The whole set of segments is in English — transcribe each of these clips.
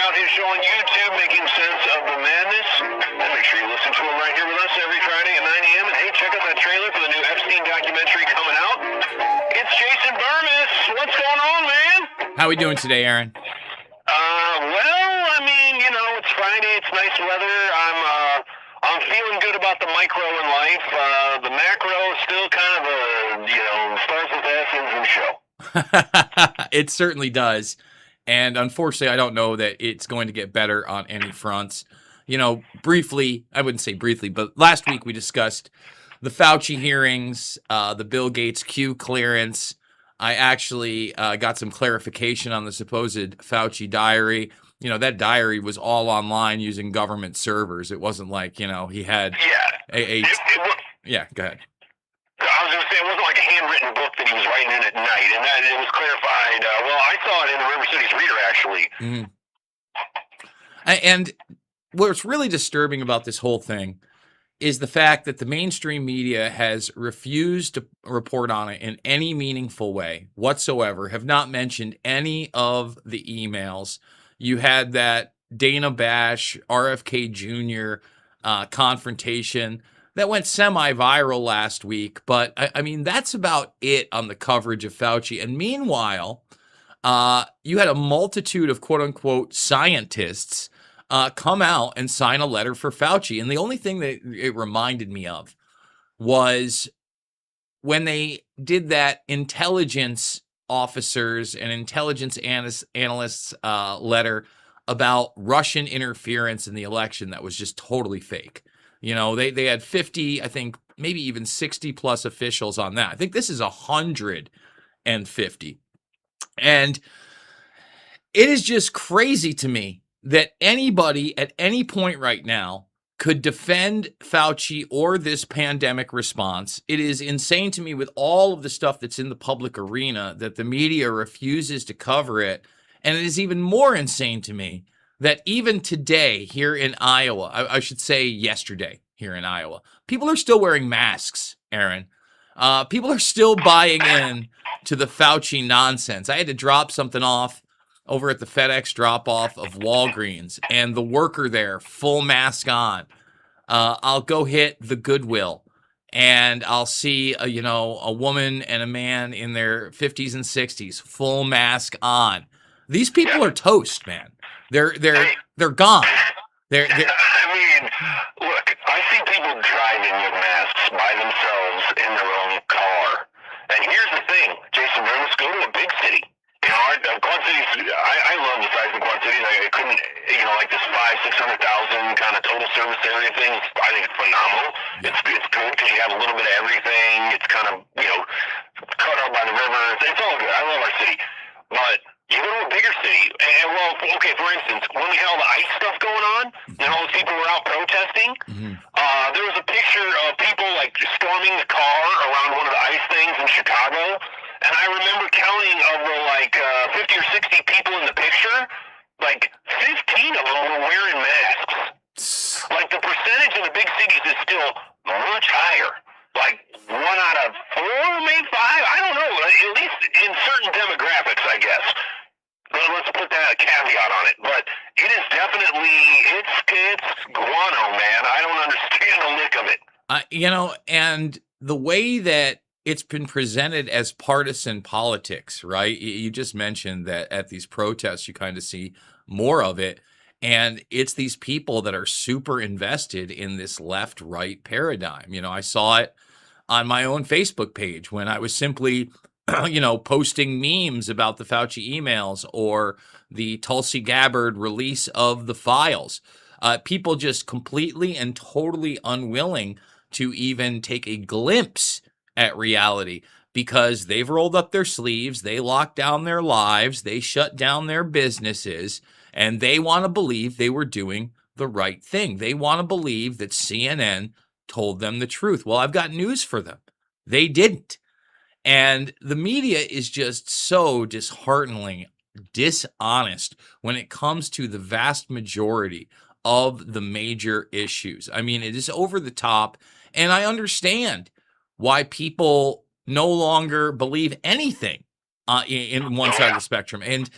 out his show on YouTube, Making Sense of the Madness. And make sure you listen to him right here with us every Friday at 9 a.m. And hey, check out that trailer for the new Epstein documentary coming out. It's Jason Burmis. What's going on, man? How are we doing today, Aaron? Well, I mean, you know, it's Friday. It's nice weather. I'm feeling good about the micro in life. The macro is still kind of a, starts with S and show. It certainly does. And unfortunately, I don't know that it's going to get better on any fronts. You know, briefly, I wouldn't say briefly, but last week we discussed the Fauci hearings, the Bill Gates Q clearance. I actually got some clarification on the supposed Fauci diary. You know, that diary was all online using government servers. It wasn't like, you know, he had yeah, go ahead. I was going to say, it wasn't like a handwritten book that he was writing in at night, and that it was clarified. Well, I saw it in the River City's Reader, actually. Mm-hmm. And what's really disturbing about this whole thing is the fact that the mainstream media has refused to report on it in any meaningful way whatsoever, have not mentioned any of the emails. You had that Dana Bash, RFK Jr. Confrontation that went semi-viral last week, but I mean, that's about it on the coverage of Fauci. And meanwhile, you had a multitude of quote-unquote scientists come out and sign a letter for Fauci. And the only thing that it reminded me of was when they did that intelligence officers and intelligence analysts letter about Russian interference in the election that was just totally fake. You know, they had 50, I think, maybe even 60 plus officials on that. I think this is 150. And it is just crazy to me that anybody at any point right now could defend Fauci or this pandemic response. It is insane to me with all of the stuff that's in the public arena that the media refuses to cover it. And it is even more insane to me that even today here in Iowa, I should say yesterday here in Iowa, people are still wearing masks, Aaron. People are still buying in to the Fauci nonsense. I had to drop something off over at the FedEx drop-off of Walgreens, and the worker there, full mask on. I'll go hit the Goodwill, and I'll see a woman and a man in their 50s and 60s, full mask on. These people are toast, man. They're gone. I mean, look, I see people driving with masks by themselves in their own car. And here's the thing, Jason, let's go to a big city. You know, Quad Cities, I love the size of Quad Cities. I couldn't, like this 500,000-600,000 kind of total service area thing. I think it's phenomenal. It's good because you have a little bit of everything. It's kind of, cut out by the river. It's all good. I love our city. But you go to a bigger city, and well, okay, for instance, when we had all the ICE stuff going on, and all those people were out protesting, there was a picture of people, like, storming the car around one of the ICE things in Chicago. And I remember counting of the 50 or 60 people in the picture, like 15 of them were wearing masks. Like the percentage in the big cities is still much higher. Like 1 out of 4, maybe 5. I don't know. At least in certain demographics, I guess. But let's put that caveat on it. But it is definitely it's guano, man. I don't understand a lick of it. And the way that it's been presented as partisan politics, right? You just mentioned that at these protests, you kind of see more of it. And it's these people that are super invested in this left-right paradigm. You know, I saw it on my own Facebook page when I was simply, posting memes about the Fauci emails or the Tulsi Gabbard release of the files. People just completely and totally unwilling to even take a glimpse at reality because they've rolled up their sleeves, they locked down their lives, they shut down their businesses, and they want to believe they were doing the right thing. They want to believe that CNN told them the truth. Well, I've got news for them. They didn't. And the media is just so dishearteningly dishonest when it comes to the vast majority of the major issues. I mean, it is over the top, and I understand why people no longer believe anything in one side of the spectrum. And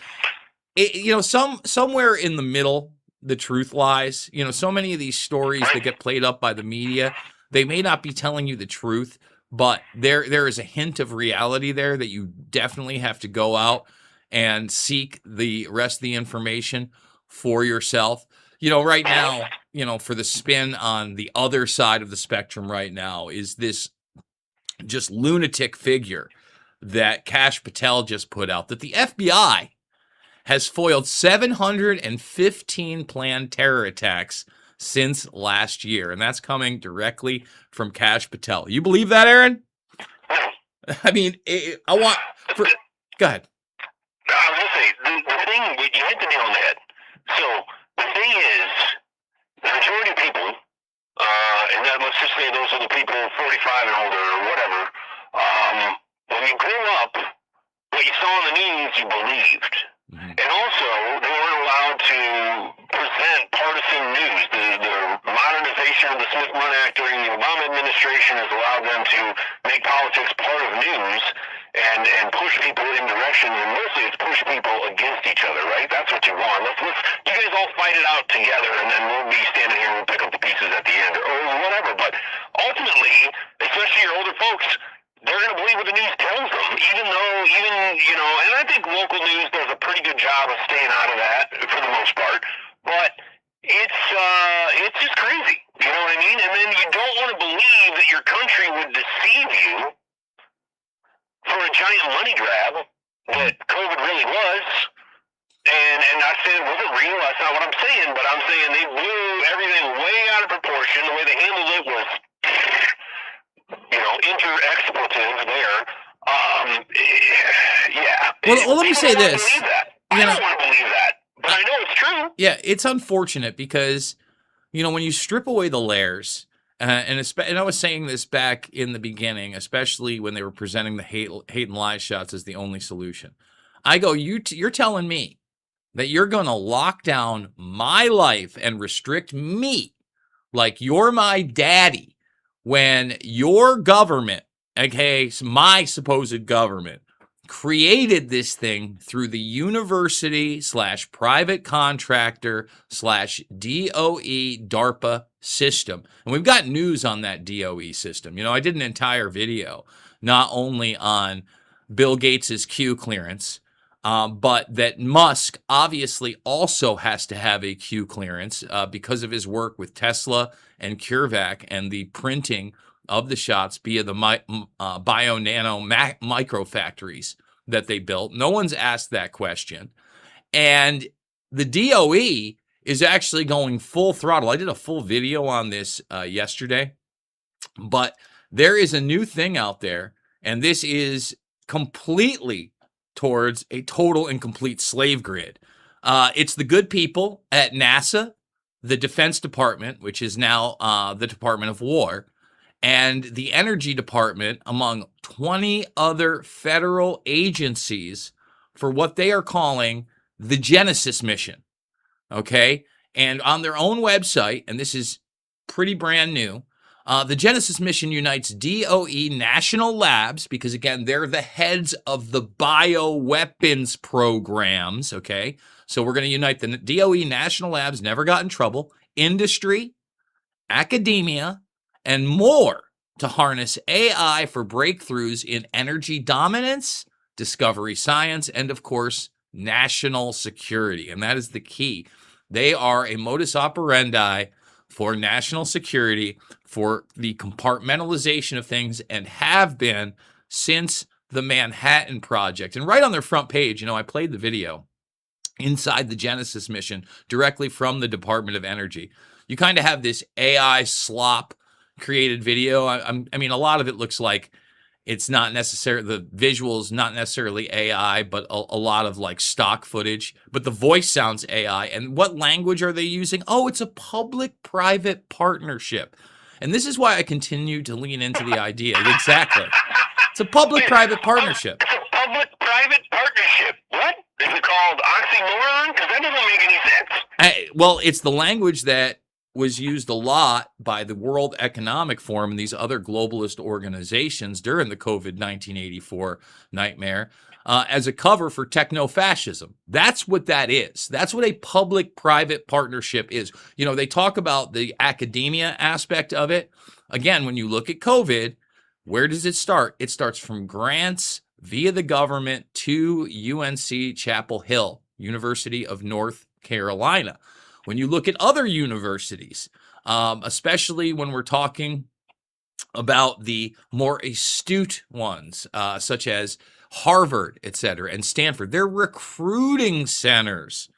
somewhere in the middle, the truth lies. So many of these stories that get played up by the media, they may not be telling you the truth, but there is a hint of reality there that you definitely have to go out and seek the rest of the information for yourself. Right now, for the spin on the other side of the spectrum right now is this just lunatic figure that Kash Patel just put out, that the FBI has foiled 715 planned terror attacks since last year. And that's coming directly from Kash Patel. You believe that, Aaron? I mean, go ahead. I was going to say, the thing, you hit the nail on the head. So, the thing is, the majority of people, and then let's just say those are the people 45 and older or whatever, when you grew up, what you saw in the news, you believed. Mm-hmm. And also, they weren't allowed to present partisan news. The modernization of the Smith-Munn Act during the Obama administration has allowed them to make politics part of news and push people in directions, and mostly it's push people against each other, right? That's what you want. You guys all fight it out together, and then we'll be standing here and we'll pick up the pieces at the end, or whatever. But ultimately, especially your older folks, they're going to believe what the news tells them, even and I think local news does a pretty good job of staying out of that for the most part, but it's just crazy, you know what I mean? And then you don't want to believe that your country would deceive you for a giant money grab that COVID really was, and I said it wasn't real, that's not what I'm saying, but I'm saying they blew everything way out of proportion. The way they handled it was inter-expletive there. Yeah. Well, let me say this. I don't want to believe that, but I know it's true. Yeah, it's unfortunate because, when you strip away the layers, and I was saying this back in the beginning, especially when they were presenting the hate and lie shots as the only solution. I go, you're telling me that you're going to lock down my life and restrict me like you're my daddy, when your government, okay, my supposed government, created this thing through the university/private contractor/DOE DARPA system. And we've got news on that DOE system. I did an entire video not only on Bill Gates's Q clearance, but that Musk obviously also has to have a Q clearance because of his work with Tesla and CureVac and the printing of the shots via the bio-nano micro factories that they built. No one's asked that question. And the DOE is actually going full throttle. I did a full video on this yesterday, but there is a new thing out there, and this is completely towards a total and complete slave grid. It's the good people at NASA, the Defense Department, which is now the Department of War, and the Energy Department, among 20 other federal agencies, for what they are calling the Genesis mission. Okay? And on their own website, and this is pretty brand new, the Genesis mission unites DOE national labs, because again, they're the heads of the bioweapons programs, okay? So we're going to unite the DOE national labs, never got in trouble, industry, academia, and more to harness AI for breakthroughs in energy dominance, discovery science, and of course, national security. And that is the key. They are a modus operandi for national security, for the compartmentalization of things, and have been since the Manhattan Project. And right on their front page, I played the video inside the Genesis mission directly from the Department of Energy. You kind of have this AI slop created video. I mean, a lot of it looks like it's not necessarily, the visuals, not necessarily AI, but a lot of like stock footage, but the voice sounds AI. And what language are they using? Oh, it's a public-private partnership. And this is why I continue to lean into the idea. Exactly. It's a public-private partnership. It's a public-private partnership. What? Is it called oxymoron? Because that doesn't make any sense. Well, it's the language that was used a lot by the World Economic Forum and these other globalist organizations during the COVID 1984 nightmare as a cover for techno-fascism. That's what that is. That's what a public-private partnership is. You know, they talk about the academia aspect of it. Again, when you look at COVID, where does it start? It starts from grants via the government to UNC Chapel Hill, University of North Carolina. When you look at other universities, especially when we're talking about the more astute ones, such as Harvard, et cetera, and Stanford, they're recruiting centers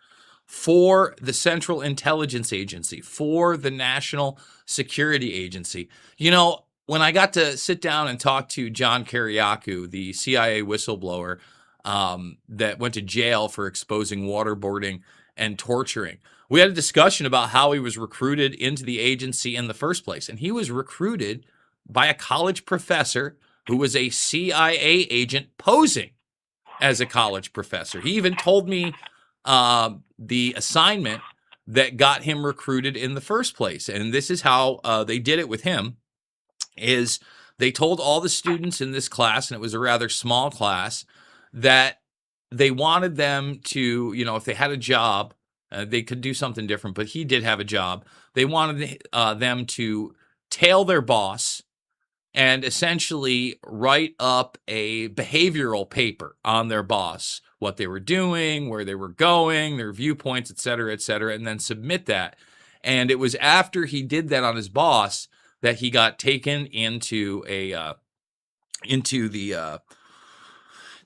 for the Central Intelligence Agency, for the National Security Agency. You know, when I got to sit down and talk to John Kiriakou, the CIA whistleblower that went to jail for exposing waterboarding and torturing, we had a discussion about how he was recruited into the agency in the first place. And he was recruited by a college professor who was a CIA agent posing as a college professor. He even told me the assignment that got him recruited in the first place. And this is how they did it with him, is they told all the students in this class, and it was a rather small class, that they wanted them to, you know, if they had a job, they could do something different, but he did have a job. They wanted them to tail their boss and essentially write up a behavioral paper on their boss, what they were doing, where they were going, their viewpoints, et cetera, and then submit that. And it was after he did that on his boss that he got taken into the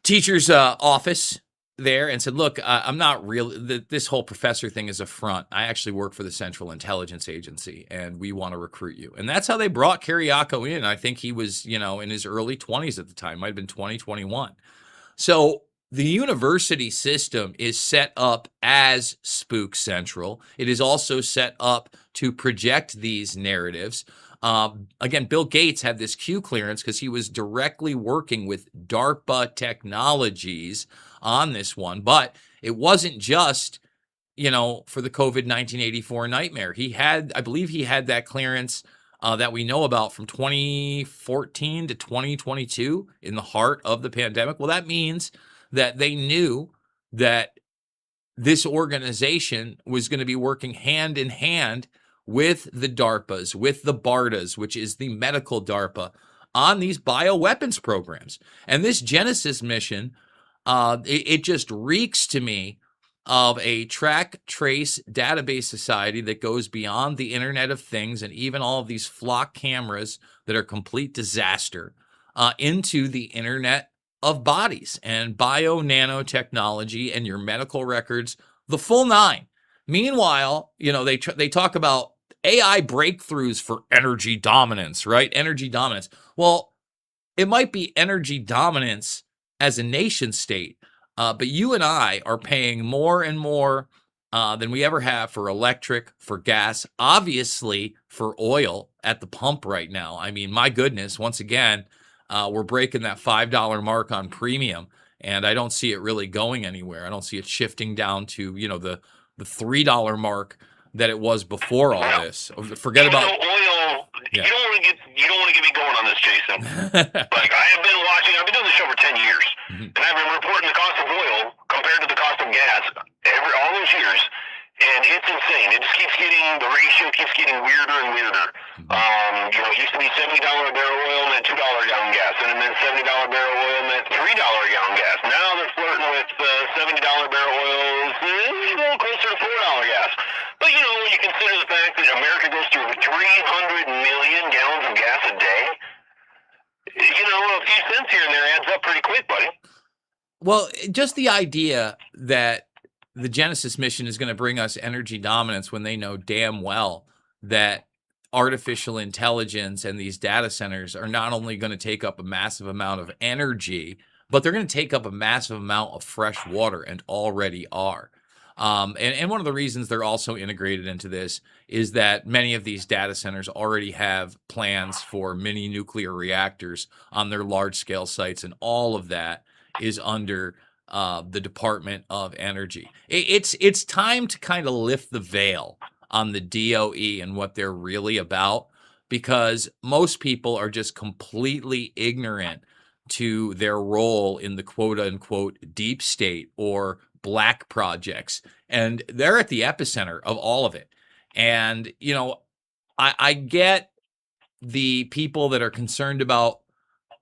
teacher's office there and said, look, I'm not real. This whole professor thing is a front. I actually work for the Central Intelligence Agency, and we want to recruit you. And that's how they brought Kiriakou in. I think he was, you know, in his early 20s at the time, might have been 2021. So the university system is set up as Spook Central. It is also set up to project these narratives. Again, Bill Gates had this Q clearance because he was directly working with DARPA Technologies on this one, but it wasn't just, you know, for the COVID 1984 nightmare. He had, I believe he had that clearance that we know about from 2014 to 2022 in the heart of the pandemic. Well, that means that they knew that this organization was going to be working hand in hand with the DARPAs, with the BARDAs, which is the medical DARPA, on these bioweapons programs. And this Genesis mission, it just reeks to me of a track, trace, database society that goes beyond the Internet of Things and even all of these flock cameras that are complete disaster into the Internet of Bodies and bio-nanotechnology and your medical records, the full nine. Meanwhile, you know, they talk about AI breakthroughs for energy dominance, right? Energy dominance. Well, it might be energy dominance as a nation state, but you and I are paying more and more than we ever have for electric, for gas, obviously for oil at the pump right now. I mean, my goodness, once again, we're breaking that $5 mark on premium, and I don't see it really going anywhere. I don't see it shifting down to, you know, the $3 mark that it was before all this. Forget about oil. Yeah. You don't want to get me going on this, Jason. Like, I've been doing this show for 10 years, and I've been reporting the cost of oil compared to the cost of gas all those years, and it's insane. It just the ratio keeps getting weirder and weirder. You know, it used to be $70 a barrel oil meant $2 a gallon gas, and then $70 a barrel oil meant $3 a gallon gas. Now they're flirting with $70 a barrel oil, a little closer to $4 gas. But, you know, when you consider the fact that America goes through 300 million gallons of gas a day, you know, a few cents here and there adds up pretty quick, buddy. Well, just the idea that the Genesis mission is going to bring us energy dominance when they know damn well that artificial intelligence and these data centers are not only going to take up a massive amount of energy, but they're going to take up a massive amount of fresh water and already are. And one of the reasons they're also integrated into this is that many of these data centers already have plans for mini nuclear reactors on their large-scale sites, and all of that is under the Department of Energy. It's time to kind of lift the veil on the DOE and what they're really about, because most people are just completely ignorant to their role in the quote unquote deep state or black projects. And they're at the epicenter of all of it. And, I get the people that are concerned about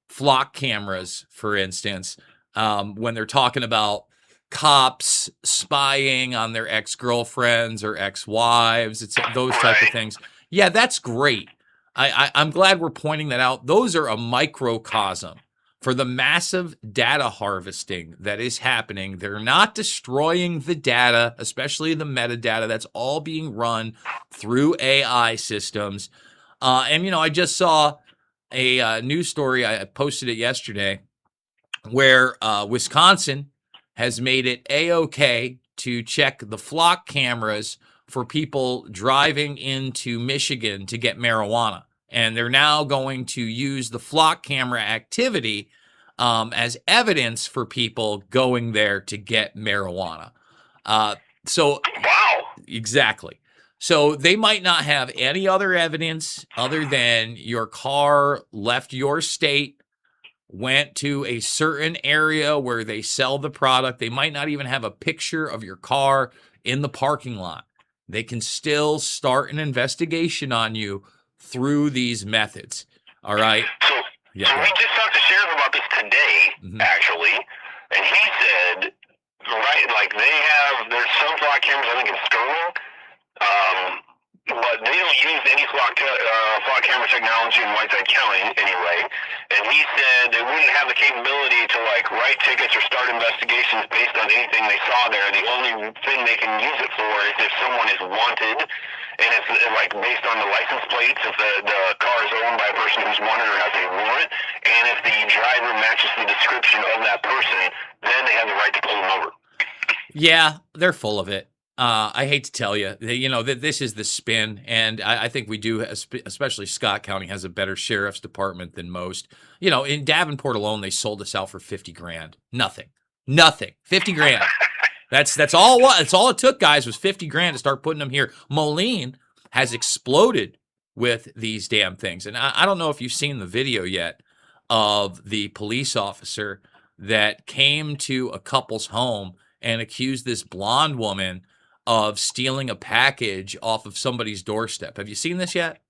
flock cameras, for instance, when they're talking about cops spying on their ex-girlfriends or ex-wives, it's those type of things. Yeah, that's great. I'm glad we're pointing that out. Those are a microcosm for the massive data harvesting that is happening. They're not destroying the data, especially the metadata. That's all being run through AI systems. And I just saw a news story. I posted it yesterday, where Wisconsin has made it A-OK to check the flock cameras for people driving into Michigan to get marijuana. And they're now going to use the flock camera activity as evidence for people going there to get marijuana. So, wow. Exactly. So they might not have any other evidence other than your car left your state, went to a certain area where they sell the product. They might not even have a picture of your car in the parking lot. They can still start an investigation on you through these methods. All right. So we just talked to Sheriff about this today, actually, and he said, there's some flock cameras, I think in Sterling, but they don't use any flock camera technology in Whiteside County anyway. And he said they wouldn't have the capability to write tickets or start investigations based on anything they saw there. The only thing they can use it for is if someone is wanted, and it's based on the license plates, if the car is owned by a person who's wanted or has a warrant, and if the driver matches the description of that person, then they have the right to pull them over. Yeah, they're full of it. I hate to tell you, this is the spin, and I think we do, especially Scott County has a better sheriff's department than most. In Davenport alone, they sold us out for $50,000. Nothing, 50 grand. That's all. That's all it took, guys, was 50 grand to start putting them here. Moline has exploded with these damn things, and I don't know if you've seen the video yet of the police officer that came to a couple's home and accused this blonde woman of stealing a package off of somebody's doorstep. Have you seen this yet?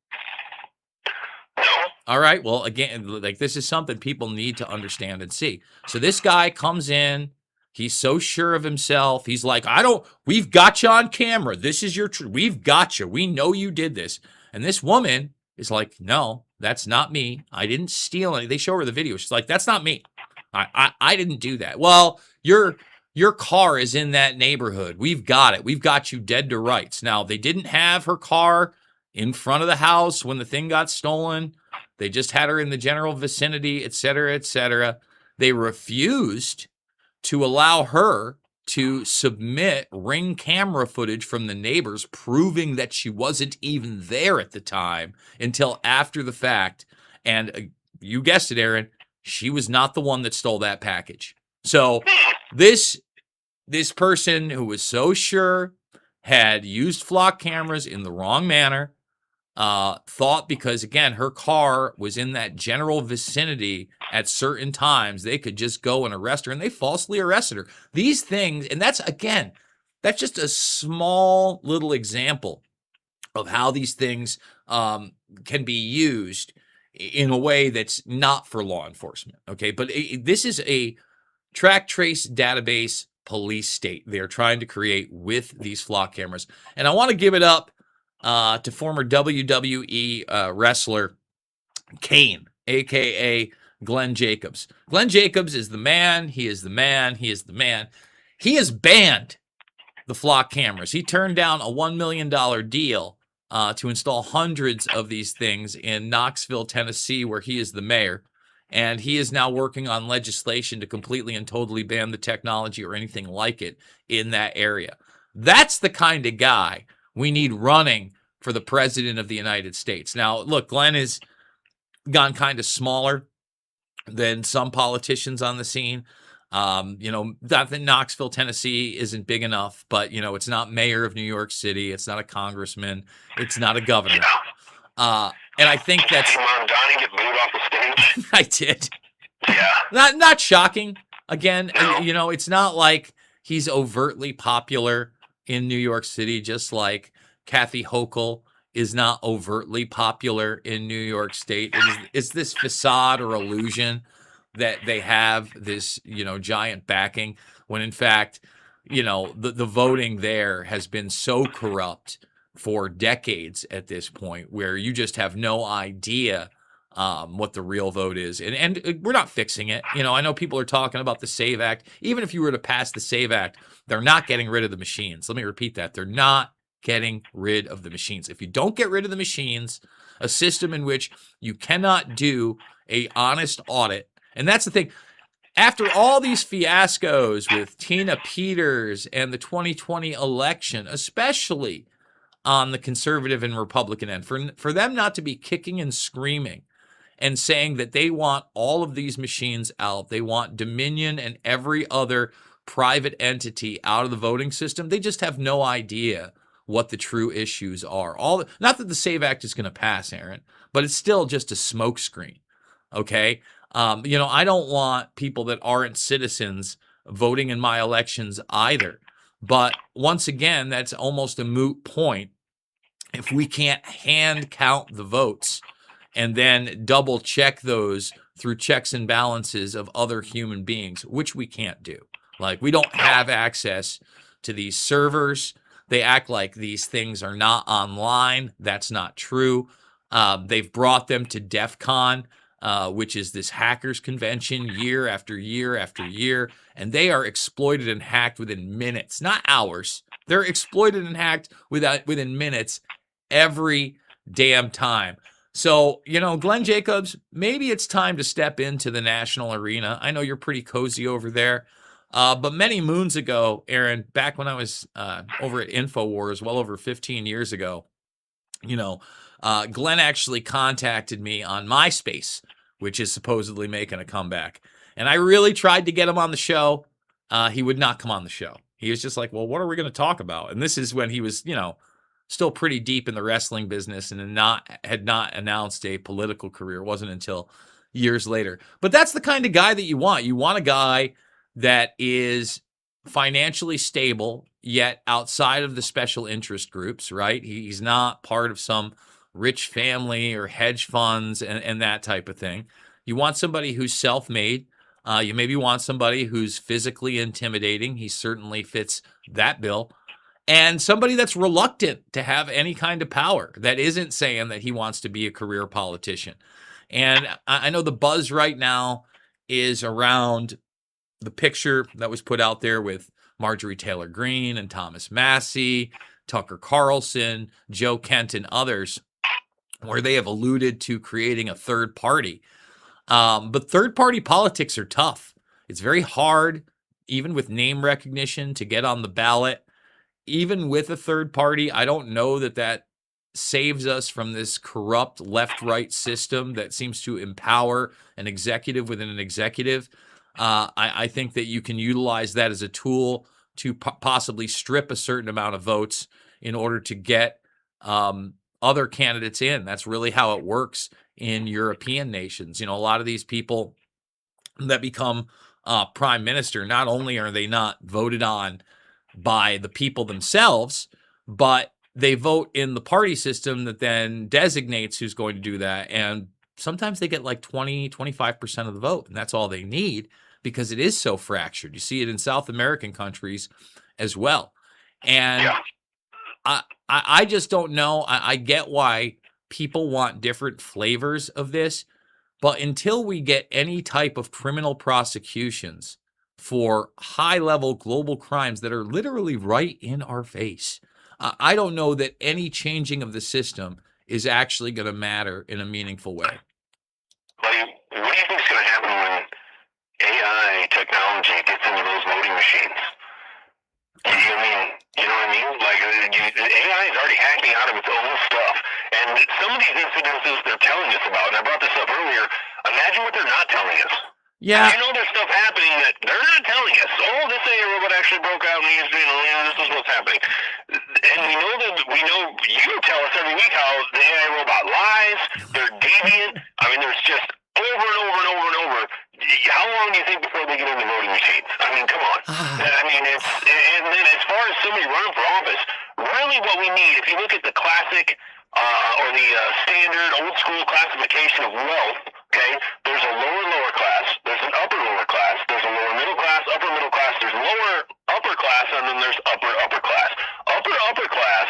No. All right. Well, again, this is something people need to understand and see. So this guy comes in. He's so sure of himself. He's like, we've got you on camera. This is we've got you. We know you did this. And this woman is like, no, that's not me. I didn't steal any. They show her the video. She's like, that's not me. I didn't do that. Well, your car is in that neighborhood. We've got it. We've got you dead to rights. Now, they didn't have her car in front of the house when the thing got stolen. They just had her in the general vicinity, et cetera, et cetera. They refused to allow her to submit Ring camera footage from the neighbors proving that she wasn't even there at the time until after the fact. And you guessed it, Aaron, she was not the one that stole that package. So this person who was so sure had used flock cameras in the wrong manner, thought because, again, her car was in that general vicinity at certain times, they could just go and arrest her, and they falsely arrested her. These things, and that's just a small little example of how these things can be used in a way that's not for law enforcement, okay? But this is a track trace database police state they're trying to create with these flock cameras. And I want to give it up to former WWE wrestler Kane, a.k.a. Glenn Jacobs. Glenn Jacobs is the man. He is the man. He is the man. He has banned the flock cameras. He turned down a $1 million deal to install hundreds of these things in Knoxville, Tennessee, where he is the mayor. And he is now working on legislation to completely and totally ban the technology or anything like it in that area. That's the kind of guy we need running for the president of the United States. Now, look, Glenn has gone kind of smaller than some politicians on the scene. Not that Knoxville, Tennessee isn't big enough, but it's not mayor of New York City. It's not a congressman. It's not a governor. And I think Did you that's see Mondani get booed off the stage? I did. Yeah. Not shocking. Again, No. it's not like he's overtly popular in New York City, just like Kathy Hochul is not overtly popular in New York State. It's this facade or illusion that they have this, giant backing, when in fact, the voting there has been so corrupt for decades at this point, where you just have no idea what the real vote is. And we're not fixing it. I know people are talking about the SAVE Act. Even if you were to pass the SAVE Act, they're not getting rid of the machines. Let me repeat that. They're not getting rid of the machines. If you don't get rid of the machines, a system in which you cannot do a honest audit, and that's the thing. After all these fiascos with Tina Peters and the 2020 election, especially on the conservative and Republican end, for them not to be kicking and screaming and saying that they want all of these machines out, they want Dominion and every other private entity out of the voting system, they just have no idea what the true issues are. Not that the SAVE Act is going to pass, Aaron, but it's still just a smokescreen. Okay. I don't want people that aren't citizens voting in my elections either. But once again, that's almost a moot point if we can't hand count the votes and then double check those through checks and balances of other human beings, which we can't do. Like, we don't have access to these servers. They act like these things are not online. That's not true. They've brought them to DEF CON, which is this hackers convention, year after year after year, and they are exploited and hacked within minutes, not hours. They're exploited and hacked within minutes every damn time. So, Glenn Jacobs, maybe it's time to step into the national arena. I know you're pretty cozy over there. But many moons ago, Aaron, back when I was over at InfoWars, well over 15 years ago, Glenn actually contacted me on MySpace, which is supposedly making a comeback. And I really tried to get him on the show. He would not come on the show. He was just like, well, what are we going to talk about? And this is when he was, still pretty deep in the wrestling business and had not announced a political career. It wasn't until years later. But that's the kind of guy that you want. You want a guy that is financially stable, yet outside of the special interest groups, right? He's not part of some rich family or hedge funds and that type of thing. You want somebody who's self-made. You maybe want somebody who's physically intimidating. He certainly fits that bill. And somebody that's reluctant to have any kind of power, that isn't saying that he wants to be a career politician. And I know the buzz right now is around the picture that was put out there with Marjorie Taylor Greene and Thomas Massey, Tucker Carlson, Joe Kent, and others, where they have alluded to creating a third party. But third party politics are tough. It's very hard, even with name recognition, to get on the ballot. Even with a third party, I don't know that saves us from this corrupt left-right system that seems to empower an executive within an executive. I think that you can utilize that as a tool to possibly strip a certain amount of votes in order to get other candidates in. That's really how it works in European nations. A lot of these people that become prime minister, not only are they not voted on by the people themselves, but they vote in the party system that then designates who's going to do that. And sometimes they get like 20, 25% of the vote, and that's all they need because it is so fractured. You see it in South American countries as well. And I just don't know. I get why people want different flavors of this, but until we get any type of criminal prosecutions for high-level global crimes that are literally right in our face, I don't know that any changing of the system is actually going to matter in a meaningful way. Like, what do you think is going to happen when AI technology gets into those voting machines? You know what I mean? Like, AI is already hacking out of its own stuff. And some of these incidences they're telling us about, and I brought this up earlier, imagine what they're not telling us. Yeah. There's stuff happening that they're not telling us, oh, this AI robot actually broke out and he's doing, this is what's happening. And we know you tell us every week how the AI robot lies, they're deviant. I mean, there's just over and over and over and over. How long do you think before they get in the voting machines? I mean, come on. I mean, and then as far as somebody running for office, really what we need, if you look at the classic or the standard old school classification of wealth, okay, there's a lower class, there's an upper class, there's a lower middle class, upper middle class, there's lower upper class, and then there's upper class. Upper class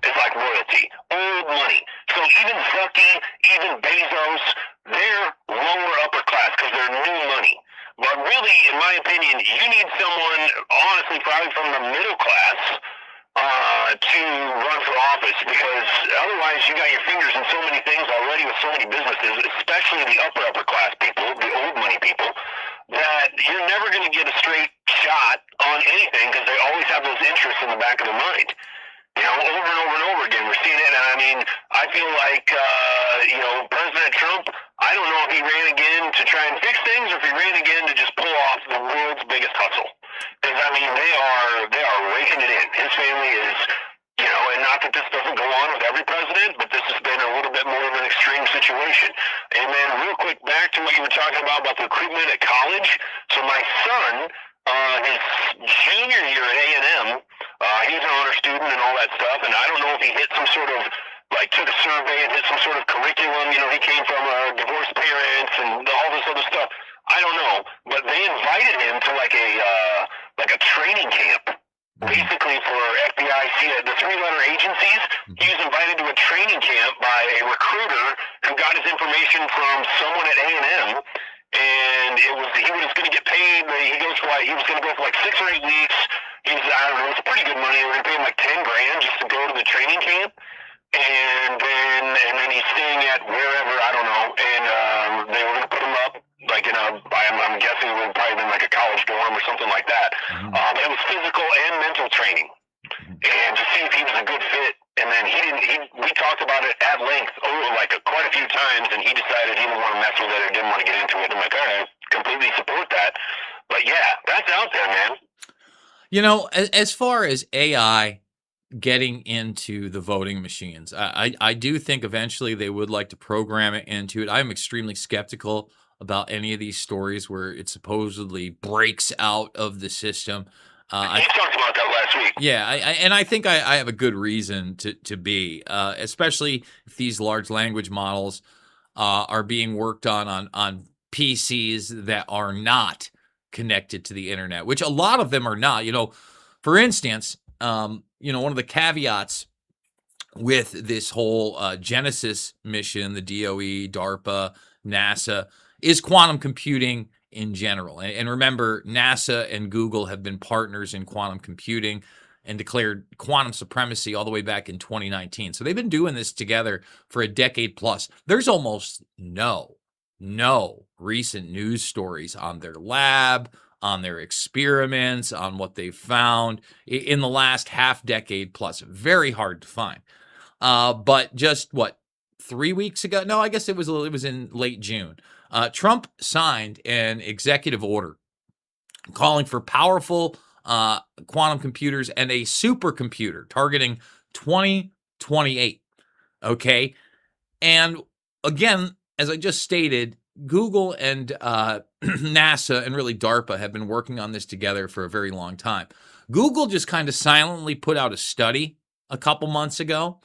is like royalty, old money. So even Zucky, even Bezos, they're lower upper class because they're new money. But really, in my opinion, you need someone, honestly, probably from the middle class to run for office, because otherwise you got your fingers in so many things already with so many businesses, especially the upper class people, the old money people, that you're never going to get a straight shot on anything because they always have those interests in the back of their mind. You know, over and over and over again, we're seeing it. And I mean, I feel like, President Trump, I don't know if he ran again to try and fix things or if he ran again to just pull off the world's biggest hustle. Because, I mean, they are raking it in. His family is, and not that this doesn't go on with every president, but this has been a little bit more of an extreme situation. And then real quick, back to what you were talking about the recruitment at college. So my son, his junior year at A&M, he's an honor student and all that stuff, and I don't know if he hit some sort of, took a survey and hit some sort of curriculum. He came from divorced parents and all this other stuff. I don't know, but they invited him to a training camp, basically for FBI, the three-letter agencies. He was invited to a training camp by a recruiter who got his information from someone at A&M, and he was going to get paid. He was going to go for 6 or 8 weeks. I don't know, it was pretty good money. They were going to pay him $10,000 just to go to the training camp. And then he's staying at wherever, I don't know, and they were going to put him up, I'm guessing it would have probably been a college dorm or something like that. It was physical and mental training, and to see if he was a good fit. And then we talked about it at length, quite a few times, and he decided he didn't want to mess with it or didn't want to get into it. I'm like, all right, completely support that. But yeah, that's out there, man. As far as AI getting into the voting machines, I do think eventually they would like to program it into it. I'm extremely skeptical about any of these stories where it supposedly breaks out of the system. I talked about that last week. Yeah, I think I have a good reason to be, especially if these large language models are being worked on PCs that are not connected to the internet, which a lot of them are not. For instance, one of the caveats with this whole Genesis mission, the DOE, DARPA, NASA, is quantum computing in general. And remember, NASA and Google have been partners in quantum computing and declared quantum supremacy all the way back in 2019. So they've been doing this together for a decade plus. There's almost no recent news stories on their lab, on their experiments, on what they found in the last half decade plus. Very hard to find. But just 3 weeks ago? No, I guess it was in late June. Trump signed an executive order calling for powerful quantum computers and a supercomputer targeting 2028. Okay. And again, as I just stated, Google and NASA and really DARPA have been working on this together for a very long time. Google just kind of silently put out a study a couple months ago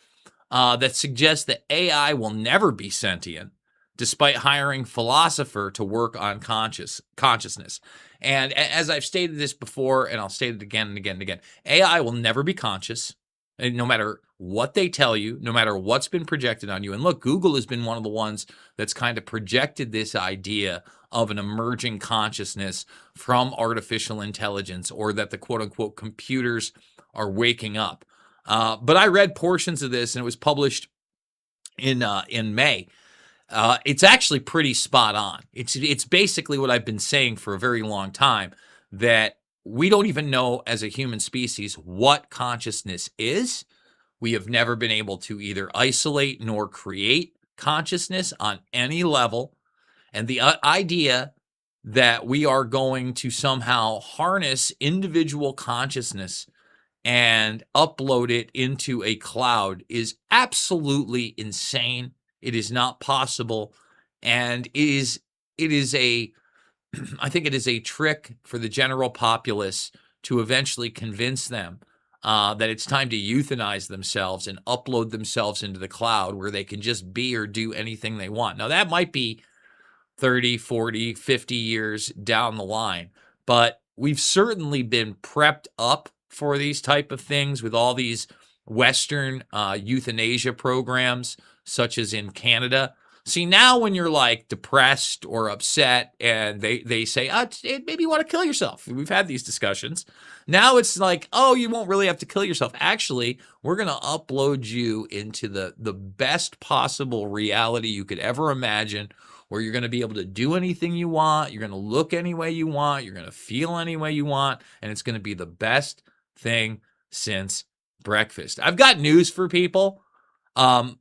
that suggests that AI will never be sentient, despite hiring philosopher to work on consciousness. And as I've stated this before, and I'll state it again and again and again, AI will never be conscious, and no matter what they tell you, no matter what's been projected on you. And look, Google has been one of the ones that's kind of projected this idea of an emerging consciousness from artificial intelligence, or that the quote-unquote computers are waking up. But I read portions of this, and it was published in May. It's actually pretty spot on. It's basically what I've been saying for a very long time, that we don't even know as a human species what consciousness is. We have never been able to either isolate nor create consciousness on any level. And the idea that we are going to somehow harness individual consciousness and upload it into a cloud is absolutely insane. It is not possible. And it is a I think it is a trick for the general populace to eventually convince them that it's time to euthanize themselves and upload themselves into the cloud where they can just be or do anything they want. Now, that might be 30, 40, 50 years down the line, but we've certainly been prepped up for these type of things with all these Western euthanasia programs, such as in Canada. See, now when you're like depressed or upset and they say, maybe you want to kill yourself. We've had these discussions. Now it's like, oh, you won't really have to kill yourself. Actually, we're going to upload you into the best possible reality you could ever imagine, where you're going to be able to do anything you want. You're going to look any way you want. You're going to feel any way you want. And it's going to be the best thing since breakfast. I've got news for people.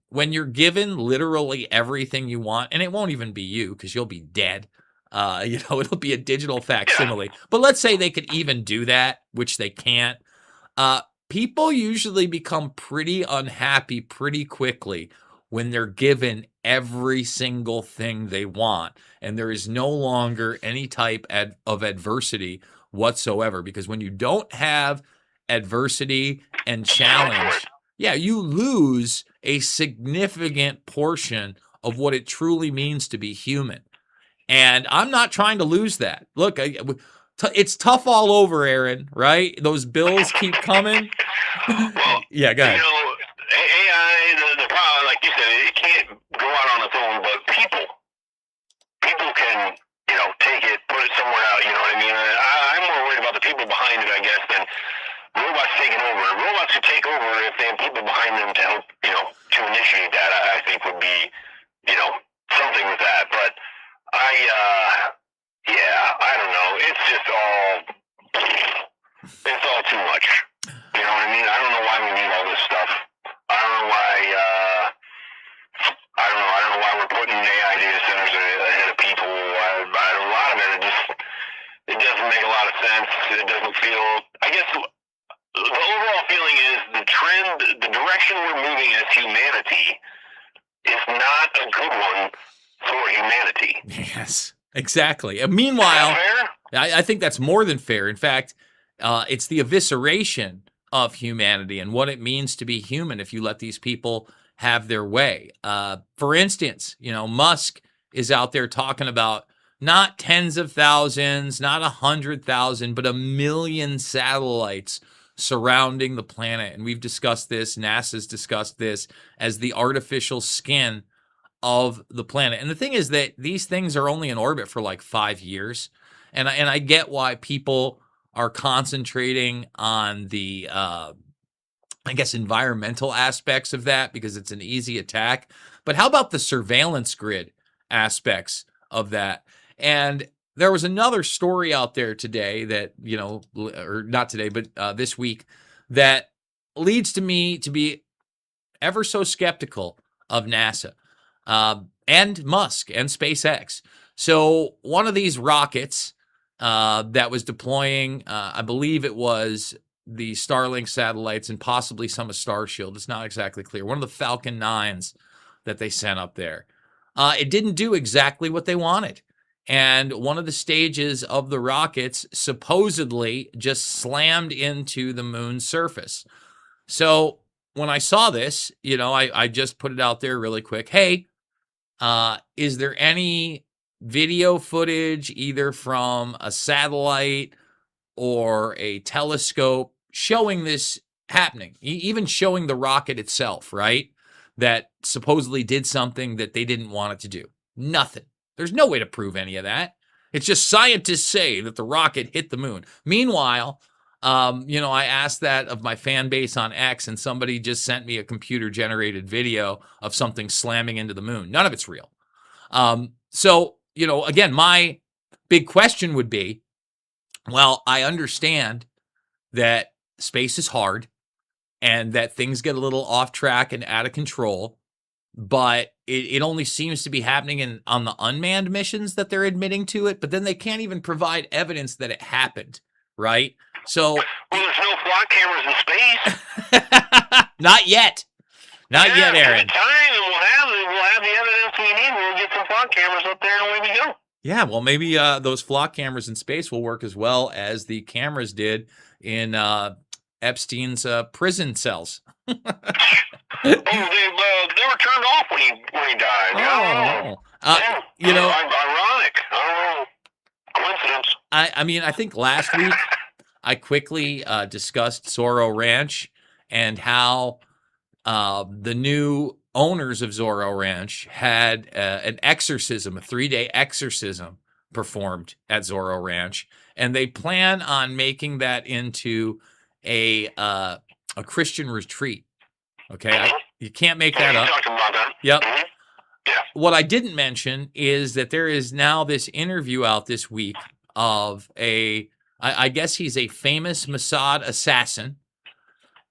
When you're given literally everything you want, and it won't even be you because you'll be dead. It'll be a digital facsimile. But let's say they could even do that, which they can't. People usually become pretty unhappy pretty quickly when they're given every single thing they want, and there is no longer any type of adversity whatsoever. Because when you don't have adversity and challenge, you lose a significant portion of what it truly means to be human. And I'm not trying to lose that. Look, it's tough all over, Aaron, right? Those bills keep coming. Well, yeah, go ahead. AI, the problem, like you said, it can't go out on its own, but people can, take it, put it somewhere out, you know what I mean? I'm more worried about the people behind it, I guess, than robots taking over. Robots could take over if they have people behind them to help, to initiate that. I think would be, something with that. But I don't know. It's just it's all too much. You know what I mean? I don't know why we need all this stuff. I don't know why. I don't know why we're putting AI data centers ahead of people. A lot of it doesn't make a lot of sense. It doesn't feel. I guess the overall feeling is the direction we're moving as humanity is not a good one for humanity. Yes, exactly. And meanwhile, I think that's more than fair. In fact, it's the evisceration of humanity and what it means to be human if you let these people have their way. For instance, Musk is out there talking about not tens of thousands, not 100,000, but 1 million satellites surrounding the planet. And we've discussed this, NASA's discussed this, as the artificial skin of the planet. And the thing is that these things are only in orbit for like 5 years. And I get why people are concentrating on the, environmental aspects of that, because it's an easy attack. But how about the surveillance grid aspects of that? And there was another story out there today that, or not today, but this week, that leads to me to be ever so skeptical of NASA and Musk and SpaceX. So one of these rockets that was deploying, I believe it was the Starlink satellites and possibly some of Starshield. It's not exactly clear. One of the Falcon 9s that they sent up there. It didn't do exactly what they wanted. And one of the stages of the rockets supposedly just slammed into the moon's surface. So when I saw this, I just put it out there really quick. Hey, is there any video footage either from a satellite or a telescope showing this happening, even showing the rocket itself, right? That supposedly did something that they didn't want it to do? Nothing. There's no way to prove any of that. It's just scientists say that the rocket hit the moon. Meanwhile, I asked that of my fan base on X, and somebody just sent me a computer-generated video of something slamming into the moon. None of it's real. So, again, my big question would be, well, I understand that space is hard and that things get a little off track and out of control. but it only seems to be happening on the unmanned missions that they're admitting to it, but then they can't even provide evidence that it happened, right? So, well, there's no flock cameras in space. Not yet. Not yet, Aaron. With time, and we'll have the evidence we need. We'll get some flock cameras up there, and away we go. Yeah, well, maybe those flock cameras in space will work as well as the cameras did in Epstein's prison cells. They were turned off when he died. Oh, ironic. I don't know. Coincidence. I mean, I think last week I quickly discussed Zorro Ranch and how the new owners of Zorro Ranch had an exorcism, a 3-day exorcism performed at Zorro Ranch, and they plan on making that into a Christian retreat. Okay, you can't make that up. Talking about that. Yep. Mm-hmm. Yeah. What I didn't mention is that there is now this interview out this week of I guess he's a famous Mossad assassin,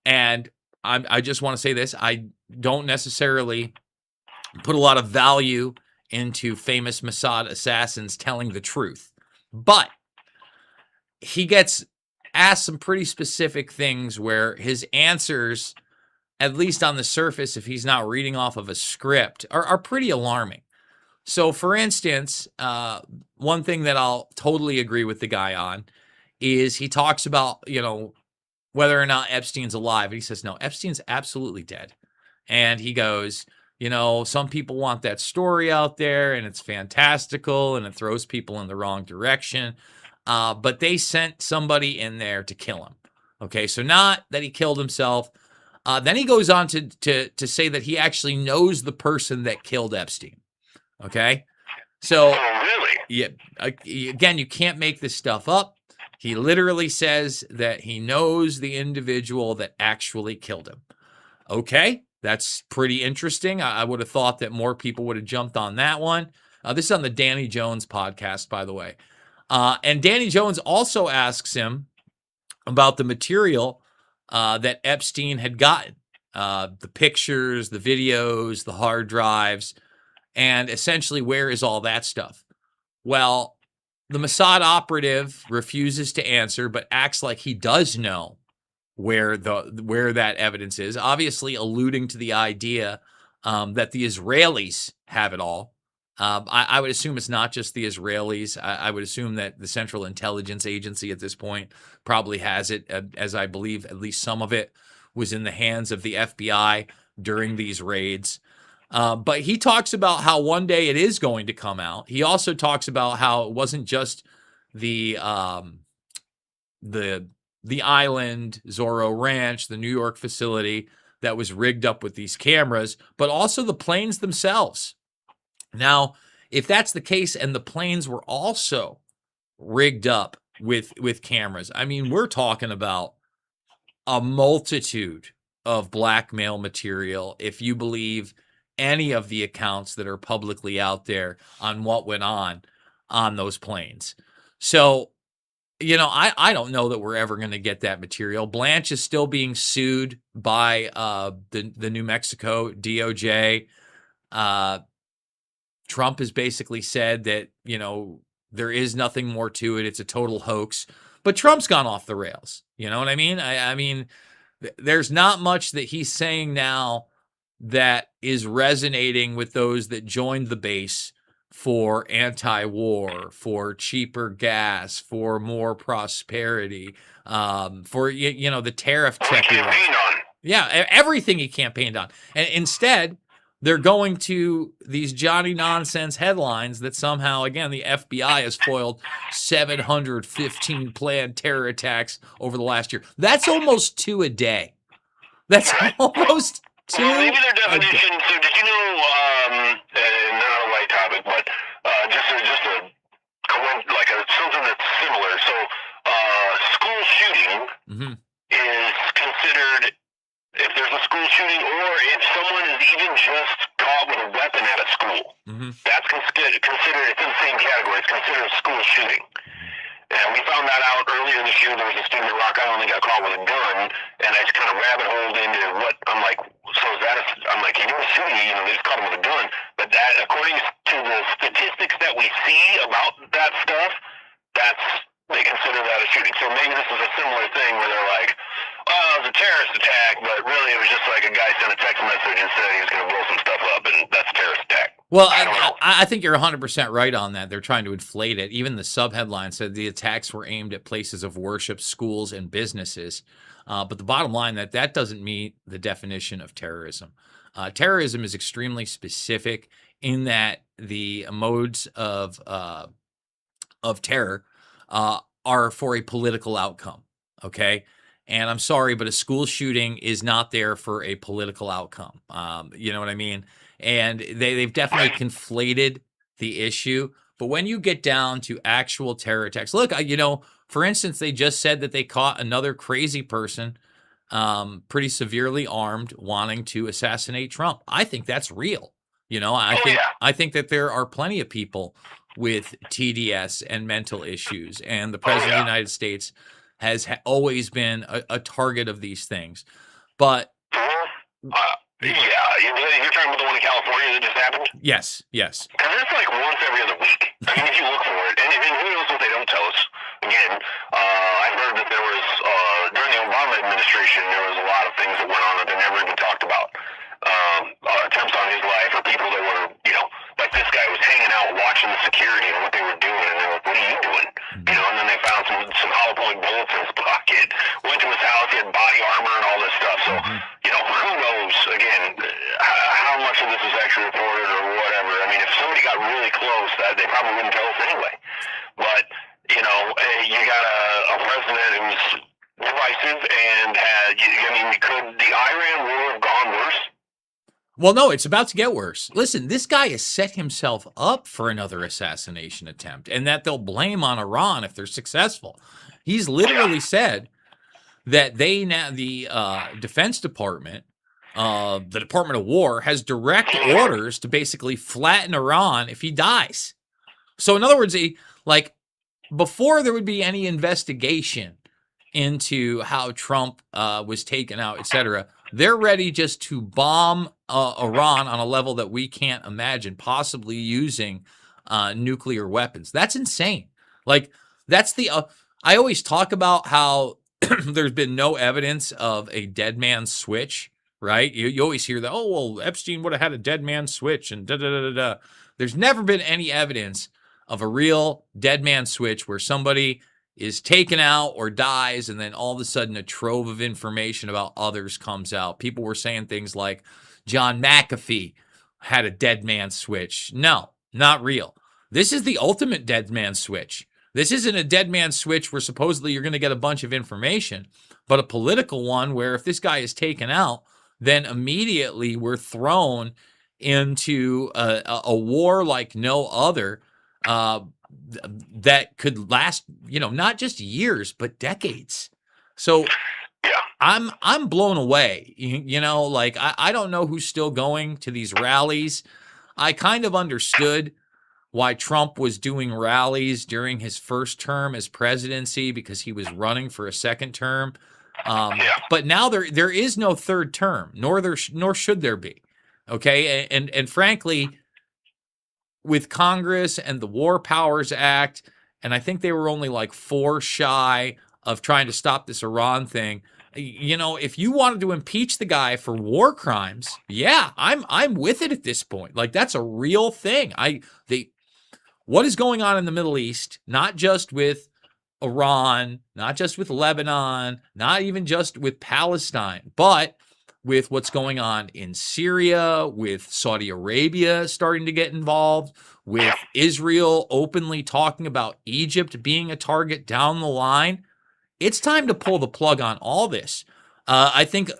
and I just want to say this: I don't necessarily put a lot of value into famous Mossad assassins telling the truth, but he gets asked some pretty specific things where his answers, at least on the surface, if he's not reading off of a script, are pretty alarming. So, for instance, one thing that I'll totally agree with the guy on is he talks about, whether or not Epstein's alive. And he says, no, Epstein's absolutely dead. And he goes, some people want that story out there and it's fantastical and it throws people in the wrong direction. But they sent somebody in there to kill him. Okay, so not that he killed himself. Then he goes on to say that he actually knows the person that killed Epstein. Okay, so yeah, again, you can't make this stuff up. He literally says that he knows the individual that actually killed him. Okay, that's pretty interesting. I would have thought that more people would have jumped on that one. This is on the Danny Jones podcast, by the way. And Danny Jones also asks him about the material that Epstein had gotten, the pictures, the videos, the hard drives, and essentially where is all that stuff? Well, the Mossad operative refuses to answer, but acts like he does know where that evidence is, obviously alluding to the idea that the Israelis have it all. I would assume it's not just the Israelis. I would assume that the Central Intelligence Agency at this point probably has it, as I believe at least some of it was in the hands of the FBI during these raids. But he talks about how one day it is going to come out. He also talks about how it wasn't just the island, Zorro Ranch, the New York facility that was rigged up with these cameras, but also the planes themselves. Now, if that's the case and the planes were also rigged up with cameras, I mean, we're talking about a multitude of blackmail material if you believe any of the accounts that are publicly out there on what went on those planes. So, I don't know that we're ever going to get that material. Blanche is still being sued by the New Mexico DOJ. Trump has basically said that, there is nothing more to it. It's a total hoax. But Trump's gone off the rails. You know what I mean? I mean, there's not much that he's saying now that is resonating with those that joined the base for anti-war, for cheaper gas, for more prosperity, for, the tariff check. Yeah, everything he campaigned on. And instead, they're going to these Johnny nonsense headlines that somehow, again, the FBI has foiled 715 planned terror attacks over the last year. That's almost 2 a day. That's almost 2. Well, maybe their definition. So, did you know? Not a light topic, but just a something that's similar. So, school shooting is considered. If there's a school shooting, or if someone is even just caught with a weapon at a school, that's considered, it's in the same category. It's considered a school shooting. And we found that out earlier this year. There was a student at Rock Island that got caught with a gun, and I just kind of rabbit holed into what I'm like. So is that? I'm like, in your city, they just caught him with a gun. But that, according to the statistics that we see about that stuff, they consider that a shooting. So maybe this is a similar thing where they're like, oh, it was a terrorist attack, but really it was just like a guy sent a text message and said he was going to blow some stuff up, and that's a terrorist attack. Well, I don't know. I think you're 100% right on that. They're trying to inflate it. Even the subheadline said the attacks were aimed at places of worship, schools, and businesses. But the bottom line that doesn't meet the definition of terrorism. Terrorism is extremely specific in that the modes of terror are for a political outcome. Okay. And I'm sorry, but a school shooting is not there for a political outcome. You know what I mean? And they've definitely conflated the issue. But when you get down to actual terror attacks, look, for instance, they just said that they caught another crazy person, pretty severely armed, wanting to assassinate Trump. I think that's real. I think that there are plenty of people with TDS and mental issues, and the president of the United States has always been a target of these things. But you're talking about the one in California that just happened? Yes. Because it's like once every other week. I mean, if you look for it, and who knows what they don't tell us. Again, I heard that there was, during the Obama administration, there was a lot of things that went on that they never even talked about. Attempts on his life, or people that were, like this guy was hanging out watching the security and what they were doing, and they're like, what are you doing? And then they found some hollow point bullets in his pocket, went to his house, he had body armor and all this stuff. So, who knows, again, how much of this is actually reported or whatever. I mean, if somebody got really close, they probably wouldn't tell us anyway. But, you got a president who's divisive and could the Iran war have gone worse? Well, no, it's about to get worse. Listen, this guy has set himself up for another assassination attempt, and that they'll blame on Iran if they're successful. He's literally said that the Defense Department, the Department of War, has direct orders to basically flatten Iran if he dies. So in other words, before there would be any investigation into how Trump was taken out, etc., they're ready just to bomb Iran on a level that we can't imagine, possibly using nuclear weapons. That's insane. That's I always talk about how there's been no evidence of a dead man switch, right? You always hear that, oh, well, Epstein would have had a dead man switch and da-da-da-da-da. There's never been any evidence of a real dead man switch where somebody is taken out or dies, and then all of a sudden a trove of information about others comes out. People were saying things like John McAfee had a dead man switch. No, not real. This is the ultimate dead man switch. This isn't a dead man switch where supposedly you're going to get a bunch of information, but a political one where if this guy is taken out, then immediately we're thrown into a war like no other, that could last, not just years, but decades. So I'm blown away. I don't know who's still going to these rallies. I kind of understood why Trump was doing rallies during his first term as presidency, because he was running for a second term. But now there is no third term, nor should there be. Okay, and frankly, with Congress and the War Powers Act, and I think they were only like 4 shy of trying to stop this Iran thing. If you wanted to impeach the guy for war crimes, yeah, I'm with it at this point. That's a real thing. What is going on in the Middle East, not just with Iran, not just with Lebanon, not even just with Palestine, but with what's going on in Syria, with Saudi Arabia starting to get involved, with Israel openly talking about Egypt being a target down the line. It's time to pull the plug on all this. I think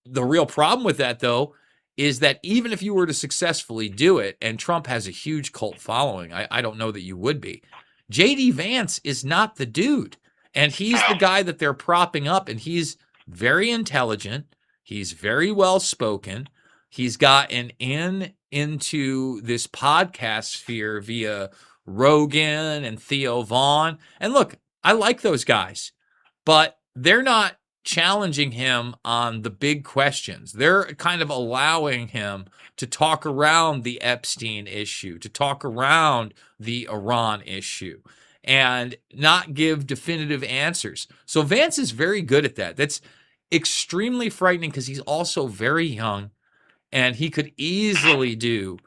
the real problem with that, though, is that even if you were to successfully do it, and Trump has a huge cult following, I don't know that you would be, J.D. Vance is not the dude. And he's the guy that they're propping up, and he's very intelligent. He's very well spoken. He's gotten into this podcast sphere via Rogan and Theo Vaughn. And look, I like those guys, but they're not challenging him on the big questions. They're kind of allowing him to talk around the Epstein issue, to talk around the Iran issue, and not give definitive answers. So Vance is very good at that. That's extremely frightening because he's also very young, and he could easily do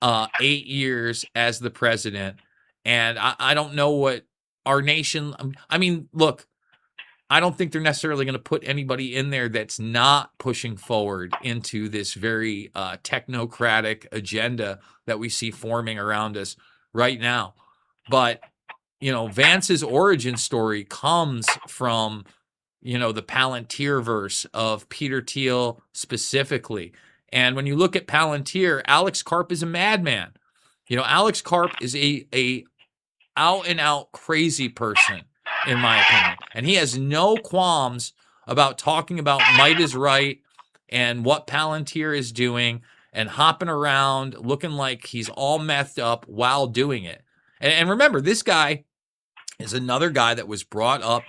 8 years as the president. And I don't know what our nation, I mean, look, I don't think they're necessarily going to put anybody in there that's not pushing forward into this very technocratic agenda that we see forming around us right now. But, Vance's origin story comes from, the Palantir verse of Peter Thiel specifically. And when you look at Palantir, Alex Karp is a madman. Alex Karp is a out and out crazy person, in my opinion. And he has no qualms about talking about might is right and what Palantir is doing and hopping around looking like he's all methed up while doing it. And remember, this guy is another guy that was brought up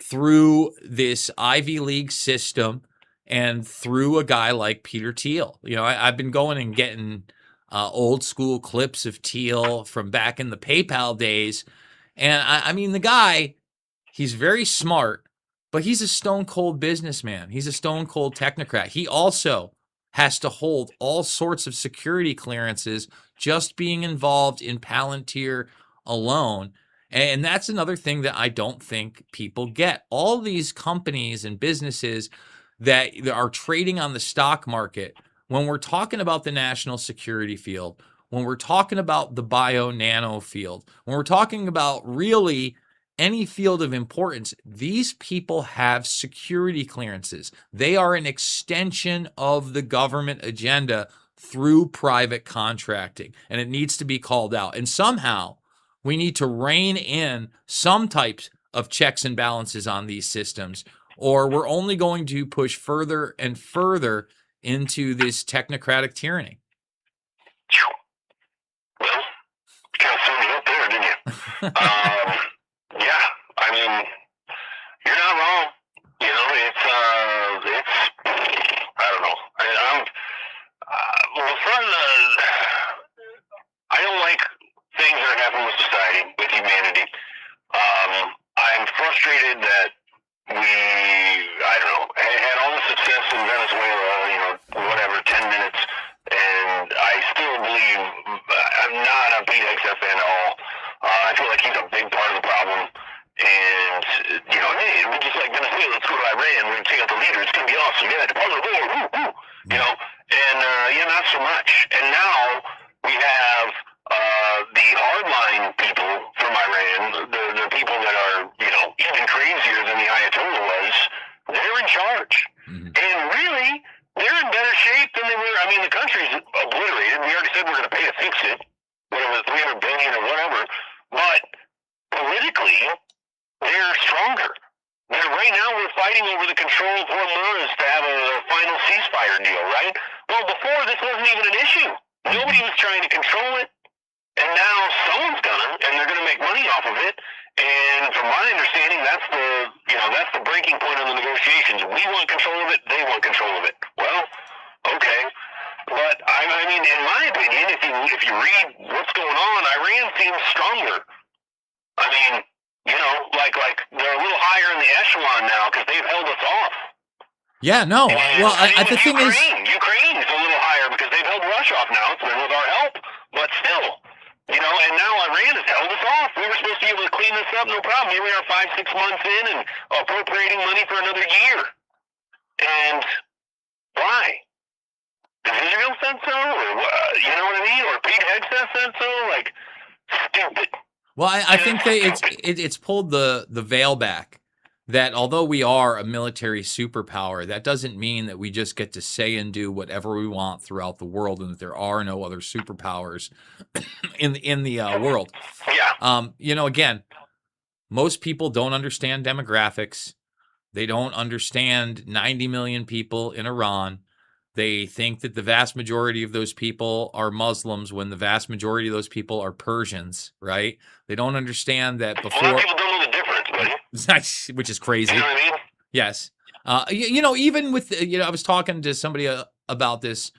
through this Ivy League system and through a guy like Peter Thiel. I've been going and getting old school clips of Thiel from back in the PayPal days. And I mean, the guy, he's very smart, but he's a stone cold businessman. He's a stone cold technocrat. He also has to hold all sorts of security clearances just being involved in Palantir alone. And that's another thing that I don't think people get. All these companies and businesses that are trading on the stock market, when we're talking about the national security field, when we're talking about the bio-nano field, when we're talking about really any field of importance, these people have security clearances. They are an extension of the government agenda through private contracting, and it needs to be called out. And somehow we need to rein in some types of checks and balances on these systems, or we're only going to push further and further into this technocratic tyranny. Well, you kind of summed it up there, didn't you? Yeah, I mean, you're not wrong. It's I don't know. I don't like things that are happening with society, with humanity. I'm frustrated that I don't know, had all the success in Venezuela, whatever, 10 minutes, and I still believe I'm not a Pete Hegseth fan at all. I feel like he's a big part of the problem. And, hey, we're just like Venezuela, let's go to Iran, we're going to take out the leader, it's going to be awesome. Yeah, Department of War, woo, woo. And, not so much. And now we have the hardline people from Iran, the people that are, even crazier than the Ayatollah was, they're in charge. Mm-hmm. And really, they're in better shape than they were. I mean, the country's obliterated. We already said we're going to pay to fix it, whatever, $300 billion or whatever. But politically, they're stronger. Right now, we're fighting over the control of Hormuz to have a final ceasefire deal, right? Well, before, this wasn't even an issue. Nobody was trying to control it. And now someone's gonna, and they're gonna make money off of it. And from my understanding, that's the breaking point on the negotiations. We want control of it. They want control of it. Well, okay. But I mean, in my opinion, if you read what's going on, Iran seems stronger. I mean, like they're a little higher in the echelon now because they've held us off. Yeah, no. And well, the thing is, Ukraine's a little higher because they've held Russia off now. It's been with our help, but still. And now Iran has held us off. We were supposed to be able to clean this up, no problem. Here we are 5-6 months in and appropriating money for another year. And why? Does Israel said so? Or, you know what I mean? Or Pete Hegseth said so? Like, stupid. Well, I think that it's pulled the veil back. That although we are a military superpower, that doesn't mean that we just get to say and do whatever we want throughout the world, and that there are no other superpowers in the world. Yeah. Again, most people don't understand demographics. They don't understand 90 million people in Iran. They think that the vast majority of those people are Muslims when the vast majority of those people are Persians, right? They don't understand that before. A lot of people don't know the difference. which is crazy. You know what I mean? Yes. Even with, I was talking to somebody about this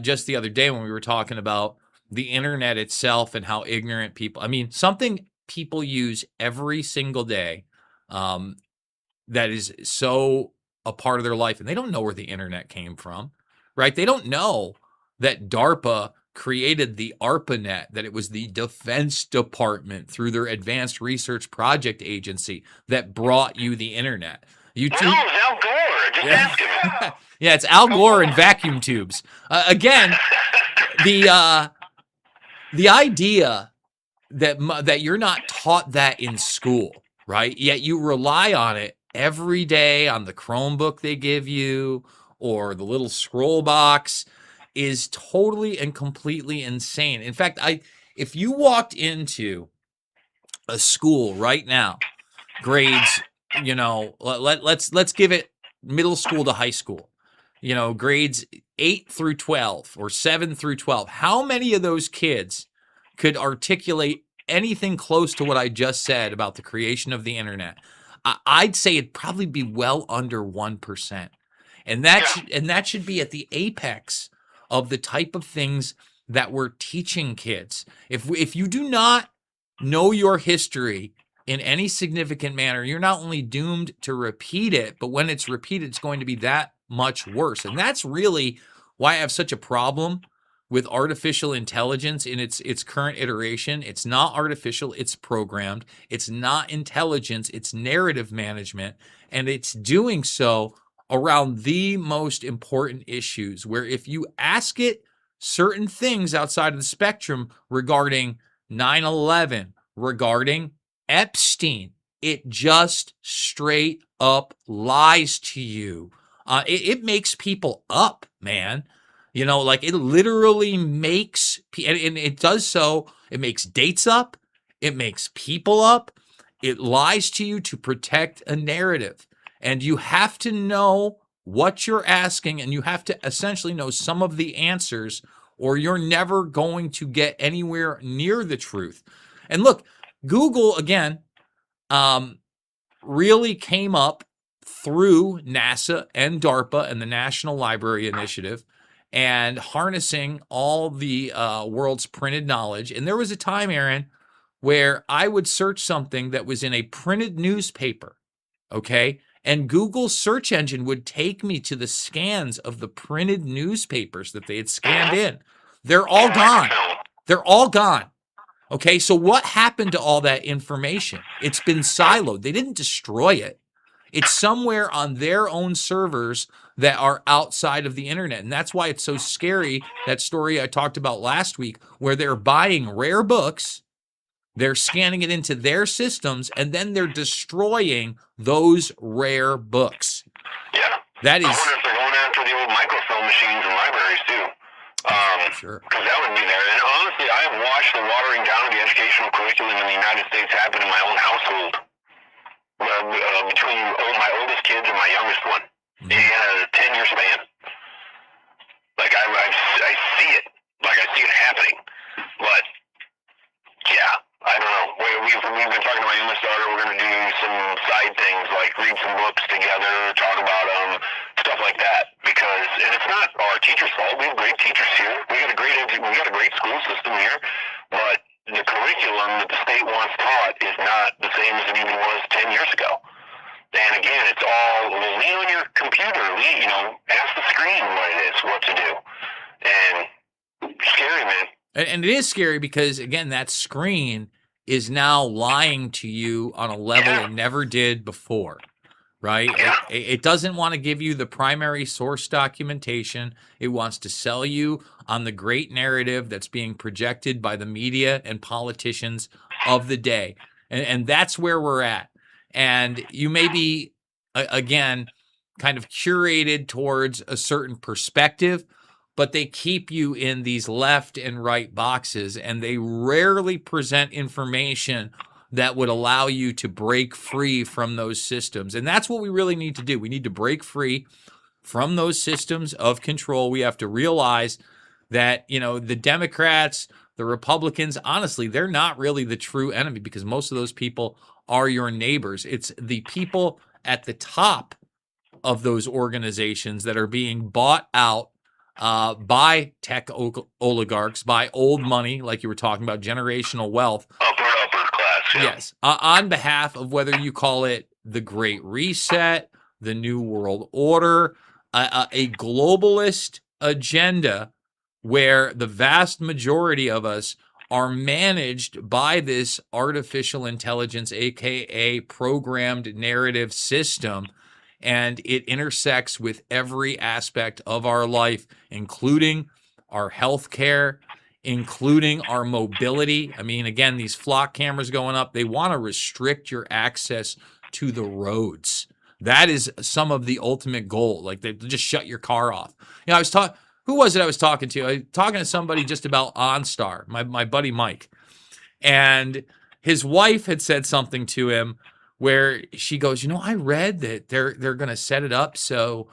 just the other day when we were talking about the internet itself and how ignorant people, I mean, something people use every single day that is so a part of their life, and they don't know where the internet came from, right? They don't know that DARPA created the ARPANET, that it was the Defense Department through their Advanced Research Project Agency that brought you the internet. You No, it's Al Gore. Just ask him. Yeah, it's Al Gore and vacuum tubes. Again, the idea that you're not taught that in school, right? Yet you rely on it every day on the Chromebook they give you or the little scroll box is totally and completely insane. In fact, if you walked into a school right now, grades, let's give it middle school to high school, grades 8 through 12 or 7 through 12, how many of those kids could articulate anything close to what I just said about the creation of the internet? I'd say it'd probably be well under 1%. And that should be at the apex of the type of things that we're teaching kids. If you do not know your history in any significant manner, you're not only doomed to repeat it, but when it's repeated, it's going to be that much worse. And that's really why I have such a problem with artificial intelligence in its current iteration. It's not artificial, it's programmed. It's not intelligence, it's narrative management. And it's doing so around the most important issues, where if you ask it certain things outside of the spectrum regarding 9/11, regarding Epstein, it just straight up lies to you. It makes people up, man. Like it literally makes, and it does so, it makes dates up, it makes people up, it lies to you to protect a narrative. And you have to know what you're asking, and you have to essentially know some of the answers, or you're never going to get anywhere near the truth. And look, Google, again, really came up through NASA and DARPA and the National Library Initiative and harnessing all the world's printed knowledge. And there was a time, Aaron, where I would search something that was in a printed newspaper, okay? And Google's search engine would take me to the scans of the printed newspapers that they had scanned in. They're all gone. They're all gone. Okay, so what happened to all that information? It's been siloed. They didn't destroy it. It's somewhere on their own servers that are outside of the internet. And that's why it's so scary, that story I talked about last week, where they're buying rare books, they're scanning it into their systems, and then they're destroying those rare books. Yeah. That is. I wonder if they're going after the old microfilm machines in libraries too. Sure. Because that would be there. And honestly, I have watched the watering down of the educational curriculum in the United States happen in my own household. Between my oldest kids and my youngest one, in a 10-year span. Like I see it. Like I see it happening. But yeah, I don't know. We've been talking to my youngest daughter. We're going to do some side things like read some books together, talk about stuff like that. And it's not our teachers' fault. We have great teachers here. We got a great school system here. But the curriculum that the state wants taught is not the same as it even was 10 years ago. And again, it's all, lean on your computer. Ask the screen what to do. And scary, man. And it is scary because, again, that screen is now lying to you on a level it never did before, right? Yeah. It doesn't want to give you the primary source documentation. It wants to sell you on the great narrative that's being projected by the media and politicians of the day. And that's where we're at. And you may be, again, kind of curated towards a certain perspective, but they keep you in these left and right boxes, and they rarely present information that would allow you to break free from those systems. And that's what we really need to do. We need to break free from those systems of control. We have to realize that, the Democrats, The Republicans, honestly, they're not really the true enemy because most of those people are your neighbors. It's the people at the top of those organizations that are being bought out by tech oligarchs, by old money, like you were talking about, generational wealth. Upper class, yeah. Yes, on behalf of whether you call it the Great Reset, the New World Order, a globalist agenda where the vast majority of us are managed by this artificial intelligence, aka programmed narrative system, and it intersects with every aspect of our life, including our health care, including our mobility. I mean, again, these flock cameras going up, they want to restrict your access to the roads. That is some of the ultimate goal. Like, they just shut your car off. You know, I was talking, who was it I was talking to? I was talking to somebody just about OnStar, my buddy Mike. And his wife had said something to him where she goes, you know, I read that they're going to set it up so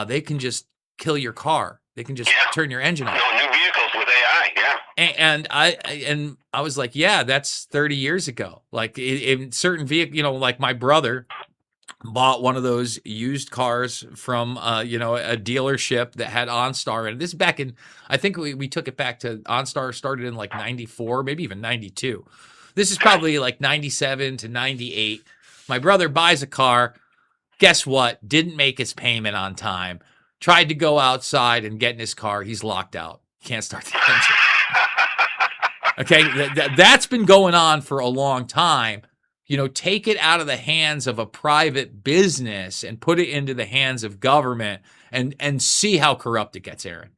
they can just kill your car. They can just turn your engine off. No, new vehicles with AI, yeah. And I was like, yeah, that's 30 years ago. Like in certain vehicles, you know, like my brother bought one of those used cars from you know, a dealership that had OnStar, and this is back in, I think we took it back to OnStar started in like 94, maybe even 92. This is probably like 97 to 98. My brother buys a car. Guess what? Didn't make his payment on time. Tried to go outside and get in his car. He's locked out. Can't start the engine. Okay, that's been going on for a long time. You know, take it out of the hands of a private business and put it into the hands of government and see how corrupt it gets, Aaron.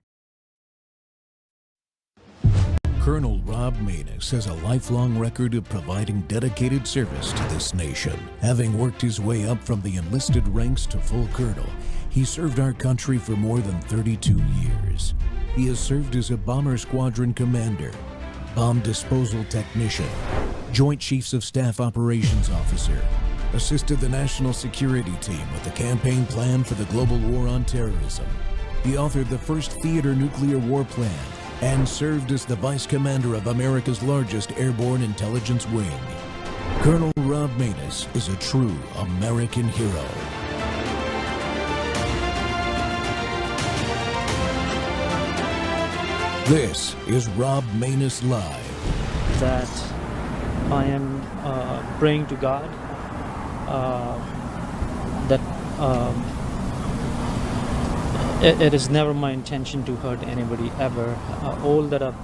Colonel Rob Maness has a lifelong record of providing dedicated service to this nation. Having worked his way up from the enlisted ranks to full colonel, he served our country for more than 32 years. He has served as a bomber squadron commander, bomb disposal technician, Joint Chiefs of Staff Operations Officer, assisted the National Security Team with the campaign plan for the global war on terrorism. He authored the first theater nuclear war plan and served as the Vice Commander of America's largest airborne intelligence wing. Colonel Rob Maness is a true American hero. This is Rob Maness Live. That I am praying to God that it is never my intention to hurt anybody ever. All that I've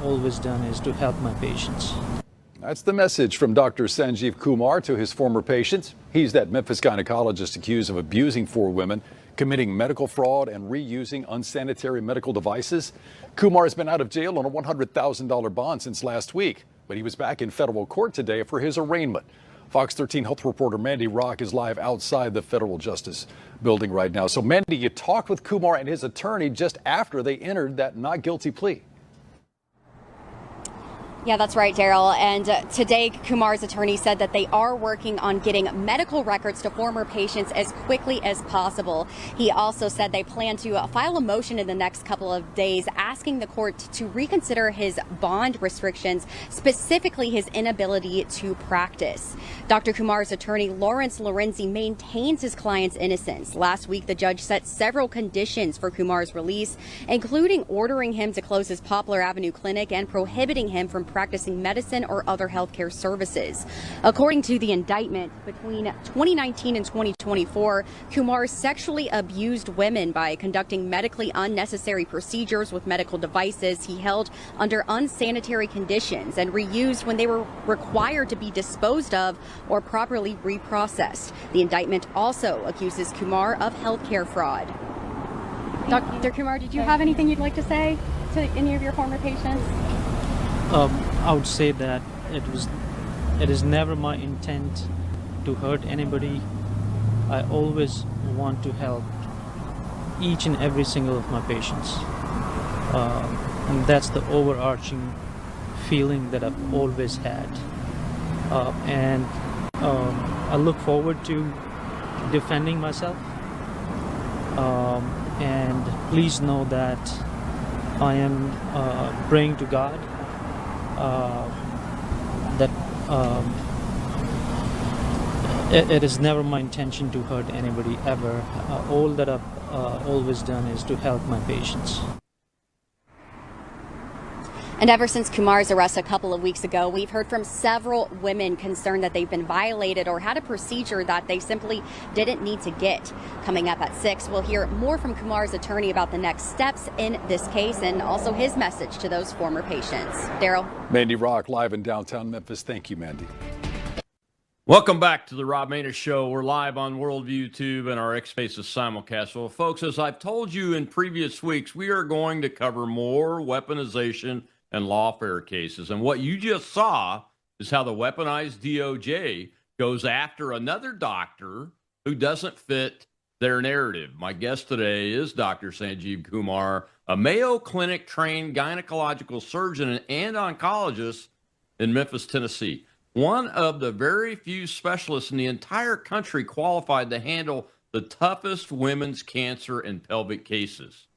always done is to help my patients. That's the message from Dr. Sanjeev Kumar to his former patients. He's that Memphis gynecologist accused of abusing 4 women, committing medical fraud, and reusing unsanitary medical devices. Kumar has been out of jail on a $100,000 bond since last week, but he was back in federal court today for his arraignment. Fox 13 health reporter Mandy Rock is live outside the Federal Justice Building right now. So, Mandy, you talked with Kumar and his attorney just after they entered that not guilty plea. Yeah, that's right, Daryl. And today, Kumar's attorney said that they are working on getting medical records to former patients as quickly as possible. He also said they plan to file a motion in the next couple of days asking the court to reconsider his bond restrictions, specifically his inability to practice. Dr. Kumar's attorney, Lawrence Lorenzi, maintains his client's innocence. Last week, the judge set several conditions for Kumar's release, including ordering him to close his Poplar Avenue clinic and prohibiting him from practicing medicine or other healthcare services. According to the indictment, between 2019 and 2024, Kumar sexually abused women by conducting medically unnecessary procedures with medical devices he held under unsanitary conditions and reused when they were required to be disposed of or properly reprocessed. The indictment also accuses Kumar of healthcare fraud. Dr. Kumar, did you have anything you'd like to say to any of your former patients? I would say that it is never my intent to hurt anybody. I always want to help each and every single of my patients. And that's the overarching feeling that I've always had. And I look forward to defending myself. And please know that I am praying to God that it is never my intention to hurt anybody ever. All that I've always done is to help my patients. And ever since Kumar's arrest a couple of weeks ago, we've heard from several women concerned that they've been violated or had a procedure that they simply didn't need to get. Coming up at 6, we'll hear more from Kumar's attorney about the next steps in this case and also his message to those former patients. Daryl. Mandy Rock live in downtown Memphis. Thank you, Mandy. Welcome back to the Rob Maness Show. We're live on Worldview Tube and our X Spaces simulcast. Well, folks, as I've told you in previous weeks, we are going to cover more weaponization and lawfare cases. And what you just saw is how the weaponized DOJ goes after another doctor who doesn't fit their narrative. My guest today is Dr. Sanjeev Kumar, a Mayo Clinic trained gynecological surgeon and oncologist in Memphis, Tennessee. One of the very few specialists in the entire country qualified to handle the toughest women's cancer and pelvic cases.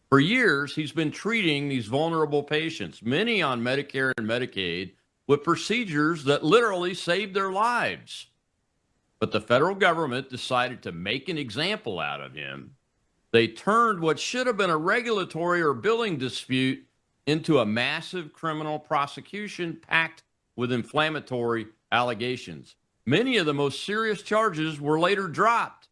For years, he's been treating these vulnerable patients, many on Medicare and Medicaid, with procedures that literally saved their lives. But the federal government decided to make an example out of him. They turned what should have been a regulatory or billing dispute into a massive criminal prosecution packed with inflammatory allegations. Many of the most serious charges were later dropped.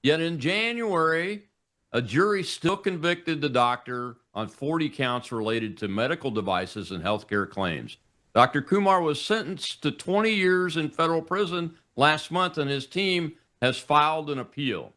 Yet in January, a jury still convicted the doctor on 40 counts related to medical devices and healthcare claims. Dr. Kumar was sentenced to 20 years in federal prison last month, and his team has filed an appeal.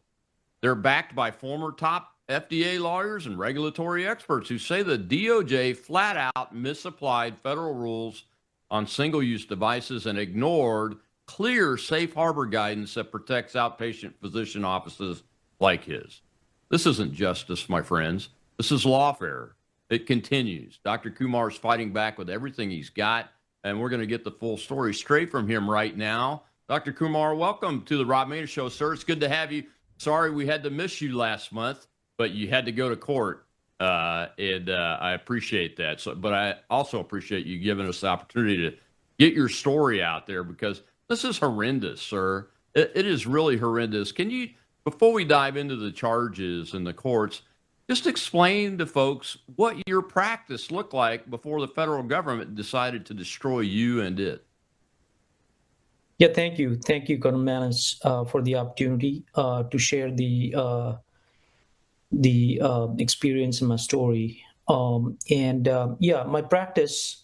They're backed by former top FDA lawyers and regulatory experts who say the DOJ flat out misapplied federal rules on single-use devices and ignored clear safe harbor guidance that protects outpatient physician offices like his. This isn't justice, my friends. This is lawfare. It continues. Dr. Kumar's fighting back with everything he's got, and we're going to get the full story straight from him right now. Dr. Kumar, welcome to the Rob Maness Show, sir. It's good to have you. Sorry we had to miss you last month, but you had to go to court, and I appreciate that. But I also appreciate you giving us the opportunity to get your story out there, because this is horrendous, sir. It is really horrendous. Can you, before we dive into the charges and the courts, just explain to folks what your practice looked like before the federal government decided to destroy you and it? Yeah, thank you. Thank you, Colonel Maness, for the opportunity to share the experience in my story. My practice,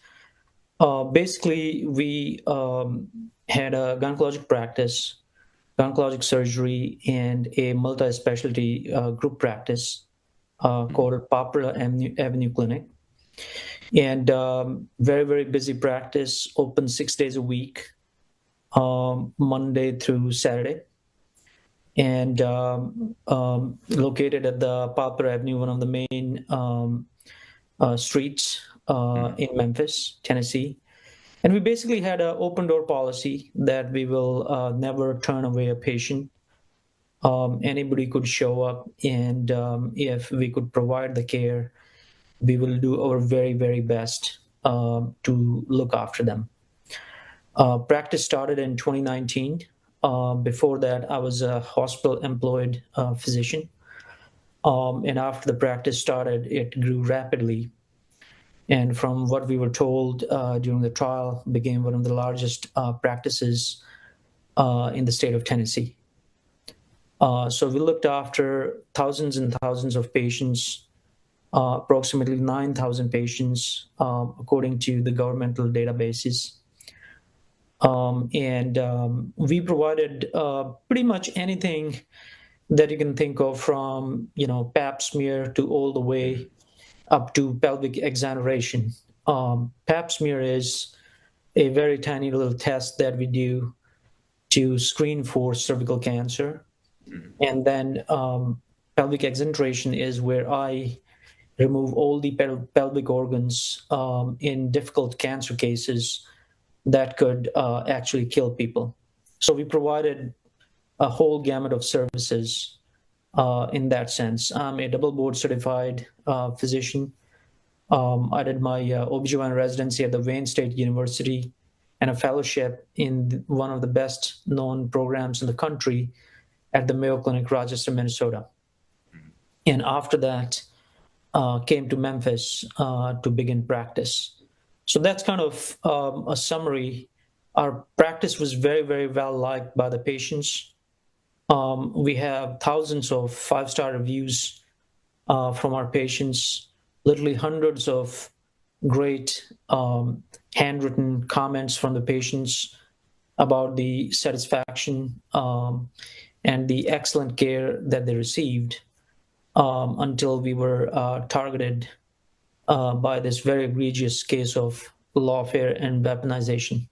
basically, we had a gynecologic practice, gynecologic surgery, and a multi-specialty group practice called Poplar Avenue Clinic. And very, very busy practice, open 6 days a week, Monday through Saturday. And located at the Poplar Avenue, one of the main streets in Memphis, Tennessee. And we basically had an open door policy that we will never turn away a patient. Anybody could show up, and if we could provide the care, we will do our very, very best to look after them. Practice started in 2019. Before that, I was a hospital-employed physician. And after the practice started, it grew rapidly. And from what we were told during the trial, became one of the largest practices in the state of Tennessee. So we looked after thousands and thousands of patients, approximately 9,000 patients, according to the governmental databases. We provided pretty much anything that you can think of, from pap smear to all the way up to pelvic exoneration. Pap smear is a very tiny little test that we do to screen for cervical cancer. And then pelvic exoneration is where I remove all the pelvic organs in difficult cancer cases that could actually kill people. So we provided a whole gamut of services in that sense. I'm a double board certified physician. I did my OBGYN residency at the Wayne State University and a fellowship in one of the best known programs in the country at the Mayo Clinic, Rochester, Minnesota. And after that, came to Memphis to begin practice. So that's kind of a summary. Our practice was very, very well liked by the patients. We have thousands of 5-star reviews from our patients, literally hundreds of great handwritten comments from the patients about the satisfaction and the excellent care that they received until we were targeted by this very egregious case of lawfare and weaponization.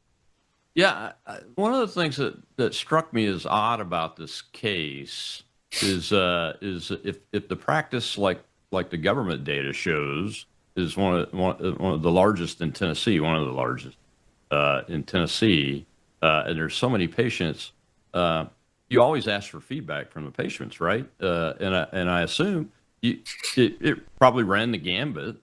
Yeah, one of the things that struck me as odd about this case is if the practice, like the government data shows, is one of the largest in Tennessee, one of the largest in Tennessee, and there's so many patients. You always ask for feedback from the patients, right? And I assume it probably ran the gambit.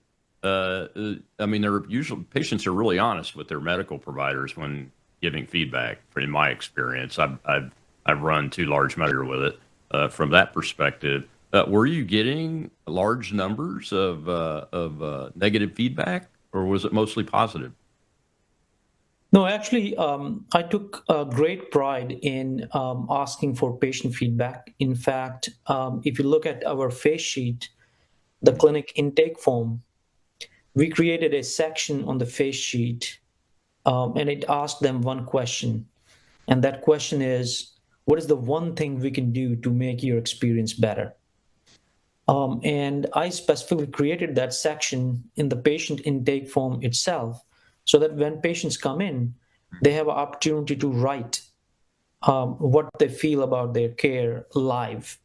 I mean, patients are really honest with their medical providers when giving feedback. In my experience, I've run 2 large measure with it. From that perspective, were you getting large numbers of negative feedback, or was it mostly positive? No, actually, I took great pride in asking for patient feedback. In fact, if you look at our face sheet, the clinic intake form, we created a section on the face sheet, and it asked them one question. And that question is, what is the one thing we can do to make your experience better? And I specifically created that section in the patient intake form itself, so that when patients come in, they have an opportunity to write what they feel about their care live.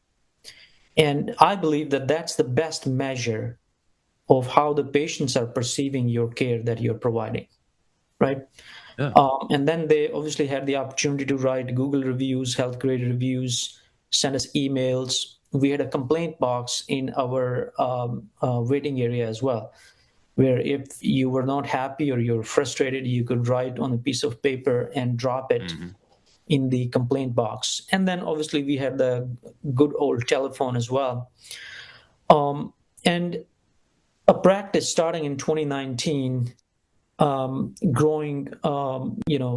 And I believe that that's the best measure of how the patients are perceiving your care that you're providing, right? Yeah. And then they obviously had the opportunity to write Google reviews, health grade reviews, send us emails. We had a complaint box in our waiting area as well, where if you were not happy or you're frustrated, you could write on a piece of paper and drop it in the complaint box. And then obviously we had the good old telephone as well. And a practice starting in 2019, growing,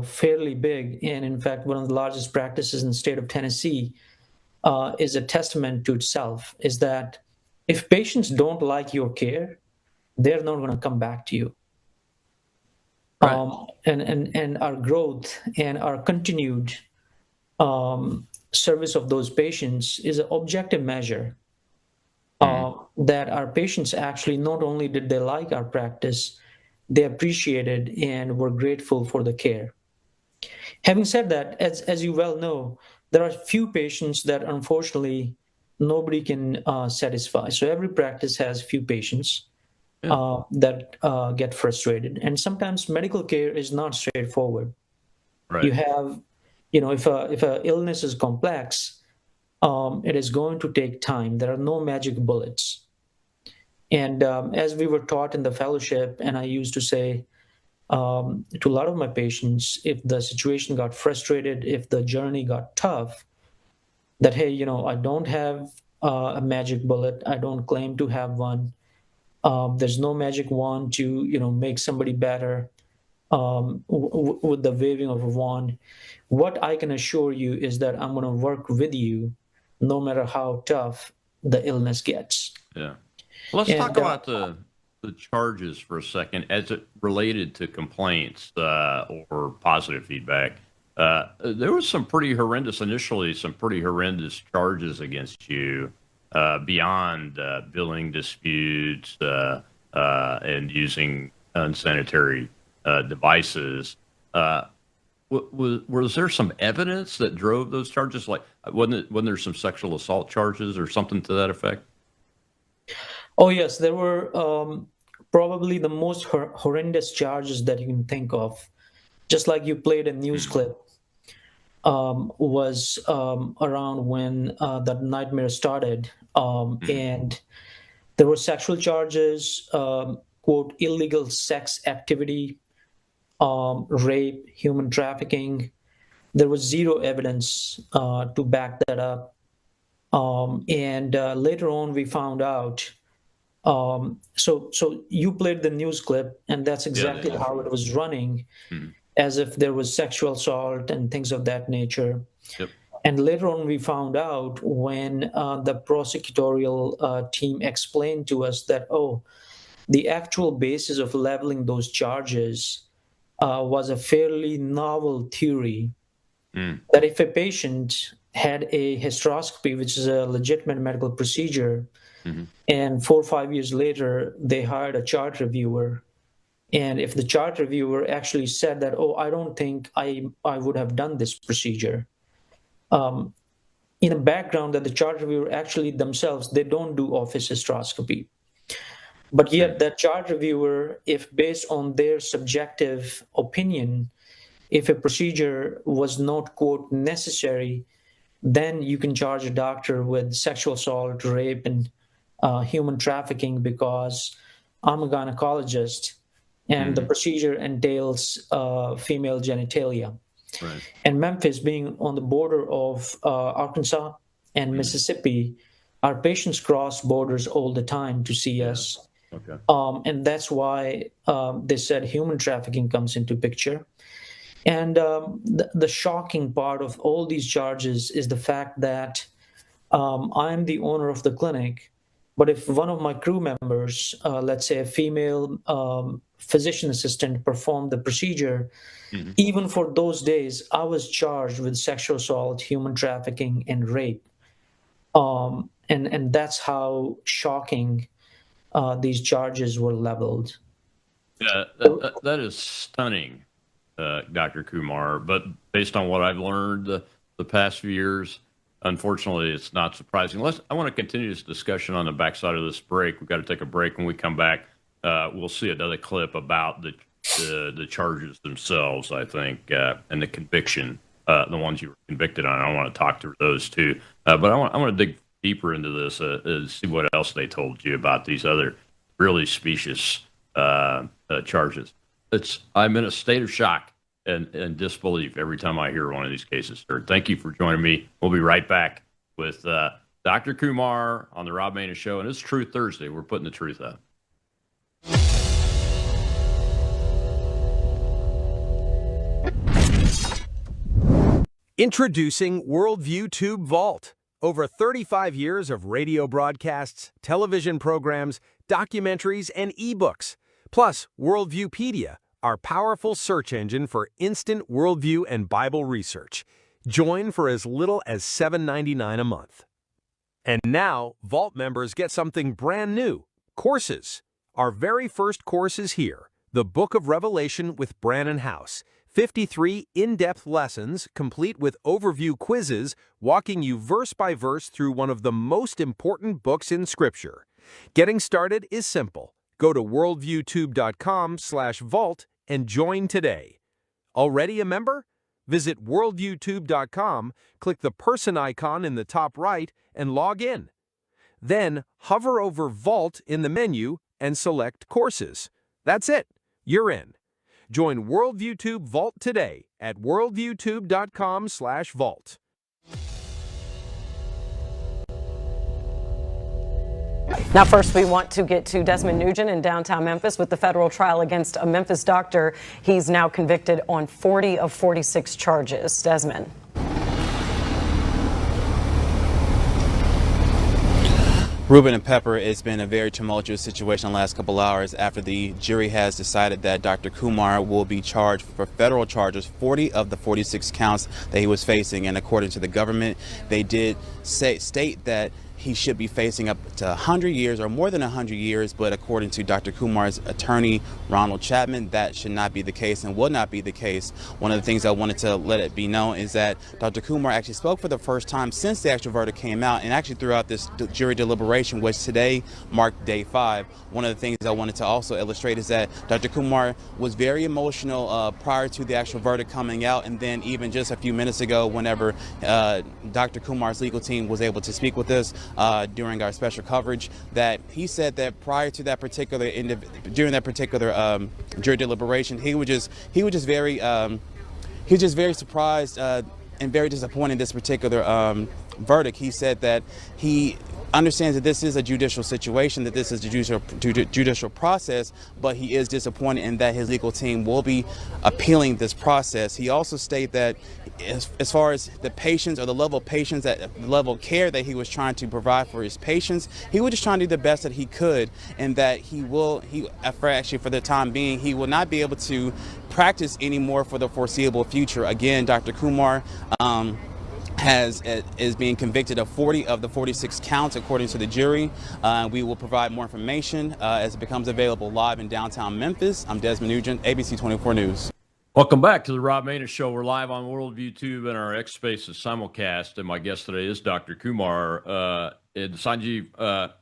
fairly big, and in fact, one of the largest practices in the state of Tennessee, is a testament to itself, is that if patients don't like your care, they're not going to come back to you. Right. And our growth and our continued service of those patients is an objective measure that our patients actually, not only did they like our practice, they appreciated and were grateful for the care. Having said that, as you well know, there are few patients that unfortunately nobody can satisfy. So every practice has few patients that get frustrated. And sometimes medical care is not straightforward. Right. You have, if a illness is complex, it is going to take time. There are no magic bullets. And as we were taught in the fellowship, and I used to say to a lot of my patients, if the situation got frustrated, if the journey got tough, that, hey, I don't have a magic bullet. I don't claim to have one. There's no magic wand to, make somebody better with the waving of a wand. What I can assure you is that I'm going to work with you no matter how tough the illness gets. Yeah. Let's talk about the charges for a second as it related to complaints or positive feedback. There was some pretty horrendous charges against you beyond billing disputes and using unsanitary devices. Was there some evidence that drove those charges? Like, wasn't there some sexual assault charges or something to that effect? Oh, yes, there were probably the most horrendous charges that you can think of. Just like you played a news clip, was around when that nightmare started. And there were sexual charges, quote, illegal sex activity, rape, human trafficking. There was zero evidence to back that up. And later on, we found out. So you played the news clip, and that's exactly how it was running, as if there was sexual assault and things of that nature. Yep. And later on, we found out when the prosecutorial team explained to us that, the actual basis of leveling those charges was a fairly novel theory that if a patient had a hysteroscopy, which is a legitimate medical procedure, and 4 or 5 years later, they hired a chart reviewer. And if the chart reviewer actually said that, I don't think I would have done this procedure, in a background that the chart reviewer actually themselves, they don't do office hysteroscopy. But yet that chart reviewer, if based on their subjective opinion, if a procedure was not, quote, necessary, then you can charge a doctor with sexual assault, rape, and human trafficking because I'm a gynecologist and the procedure entails female genitalia. Right. And Memphis, being on the border of Arkansas and Mississippi, our patients cross borders all the time to see us. Okay. And that's why they said human trafficking comes into picture. And the shocking part of all these charges is the fact that I'm the owner of the clinic, but if one of my crew members, let's say a female physician assistant, performed the procedure, even for those days, I was charged with sexual assault, human trafficking, and rape. And that's how shocking these charges were leveled. Yeah, that is stunning, Dr. Kumar. But based on what I've learned the past few years, unfortunately, it's not surprising. I want to continue this discussion on the backside of this break. We've got to take a break. When we come back, we'll see another clip about the charges themselves, I think, and the conviction, the ones you were convicted on. I want to talk to those too. But I want to dig deeper into this and see what else they told you about these other really specious charges. I'm in a state of shock and disbelief every time I hear one of these cases, sir. Thank you for joining me. We'll be right back with Dr. Kumar on the Rob Maness Show, and it's Truth Thursday. We're putting the truth out. Introducing Worldview Tube Vault. Over 35 years of radio broadcasts, television programs, documentaries, and ebooks. Plus, Worldviewpedia, our powerful search engine for instant worldview and Bible research. Join for as little as $7.99 a month. And now, Vault members get something brand new, courses. Our very first course is here, the Book of Revelation with Brannon House. 53 in-depth lessons, complete with overview quizzes, walking you verse by verse through one of the most important books in Scripture. Getting started is simple. Go to worldviewtube.com/vault and join today. Already a member? Visit worldviewtube.com, click the person icon in the top right, and log in. Then hover over Vault in the menu and select Courses. That's it. You're in. Join WorldviewTube Vault today at worldviewtube.com/vault. Now, first, we want to get to Desmond Nugent in downtown Memphis with the federal trial against a Memphis doctor. He's now convicted on 40 of 46 charges. Desmond. Ruben and Pepper, it's been a very tumultuous situation the last couple hours after the jury has decided that Dr. Kumar will be charged for federal charges, 40 of the 46 counts that he was facing. And according to the government, they did state that he should be facing up to 100 years or more than 100 years. But according to Dr. Kumar's attorney, Ronald Chapman, that should not be the case and will not be the case. One of the things I wanted to let it be known is that Dr. Kumar actually spoke for the first time since the actual verdict came out, and actually throughout this jury deliberation, which today marked day 5. One of the things I wanted to also illustrate is that Dr. Kumar was very emotional prior to the actual verdict coming out, and then even just a few minutes ago, whenever Dr. Kumar's legal team was able to speak with us, during our special coverage, that he said that prior to that particular during that particular jury deliberation, he was just very surprised and very disappointed in this particular verdict. He said that he understands that this is a judicial situation, that this is a judicial process, but he is disappointed in that his legal team will be appealing this process. He also stated that as far as the patients, or the level of patients, the level of care that he was trying to provide for his patients, he was just trying to do the best that he could, and that for the time being, he will not be able to practice anymore for the foreseeable future. Again, Dr. Kumar is being convicted of 40 of the 46 counts, according to the jury. We will provide more information as it becomes available live in downtown Memphis. I'm Desmond Nugent, ABC 24 News. Welcome back to the Rob Maness Show. We're live on Worldview Tube and our X Spaces simulcast, and my guest today is Dr. Kumar. And Sanjeev,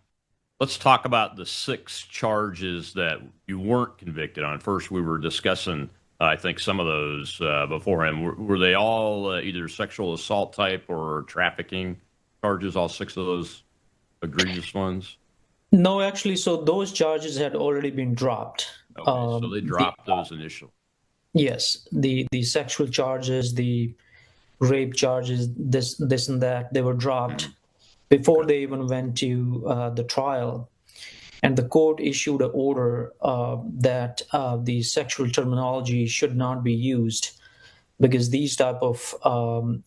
let's talk about the 6 charges that you weren't convicted on. First, we were discussing I think some of those beforehand. Were they all either sexual assault type or trafficking charges, all 6 of those egregious ones? No, actually, so those charges had already been dropped. Okay, so they dropped those initially. Yes, the sexual charges, the rape charges, this and that, they were dropped before they even went to the trial. And the court issued an order that the sexual terminology should not be used, because these type of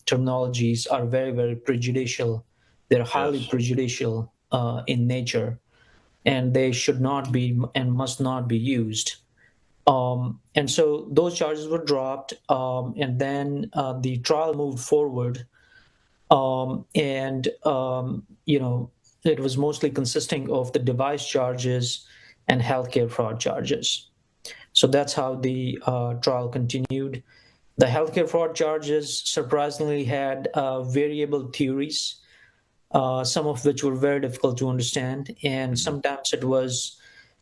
terminologies are very, very prejudicial. They're highly prejudicial in nature, and they should not be and must not be used. And so those charges were dropped, and then the trial moved forward, it was mostly consisting of the device charges and healthcare fraud charges. So that's how the trial continued. The healthcare fraud charges surprisingly had variable theories, some of which were very difficult to understand. And sometimes it was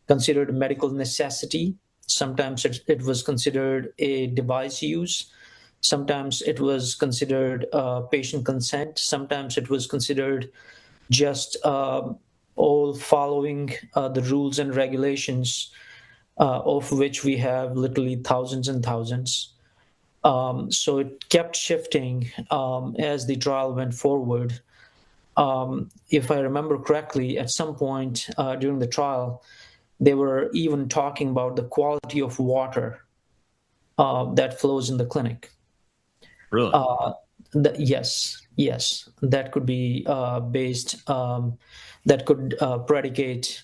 considered a medical necessity. Sometimes it was considered a device use. Sometimes it was considered patient consent. Sometimes it was considered just all following the rules and regulations, of which we have literally thousands and thousands. So it kept shifting as the trial went forward. If I remember correctly, at some point during the trial, they were even talking about the quality of water that flows in the clinic. Really? Yes, that could be based, that could predicate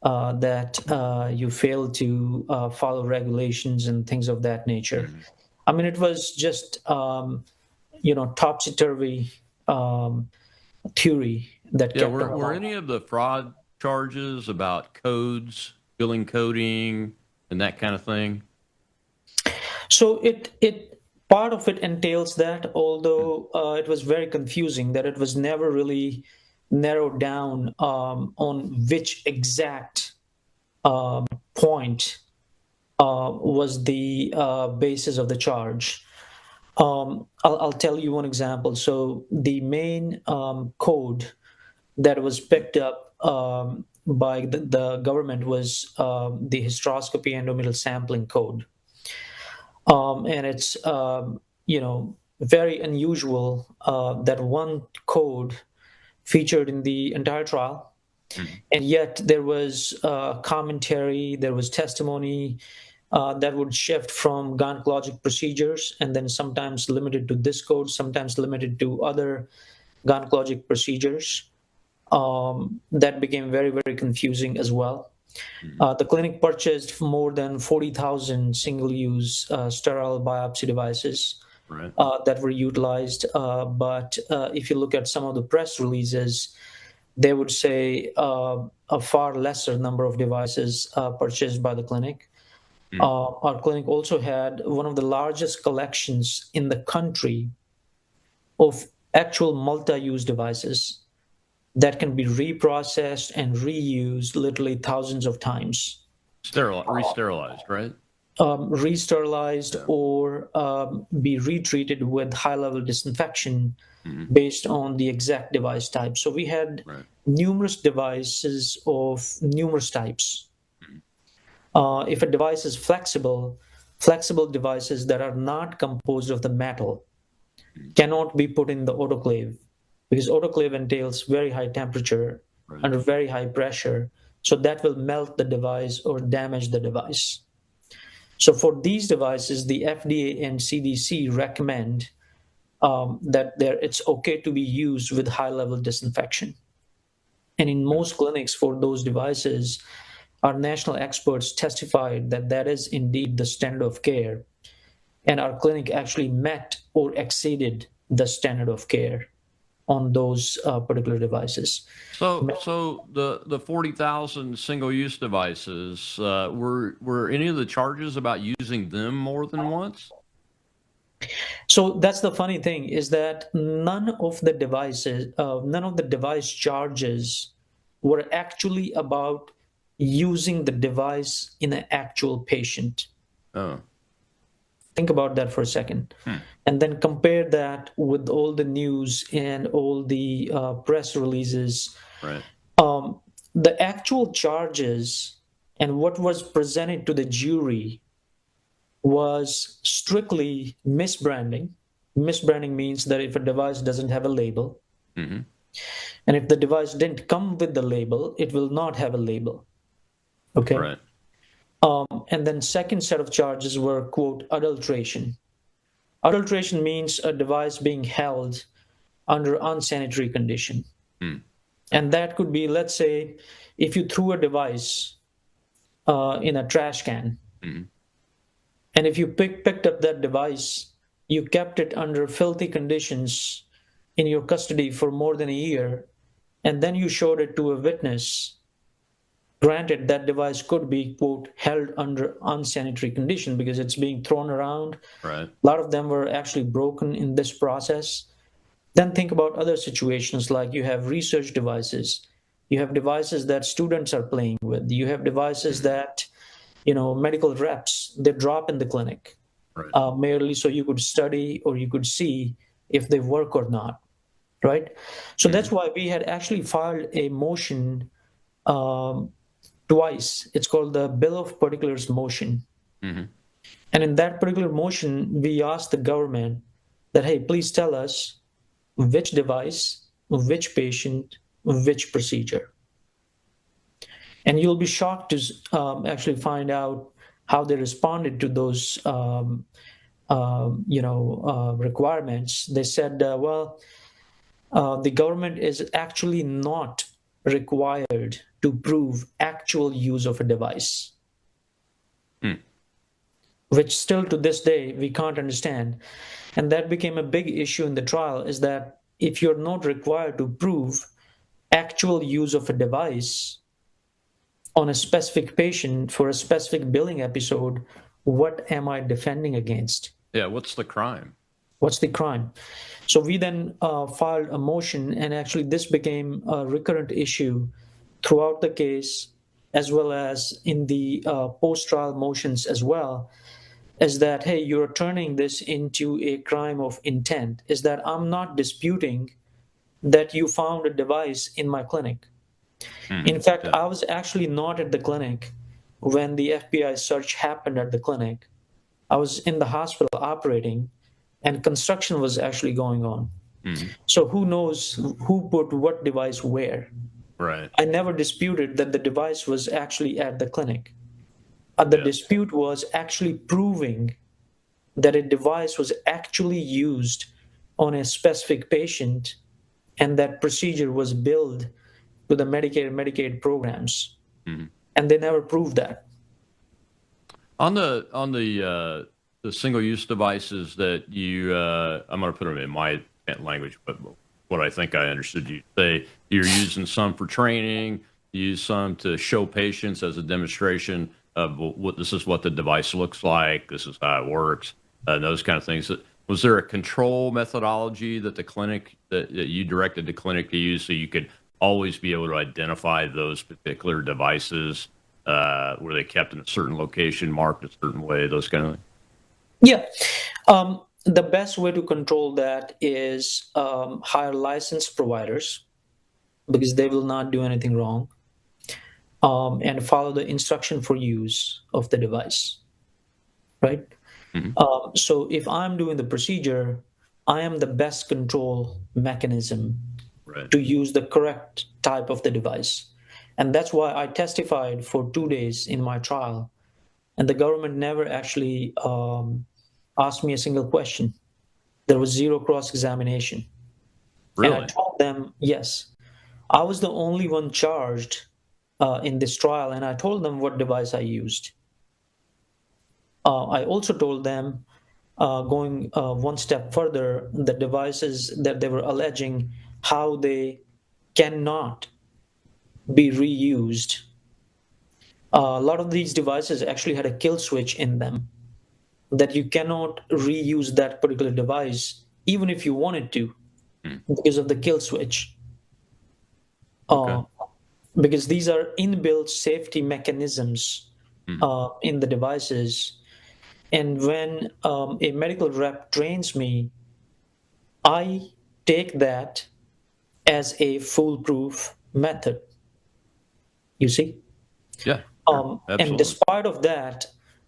that you fail to follow regulations and things of that nature. I mean, it was just, topsy-turvy theory that kept were any of the fraud charges about codes, billing coding, and that kind of thing? So it part of it entails that, although it was very confusing, that it was never really narrowed down on which exact point was the basis of the charge. I'll tell you one example. So the main code that was picked up by the government was the hysteroscopy endometrial sampling code. And it's, very unusual that one code featured in the entire trial. And yet there was commentary, there was testimony that would shift from gynecologic procedures, and then sometimes limited to this code, sometimes limited to other gynecologic procedures. That became very, very confusing as well. The clinic purchased more than 40,000 single-use sterile biopsy devices that were utilized. But if you look at some of the press releases, they would say a far lesser number of devices purchased by the clinic. Our clinic also had one of the largest collections in the country of actual multi-use devices that can be reprocessed and reused literally thousands of times. Re-sterilized, right? re-sterilized or be retreated with high-level disinfection based on the exact device type. So we had numerous devices of numerous types. If a device is flexible devices that are not composed of the metal cannot be put in the autoclave, because autoclave entails very high temperature under very high pressure, so that will melt the device or damage the device. So for these devices, the FDA and CDC recommend that it's okay to be used with high-level disinfection. And in most clinics for those devices, our national experts testified that that is indeed the standard of care. And our clinic actually met or exceeded the standard of care on those particular devices. So the 40,000 single-use devices, were any of the charges about using them more than once? So that's the funny thing, is that none of the device charges were actually about using the device in an actual patient. Oh. Think about that for a second. And then compare that with all the news and all the press releases. Right. The actual charges and what was presented to the jury was strictly misbranding. Misbranding means that if a device doesn't have a label, and if the device didn't come with the label, it will not have a label. Okay. Right. And then second set of charges were, quote, adulteration. Adulteration means a device being held under unsanitary condition. And that could be, let's say, if you threw a device in a trash can, and if you picked up that device, you kept it under filthy conditions in your custody for more than a year, and then you showed it to a witness, granted, that device could be, quote, held under unsanitary condition because it's being thrown around. Right. A lot of them were actually broken in this process. Then think about other situations, like you have research devices. You have devices that students are playing with. You have devices that, medical reps, they drop in the clinic, merely so you could study or you could see if they work or not, right? So that's why we had actually filed a motion twice. It's called the Bill of Particulars motion. And in that particular motion, we asked the government that, hey, please tell us which device, which patient, which procedure. And you'll be shocked to actually find out how they responded to those requirements. They said, the government is actually not required to prove actual use of a device, which still to this day we can't understand. And that became a big issue in the trial, is that if you're not required to prove actual use of a device on a specific patient for a specific billing episode, what am I defending against? Yeah, what's the crime? What's the crime? So we then filed a motion, and actually this became a recurrent issue throughout the case, as well as in the post-trial motions as well, is that, hey, you're turning this into a crime of intent, is that I'm not disputing that you found a device in my clinic. In fact, I was actually not at the clinic when the FBI search happened at the clinic. I was in the hospital operating, and construction was actually going on. So who knows who put what device where? Right. I never disputed that the device was actually at the clinic. The dispute was actually proving that a device was actually used on a specific patient, and that procedure was billed to the Medicare and Medicaid programs. And they never proved that. On the single-use devices that you, I'm going to put them in my language, but what I think I understood you say, you're using some for training, you use some to show patients as a demonstration of what this is what the device looks like, this is how it works, those kind of things. Was there a control methodology that the clinic, that you directed the clinic to use so you could always be able to identify those particular devices Were they kept in a certain location, marked a certain way, those kind of things? Yeah. The best way to control that is hire licensed providers, because they will not do anything wrong, and follow the instruction for use of the device, right? So if I'm doing the procedure, I am the best control mechanism to use the correct type of the device. And that's why I testified for 2 days in my trial. And the government never actually asked me a single question. There was zero cross-examination. Really? And I told them, yes, I was the only one charged in this trial, and I told them what device I used. I also told them, going one step further, the devices that they were alleging, how they cannot be reused. A lot of these devices actually had a kill switch in them, that you cannot reuse that particular device even if you wanted to, because of the kill switch. Because these are inbuilt safety mechanisms in the devices. And when a medical rep trains me, I take that as a foolproof method. You see? Yeah. And despite of that,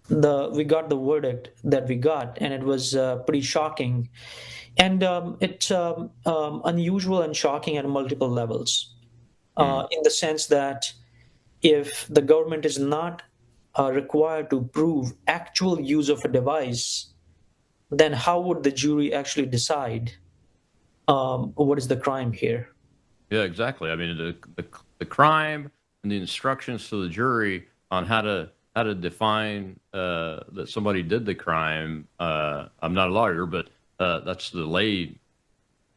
we got the verdict that we got, and it was pretty shocking. And it's unusual and shocking at multiple levels, in the sense that if the government is not required to prove actual use of a device, then how would the jury actually decide what is the crime here? Yeah, exactly. I mean, the crime and the instructions to the jury on how to define that somebody did the crime. I'm not a lawyer, but that's the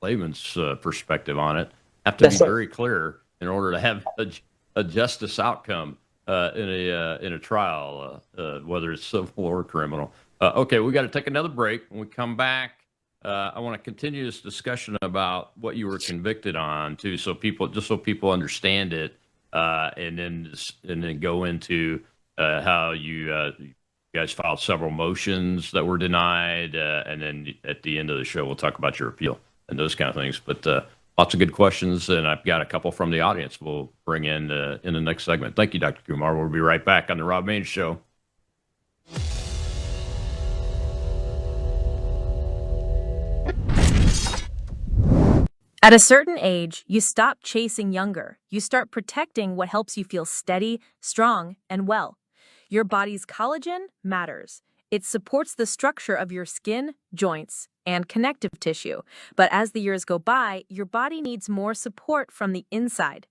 layman's perspective on it. Have to be very clear in order to have a justice outcome in a trial, whether it's civil or criminal. Okay, we got to take another break. When we come back, I want to continue this discussion about what you were convicted on, too, so people understand it, and then go into how you guys filed several motions that were denied, and then at the end of the show we'll talk about your appeal and those kind of things. But lots of good questions, and I've got a couple from the audience we'll bring in the next segment. Thank you, Dr. Kumar. We'll be right back on the Rob Main Show. At a certain age, you stop chasing younger. You start protecting what helps you feel steady, strong, and well. Your body's collagen matters. It supports the structure of your skin, joints, and connective tissue. But as the years go by, your body needs more support from the inside.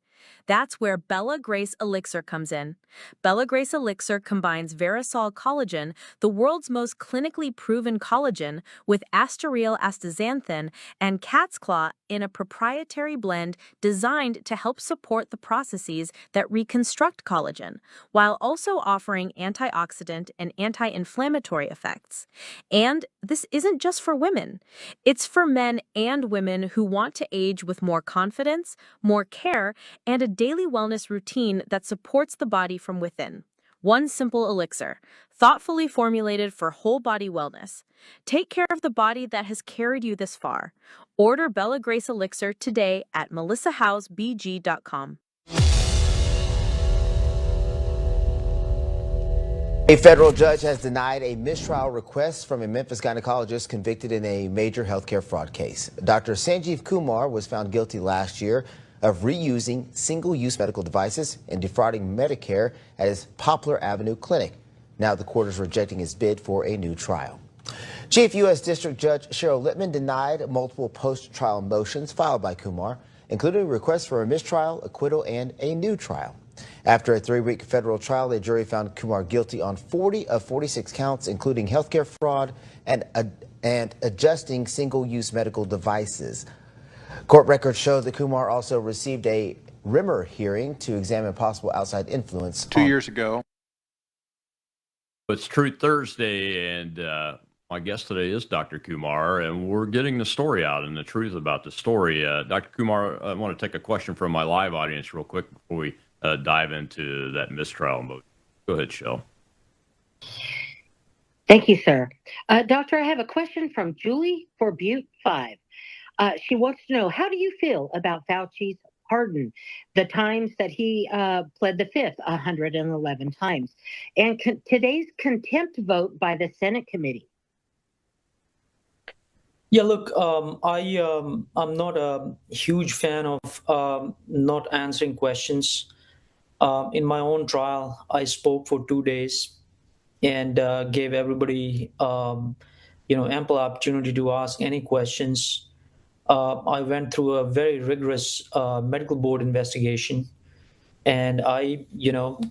That's where Bella Grace Elixir comes in. Bella Grace Elixir combines Verisol collagen, the world's most clinically proven collagen, with asteryl astaxanthin and cat's claw in a proprietary blend designed to help support the processes that reconstruct collagen, while also offering antioxidant and anti-inflammatory effects. And this isn't just for women. It's for men and women who want to age with more confidence, more care, and a daily wellness routine that supports the body from within. One simple elixir, thoughtfully formulated for whole body wellness. Take care of the body that has carried you this far. Order Bella Grace Elixir today at melissahousebg.com. A federal judge has denied a mistrial request from a Memphis gynecologist convicted in a major healthcare fraud case. Dr. Sanjeev Kumar was found guilty last year of reusing single-use medical devices and defrauding Medicare at his Poplar Avenue clinic. Now the court is rejecting his bid for a new trial. Chief U.S. District Judge Cheryl Littman denied multiple post-trial motions filed by Kumar, including requests for a mistrial, acquittal, and a new trial. After a 3-week federal trial, a jury found Kumar guilty on 40 of 46 counts, including healthcare fraud and adjusting single-use medical devices. Court records show that Kumar also received a Rimmer hearing to examine possible outside influence. 2 years ago. It's Truth Thursday, and my guest today is Dr. Kumar, and we're getting the story out and the truth about the story. Dr. Kumar, I want to take a question from my live audience real quick before we dive into that mistrial mode. Go ahead, Shell. Thank you, sir. Doctor, I have a question from Julie for Butte 5. She wants to know, how do you feel about Fauci's pardon, the times that he pled the fifth 111 times, and today's contempt vote by the Senate committee? Yeah, look, I'm not a huge fan of not answering questions. In my own trial, I spoke for 2 days and gave everybody, ample opportunity to ask any questions. I went through a very rigorous medical board investigation, and I,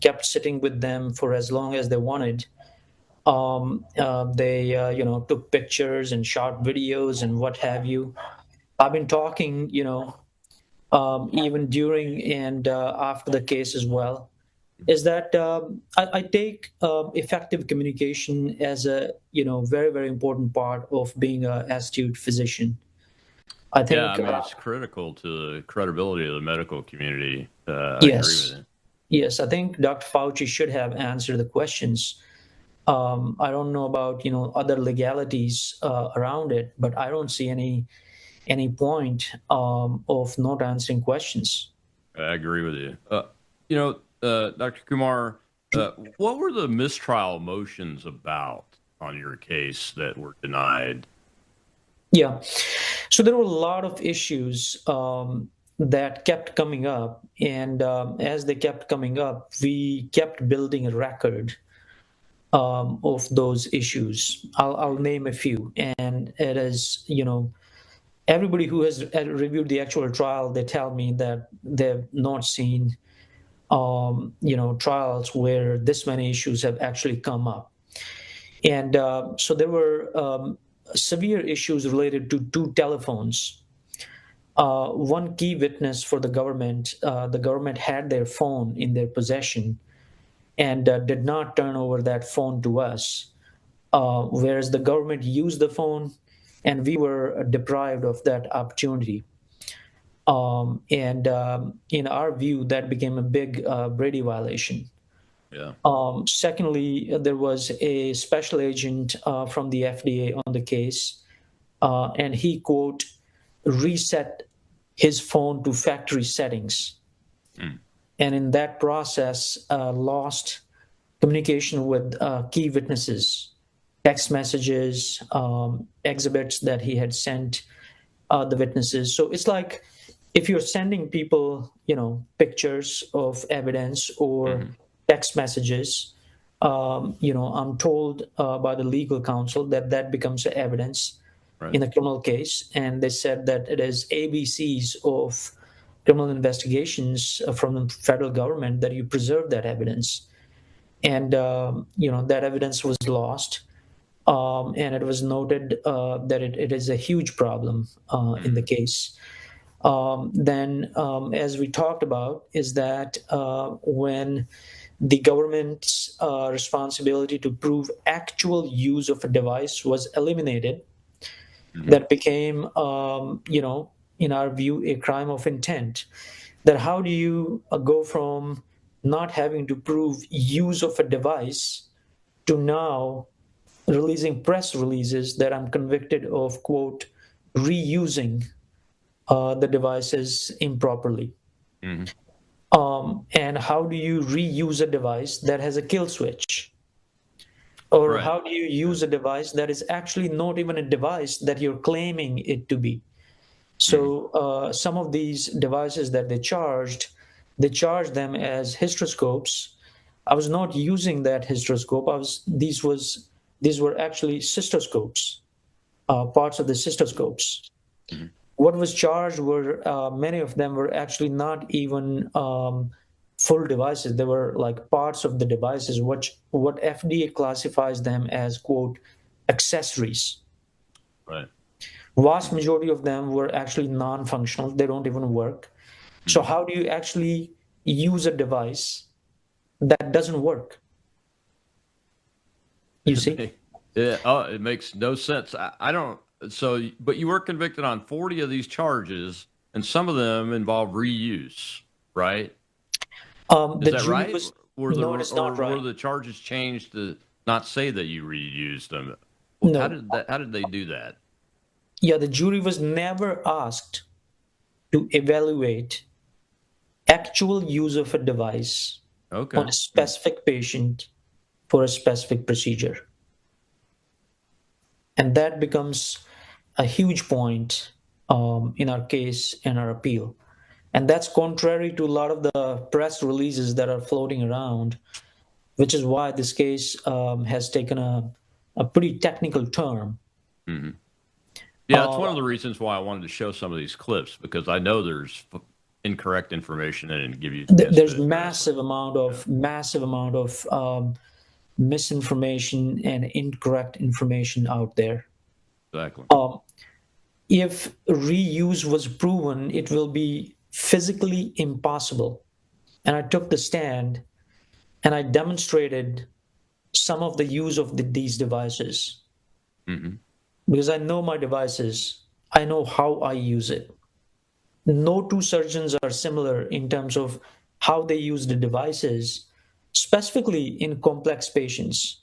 kept sitting with them for as long as they wanted. They, took pictures and shot videos and what have you. I've been talking, even during and after the case as well. Is that I take effective communication as a, very, very important part of being an astute physician. I think. Yeah, I mean, it's critical to the credibility of the medical community. I Yes. agree with it. Yes, I think Dr. Fauci should have answered the questions. I don't know about other legalities around it, but I don't see any point of not answering questions. I agree with you. Dr. Kumar, what were the mistrial motions about on your case that were denied? Yeah, so there were a lot of issues that kept coming up, and as they kept coming up, we kept building a record of those issues. I'll name a few, and it is, everybody who has reviewed the actual trial, they tell me that they've not seen, trials where this many issues have actually come up. And so there were severe issues related to 2 telephones. One key witness for the government had their phone in their possession and did not turn over that phone to us, whereas the government used the phone and we were deprived of that opportunity. And in our view, that became a big Brady violation. Yeah. Secondly, there was a special agent from the FDA on the case, and he, quote, reset his phone to factory settings. And in that process, lost communication with key witnesses, text messages, exhibits that he had sent the witnesses. So it's like if you're sending people, pictures of evidence or text messages, I'm told by the legal counsel that becomes evidence in a criminal case. And they said that it is ABCs of criminal investigations from the federal government that you preserve that evidence. And, that evidence was lost. And it was noted that it is a huge problem in the case. Then, as we talked about, is that when the government's responsibility to prove actual use of a device was eliminated, that became, in our view, a crime of intent. That how do you go from not having to prove use of a device to now releasing press releases that I'm convicted of, quote, reusing the devices improperly. And how do you reuse a device that has a kill switch? Or how do you use a device that is actually not even a device that you're claiming it to be? So some of these devices that they charged them as hysteroscopes. I was not using that hysteroscope. These were actually cystoscopes, parts of the cystoscopes. What was charged were many of them were actually not even full devices. They were like parts of the devices, what FDA classifies them as, quote, accessories. Right. Vast majority of them were actually non-functional. They don't even work. So how do you actually use a device that doesn't work? You see? Yeah. Oh, it makes no sense. I don't. So, but you were convicted on 40 of these charges, and some of them involve reuse, right? Is that right? were the No, it's not were right. the charges changed to not say that you reused them? No. How did they do that? Yeah, the jury was never asked to evaluate actual use of a device on a specific patient for a specific procedure. And that becomes a huge point in our case and our appeal. And that's contrary to a lot of the press releases that are floating around, which is why this case has taken a pretty technical turn. Mm-hmm. Yeah, that's one of the reasons why I wanted to show some of these clips, because I know there's incorrect information in it and give you. There's massive amount of misinformation and incorrect information out there. Exactly. If reuse was proven, it will be physically impossible. And I took the stand and I demonstrated some of the use of these devices. Mm-hmm. Because I know my devices, I know how I use it. No two surgeons are similar in terms of how they use the devices, specifically in complex patients.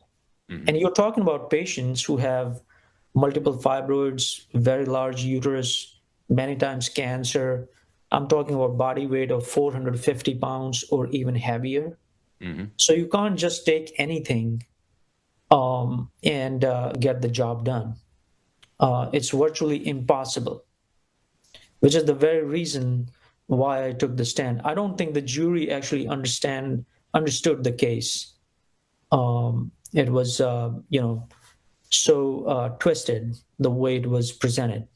Mm-hmm. And you're talking about patients who have multiple fibroids, very large uterus, many times cancer. I'm talking about body weight of 450 pounds or even heavier. Mm-hmm. So you can't just take anything and get the job done. It's virtually impossible, which is the very reason why I took the stand. I don't think the jury actually understood the case. It was, so twisted the way it was presented.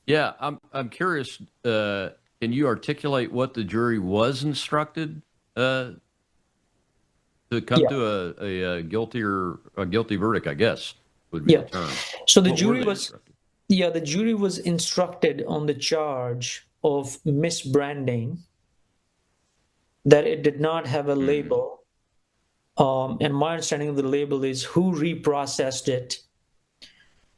Yeah, I'm curious. Can you articulate what the jury was instructed to come to a guilty verdict? I guess would be the term. So the jury was instructed on the charge of misbranding, that it did not have a label. And my understanding of the label is who reprocessed it.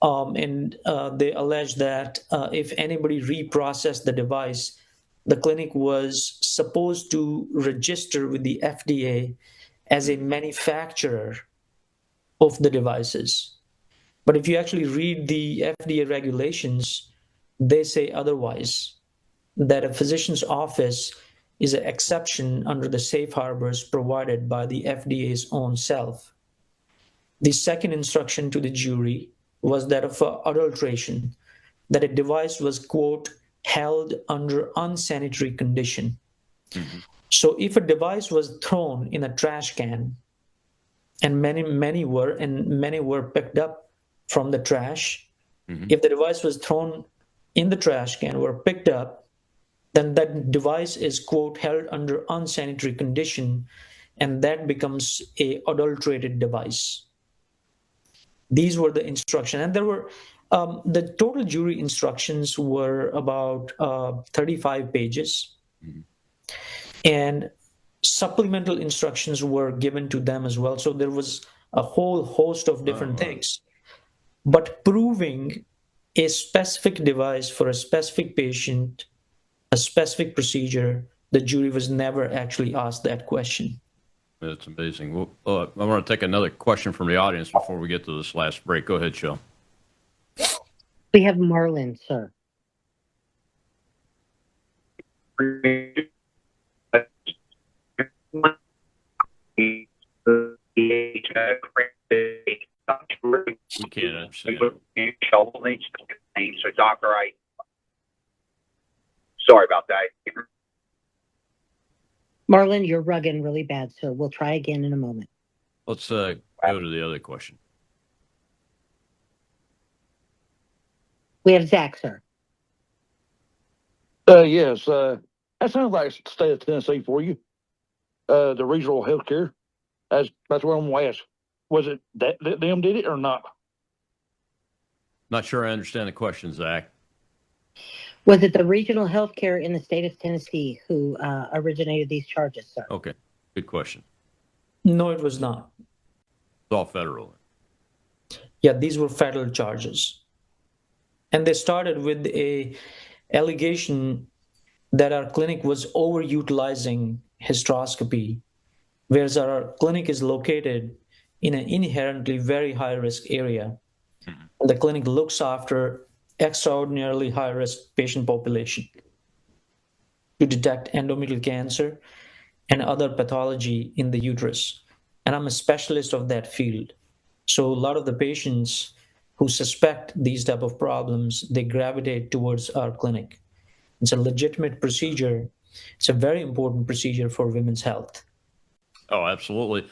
And they allege that if anybody reprocessed the device, the clinic was supposed to register with the FDA as a manufacturer of the devices. But if you actually read the FDA regulations, they say otherwise, that a physician's office is an exception under the safe harbors provided by the FDA's own self. The second instruction to the jury was that of adulteration, that a device was, quote, held under unsanitary condition. Mm-hmm. So if a device was thrown in a trash can, and many were picked up from the trash, if the device was thrown in the trash can, were picked up, then that device is, quote, held under unsanitary condition, and that becomes a adulterated device. These were the instructions, and there were the total jury instructions were about 35 pages, and supplemental instructions were given to them as well. So there was a whole host of different things. But proving a specific device for a specific patient, a specific procedure, the jury was never actually asked that question. That's amazing. Well, I want to take another question from the audience before we get to this last break. Go ahead, Shell. We have Marlon, sir. We can't understand. So, Doctor, sorry about that. Marlon, you're rugging really bad, so we'll try again in a moment. Let's go to the other question. We have Zach, sir. Yes, that sounds like the state of Tennessee for you. The regional healthcare. That's what I'm going to ask. Was it that them did it or not? Not sure I understand the question, Zach. Was it the regional healthcare in the state of Tennessee who originated these charges, sir? Okay, good question. No, it was not. It's all federal. Yeah, these were federal charges. And they started with a allegation that our clinic was overutilizing hysteroscopy whereas our clinic is located in an inherently very high-risk area. The clinic looks after extraordinarily high-risk patient population to detect endometrial cancer and other pathology in the uterus. And I'm a specialist of that field. So a lot of the patients who suspect these type of problems, they gravitate towards our clinic. It's a legitimate procedure. It's a very important procedure for women's health. Oh, absolutely.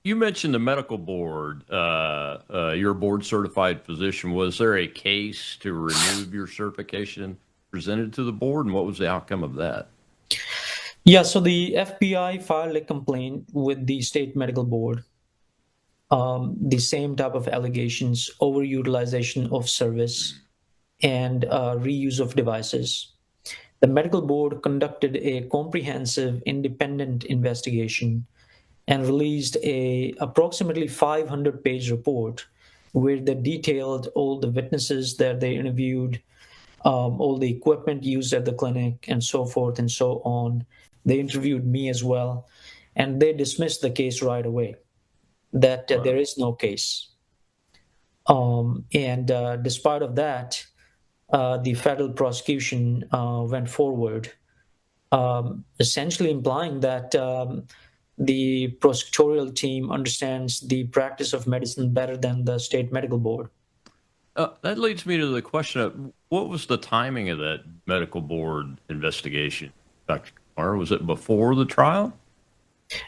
You mentioned the medical board. You're a board certified physician. Was there a case to remove your certification presented to the board, and what was the outcome of that? Yeah, so the FBI filed a complaint with the state medical board. The same type of allegations, overutilization of service and reuse of devices. The medical board conducted a comprehensive independent investigation and released a approximately 500-page report where they detailed all the witnesses that they interviewed, all the equipment used at the clinic, and so forth and so on. They interviewed me as well, and they dismissed the case right away, that there is no case. Despite of that, the federal prosecution went forward, essentially implying that the prosecutorial team understands the practice of medicine better than the state medical board. That leads me to the question of what was the timing of that medical board investigation, Dr. Kumar? Was it before the trial?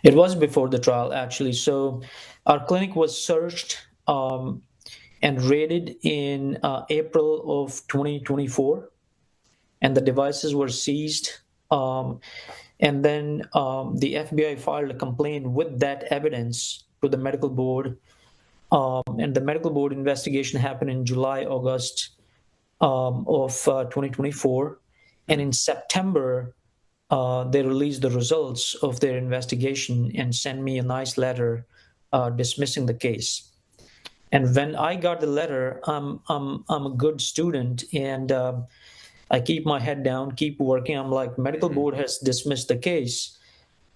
It was before the trial, actually. So our clinic was searched and raided in April of 2024, and the devices were seized. And then the FBI filed a complaint with that evidence to the medical board. And the medical board investigation happened in July, August of 2024. And in September, they released the results of their investigation and sent me a nice letter dismissing the case. And when I got the letter, I'm a good student, and I keep my head down, keep working. I'm like, medical board has dismissed the case.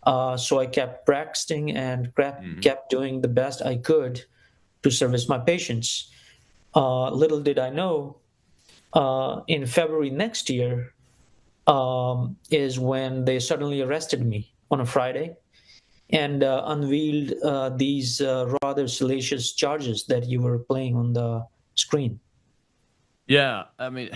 So I kept practicing and kept doing the best I could to service my patients. Little did I know, in February next year is when they suddenly arrested me on a Friday and unveiled these rather salacious charges that you were playing on the screen. Yeah, I mean,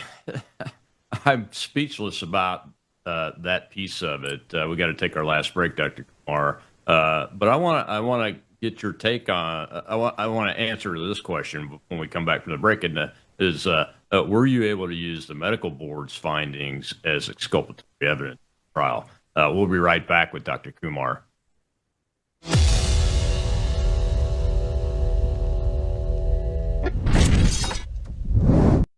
I'm speechless about that piece of it. We got to take our last break, Dr. Kumar. But I want to get your take on. I want to answer this question when we come back from the break. And were you able to use the medical board's findings as exculpatory evidence in the trial? We'll be right back with Dr. Kumar.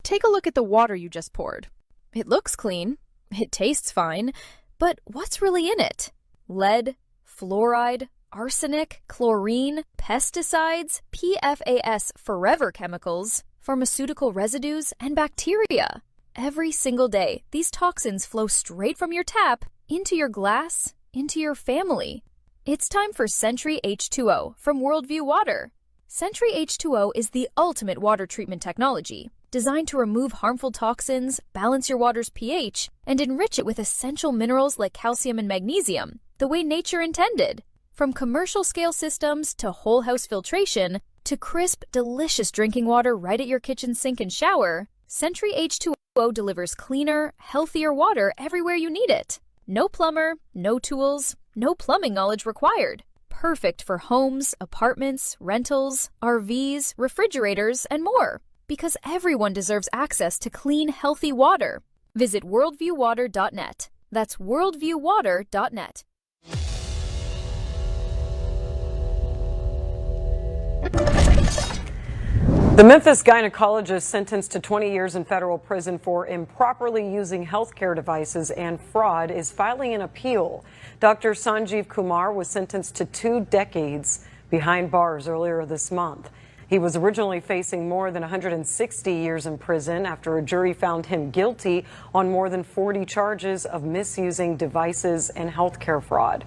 Take a look at the water you just poured. It looks clean, it tastes fine, but what's really in it? Lead, fluoride, arsenic, chlorine, pesticides, PFAS forever chemicals, pharmaceutical residues, and bacteria. Every single day, these toxins flow straight from your tap into your glass, into your family. It's time for Sentry H2O from Worldview Water. Sentry H2O is the ultimate water treatment technology, designed to remove harmful toxins, balance your water's pH, and enrich it with essential minerals like calcium and magnesium, the way nature intended. From commercial-scale systems to whole-house filtration to crisp, delicious drinking water right at your kitchen sink and shower, Sentry H2O delivers cleaner, healthier water everywhere you need it. No plumber, no tools, no plumbing knowledge required. Perfect for homes, apartments, rentals, RVs, refrigerators, and more. Because everyone deserves access to clean, healthy water. Visit worldviewwater.net. That's worldviewwater.net. The Memphis gynecologist sentenced to 20 years in federal prison for improperly using healthcare devices and fraud is filing an appeal. Dr. Sanjeev Kumar was sentenced to 2 decades behind bars earlier this month. He was originally facing more than 160 years in prison after a jury found him guilty on more than 40 charges of misusing devices and healthcare fraud.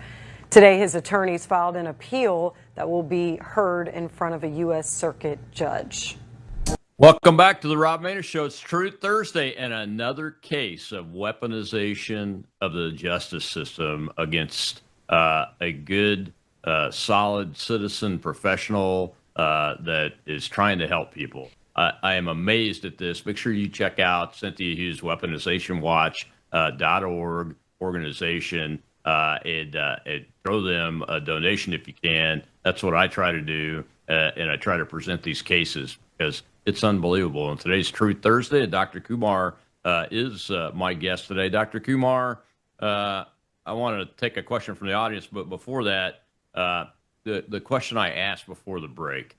Today, his attorneys filed an appeal that will be heard in front of a U.S. Circuit judge. Welcome back to the Rob Maynard Show. It's Truth Thursday, and another case of weaponization of the justice system against a good, solid citizen professional that is trying to help people. I am amazed at this. Make sure you check out Cynthia Hughes' weaponizationwatch.org organization and throw them a donation if you can. That's what I try to do, and I try to present these cases because it's unbelievable. And today's Truth Thursday, and Dr. Kumar is my guest today. Dr. Kumar, I want to take a question from the audience, but before that, the question I asked before the break,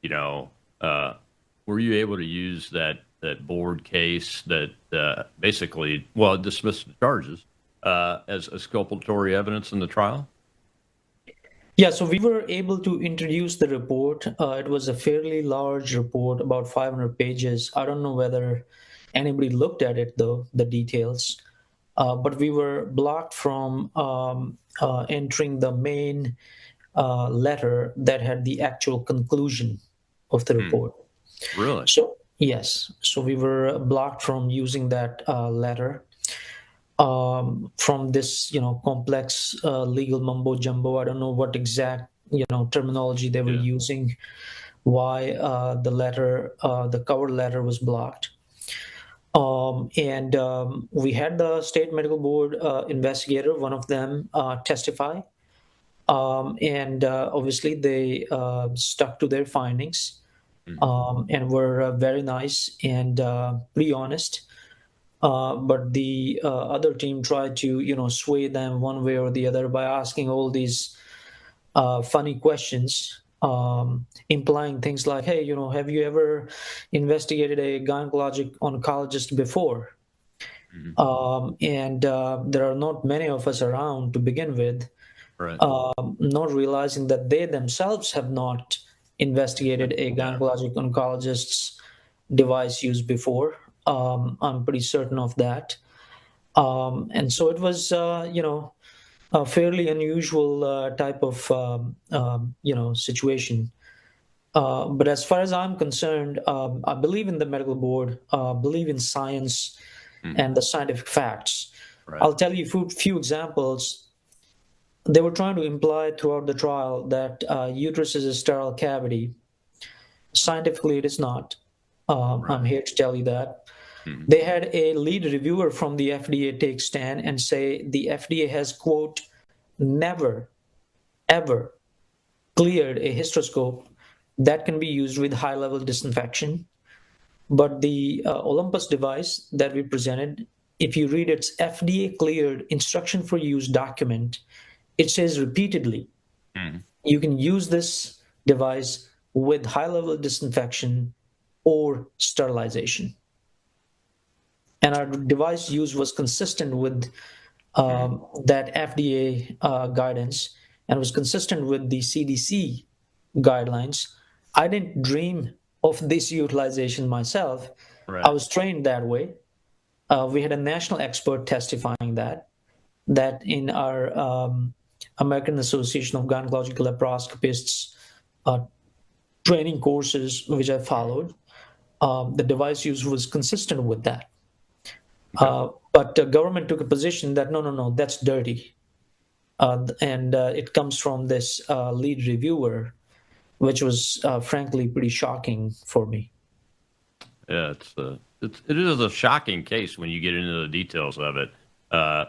were you able to use that board case that basically, dismissed the charges as exculpatory evidence in the trial? Yeah, so we were able to introduce the report. It was a fairly large report, about 500 pages. I don't know whether anybody looked at it, though, the details. But we were blocked from entering the main letter that had the actual conclusion of the report. Really? So, yes. So we were blocked from using that letter. From this, complex legal mumbo jumbo. I don't know what exact, terminology they were using, why the cover letter was blocked. And we had the state medical board investigator, one of them, testify. And obviously they stuck to their findings and were very nice and pretty honest. But the other team tried to, sway them one way or the other by asking all these funny questions, implying things like, hey, have you ever investigated a gynecologic oncologist before? And there are not many of us around to begin with, right. Not realizing that they themselves have not investigated a gynecologic oncologist's device used before. I'm pretty certain of that. And so it was, a fairly unusual type of, situation. But as far as I'm concerned, I believe in the medical board, believe in science and the scientific facts. Right. I'll tell you a few examples. They were trying to imply throughout the trial that uterus is a sterile cavity. Scientifically, it is not. I'm here to tell you that. They had a lead reviewer from the FDA take stand and say the FDA has, quote, never, ever cleared a hysteroscope that can be used with high-level disinfection. But the Olympus device that we presented, if you read its FDA-cleared instruction for use document, it says repeatedly, you can use this device with high-level disinfection or sterilization. And our device use was consistent with that FDA guidance and was consistent with the CDC guidelines. I didn't dream of this utilization myself. Right. I was trained that way. We had a national expert testifying that in our American Association of Gynecological Laparoscopists training courses, which I followed, the device use was consistent with that. But the government took a position that no, that's dirty. And it comes from this lead reviewer, which was frankly pretty shocking for me. Yeah, it is a shocking case when you get into the details of it.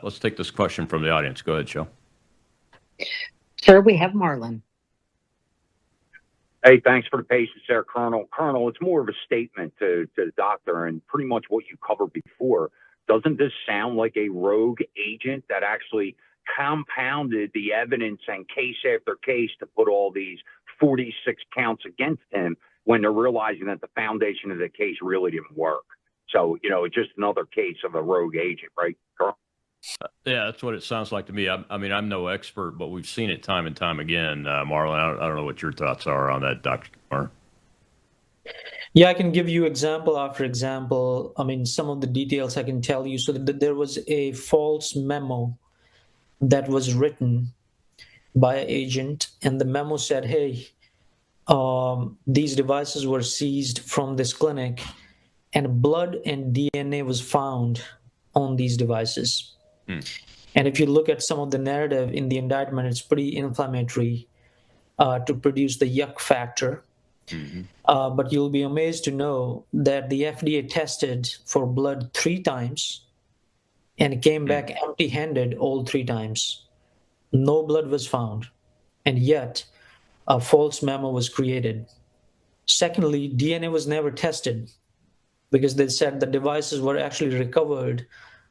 Let's take this question from the audience. Go ahead, Joe. Sir, we have Marlon. Hey, thanks for the patience there, Colonel. Colonel, it's more of a statement to the doctor and pretty much what you covered before. Doesn't this sound like a rogue agent that actually compounded the evidence and case after case to put all these 46 counts against him when they're realizing that the foundation of the case really didn't work? So, it's just another case of a rogue agent, right, Colonel? Yeah, that's what it sounds like to me. I mean, I'm no expert, but we've seen it time and time again. Marlon, I don't know what your thoughts are on that, Dr. Kumar. Yeah, I can give you example after example. I mean, some of the details I can tell you. So that there was a false memo that was written by an agent, and the memo said, hey, these devices were seized from this clinic, and blood and DNA was found on these devices. And if you look at some of the narrative in the indictment, it's pretty inflammatory to produce the yuck factor. But you'll be amazed to know that the FDA tested for blood 3 times and came back empty-handed all 3 times. No blood was found, and yet a false memo was created. Secondly, DNA was never tested because they said the devices were actually recovered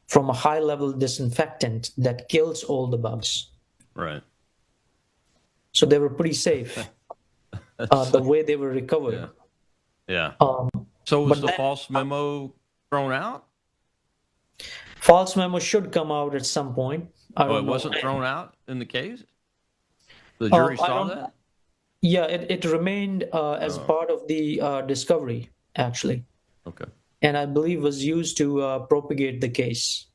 from a high-level disinfectant that kills all the bugs. Right. So they were pretty safe the way they were recovered. Yeah. So was the false memo thrown out? False memo should come out at some point. I don't it know. wasn't thrown out in the case? The jury saw that? Yeah, it remained as part of the discovery, actually. Okay. And I believe was used to propagate the case.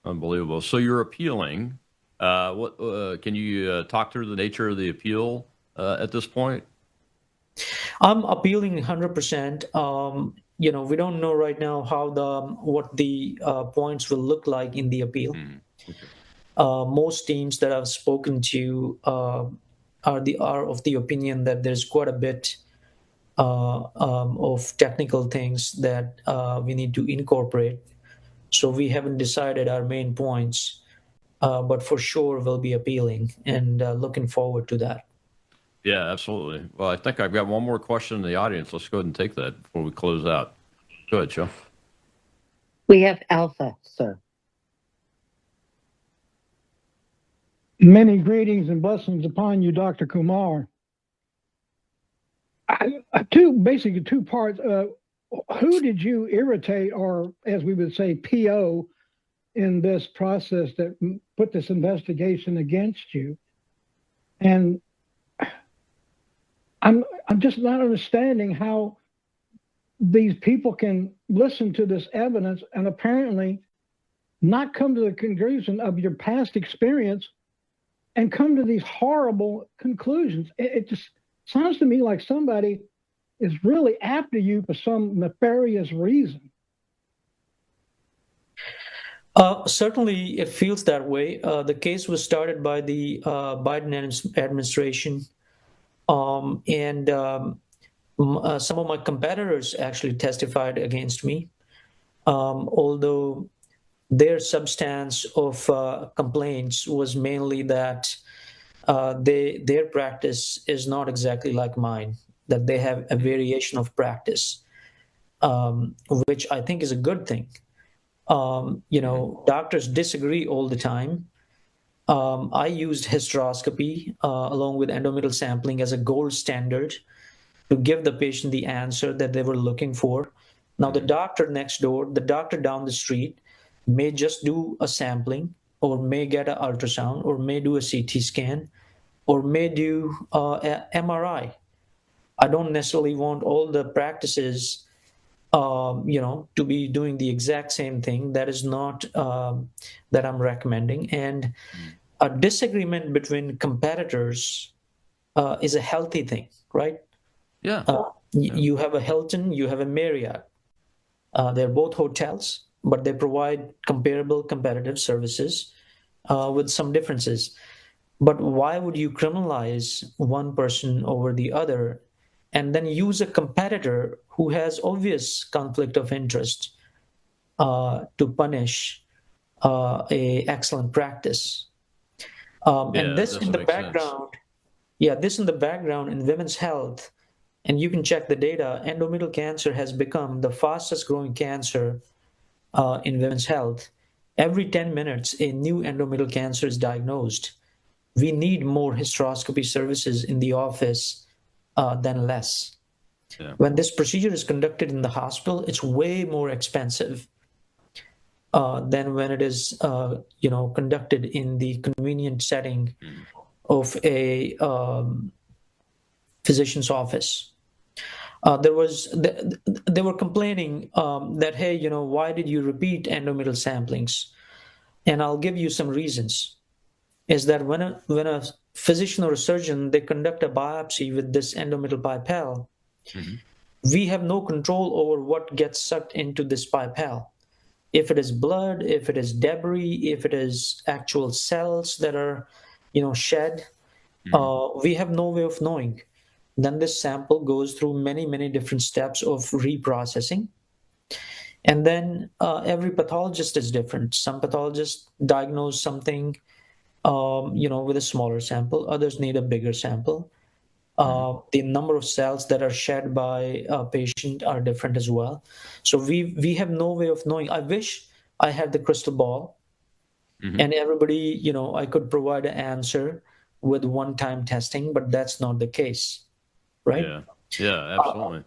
Unbelievable. So you're appealing. What can you talk through the nature of the appeal at this point? I'm appealing 100%. We don't know right now how what the points will look like in the appeal. Most teams that I've spoken to are of the opinion that there's quite a bit of technical things that we need to incorporate. So we haven't decided our main points, but for sure we'll be appealing and looking forward to that. Yeah, absolutely. Well, I think I've got one more question in the audience. Let's go ahead and take that before we close out. Go ahead, Joe. We have Alpha, sir. Many greetings and blessings upon you, Dr. Kumar. Basically two parts. Who did you irritate, or as we would say, PO, in this process that put this investigation against you? And I'm just not understanding how these people can listen to this evidence and apparently not come to the conclusion of your past experience and come to these horrible conclusions. It just sounds to me like somebody is really after you for some nefarious reason. Certainly, it feels that way. The case was started by the Biden administration, and some of my competitors actually testified against me, although their substance of complaints was mainly that their practice is not exactly like mine, that they have a variation of practice, which I think is a good thing. Doctors disagree all the time. I used hysteroscopy along with endometrial sampling as a gold standard to give the patient the answer that they were looking for. Now, the doctor next door, the doctor down the street may just do a sampling, or may get an ultrasound, or may do a CT scan, or may do an MRI. I don't necessarily want all the practices to be doing the exact same thing. That is not that I'm recommending. And a disagreement between competitors is a healthy thing, right? Yeah. You have a Hilton, you have a Marriott. They're both hotels, but they provide comparable competitive services with some differences. But why would you criminalize one person over the other and then use a competitor who has obvious conflict of interest to punish a excellent practice? And this in the background, this in the background in women's health, and you can check the data, endometrial cancer has become the fastest growing cancer in women's health. Every 10 minutes, a new endometrial cancer is diagnosed. We need more hysteroscopy services in the office than less. Yeah. When this procedure is conducted in the hospital, it's way more expensive than when it is conducted in the convenient setting of a physician's office. They were complaining that, hey, why did you repeat endometrial samplings? And I'll give you some reasons. is that when a physician or a surgeon, they conduct a biopsy with this endometrial pipelle, we have no control over what gets sucked into this pipelle. If it is blood, if it is debris, if it is actual cells that are, shed, we have no way of knowing. Then this sample goes through many different steps of reprocessing. And then every pathologist is different. Some pathologists diagnose something, with a smaller sample. Others need a bigger sample. The number of cells that are shed by a patient are different as well. So we have no way of knowing. I wish I had the crystal ball and everybody, I could provide an answer with one-time testing, but that's not the case, right? Yeah, absolutely.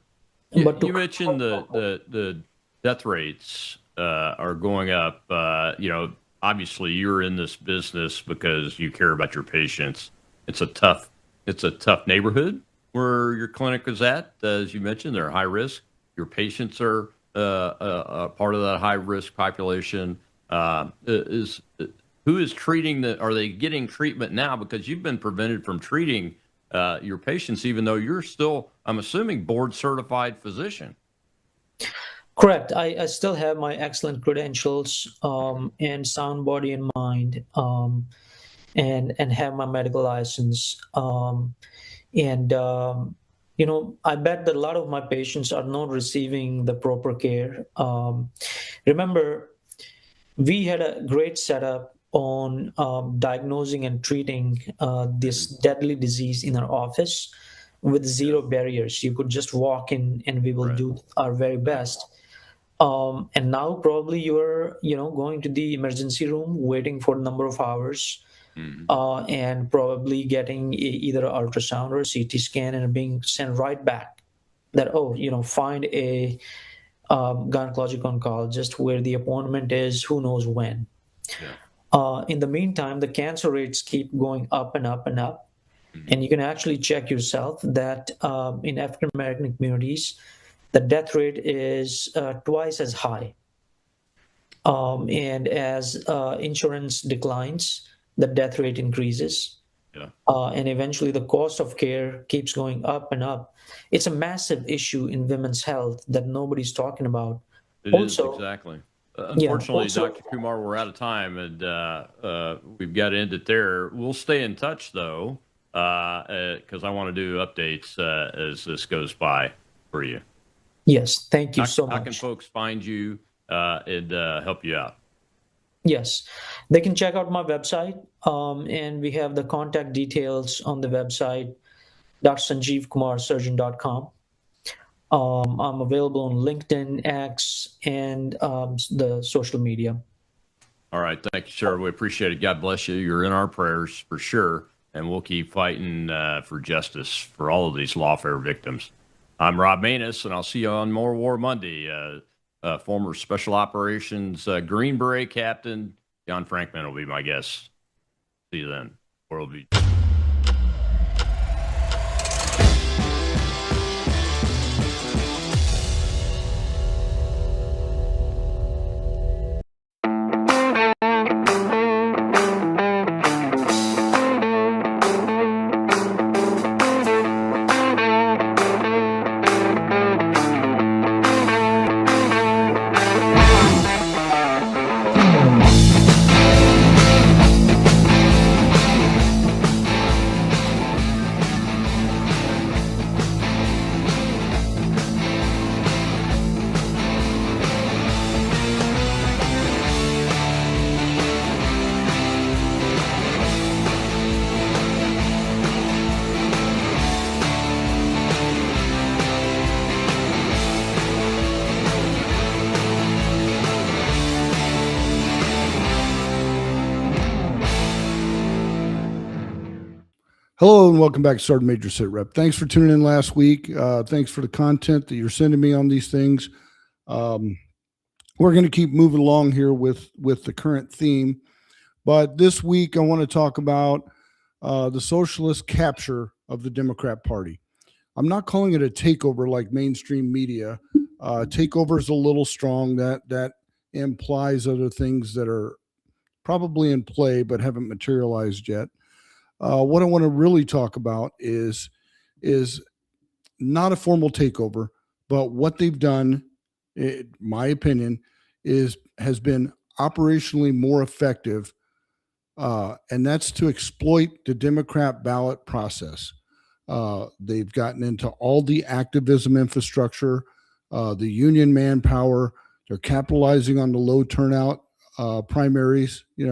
But you mentioned the death rates are going up. Obviously you're in this business because you care about your patients. It's a tough neighborhood where your clinic is at. As you mentioned, they're high risk. Your patients are a part of that high risk population. Who is treating are they getting treatment now? Because you've been prevented from treating your patients, even though you're still, I'm assuming, board certified physician. Correct. I still have my excellent credentials and sound body and mind, and have my medical license. I bet that a lot of my patients are not receiving the proper care. Remember, we had a great setup on diagnosing and treating this deadly disease in our office with zero barriers. You could just walk in and we will do our very best. And now probably you're, going to the emergency room, waiting for a number of hours, and probably getting either an ultrasound or a CT scan and being sent right back that, find a gynecologic oncologist where the appointment is who knows when. In the meantime, the cancer rates keep going up and up and up. And you can actually check yourself that in African American communities, the death rate is twice as high. And as insurance declines, the death rate increases. And eventually the cost of care keeps going up and up. It's a massive issue in women's health that nobody's talking about. It is, exactly. Unfortunately, Dr. Kumar, we're out of time, and we've got to end it there. We'll stay in touch, though, because I want to do updates as this goes by for you. Yes, thank you so much. How can folks find you and help you out? Yes, they can check out my website, and we have the contact details on the website, drsanjeevkumarsurgeon.com. I'm available on LinkedIn, X, and the social media. All right. Thank you, sir. We appreciate it. God bless you. You're in our prayers for sure. And we'll keep fighting for justice for all of these lawfare victims. I'm Rob Maness, and I'll see you on More War Monday. Former Special Operations Green Beret Captain John Frankman will be my guest. See you then. Worldview. Hello and welcome back to Sergeant Major Sit Rep. Thanks for tuning in last week. Thanks for the content that you're sending me on these things. We're going to keep moving along here with the current theme. But this week I want to talk about the socialist capture of the Democrat Party. I'm not calling it a takeover like mainstream media. Takeover is a little strong. That implies other things that are probably in play but haven't materialized yet. What I want to really talk about is not a formal takeover, but what they've done, in my opinion, has been operationally more effective, and that's to exploit the Democrat ballot process. They've gotten into all the activism infrastructure, the union manpower. They're capitalizing on the low turnout primaries. We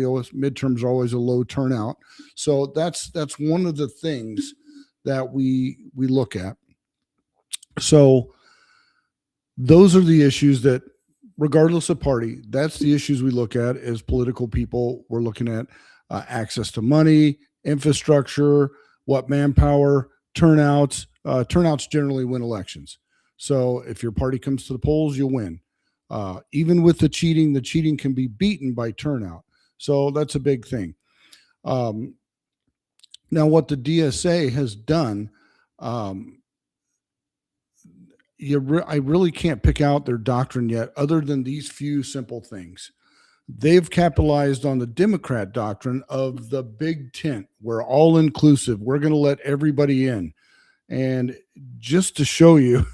always midterms are always a low turnout, so that's one of the things that we look at. So those are the issues that, regardless of party, that's the issues we look at as political people. We're looking at access to money, infrastructure, what manpower, turnouts. Turnouts generally win elections. So if your party comes to the polls, you'll win. Even with the cheating can be beaten by turnout. So that's a big thing. Now, what the DSA has done, I really can't pick out their doctrine yet, other than these few simple things. They've capitalized on the Democrat doctrine of the big tent. We're all inclusive. We're going to let everybody in. And just to show you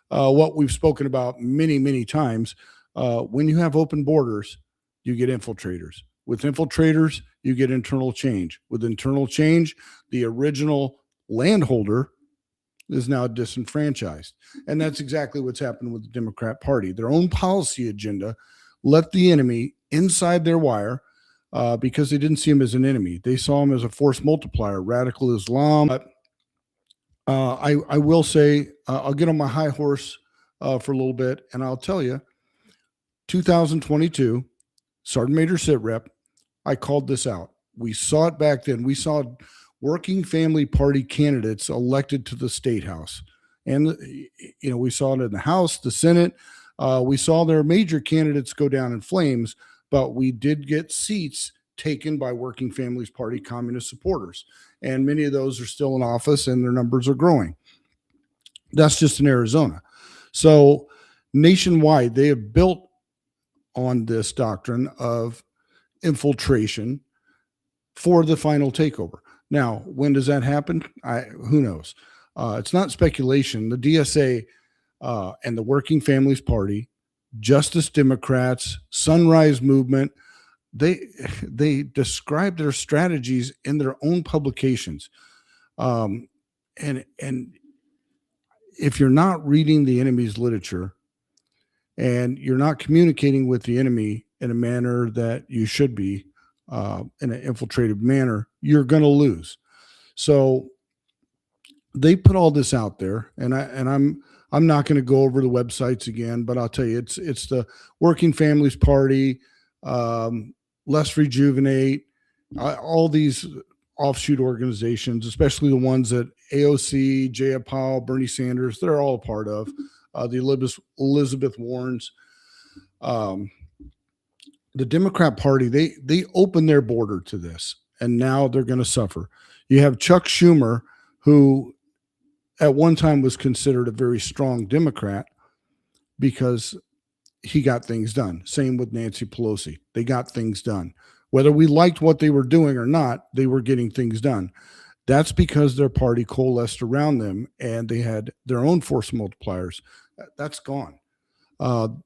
what we've spoken about many, many times, when you have open borders, you get infiltrators. With infiltrators, you get internal change. With internal change, the original landholder is now disenfranchised. And that's exactly what's happened with the Democrat Party. Their own policy agenda let the enemy inside their wire because they didn't see him as an enemy. They saw him as a force multiplier, radical Islam. I will say, I'll get on my high horse for a little bit, and I'll tell you, 2022, Sergeant Major Sit Rep, I called this out. We saw it back then. We saw working family party candidates elected to the state house. And, we saw it in the House, the Senate. We saw their major candidates go down in flames, but we did get seats taken by working families party communist supporters. And many of those are still in office and their numbers are growing. That's just in Arizona. So nationwide, they have built on this doctrine of infiltration for the final takeover. Now, when does that happen? Who knows? It's not speculation. The DSA and the Working Families Party, Justice Democrats, Sunrise Movement, they describe their strategies in their own publications. And if you're not reading the enemy's literature and you're not communicating with the enemy in a manner that you should be, in an infiltrative manner, you're going to lose. So they put all this out there, and I'm not going to go over the websites again, but I'll tell you, it's the Working Families Party, Let's Rejuvenate, all these offshoot organizations, especially the ones that AOC, Jaya Powell, Bernie Sanders, they're all a part of, the Elizabeth Warrens. The Democrat Party, they opened their border to this, and now they're going to suffer. You have Chuck Schumer, who at one time was considered a very strong Democrat because he got things done. Same with Nancy Pelosi. They got things done. Whether we liked what they were doing or not, they were getting things done. That's because their party coalesced around them and they had their own force multipliers. That's gone.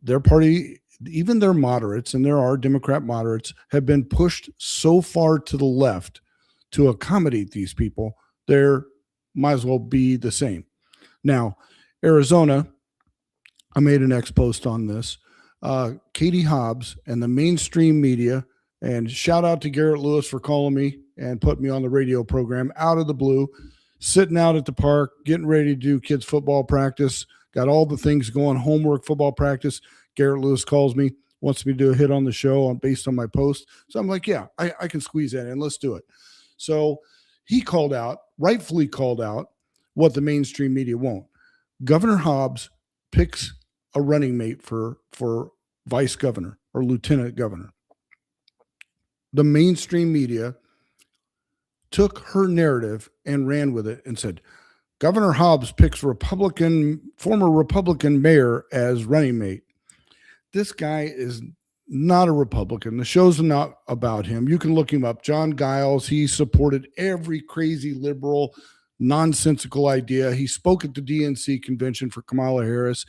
Their party, even their moderates, and there are Democrat moderates, have been pushed so far to the left to accommodate these people. They're might as well be the same. Now, Arizona, I made an ex post on this. Katie Hobbs and the mainstream media, and shout out to Garrett Lewis for calling me and putting me on the radio program out of the blue, sitting out at the park, getting ready to do kids football practice, got all the things going, homework, football practice. Garrett Lewis calls me, wants me to do a hit on the show based on my post. So I'm like, yeah, I can squeeze that in. Let's do it. So he called out, rightfully called out, what the mainstream media won't. Governor Hobbs picks a running mate for vice governor or lieutenant governor. The mainstream media took her narrative and ran with it and said, Governor Hobbs picks former Republican mayor as running mate. This guy is not a Republican. The show's not about him. You can look him up. John Giles, he supported every crazy liberal, nonsensical idea. He spoke at the DNC convention for Kamala Harris.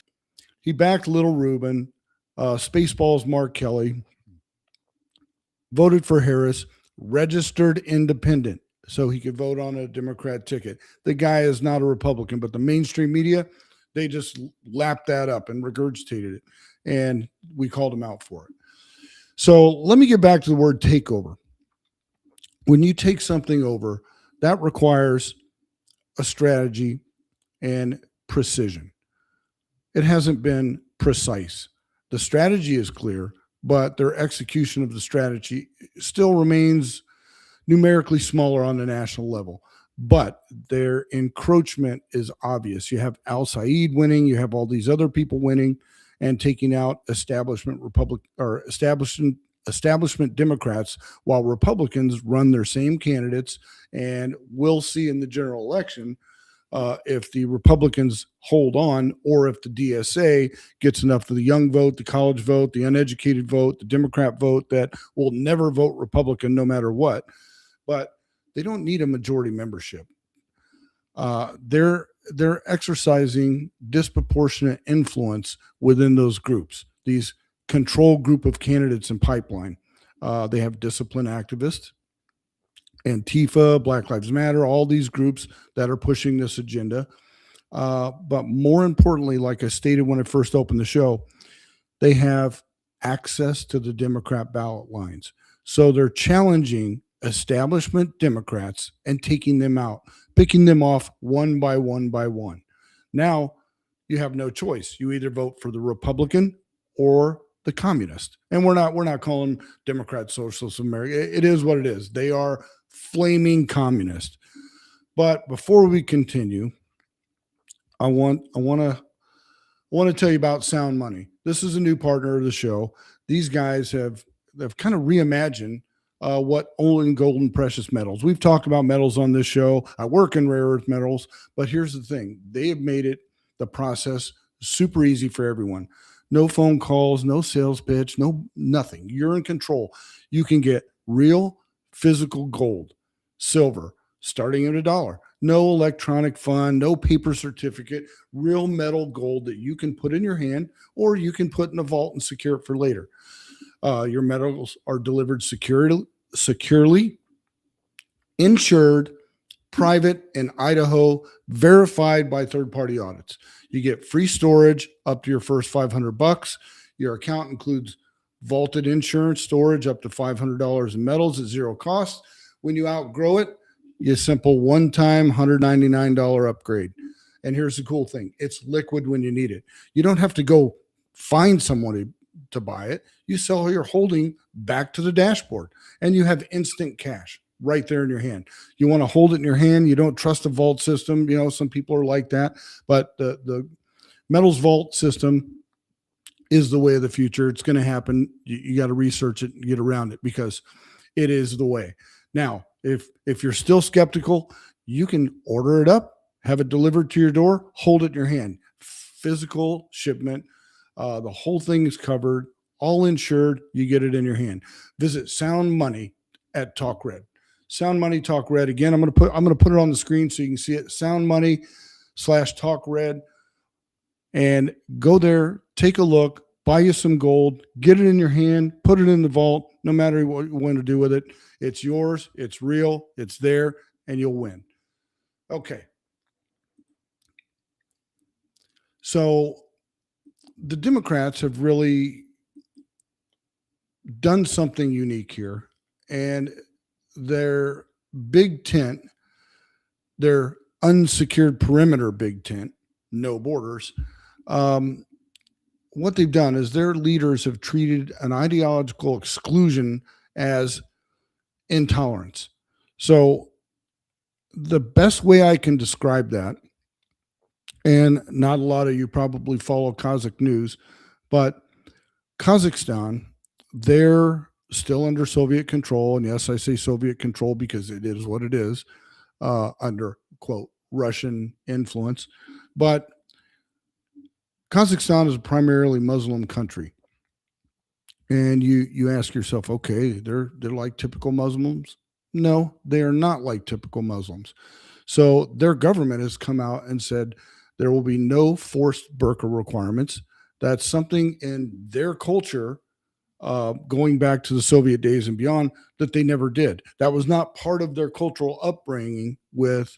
He backed Little Rubin, Spaceballs Mark Kelly, voted for Harris, registered independent so he could vote on a Democrat ticket. The guy is not a Republican, but the mainstream media, they just lapped that up and regurgitated it. And we called him out for it. So let me get back to the word takeover. When you take something over, that requires a strategy and precision. It hasn't been precise. The strategy is clear, but their execution of the strategy still remains numerically smaller on the national level. But their encroachment is obvious. You have Al Said winning, you have all these other people winning and taking out establishment Democrats, while Republicans run their same candidates. And we'll see in the general election if the Republicans hold on, or if the DSA gets enough of the young vote, the college vote, the uneducated vote, the Democrat vote that will never vote Republican no matter what. But they don't need a majority membership. They're exercising disproportionate influence within those groups, these control group of candidates in pipeline. They have discipline activists, Antifa, Black Lives Matter, all these groups that are pushing this agenda. But more importantly, like I stated when I first opened the show, they have access to the Democrat ballot lines. So they're challenging establishment Democrats and taking them out, picking them off one by one by one. Now you have no choice. You either vote for the Republican or the communist. And we're not calling Democrat Socialist America. It is what it is. They are flaming communist. But before we continue, I want to tell you about Sound Money. This is a new partner of the show. These guys have kind of reimagined what only gold and precious metals. We've talked about metals on this show. I work in rare earth metals, but here's the thing. They have made it, the process, super easy for everyone. No phone calls, no sales pitch, nothing. You're in control. You can get real physical gold, silver, starting at $1. No electronic fund, no paper certificate, real metal gold that you can put in your hand, or you can put in a vault and secure it for later. Your metals are delivered securely, insured, private in Idaho, verified by third-party audits. You get free storage up to your first $500. Your account includes vaulted insurance storage up to $500 in metals at zero cost. When you outgrow it, you simple one-time $199 upgrade. And here's the cool thing. It's liquid when you need it. You don't have to go find someone to buy it. You sell your holding back to the dashboard, and you have instant cash right there in your hand. You want to hold it in your hand. You don't trust the vault system. You know, some people are like that, but the metals vault system is the way of the future. It's going to happen. You got to research it and get around it because it is the way. Now, if you're still skeptical, you can order it up, have it delivered to your door, hold it in your hand. Physical shipment. The whole thing is covered, all insured. You get it in your hand. Visit Sound Money at TalkRed. Sound Money TalkRed. Again, I'm going to put it on the screen so you can see it. Sound Money /TalkRed, and go there, take a look, buy you some gold, get it in your hand, put it in the vault. No matter what you want to do with it, it's yours. It's real. It's there, and you'll win. Okay. So the Democrats have really done something unique here, and their big tent, their unsecured perimeter big tent, no borders, what they've done is their leaders have treated an ideological exclusion as intolerance. So the best way I can describe that, and not a lot of you probably follow Kazakh news, but Kazakhstan, they're still under Soviet control. And yes, I say Soviet control because it is what it is, under, quote, Russian influence. But Kazakhstan is a primarily Muslim country. And you ask yourself, okay, they're like typical Muslims. No, they are not like typical Muslims. So their government has come out and said there will be no forced burqa requirements. That's something in their culture, going back to the Soviet days and beyond, that they never did. That was not part of their cultural upbringing with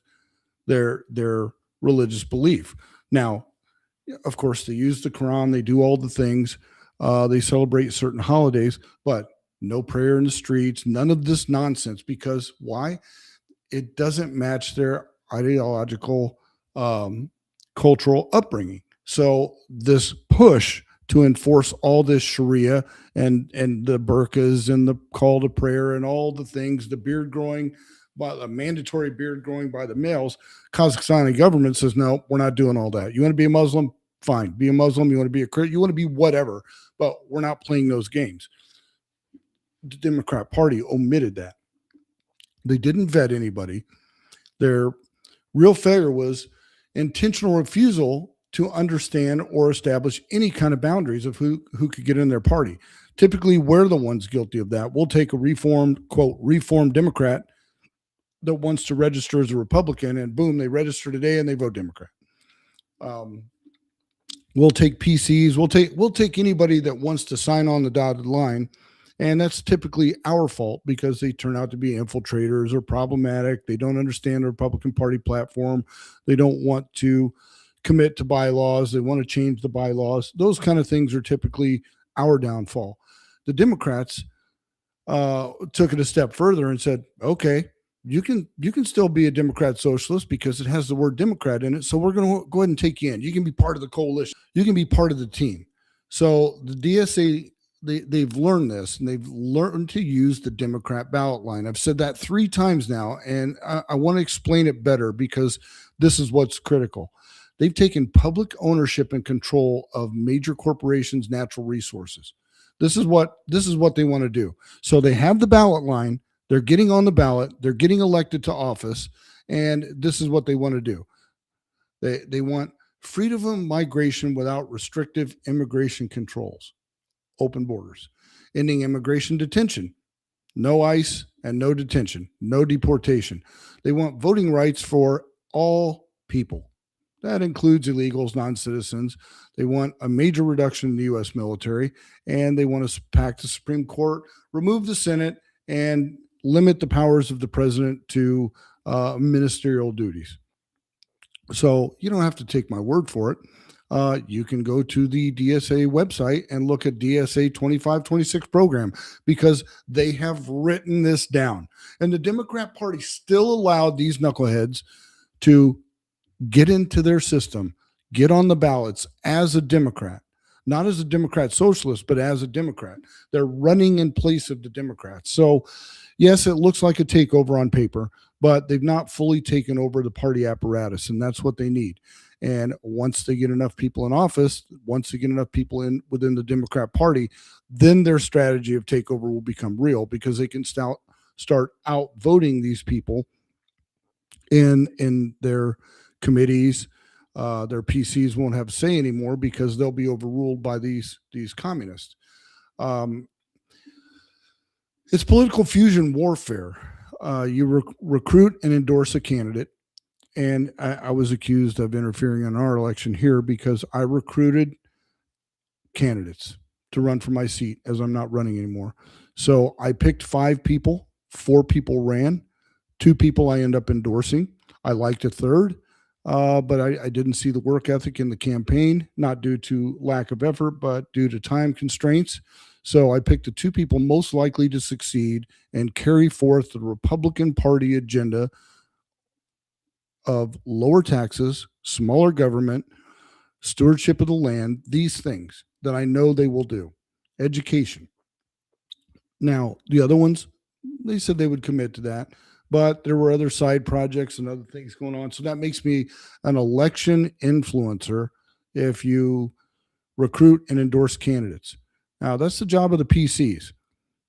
their religious belief. Now, of course, they use the Quran, they do all the things, they celebrate certain holidays, but no prayer in the streets, none of this nonsense. Because why? It doesn't match their ideological, cultural upbringing. So this push to enforce all this Sharia and the burqas and the call to prayer and all the things, the beard growing, by the mandatory beard growing by the males, Kazakhstani government says, no, we're not doing all that. You want to be a Muslim? Fine, be a Muslim. You want to be a Christian? You want to be whatever, but we're not playing those games. The Democrat Party omitted that. They didn't vet anybody. Their real failure was intentional refusal to understand or establish any kind of boundaries of who could get in their party. Typically, we're the ones guilty of that. We'll take a reformed Democrat that wants to register as a Republican, and boom, they register today and they vote Democrat. We'll take PCs. We'll take anybody that wants to sign on the dotted line, and that's typically our fault because they turn out to be infiltrators or problematic. They don't understand the Republican Party platform. They don't want to commit to bylaws. They want to change the bylaws. Those kind of things are typically our downfall. The Democrats took it a step further and said, okay, you can still be a Democrat socialist because it has the word Democrat in it. So we're going to go ahead and take you in. You can be part of the coalition. You can be part of the team. So the DSA, they've learned this, and they've learned to use the Democrat ballot line. I've said that 3 times now, and I want to explain it better because this is what's critical. They've taken public ownership and control of major corporations' natural resources. This is what they want to do. So they have the ballot line. They're getting on the ballot. They're getting elected to office, and this is what they want to do. They want freedom of migration without restrictive immigration controls, open borders, ending immigration detention, no ICE and no detention, no deportation. They want voting rights for all people. That includes illegals, non-citizens. They want a major reduction in the U.S. military, and they want to pack the Supreme Court, remove the Senate, and limit the powers of the president to ministerial duties. So you don't have to take my word for it. You can go to the DSA website and look at DSA 2526 program because they have written this down. And the Democrat Party still allowed these knuckleheads to get into their system, get on the ballots as a Democrat, not as a Democrat socialist, but as a Democrat. They're running in place of the Democrats. So yes, it looks like a takeover on paper, but they've not fully taken over the party apparatus, and that's what they need. And once they get enough people in office, once they get enough people in within the Democrat Party, then their strategy of takeover will become real because they can start outvoting these people in their committees. Their PCs won't have a say anymore because they'll be overruled by these communists. It's political fusion warfare. You recruit and endorse a candidate. And I was accused of interfering in our election here because I recruited candidates to run for my seat as I'm not running anymore. So I picked 5 people, 4 people ran, 2 people I end up endorsing. I liked a third, but I didn't see the work ethic in the campaign, not due to lack of effort, but due to time constraints. So I picked the 2 people most likely to succeed and carry forth the Republican Party agenda of lower taxes, smaller government, stewardship of the land, these things that I know they will do. Education. Now, the other ones, they said they would commit to that, but there were other side projects and other things going on. So that makes me an election influencer if you recruit and endorse candidates. Now, that's the job of the PCs.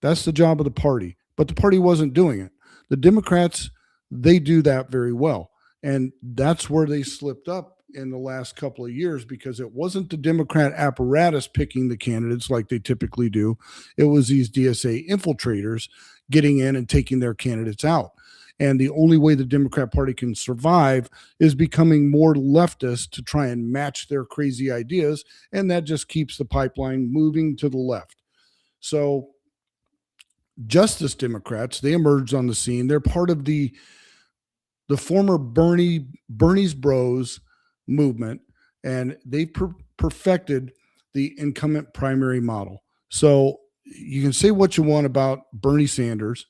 That's the job of the party, but the party wasn't doing it. The Democrats, they do that very well. And that's where they slipped up in the last couple of years because it wasn't the Democrat apparatus picking the candidates like they typically do. It was these DSA infiltrators getting in and taking their candidates out. And the only way the Democrat Party can survive is becoming more leftist to try and match their crazy ideas. And that just keeps the pipeline moving to the left. So Justice Democrats, they emerged on the scene. They're part of the former Bernie's Bros movement, and they perfected the incumbent primary model. So you can say what you want about Bernie Sanders.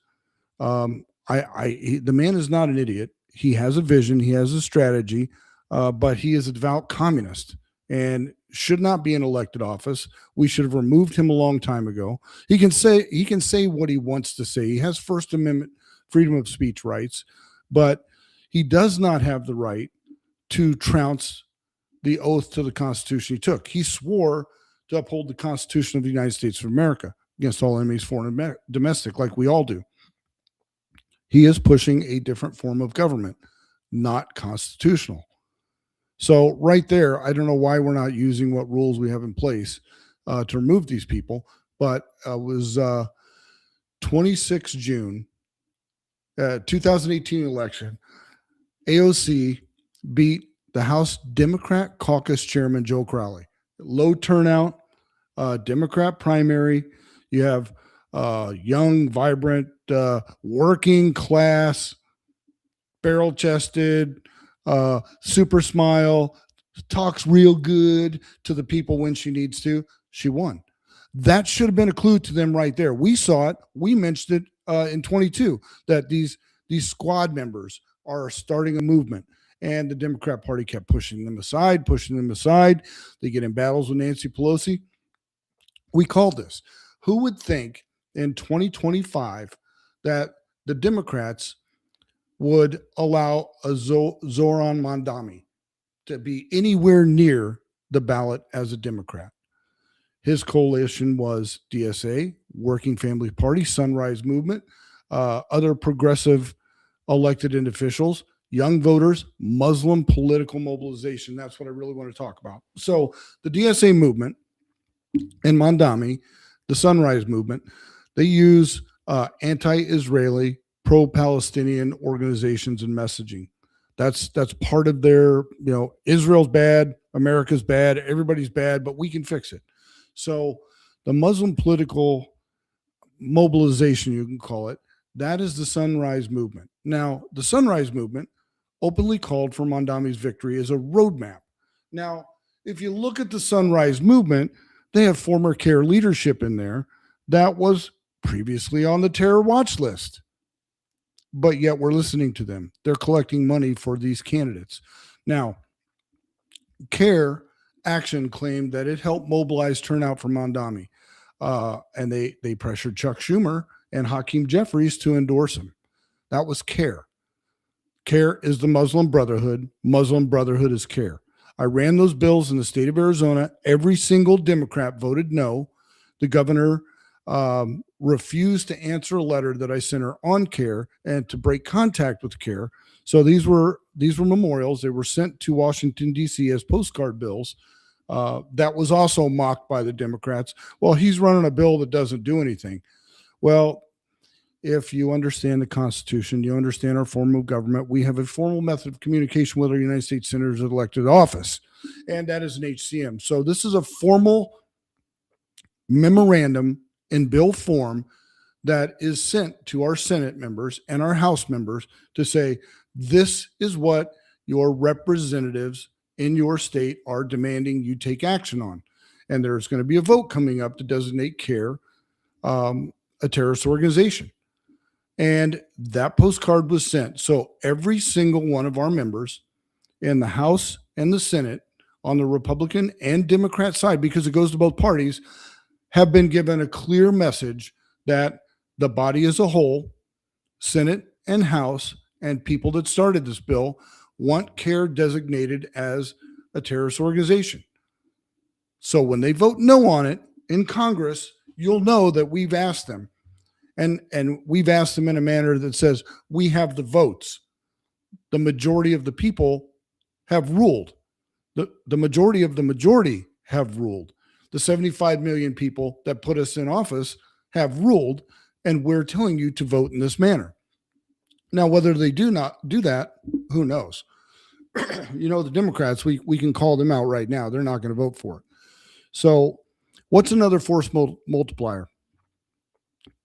The man is not an idiot. He has a vision. He has a strategy, but he is a devout communist and should not be in elected office. We should have removed him a long time ago. He can say what he wants to say. He has First Amendment freedom of speech rights, but he does not have the right to trounce the oath to the Constitution he took. He swore to uphold the Constitution of the United States of America against all enemies, foreign and domestic, like we all do. He is pushing a different form of government, not constitutional. So right there, I don't know why we're not using what rules we have in place to remove these people, but it was 26 June, 2018 election. AOC beat the House Democrat Caucus Chairman Joe Crowley. Low turnout, Democrat primary. You have young, vibrant, working class, barrel-chested, super smile, talks real good to the people when she needs to. She won. That should have been a clue to them right there. We saw it. We mentioned it in 22 that these squad members are starting a movement, and the Democrat Party kept pushing them aside. They get in battles with Nancy Pelosi. We called this. Who would think in 2025 that the Democrats would allow a Zoran Mondami to be anywhere near the ballot as a Democrat? His coalition was DSA, Working Family Party, Sunrise Movement, other progressive elected officials, young voters, Muslim political mobilization. That's what I really want to talk about. So the DSA movement and Mondami, the Sunrise Movement, they use anti-Israeli, pro-Palestinian organizations and messaging. That's part of their, Israel's bad, America's bad, everybody's bad, but we can fix it. So the Muslim political mobilization, you can call it, that is the Sunrise Movement. Now, the Sunrise Movement openly called for Mondami's victory as a roadmap. Now, if you look at the Sunrise Movement, they have former CARE leadership in there that was previously on the terror watch list. But yet we're listening to them. They're collecting money for these candidates. Now, CARE Action claimed that it helped mobilize turnout for Mondami. And they pressured Chuck Schumer and Hakeem Jeffries to endorse him. That was CARE. CARE is the Muslim Brotherhood. Muslim Brotherhood is CARE. I ran those bills in the state of Arizona. Every single Democrat voted no. The governor refused to answer a letter that I sent her on CARE and to break contact with CARE. So these were memorials. They were sent to Washington, D.C. as postcard bills. That was also mocked by the Democrats. Well, he's running a bill that doesn't do anything. Well, if you understand the Constitution, you understand our form of government, we have a formal method of communication with our United States senators elected to office, and that is an HCM. So this is a formal memorandum in bill form that is sent to our Senate members and our House members to say, this is what your representatives in your state are demanding you take action on. And there's going to be a vote coming up to designate CARE a terrorist organization. And that postcard was sent. So every single one of our members in the House and the Senate on the Republican and Democrat side, because it goes to both parties, have been given a clear message that the body as a whole, Senate and House, and people that started this bill want CARE designated as a terrorist organization. So when they vote no on it in Congress, you'll know that we've asked them. And we've asked them in a manner that says we have the votes. The majority of the people have ruled. The majority of the majority have ruled. The 75 million people that put us in office have ruled, and we're telling you to vote in this manner. Now, whether they do not do that, who knows? The Democrats, we can call them out right now. They're not going to vote for it. So what's another force multiplier?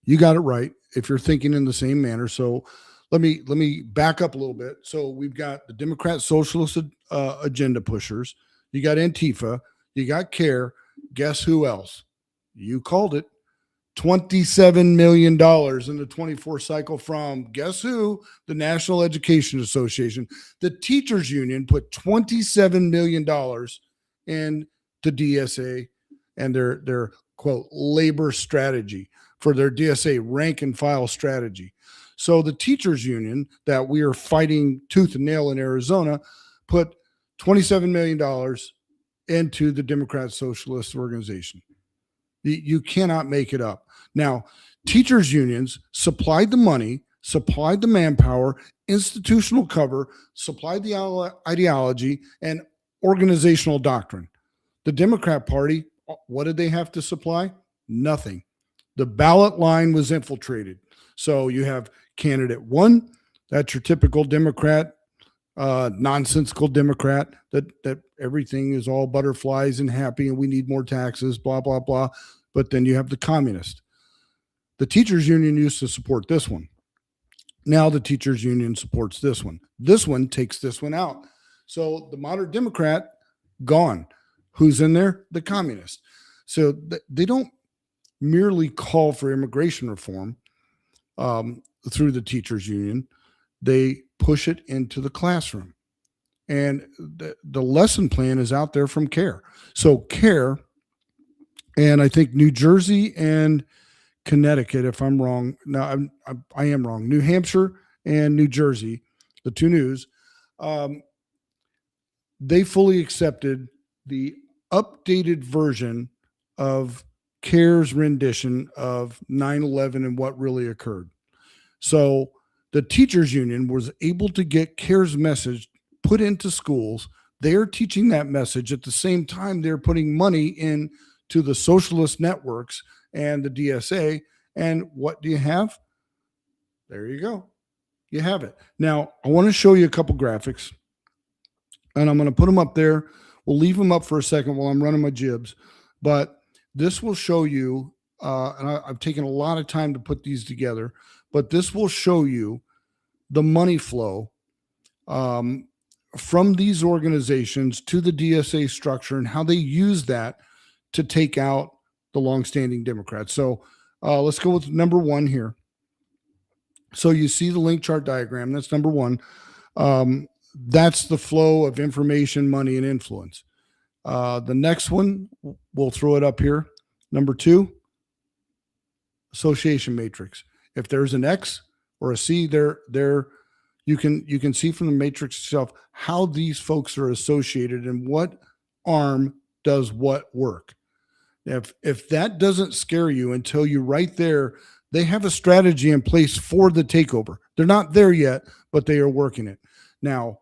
You got it right if you're thinking in the same manner. So let me back up a little bit. So we've got the Democrat socialist agenda pushers. You got Antifa. You got CARE. Guess who else? You called it. $27 million in the 24 cycle from, guess who? The National Education Association. The teachers union put $27 million in the DSA and their quote labor strategy for their DSA rank and file strategy. So the teachers union that we are fighting tooth and nail in Arizona put $27 million into the Democrat Socialist Organization. You cannot make it up. Now, teachers unions supplied the money, supplied the manpower, institutional cover, supplied the ideology, and organizational doctrine. The Democrat Party, what did they have to supply? Nothing. The ballot line was infiltrated. So you have candidate one, that's your typical Democrat, nonsensical Democrat, that everything is all butterflies and happy and we need more taxes, blah, blah, blah. But then you have the communist. The teachers union used to support this one. Now the teachers union supports this one. This one takes this one out. So the moderate Democrat, gone. Who's in there? The communist. So they don't merely call for immigration reform through the teachers union. They push it into the classroom. And the lesson plan is out there from CARE. So CARE, and I think New Jersey and Connecticut, if I'm wrong, no, I am wrong. New Hampshire and New Jersey, the two news, they fully accepted the updated version of CARE's rendition of 9/11 and what really occurred. So the teachers union was able to get CARE's message put into schools. They're teaching that message at the same time they're putting money in to the socialist networks and the DSA. And what do you have? There you go. You have it. Now, I want to show you a couple graphics, and I'm going to put them up there. We'll leave them up for a second while I'm running my jibs, but this will show you, and I've taken a lot of time to put these together, but this will show you the money flow from these organizations to the DSA structure and how they use that to take out the longstanding Democrats. So let's go with number one here. So you see the link chart diagram. That's number one. That's the flow of information, money, and influence. The next one, we'll throw it up here. Number two, association matrix. If there's an X or a C there, you can see from the matrix itself how these folks are associated and what arm does what work. If that doesn't scare you until you right there, they have a strategy in place for the takeover. They're not there yet, but they are working it. Now,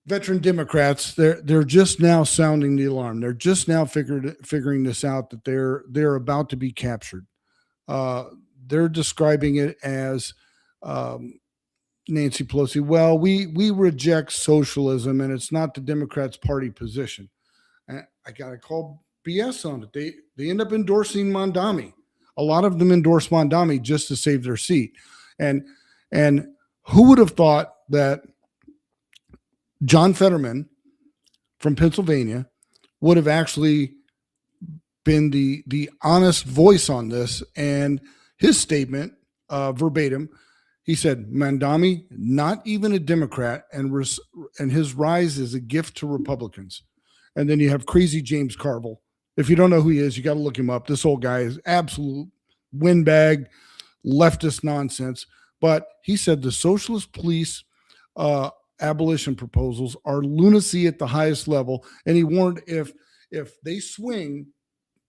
veteran Democrats, they're just now sounding the alarm. They're just now figuring this out, that they're about to be captured. They're describing it as Nancy Pelosi. Well, we reject socialism, and it's not the Democrats' party position. And I got to call BS on it. They end up endorsing Mondami. A lot of them endorse Mondami just to save their seat. And who would have thought that John Fetterman from Pennsylvania would have actually been the honest voice on this? And his statement, verbatim, he said, Mondami, not even a Democrat, and his rise is a gift to Republicans. And then you have crazy James Carville. If you don't know who he is, you got to look him up. This old guy is absolute windbag, leftist nonsense. But he said the socialist police abolition proposals are lunacy at the highest level. And he warned if they swing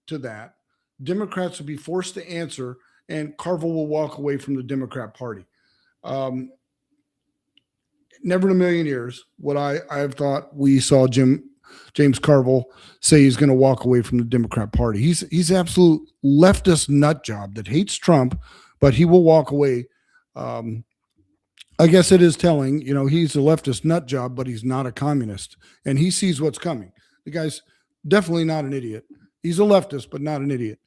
to that, Democrats will be forced to answer, and Carville will walk away from the Democrat Party. never in a million years would I've thought we saw James Carville say he's going to walk away from the Democrat Party. He's absolute leftist nut job that hates Trump, but he will walk away. I guess it is telling, he's a leftist nut job, but he's not a communist, and he sees what's coming. The guy's definitely not an idiot. He's a leftist, but not an idiot.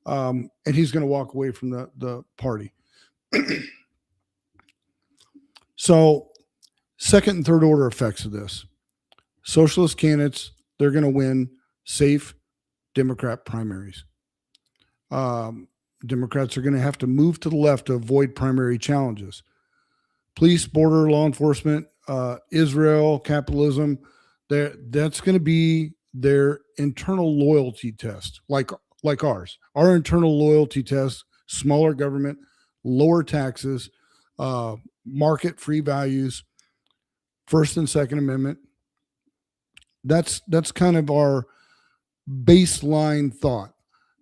And he's going to walk away from the party. So, second and third order effects of this. Socialist candidates, they're going to win safe Democrat primaries. Democrats are going to have to move to the left to avoid primary challenges. Police, border, law enforcement, Israel, capitalism, that's going to be their internal loyalty test, like ours. Our internal loyalty test, smaller government, lower taxes, market-free values, First and Second Amendment. That's kind of our baseline thought.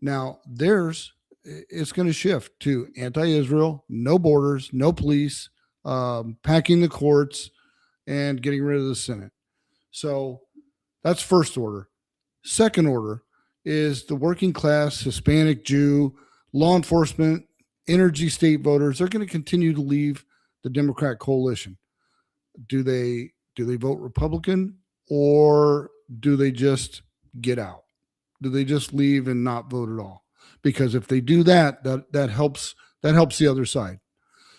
Now, theirs, it's going to shift to anti-Israel, no borders, no police, packing the courts, and getting rid of the Senate. So that's first order. Second order is the working class, Hispanic, Jew, law enforcement, energy state voters. They're going to continue to leave the Democrat coalition. Do they vote Republican, or do they just get out? Do they just leave and not vote at all? Because if they do that helps the other side.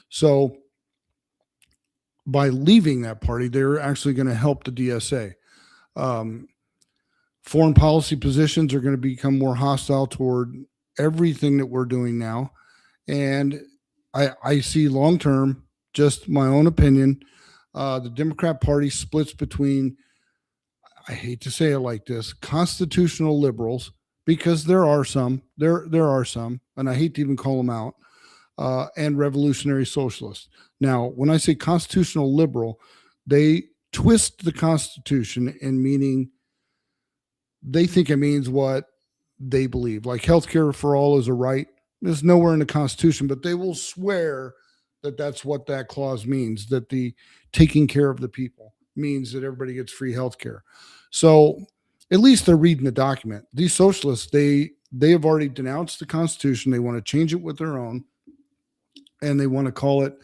So by leaving that party, they're actually going to help the DSA. Foreign policy positions are going to become more hostile toward everything that we're doing now. And I see long-term, just my own opinion, the Democrat Party splits between, I hate to say it like this, constitutional liberals, because there are some, and I hate to even call them out, and revolutionary socialists. Now, when I say constitutional liberal, they twist the Constitution in meaning they think it means what they believe. Like healthcare for all is a right. There's nowhere in the Constitution, but they will swear that that's what that clause means, that the taking care of the people means that everybody gets free healthcare. So at least they're reading the document. These socialists, they have already denounced the Constitution. They want to change it with their own, and they want to call it,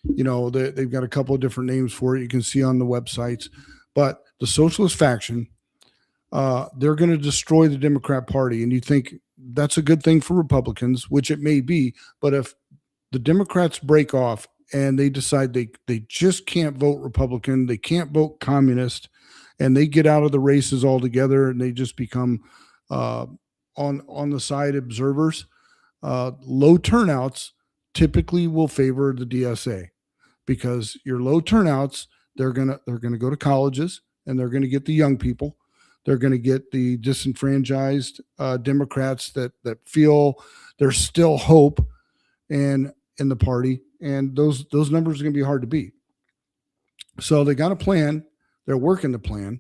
they've got a couple of different names for it. You can see on the websites. But the socialist faction, they're going to destroy the Democrat Party. And you think that's a good thing for Republicans, which it may be. But if the Democrats break off and they decide they just can't vote Republican, they can't vote communist, and they get out of the races altogether and they just become on the side observers, low turnouts typically will favor the DSA, because your low turnouts, they're gonna go to colleges and they're gonna get the young people. They're going to get the disenfranchised Democrats that feel there's still hope in the party, and those numbers are going to be hard to beat. So they got a plan. They're working the plan.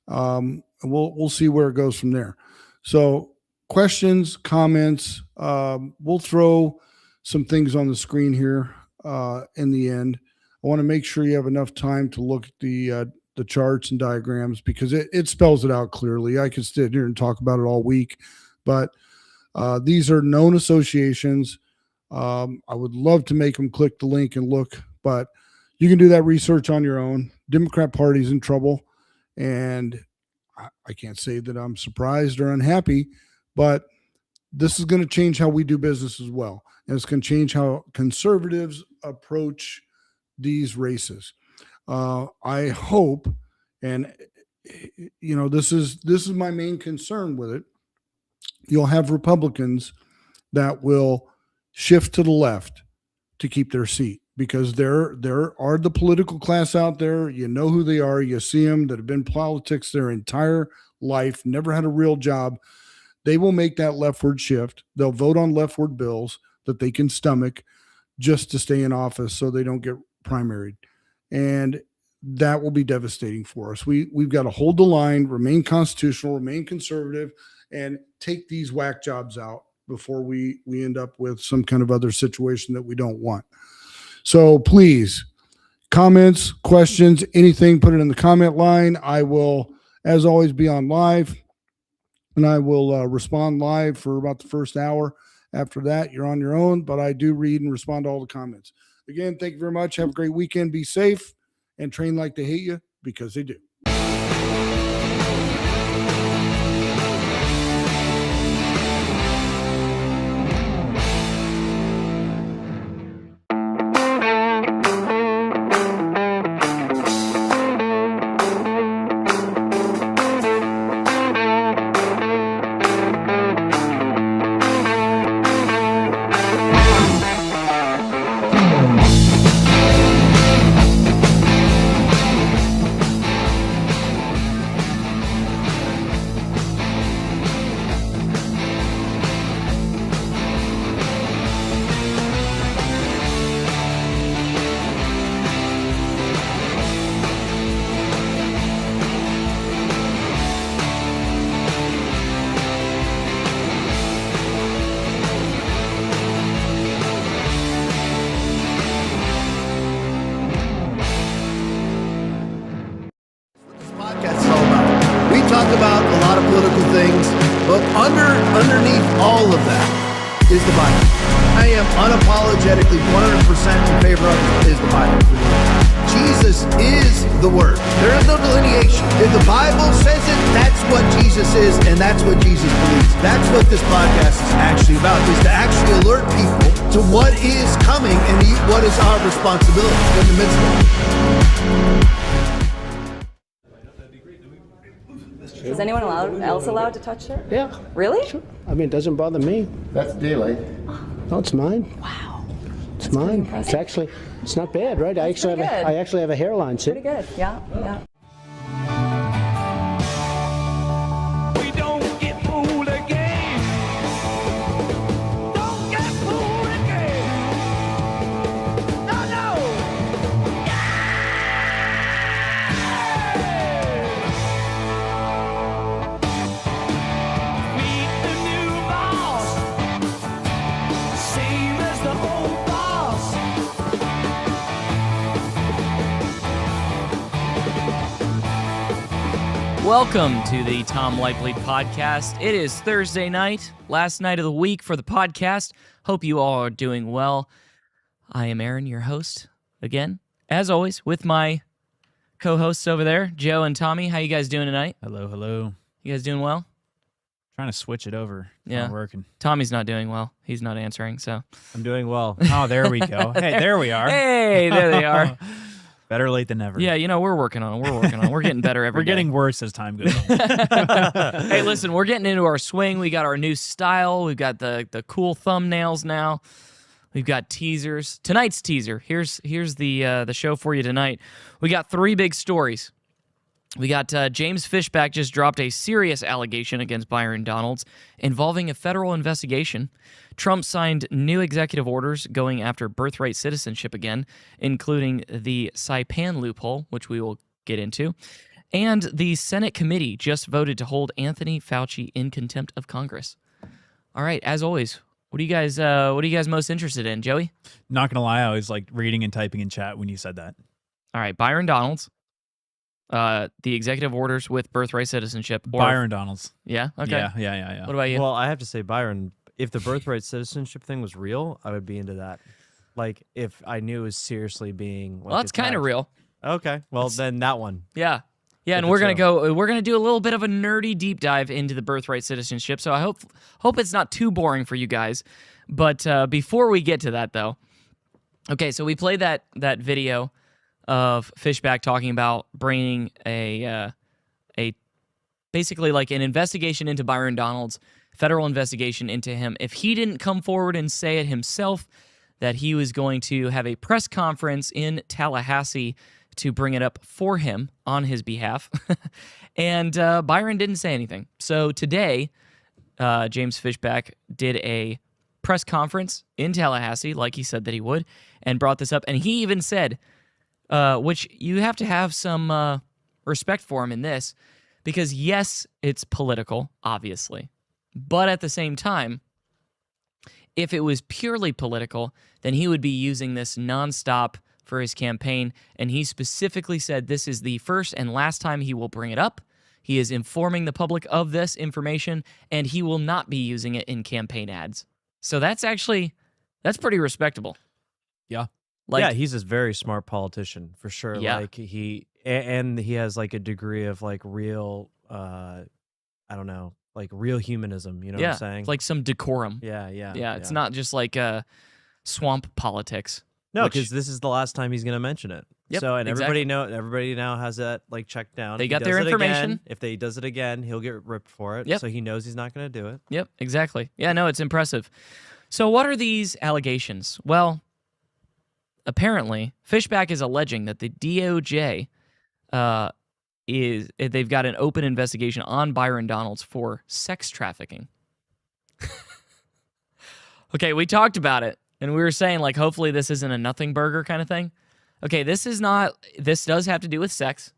We'll see where it goes from there. So questions, comments. We'll throw some things on the screen here in the end. I want to make sure you have enough time to look at the charts and diagrams, because it spells it out clearly. I could sit here and talk about it all week, but these are known associations. I would love to make them click the link and look, but you can do that research on your own. Democrat Party's in trouble, and I can't say that I'm surprised or unhappy, but this is going to change how we do business as well. And it's going to change how conservatives approach these races. I hope, and this is my main concern with it. You'll have Republicans that will shift to the left to keep their seat, because there are the political class out there. You know who they are. You see them that have been in politics their entire life, never had a real job. They will make that leftward shift. They'll vote on leftward bills that they can stomach just to stay in office so they don't get primaried. And that will be devastating for us. We've got to hold the line, remain constitutional, remain conservative, and take these whack jobs out before we end up with some kind of other situation that we don't want. So please comments, questions, anything, put it in the comment line. I will, as always, be on live, and I will respond live for about the first hour. After that, you're on your own, but I do read and respond to all the comments. Again, thank you very much. Have a great weekend. Be safe, and train like they hate you, because they do. talk about a lot of political things, but underneath all of that is the Bible. I am unapologetically 100% in favor of is the Bible. Jesus is the Word. There is no delineation. If the Bible says it, that's what Jesus is, and that's what Jesus believes. That's what this podcast is actually about, is to actually alert people to what is coming and what is our responsibility in the midst of it. Is anyone else allowed to touch it? Yeah. Really? Sure. I mean, it doesn't bother me. That's daylight. No, it's mine. Wow. It's mine. It's actually, it's not bad, right? I actually have a hairline. See? Pretty good. Yeah. Yeah. Welcome to the Tom Likely Podcast. It is Thursday night, last night of the week for the podcast. Hope you all are doing well. I am Aaron, your host, again, as always, with my co-hosts over there, Joe and Tommy. How you guys doing tonight? Hello, hello. You guys doing well? Trying to switch it over. It's Yeah. not working. Tommy's not doing well. He's not answering, so. I'm doing well. Oh, there we go. Hey, there we are. Hey, there they are. Better late than never. Yeah, you know, we're working on it. We're getting better every We're day. getting worse as time goes on. Hey, listen, we're getting into our swing. We got our new style. We've got the cool thumbnails now. We've got teasers. Tonight's teaser. Here's the show for you tonight. We got 3 big stories. We got James Fishback just dropped a serious allegation against Byron Donalds involving a federal investigation. Trump signed new executive orders going after birthright citizenship again, including the Saipan loophole, which we will get into. And the Senate committee just voted to hold Anthony Fauci in contempt of Congress. All right, as always, what are you guys most interested in, Joey? Not gonna lie, I was like reading and typing in chat when you said that. All right, Byron Donalds. The executive orders with birthright citizenship. Byron Donalds. Yeah? Okay. Yeah. What about you? Well, I have to say, Byron, if the birthright citizenship thing was real, I would be into that. Like, if I knew it was seriously being... Well, that's kind of real. Okay. Well, then that one. Yeah. Yeah, and we're going to do a little bit of a nerdy deep dive into the birthright citizenship, so I hope it's not too boring for you guys. But before we get to that, though, okay, so we played that video of Fishback talking about bringing a basically like an investigation into Byron Donalds, federal investigation into him. If he didn't come forward and say it himself, that he was going to have a press conference in Tallahassee to bring it up for him on his behalf. And Byron didn't say anything. So today, James Fishback did a press conference in Tallahassee, like he said that he would, and brought this up. And he even said, which you have to have some respect for him in this, because yes, it's political, obviously. But at the same time, if it was purely political, then he would be using this nonstop for his campaign, and he specifically said this is the first and last time he will bring it up. He is informing the public of this information, and he will not be using it in campaign ads. So that's pretty respectable. Yeah. Like, yeah, he's a very smart politician for sure. Yeah. Like he has like a degree of like real I don't know, like real humanism, you know what I'm saying? Like some decorum. Yeah. It's not just like swamp politics. No, which- because this is the last time he's going to mention it. Yep, So, and exactly. everybody now has that like checked down. They If he got does their it information. again, if he does it again, he'll get ripped for it. Yep. So he knows he's not going to do it. Yep, exactly. Yeah, no, it's impressive. So what are these allegations? Well, apparently, Fishback is alleging that the DOJ they've got an open investigation on Byron Donalds for sex trafficking. Okay, we talked about it, and we were saying, like, hopefully this isn't a nothing burger kind of thing. Okay, this does have to do with sex,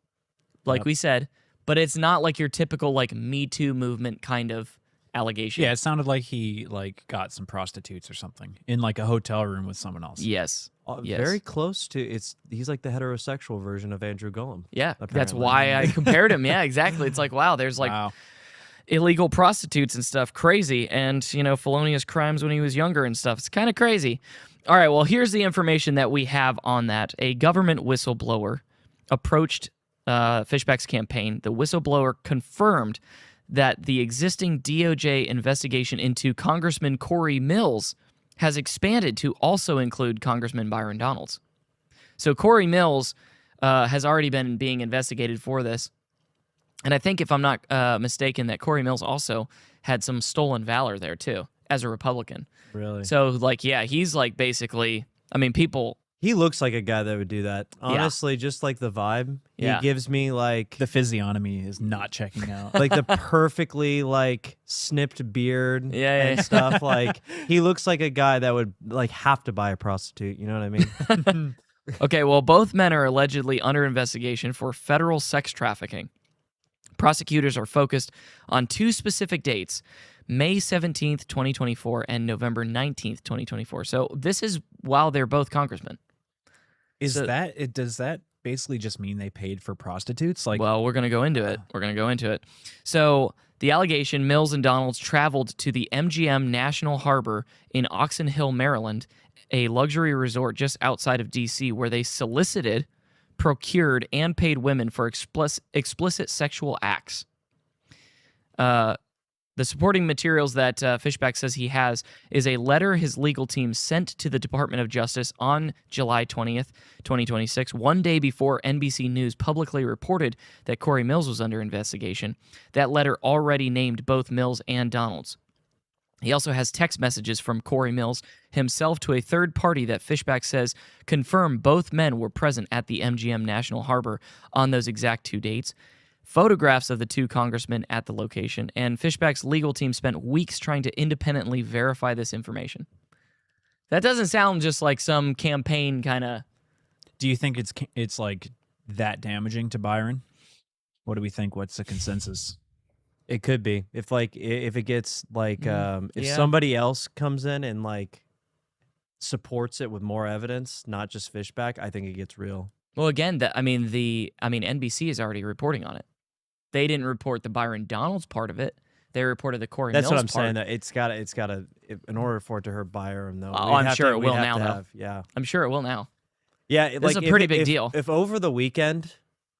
like we said, but it's not like your typical, like, Me Too movement kind of allegation. Yeah, it sounded like he like got some prostitutes or something in like a hotel room with someone else. Yes. Yes. Very close to he's like the heterosexual version of Andrew Gullum. Yeah, that's apparently. why I compared him. Yeah, exactly. It's like, wow, there's like illegal prostitutes and stuff. Crazy. And, you know, felonious crimes when he was younger and stuff. It's kind of crazy. All right, well, here's the information that we have on that. A government whistleblower approached Fishback's campaign. The whistleblower confirmed that the existing DOJ investigation into Congressman Corey Mills has expanded to also include Congressman Byron Donalds. So Corey Mills has already been being investigated for this. And I think, if I'm not mistaken, that Corey Mills also had some stolen valor there, too, as a Republican. Really? So, like, yeah, he's, like, basically, I mean, people... He looks like a guy that would do that. Honestly, just like the vibe. Yeah. He gives me like... The physiognomy is not checking out. Like the perfectly like snipped beard and stuff. Like he looks like a guy that would like have to buy a prostitute. You know what I mean? Okay, well, both men are allegedly under investigation for federal sex trafficking. Prosecutors are focused on two specific dates, May 17th, 2024, and November 19th, 2024. So this is while they're both congressmen. Does that basically just mean they paid for prostitutes? Like, well, we're going to go into it. We're going to go into it. So the allegation, Mills and Donalds traveled to the MGM National Harbor in Oxon Hill, Maryland, a luxury resort just outside of D.C., where they solicited, procured, and paid women for explicit sexual acts. The supporting materials that Fishback says he has is a letter his legal team sent to the Department of Justice on July 20th, 2026, one day before NBC News publicly reported that Corey Mills was under investigation. That letter already named both Mills and Donalds. He also has text messages from Corey Mills himself to a third party that Fishback says confirm both men were present at the MGM National Harbor on those exact two dates. Photographs of the two congressmen at the location, and Fishback's legal team spent weeks trying to independently verify this information. That doesn't sound just like some campaign kind of... do you think it's like that damaging to Byron? What do we think? What's the consensus? It could be. If it gets like if somebody else comes in and like supports it with more evidence, not just Fishback, I think it gets real. Well, again, NBC is already reporting on it. They didn't report the Byron Donalds part of it. They reported the Corey Mills part. That's what I'm saying. That it's got to, in order for it to hurt Byron, though. Oh, I'm sure it will now, though. Yeah. I'm sure it will now. Yeah. This is a pretty big deal. If over the weekend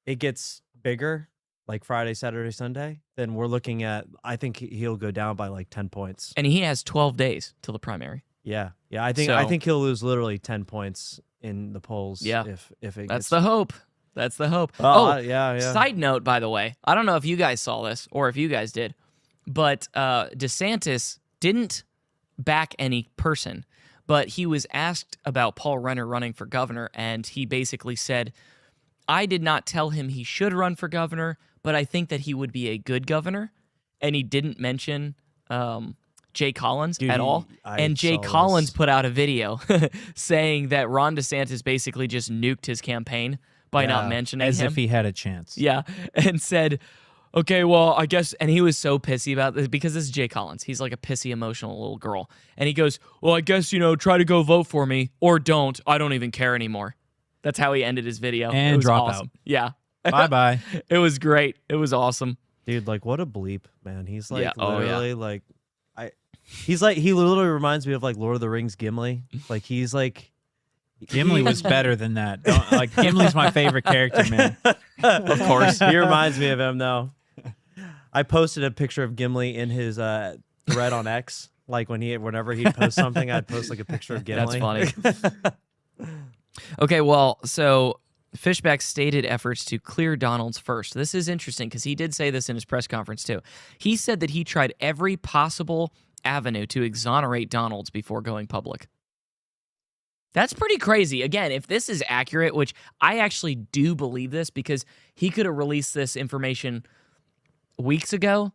it gets bigger, like Friday, Saturday, Sunday, then we're looking at, I think he'll go down by like 10 points. And he has 12 days till the primary. Yeah. Yeah. I think he'll lose literally 10 points in the polls. Yeah. If it That's the hope. That's the hope. Yeah. Side note, by the way, I don't know if you guys saw this or if you guys did, but DeSantis didn't back any person, but he was asked about Paul Renner running for governor, and he basically said, I did not tell him he should run for governor, but I think that he would be a good governor, and he didn't mention Jay Collins at all. And Jay Collins put out a video saying that Ron DeSantis basically just nuked his campaign by not mentioning as him. if he had a chance. Yeah, and said, okay, well, I guess, and he was so pissy about this because this is Jay Collins. He's like a pissy, emotional little girl. And he goes, well, I guess, try to go vote for me or don't. I don't even care anymore. That's how he ended his video. And it was drop awesome. out. Yeah. Bye-bye. It was great. It was awesome. Dude, like what a bleep, man. He's like Yeah. Oh, yeah. literally like he literally reminds me of like Lord of the Rings Gimli. Like he's like Gimli was better than that. Like Gimli's my favorite character, man. Of course. He reminds me of him though. I posted a picture of Gimli in his thread on X. Like whenever he'd post something, I'd post like a picture of Gimli. That's funny. Okay, well, so Fishback stated efforts to clear Donalds first. This is interesting because he did say this in his press conference too. He said that he tried every possible avenue to exonerate Donalds before going public. That's pretty crazy. Again, if this is accurate, which I actually do believe this because he could have released this information weeks ago.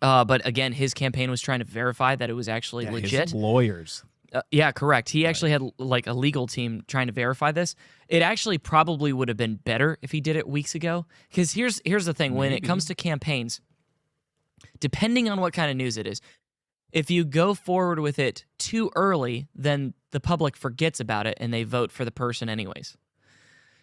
But again, his campaign was trying to verify that it was actually legit. His lawyers. Yeah, correct. He actually had like a legal team trying to verify this. It actually probably would have been better if he did it weeks ago. Because here's the thing. When it comes to campaigns, depending on what kind of news it is, if you go forward with it too early, then the public forgets about it and they vote for the person anyways.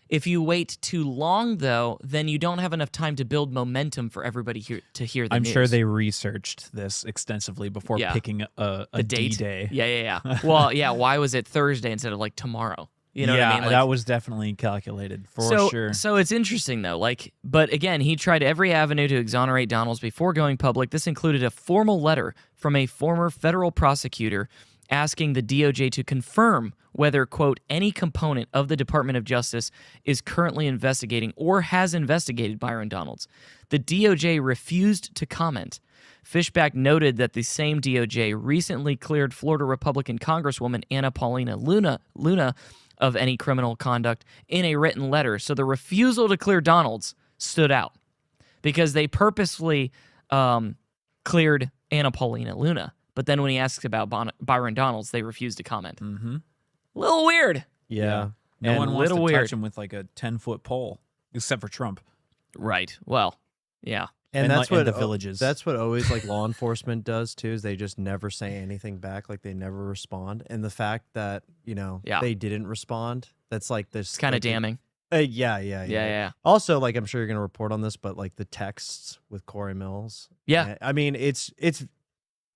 If you wait too long, though, then you don't have enough time to build momentum for everybody to hear the I'm news. sure they researched this extensively before picking a date. D-Day. Yeah. Well, yeah, why was it Thursday instead of like tomorrow? You know what I mean? Like, that was definitely calculated for sure. So it's interesting though. But again, he tried every avenue to exonerate Donalds before going public. This included a formal letter from a former federal prosecutor asking the DOJ to confirm whether, quote, any component of the Department of Justice is currently investigating or has investigated Byron Donalds. The DOJ refused to comment. Fishback noted that the same DOJ recently cleared Florida Republican Congresswoman Anna Paulina Luna of any criminal conduct in a written letter. So the refusal to clear Donalds stood out because they purposefully cleared Anna Paulina Luna. But then when he asks about Byron Donalds, they refuse to comment. Mm-hmm. A little weird. Yeah. No one wants to touch him with like a 10-foot pole, except for Trump. Right. Well, yeah. And that's what the villages. That's what always like law enforcement does too. Is they just never say anything back, like they never respond. And the fact that they didn't respond, that's like this. It's kind of damning. Yeah. Also, like I'm sure you're gonna report on this, but like the texts with Corey Mills. Yeah. I mean, it's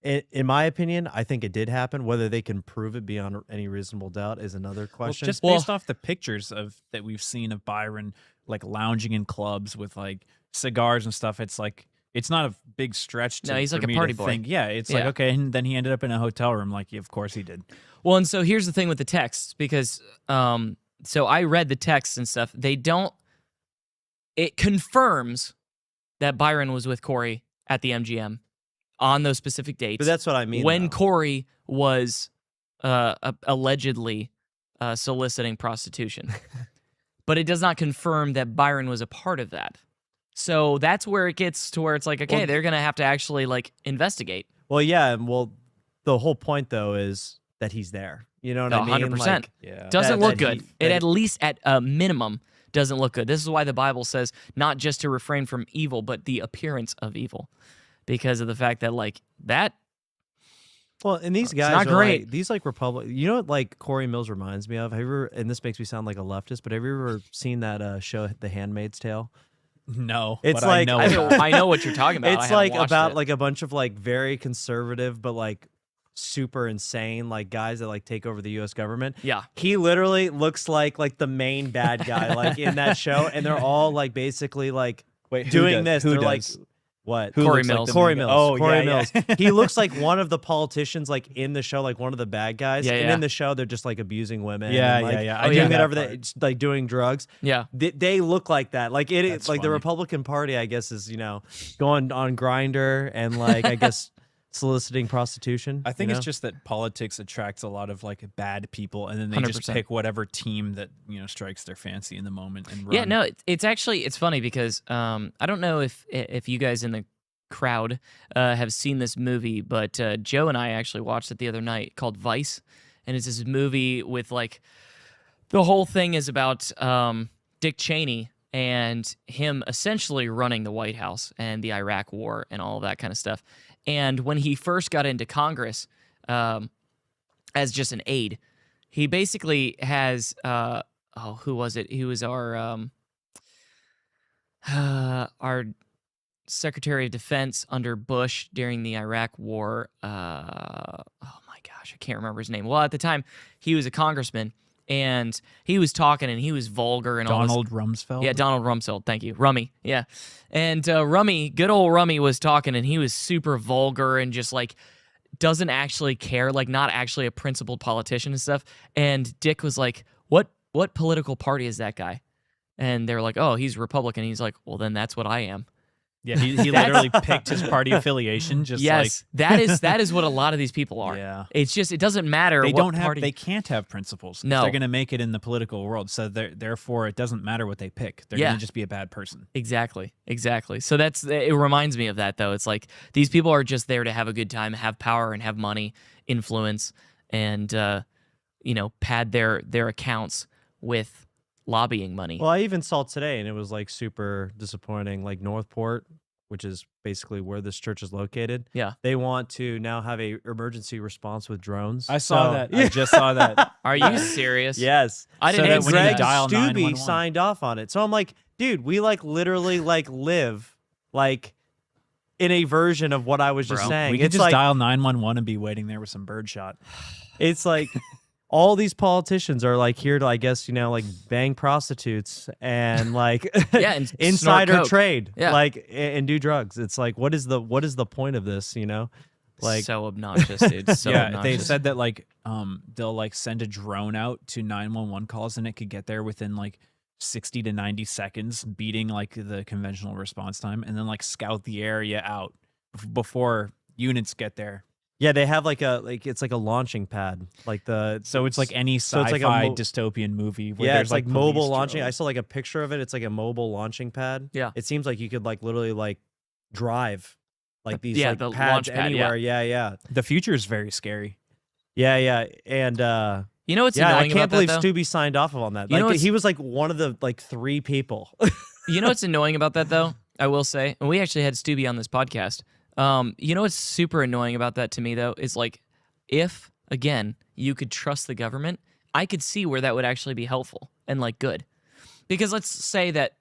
in my opinion, I think it did happen. Whether they can prove it beyond any reasonable doubt is another question. Well, just based off the pictures that we've seen of Byron like lounging in clubs with like cigars and stuff, it's like it's not a big stretch to he's like for a me party to boy. think. Yeah, it's like okay, and then he ended up in a hotel room. Like, of course he did. Well, and so here's the thing with the texts because so I read the texts and stuff. It confirms that Byron was with Corey at the MGM on those specific dates. But that's what I mean. When though. Corey was allegedly soliciting prostitution. But it does not confirm that Byron was a part of that. So that's where it gets to where it's like, okay, they're going to have to actually like investigate. Well, yeah. Well, the whole point though is that he's there. You know what I mean? 100%. Like, Doesn't look good. It at least at a minimum doesn't look good. This is why the Bible says not just to refrain from evil, but the appearance of evil. Because of the fact that like that. Well, and these guys not are great. like, these like Republic. You know what like Corey Mills reminds me of? Have you ever, and this makes me sound like a leftist, but have you ever seen that show, The Handmaid's Tale? No, it's but like I know what you're talking about. It's like about like a bunch of like very conservative but like super insane like guys that like take over the U.S. government. Yeah, he literally looks like the main bad guy like in that show, and they're all like basically like doing this. They're like. What? Corey Mills. Like Corey Mills. Oh, Corey yeah, Mills. He looks like one of the politicians, like in the show, like one of the bad guys. Yeah, and yeah. in the show, they're just like abusing women. Yeah, and, like, yeah. Doing whatever like doing drugs. Yeah, they look like that. Like it's That's like funny. the Republican Party, I guess, is going on Grindr and like I guess soliciting prostitution. I think it's just that politics attracts a lot of like bad people, and then they just 100%. pick whatever team that strikes their fancy in the moment and run. Yeah, no, it's actually funny because I don't know if you guys in the crowd have seen this movie, but Joe and I actually watched it the other night called Vice, and it's this movie with like the whole thing is about Dick Cheney and him essentially running the White House and the Iraq War and all of that kind of stuff. And when he first got into Congress as just an aide, he basically has who was it? He was our Secretary of Defense under Bush during the Iraq War. Oh my gosh, I can't remember his name. Well, at the time, he was a congressman, and he was talking, and he was vulgar and all this. Donald Rumsfeld? Yeah, Donald Rumsfeld. Thank you. Rummy. Yeah. And Rummy, good old Rummy was talking, and he was super vulgar and just like doesn't actually care, like not actually a principled politician and stuff. And Dick was like, what political party is that guy? And they're like, oh, he's Republican. He's like, well, then that's what I am. Yeah, he literally picked his party affiliation. Just yes, that is what a lot of these people are. Yeah, it's just, it doesn't matter. They what party. They can't have principles. No, they're going to make it in the political world. So therefore, it doesn't matter what they pick. They're going to just be a bad person. Exactly. So it reminds me of that though. It's like these people are just there to have a good time, have power, and have money, influence, and pad their accounts with lobbying money. Well, I even saw today, and it was like super disappointing. Like Northport, which is basically where this church is located. Yeah, they want to now have a emergency response with drones. I saw that. I just saw that. Are you serious? Yes. I didn't. So Even Greg dial Stubbe signed off on it. So I'm like, dude, we like literally like live like in a version of what I was just saying. We could it's just like, dial 911 and be waiting there with some birdshot. It's like all these politicians are like here to, I guess, like bang prostitutes and like and insider trade, yeah, like and do drugs. It's like, what is the point of this? Like so obnoxious, dude. So yeah, obnoxious. they said that like they'll like send a drone out to 911 calls and it could get there within like 60 to 90 seconds, beating like the conventional response time, and then like scout the area out before units get there. Yeah, they have it's like a launching pad, so it's like any sci-fi dystopian movie. Where It's like mobile launching. Drones. I saw like a picture of it. It's like a mobile launking pad. Yeah, it seems like you could like literally like drive like these the pads launch pad, anywhere. Yeah. The future is very scary. Yeah, and you know what's annoying I can't believe about that, Stubbe signed off on that. He was like one of the like 3 people. You know what's annoying about that though? I will say, and we actually had Stubbe on this podcast. You know what's super annoying about that to me though is like, if again you could trust the government, I could see where that would actually be helpful and like good, because let's say that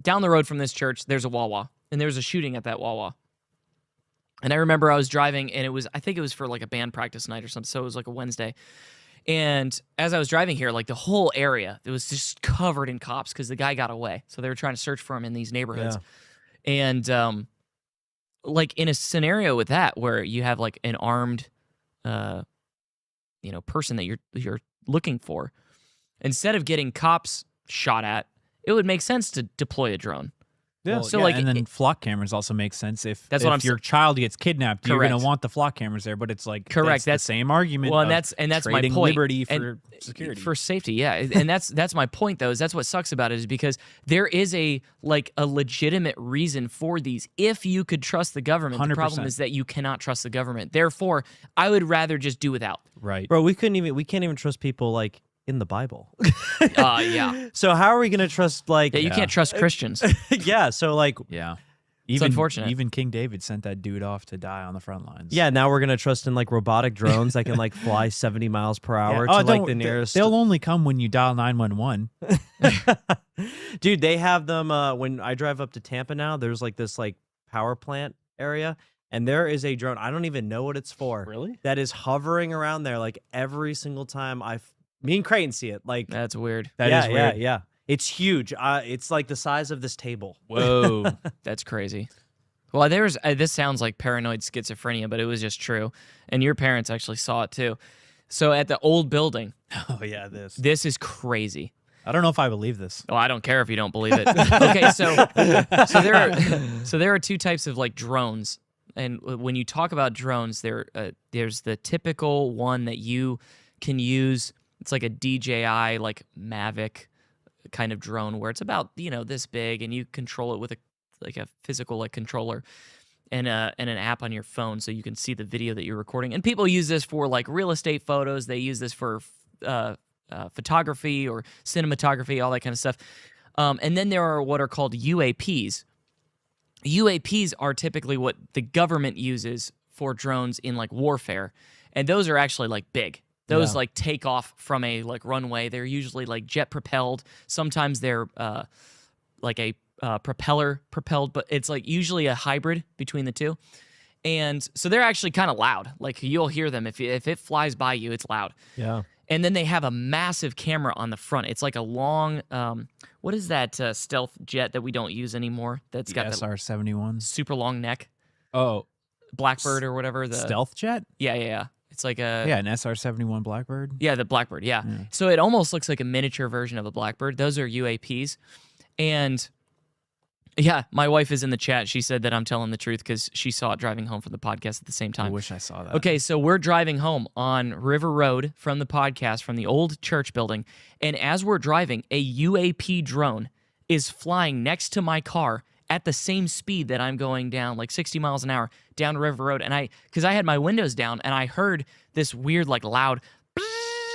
down the road from this church there's a Wawa and there's a shooting at that Wawa, and I remember I was driving and I think it was for like a band practice night or something, so it was like a Wednesday, and as I was driving here, like the whole area, it was just covered in cops because the guy got away, so they were trying to search for him in these neighborhoods, and like in a scenario with that where you have like an armed person that you're looking for, instead of getting cops shot at, it would make sense to deploy a drone. Yeah. So like, and then flock cameras also make sense if that's what I'm your child gets kidnapped, correct, you're going to want the flock cameras there. But it's like correct. That's the same argument. Well, and that's my point. Liberty for security, for safety. Yeah, and that's my point though. Is that's what sucks about it is because there is a legitimate reason for these. If you could trust the government, 100%. The problem is that you cannot trust the government. Therefore, I would rather just do without. Right, bro. We can't even trust people like in the Bible. Yeah. So how are we going to trust like? Yeah, you can't trust Christians. Yeah. So like, yeah. It's unfortunate. Even King David sent that dude off to die on the front lines. Yeah, now we're gonna trust in like robotic drones that can like fly 70 miles per hour to like the nearest. They'll only come when you dial 911. Dude, they have them when I drive up to Tampa now. There's like this like power plant area, and there is a drone. I don't even know what it's for. Really? That is hovering around there like every single time me and Creighton see it. Like that's weird. That is weird. Yeah. It's huge. It's like the size of this table. Whoa, that's crazy. Well, this sounds like paranoid schizophrenia, but it was just true. And your parents actually saw it too. So at the old building. Oh yeah, this is crazy. I don't know if I believe this. Oh, I don't care if you don't believe it. Okay, so there are 2 types of like drones, and when you talk about drones, there's the typical one that you can use. It's like a DJI like Mavic kind of drone where it's about this big, and you control it with a physical like controller and an app on your phone, so you can see the video that you're recording. And people use this for like real estate photos. They use this for photography or cinematography, all that kind of stuff. And then there are what are called UAPs. UAPs are typically what the government uses for drones in like warfare, and those are actually like big. Those like take off from a like runway. They're usually like jet propelled. Sometimes they're like a propeller propelled, but it's like usually a hybrid between the two. And so they're actually kind of loud. Like you'll hear them if it flies by you, it's loud. Yeah. And then they have a massive camera on the front. It's like a long, what is that stealth jet that we don't use anymore? That's got the SR-71 super long neck. Oh, Blackbird or whatever. The stealth jet. Yeah. It's like a an SR-71 Blackbird. Yeah, the Blackbird. Yeah. So it almost looks like a miniature version of a Blackbird. Those are UAPs, and yeah, my wife is in the chat. She said that I'm telling the truth because she saw it driving home from the podcast at the same time. I wish I saw that. Okay, so we're driving home on River Road from the podcast from the old church building, and as we're driving, a UAP drone is flying next to my car at the same speed that I'm going down, like 60 miles an hour down River Road. And because I had my windows down, and I heard this weird, like loud,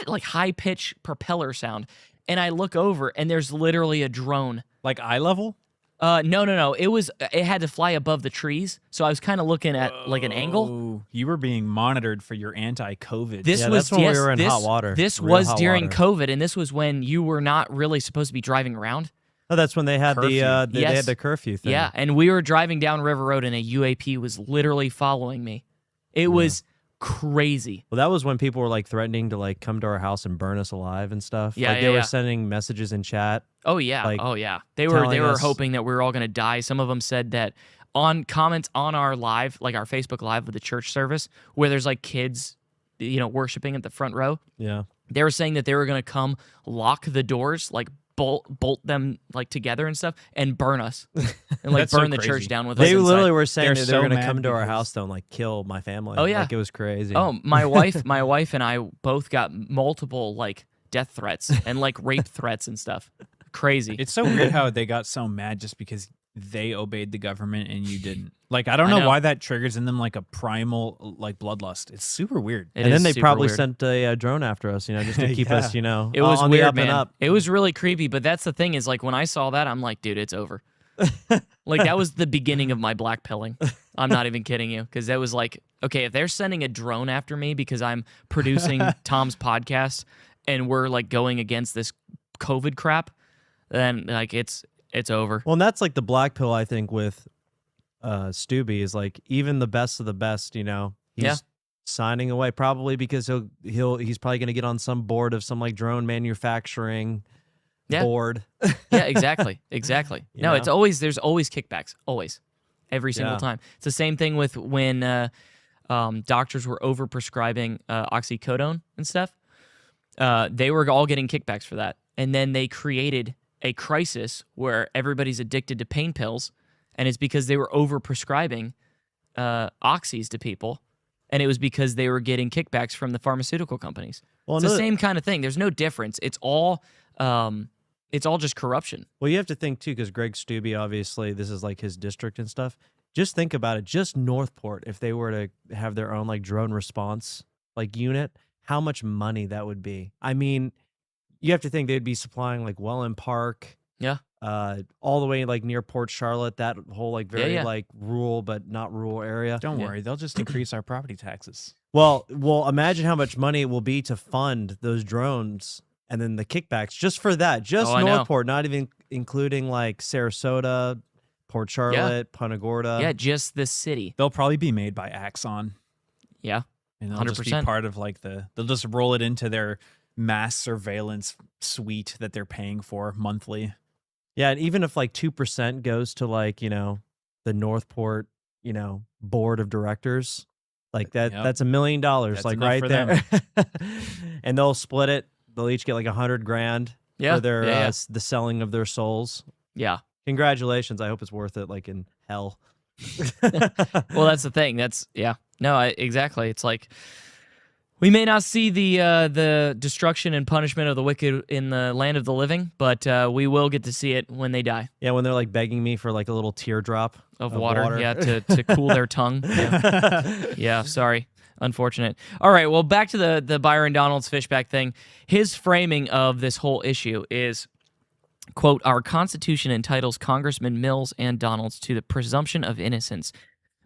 like high-pitched propeller sound, and I look over, and there's literally a drone. Like eye level? No. It had to fly above the trees, so I was kind of looking at like an angle. You were being monitored for your anti-COVID. That's when we were in hot water. This was during COVID, and this was when you were not really supposed to be driving around. Oh, that's when they had they had the curfew thing. Yeah, and we were driving down River Road, and a UAP was literally following me. It was crazy. Well, that was when people were like threatening to like come to our house and burn us alive and stuff. Yeah, like they were sending messages in chat. Oh yeah, They were hoping that we were all going to die. Some of them said that on comments on our live, like our Facebook live with the church service, where there's like kids, worshiping at the front row. Yeah, they were saying that they were going to come lock the doors, like bolt them like together and stuff, and burn us and like burn the church down with us. They literally inside. were saying that they were going to come to our house though and like kill my family. Oh yeah, like it was crazy. Oh, my wife and I both got multiple like death threats and like rape threats and stuff. Crazy. It's so weird how they got so mad just because they obeyed the government and you didn't. Like, I don't know why that triggers in them like a primal like bloodlust. It's super weird. It and then is they probably weird. sent a drone after us, just to keep us, It was on weird, the up man. and up. It was really creepy, but that's the thing is like when I saw that, I'm like, dude, it's over. Like that was the beginning of my black pilling. I'm not even kidding you, because that was like, okay, if they're sending a drone after me because I'm producing Tom's podcast and we're like going against this COVID crap, then like it's over. Well, and that's like the black pill, I think, with Stubby is like even the best of the best, he's signing away probably because he's probably going to get on some board of some like drone manufacturing board. Yeah, exactly. No, there's always kickbacks, always, every single time. It's the same thing with when doctors were overprescribing oxycodone and stuff. They were all getting kickbacks for that, and then they created a crisis where everybody's addicted to pain pills, and it's because they were overprescribing oxys to people, and it was because they were getting kickbacks from the pharmaceutical companies. Well, it's the same kind of thing. There's no difference. It's all just corruption. Well, you have to think too, because Greg Stubbe, obviously, this is like his district and stuff. Just think about it. Just Northport, if they were to have their own like drone response like unit, how much money that would be. I mean, you have to think they'd be supplying like Welland Park, all the way like near Port Charlotte, that whole like very like rural but not rural area. Don't worry, they'll just increase our property taxes. Well, imagine how much money it will be to fund those drones and then the kickbacks just for that, just Northport, not even including like Sarasota, Port Charlotte, Punta Gorda. Yeah, just the city. They'll probably be made by Axon. Yeah, and they'll 100%. Just be part of like they'll just roll it into their mass surveillance suite that they're paying for monthly. Yeah, and even if like 2% goes to like, the Northport, board of directors, like that's $1 million, that's like right there. And they'll split it. They'll each get like $100,000 for their the selling of their souls. Yeah. Congratulations. I hope it's worth it like in hell. Well, that's the thing. Exactly. It's like we may not see the destruction and punishment of the wicked in the land of the living, but we will get to see it when they die. Yeah, when they're like begging me for like a little teardrop of water. Yeah, to cool their tongue. Yeah, sorry. Unfortunate. All right, well, back to the Byron Donalds fishback thing. His framing of this whole issue is, quote, "Our Constitution entitles Congressman Mills and Donalds to the presumption of innocence.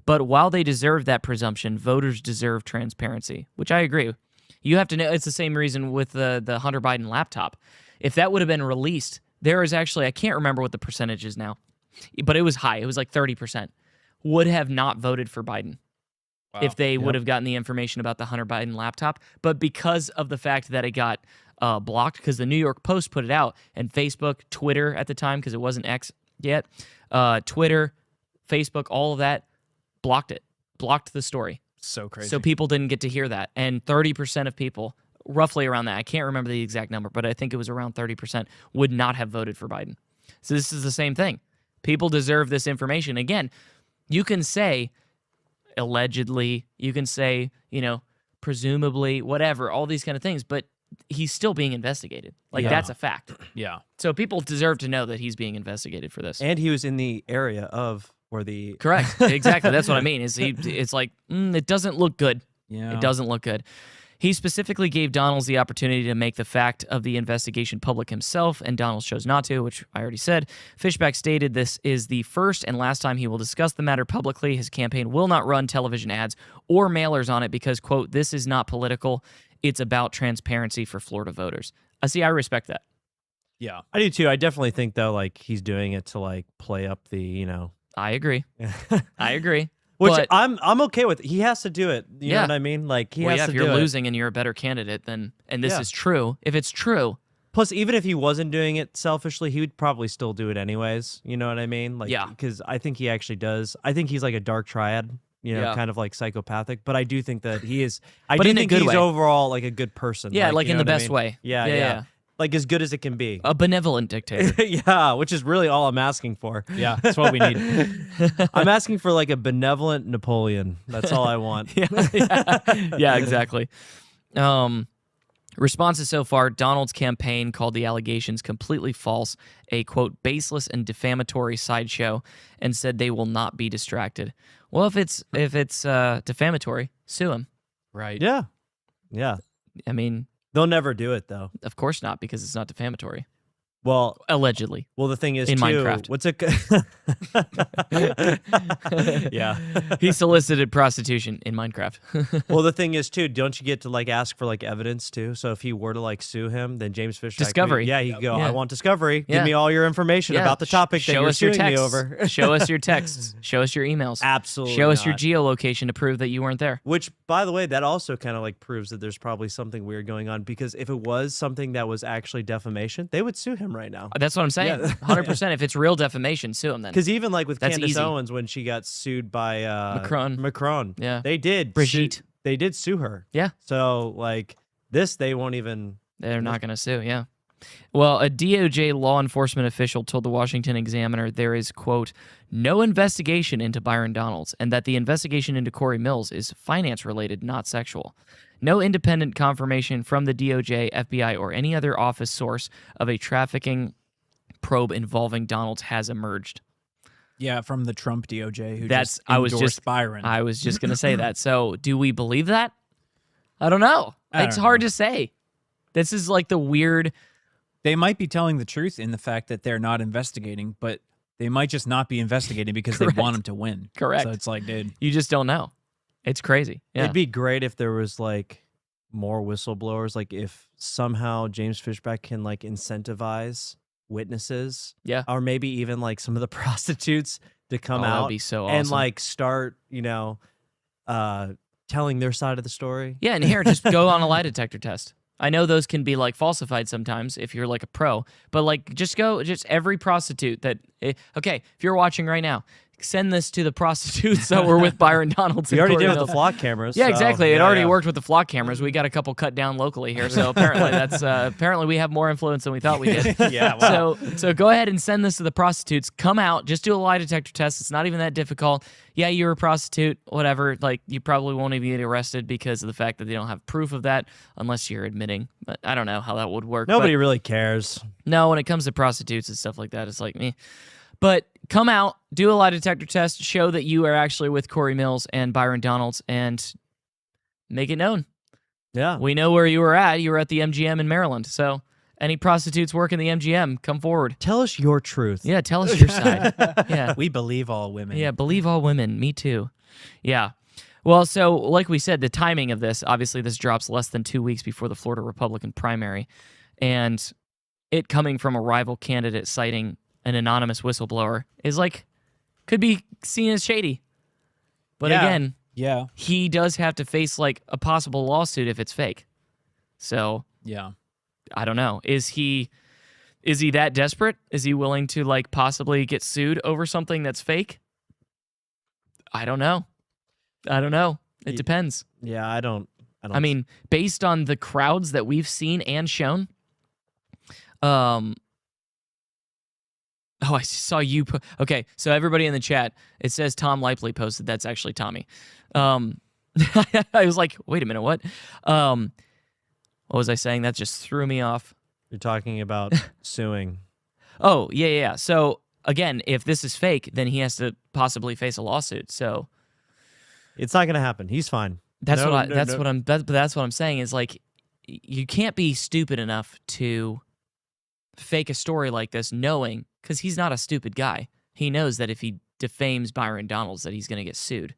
But while they deserve that presumption, voters deserve transparency," which I agree. You have to know, it's the same reason with the Hunter Biden laptop. If that would have been released, there is actually, I can't remember what the percentage is now, but it was high. It was like 30%. Would have not voted for Biden if they would have gotten the information about the Hunter Biden laptop. But because of the fact that it got blocked, because the New York Post put it out, and Facebook, Twitter at the time, because it wasn't X yet, Twitter, Facebook, all of that, blocked it, blocked the story. So crazy. So people didn't get to hear that. And 30% of people, roughly around that, I can't remember the exact number, but I think it was around 30%, would not have voted for Biden. So this is the same thing. People deserve this information. Again, you can say allegedly, you can say, presumably, whatever, all these kind of things, but he's still being investigated. That's a fact. Yeah. So people deserve to know that he's being investigated for this. And he was in the area of where the... Correct. Exactly. That's what I mean. It's like, it doesn't look good. Yeah. It doesn't look good. He specifically gave Donalds the opportunity to make the fact of the investigation public himself, and Donalds chose not to, which I already said. Fishback stated this is the first and last time he will discuss the matter publicly. His campaign will not run television ads or mailers on it because, quote, this is not political. It's about transparency for Florida voters. I respect that. Yeah, I do too. I definitely think, though, he's doing it to, play up the, I agree. I agree. Which but, I'm okay with. He has to do it. You know what I mean? He has to if do you're it. losing and you're a better candidate, then and this is true. If it's true. Plus, even if he wasn't doing it selfishly, he would probably still do it anyways. You know what I mean? Because I think he actually does. I think he's like a dark triad. Kind of like psychopathic. But I do think that he is. I do think he's overall a good person. Yeah, in the best way. Yeah. As good as it can be. A benevolent dictator. Yeah, which is really all I'm asking for. Yeah, that's what we need. I'm asking for a benevolent Napoleon. That's all I want. Yeah, exactly. Responses so far, Donald's campaign called the allegations completely false, a, quote, baseless and defamatory sideshow, and said they will not be distracted. Well, if it's defamatory, sue him. Right. Yeah. Yeah. I mean... They'll never do it, though. Of course not, because it's not defamatory. Well, allegedly. Well, the thing is, in too, Minecraft. What's it? Yeah, he solicited prostitution in Minecraft. Well, the thing is, too, don't you get to ask for evidence too? So if he were to sue him, then James Fishback, discovery. He could go. I want discovery. Yeah. Give me all your information about the topic that you're suing me over. Show us your texts. Show us your emails. Absolutely. Show us your geolocation to prove that you weren't there. Which, by the way, that also kind of proves that there's probably something weird going on, because if it was something that was actually defamation, they would sue him right now. That's what I'm saying. 100%. If it's real defamation, sue him then. Because even with That's Candace easy. Owens, when she got sued by Macron. Yeah, they did. Brigitte. They did sue her. Yeah. So this, they won't even. They're not going to sue. Yeah. Well, a DOJ law enforcement official told the Washington Examiner there is, quote, no investigation into Byron Donalds, and that the investigation into Corey Mills is finance-related, not sexual. No independent confirmation from the DOJ, FBI, or any other office source of a trafficking probe involving Donalds has emerged. Yeah, from the Trump DOJ who I was endorsed Byron. I was just going to say that. So do we believe that? I don't know. It's hard to say. This is the weird... They might be telling the truth in the fact that they're not investigating, but they might just not be investigating because they want him to win. Correct. So it's dude. You just don't know. It's crazy. Yeah. It'd be great if there was more whistleblowers, if somehow James Fishback can incentivize witnesses, or maybe even some of the prostitutes to come out. That'd be so awesome. And start telling their side of the story. Yeah, and here, just go on a lie detector test. I know those can be falsified sometimes if you're a pro, but just every prostitute that, okay, if you're watching right now, send this to the prostitutes that were with Byron Donalds. We already did with the flock cameras. Yeah, so, exactly. It already worked with the flock cameras. We got a couple cut down locally here, so apparently apparently we have more influence than we thought we did. Yeah. Wow. So go ahead and send this to the prostitutes. Come out, just do a lie detector test. It's not even that difficult. Yeah, you're a prostitute, whatever. You probably won't even get arrested because of the fact that they don't have proof of that, unless you're admitting. But I don't know how that would work. Nobody really cares. No, when it comes to prostitutes and stuff like that, it's me. But come out, do a lie detector test, show that you are actually with Corey Mills and Byron Donalds, and make it known. Yeah. We know where you were at. You were at the MGM in Maryland. So any prostitutes working the MGM, come forward. Tell us your truth. Yeah, tell us your side. Yeah. We believe all women. Yeah, believe all women. Me too. Yeah. Well, so like we said, the timing of this, obviously this drops less than 2 weeks before the Florida Republican primary, and it coming from a rival candidate citing an anonymous whistleblower is could be seen as shady. But again, he does have to face a possible lawsuit if it's fake. So yeah, I don't know. Is he that desperate? Is he willing to possibly get sued over something that's fake? I don't know. It depends. Yeah, I don't. I mean, based on the crowds that we've seen and shown, oh, I saw you put. Okay, so everybody in the chat, it says Tom Lipley posted. That's actually Tommy. I was like, wait a minute, what? What was I saying? That just threw me off. You're talking about suing. Oh, yeah. So again, if this is fake, then he has to possibly face a lawsuit. So it's not going to happen. He's fine. That's what I'm saying is you can't be stupid enough to fake a story like this, knowing, because he's not a stupid guy. He knows that if he defames Byron Donalds, that he's going to get sued.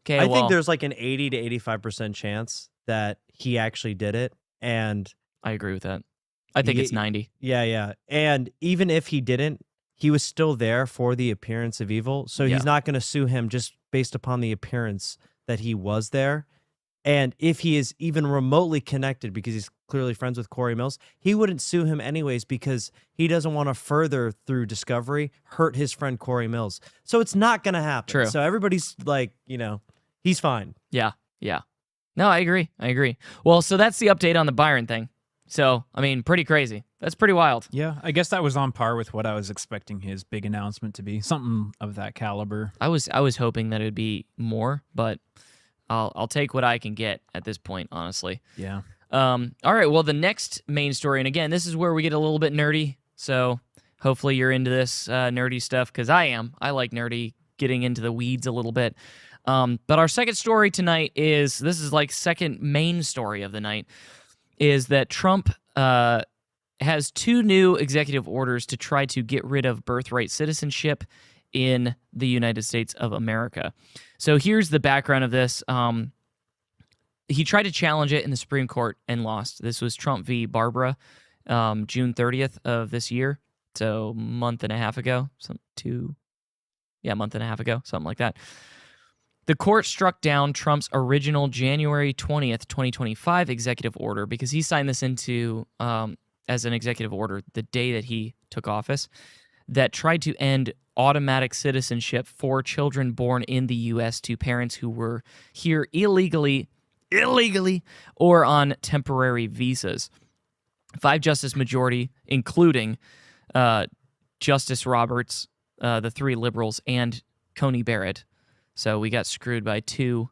Okay, I think there's an 80 to 85% chance that he actually did it, and I agree with that. I think it's 90. Yeah. And even if he didn't, he was still there for the appearance of evil, so he's not going to sue him just based upon the appearance that he was there. And if he is even remotely connected, because he's clearly friends with Corey Mills, he wouldn't sue him anyways because he doesn't want to further, through discovery, hurt his friend Corey Mills. So it's not going to happen. True. So everybody's he's fine. Yeah. No, I agree. Well, so that's the update on the Byron thing. So, I mean, pretty crazy. That's pretty wild. Yeah, I guess that was on par with what I was expecting his big announcement to be. Something of that caliber. I was hoping that it would be more, but I'll take what I can get at this point, honestly. Yeah. All right, well, the next main story, and again, this is where we get a little bit nerdy, so hopefully you're into this nerdy stuff, because I am. I like nerdy, getting into the weeds a little bit. But our second story tonight this is second main story of the night, is that Trump has 2 new executive orders to try to get rid of birthright citizenship in the United States of America. So here's the background of this. He tried to challenge it in the Supreme Court and lost. This was Trump v. Barbara, June 30th of this year, so a month and a half ago, something like that. The court struck down Trump's original January 20th, 2025 executive order because he signed this into as an executive order the day that he took office that tried to end automatic citizenship for children born in the U.S. to parents who were here illegally or on temporary visas. 5-justice majority, including Justice Roberts, the 3 liberals, and Coney Barrett. So we got screwed by 2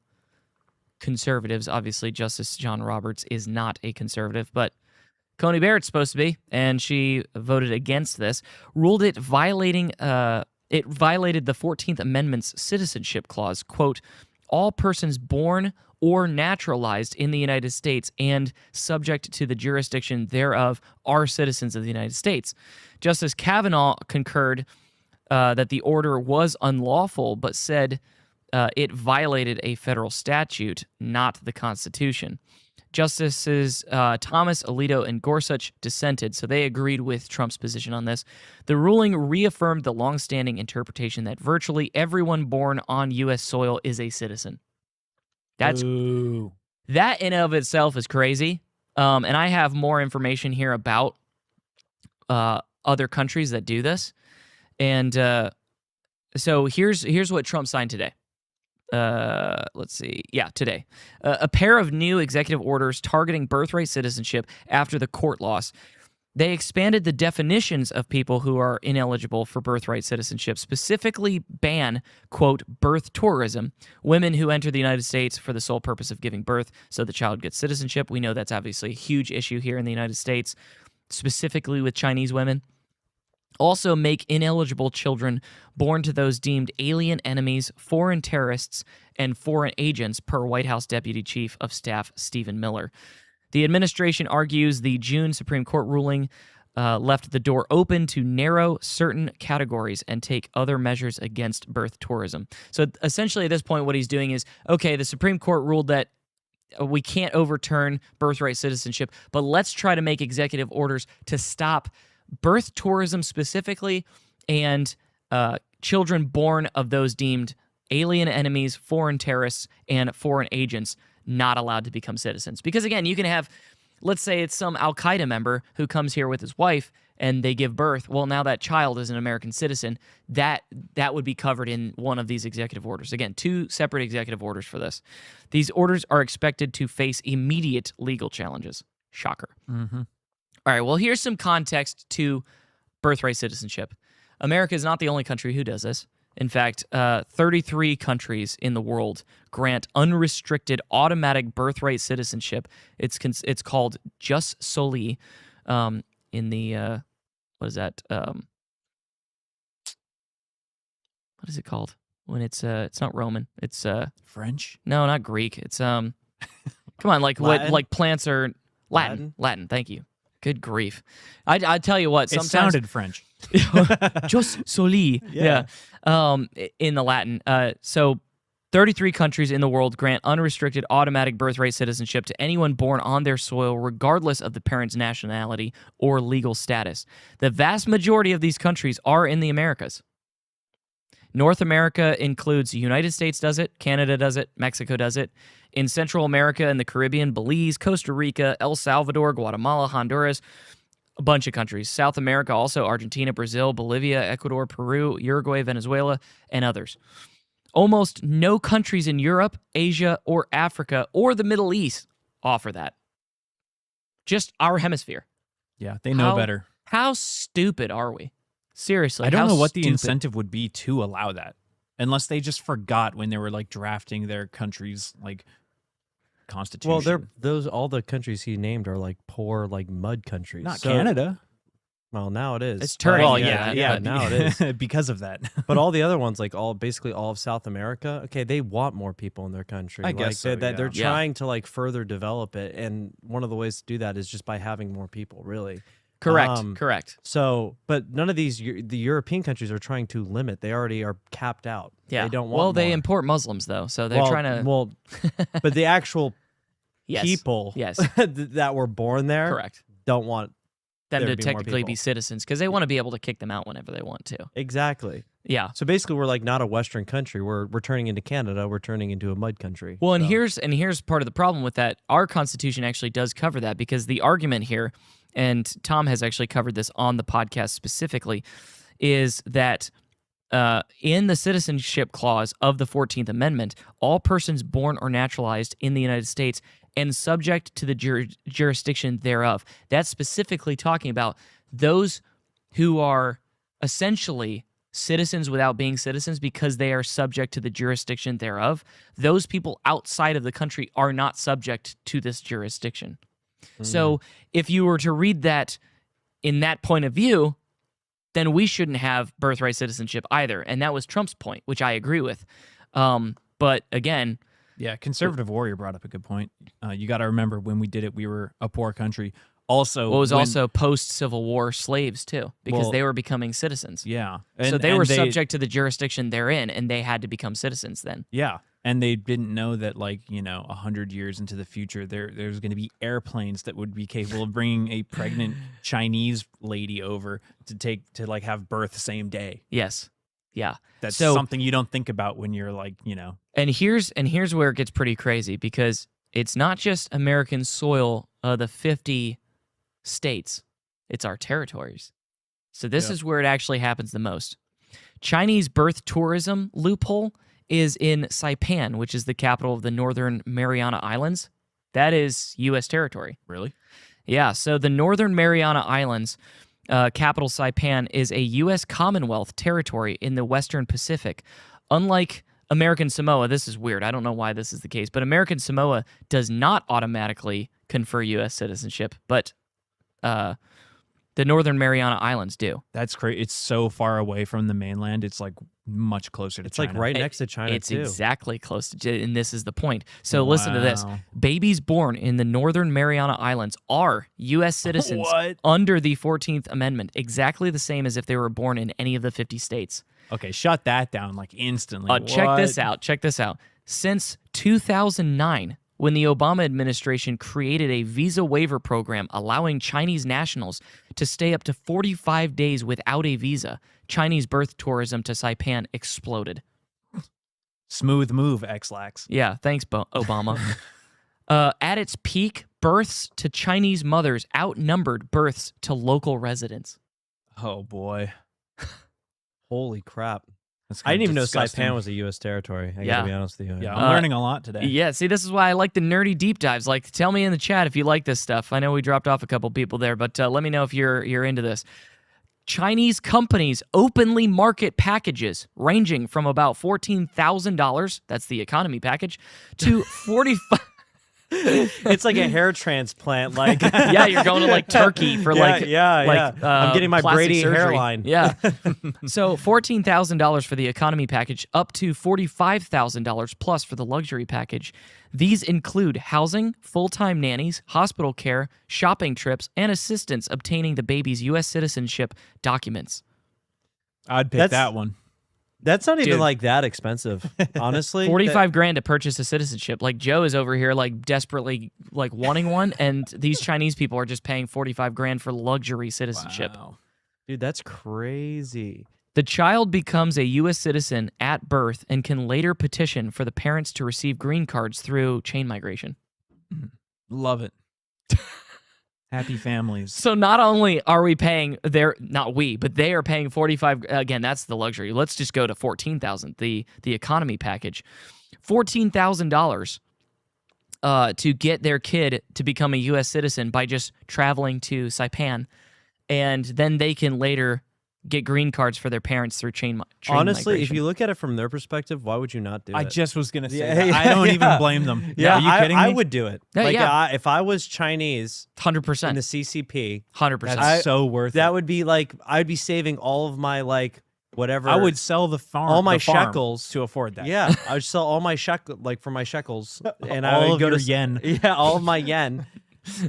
conservatives. Obviously, Justice John Roberts is not a conservative, but Coney Barrett's supposed to be, and she voted against this, ruled it violated the 14th Amendment's citizenship clause, quote, all persons born or naturalized in the United States and subject to the jurisdiction thereof are citizens of the United States. Justice Kavanaugh concurred that the order was unlawful, but said it violated a federal statute, not the Constitution. Justices Thomas, Alito, and Gorsuch dissented, so they agreed with Trump's position on this. The ruling reaffirmed the longstanding interpretation that virtually everyone born on U.S. soil is a citizen. That in and of itself is crazy. And I have more information here about other countries that do this. And so here's what Trump signed today. Let's see. Yeah, today. A pair of new executive orders targeting birthright citizenship after the court loss. They expanded the definitions of people who are ineligible for birthright citizenship, specifically ban, quote, birth tourism, women who enter the United States for the sole purpose of giving birth so the child gets citizenship. We know that's obviously a huge issue here in the United States, specifically with Chinese women. Also make ineligible children born to those deemed alien enemies, foreign terrorists, and foreign agents, per White House Deputy Chief of Staff Stephen Miller. The administration argues the June Supreme Court ruling left the door open to narrow certain categories and take other measures against birth tourism. So essentially at this point, what he's doing is, okay, the Supreme Court ruled that we can't overturn birthright citizenship, but let's try to make executive orders to stop birth tourism specifically and children born of those deemed alien enemies, foreign terrorists, and foreign agents not allowed to become citizens. Because again, you can have, let's say it's some Al-Qaeda member who comes here with his wife and they give birth. Well, now that child is an American citizen. That would be covered in one of these executive orders. Again, 2 separate executive orders for this. These orders are expected to face immediate legal challenges. Shocker. Mm-hmm. All right, well, here's some context to birthright citizenship. America is not the only country who does this. In fact, 33 countries in the world grant unrestricted automatic birthright citizenship. It's called jus soli in the, what is that? What is it called? When it's not Roman. It's French? No, not Greek. It's come on, like Latin? what like plants are Latin. Thank you. Good grief. I tell you what, It sometimes sounded French. Jus soli. Yeah. In the Latin. So 33 countries in the world grant unrestricted automatic birthright citizenship to anyone born on their soil, regardless of the parent's nationality or legal status. The vast majority of these countries are in the Americas. North America includes the United States does it, Canada does it, Mexico does it. In Central America and the Caribbean, Belize, Costa Rica, El Salvador, Guatemala, Honduras, a bunch of countries. South America also, Argentina, Brazil, Bolivia, Ecuador, Peru, Uruguay, Venezuela, and others. Almost no countries in Europe, Asia, or Africa, or the Middle East offer that. Just our hemisphere. Yeah, they know better. How stupid are we? Seriously, I don't how know what the stupid. incentive would be to allow that, unless they just forgot when they were like drafting their country's like constitution. Well, all the countries he named are like poor, like mud countries. Not Canada. Well, now it is. It's turning. Well, yeah, now it is because of that. But all the other ones, like basically all of South America, okay, they want more people in their country. I guess so, they're yeah. trying to like further develop it, and one of the ways to do that is just by having more people. Really. Correct. So, but none of these, the European countries are trying to limit. They already are capped out. Yeah. They don't want Well, they more. import Muslims though, so they're trying to. Well, but the actual Yes. people Yes. that were born there Correct. don't want them there to be more technically people. be citizens because they want to be able to kick them out whenever they want to. Exactly. Yeah. So basically, we're like not a Western country. We're turning into Canada. We're turning into a mud country. Well, and So- here's part of the problem with that. Our Constitution actually does cover that because the argument here, and Tom has actually covered this on the podcast specifically, is that in the citizenship clause of the 14th Amendment, all persons born or naturalized in the United States and subject to the jurisdiction thereof. That's specifically talking about those who are essentially citizens without being citizens because they are subject to the jurisdiction thereof. Those people outside of the country are not subject to this jurisdiction. So if you were to read that in that point of view, then we shouldn't have birthright citizenship either. And that was Trump's point, which I agree with. But again... Yeah, Conservative Warrior brought up a good point. You got to remember when we did it, we were a poor country. Also, Well, it was also post-Civil War slaves, too, because they were becoming citizens. Yeah. So they were subject to the jurisdiction they're in, and they had to become citizens then. Yeah. And they didn't know that, like, 100 years into the future, there's going to be airplanes that would be capable of bringing a pregnant Chinese lady over to have birth same day. Yes. Yeah. That's So- something you don't think about when you're like, And here's where it gets pretty crazy, because it's not just American soil, the 50 states. It's our territories. So this is where it actually happens the most. Chinese birth tourism loophole is in Saipan, which is the capital of the Northern Mariana Islands. That is U.S. territory. Really? Yeah, so the Northern Mariana Islands, capital Saipan, is a U.S. Commonwealth territory in the Western Pacific. Unlike American Samoa, this is weird. I don't know why this is the case, but American Samoa does not automatically confer U.S. citizenship, but The Northern Mariana Islands do. That's crazy. It's so far away from the mainland. It's like much closer to China. It's like right next to China, It's too. exactly close to, and this is the point. So listen to this. Babies born in the Northern Mariana Islands are U.S. citizens under the 14th Amendment, exactly the same as if they were born in any of the 50 states. Okay, shut that down like instantly. Check this out. Check this out. Since 2009, when the Obama administration created a visa waiver program allowing Chinese nationals to stay up to 45 days without a visa, Chinese birth tourism to Saipan exploded. Smooth move, X-Lax. Yeah, thanks, Obama. At its peak, births to Chinese mothers outnumbered births to local residents. Oh, boy. Holy crap. That's I didn't even disgusting. know Saipan was a U.S. territory. I gotta be honest with you. Yeah, I'm learning a lot today. Yeah, see, this is why I like the nerdy deep dives. Like, tell me in the chat if you like this stuff. I know we dropped off a couple people there, but let me know if you're into this. Chinese companies openly market packages ranging from about $14,000, that's the economy package, to 45. It's like a hair transplant. Like, yeah, you're going to like Turkey for I'm getting my Brady surgery. hairline. Yeah. So $14,000 for the economy package, up to $45,000 plus for the luxury package. These include housing, full-time nannies, hospital care, shopping trips, and assistance obtaining the baby's U.S. citizenship documents. I'd pick that one. That's not even Dude. like that expensive, honestly. 45 grand to purchase a citizenship. Like Joe is over here like desperately like wanting one, and these Chinese people are just paying 45 grand for luxury citizenship. Wow. Dude, that's crazy. The child becomes a U.S. citizen at birth and can later petition for the parents to receive green cards through chain migration. Love it. Happy families. So not only are we paying not we, but they are paying 45. Again, that's the luxury. Let's just go to 14,000. The economy package, $14,000 to get their kid to become a U.S. citizen by just traveling to Saipan, and then they can later get green cards for their parents through chain Honestly, migration. if you look at it from their perspective, why would you not do it? I just was going to say that. I don't even blame them. Yeah, Are you kidding me? I would do it. Yeah, if I was Chinese 100%. in the CCP, 100%. That's so worth it. That would be like, I'd be saving all of my like whatever. I would sell the farm, all my the farm shekels to afford that. Yeah, I would sell all my for my shekels, and I All would of go your to yen. Yeah, all of my yen,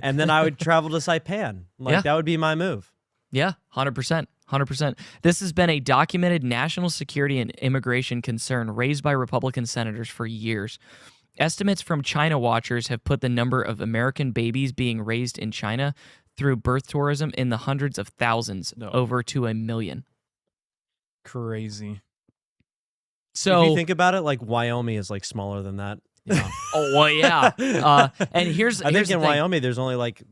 and then I would travel to Saipan. Like that would be my move. Yeah, 100%. 100%. This has been a documented national security and immigration concern raised by Republican senators for years. Estimates from China watchers have put the number of American babies being raised in China through birth tourism in the hundreds of thousands, over to 1 million. Crazy. So if you think about it, like Wyoming is like smaller than that. You know? Oh, well, yeah. And here's I think the in thing. Wyoming there's only like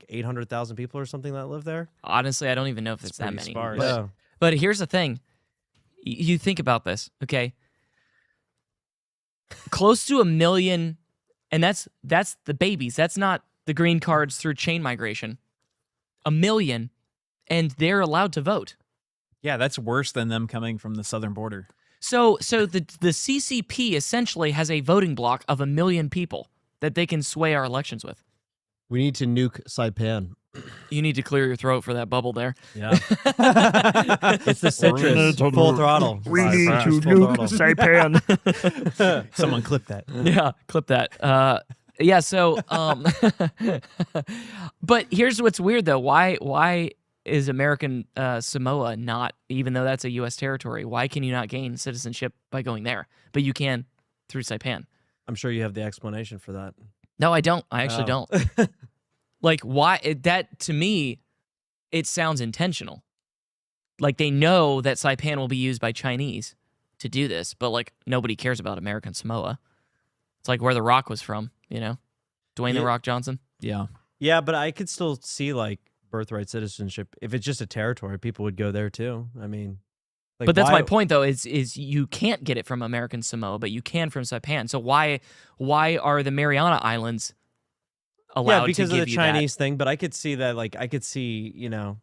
800,000 people or something that live there. Honestly, I don't even know if it's that many. sparse. But, Yeah. but here's the thing. You think about this, okay? Close to 1 million, and that's the babies. That's not the green cards through chain migration. 1 million, and they're allowed to vote. Yeah, that's worse than them coming from the southern border. So the CCP essentially has a voting block of 1 million people that they can sway our elections with. We need to nuke Saipan. You need to clear your throat for that bubble there. Yeah. It's the citrus. Full throttle. We need to nuke Saipan. Someone clip that. Yeah, clip that. Yeah, so but here's what's weird though. Why is American Samoa not, even though that's a U.S. territory, why can you not gain citizenship by going there? But you can through Saipan. I'm sure you have the explanation for that. No, I don't. I actually don't. Like, why? That, to me, it sounds intentional. Like, they know that Saipan will be used by Chinese to do this, but, like, nobody cares about American Samoa. It's like where The Rock was from, you know? Dwayne The Rock Johnson. Yeah. Yeah, but I could still see, like, birthright citizenship. If it's just a territory, people would go there, too. I mean... Like, but that's my point, though, is you can't get it from American Samoa, but you can from Saipan. So why are the Mariana Islands allowed to because give of the you Chinese thing, but I could see that, like, I could see, you know,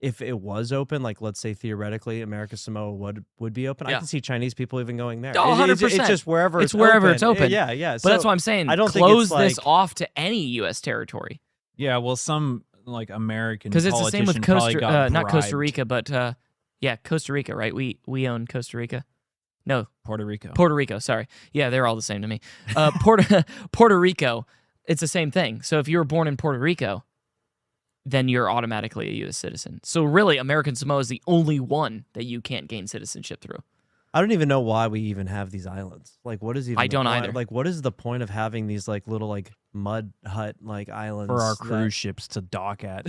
if it was open, like, let's say theoretically American Samoa would be open, I could see Chinese people even going there. Oh, 100%. It's just wherever it's wherever it's open. Yeah. But that's what I'm saying. I don't Close think it's this like, off to any U.S. territory. Yeah, well, some like American because it's the same with politician probably got not Costa bribed. Rica, but yeah, Costa Rica, right? We own Costa Rica. No, Puerto Rico. Puerto Rico. Sorry, yeah, they're all the same to me. Puerto Rico, it's the same thing. So if you were born in Puerto Rico, then you're automatically a U.S. citizen. So really, American Samoa is the only one that you can't gain citizenship through. I don't even know why we even have these islands. Like, what is even? I don't why, either. Like, what is the point of having these like little like mud hut like islands for our that- cruise ships to dock at.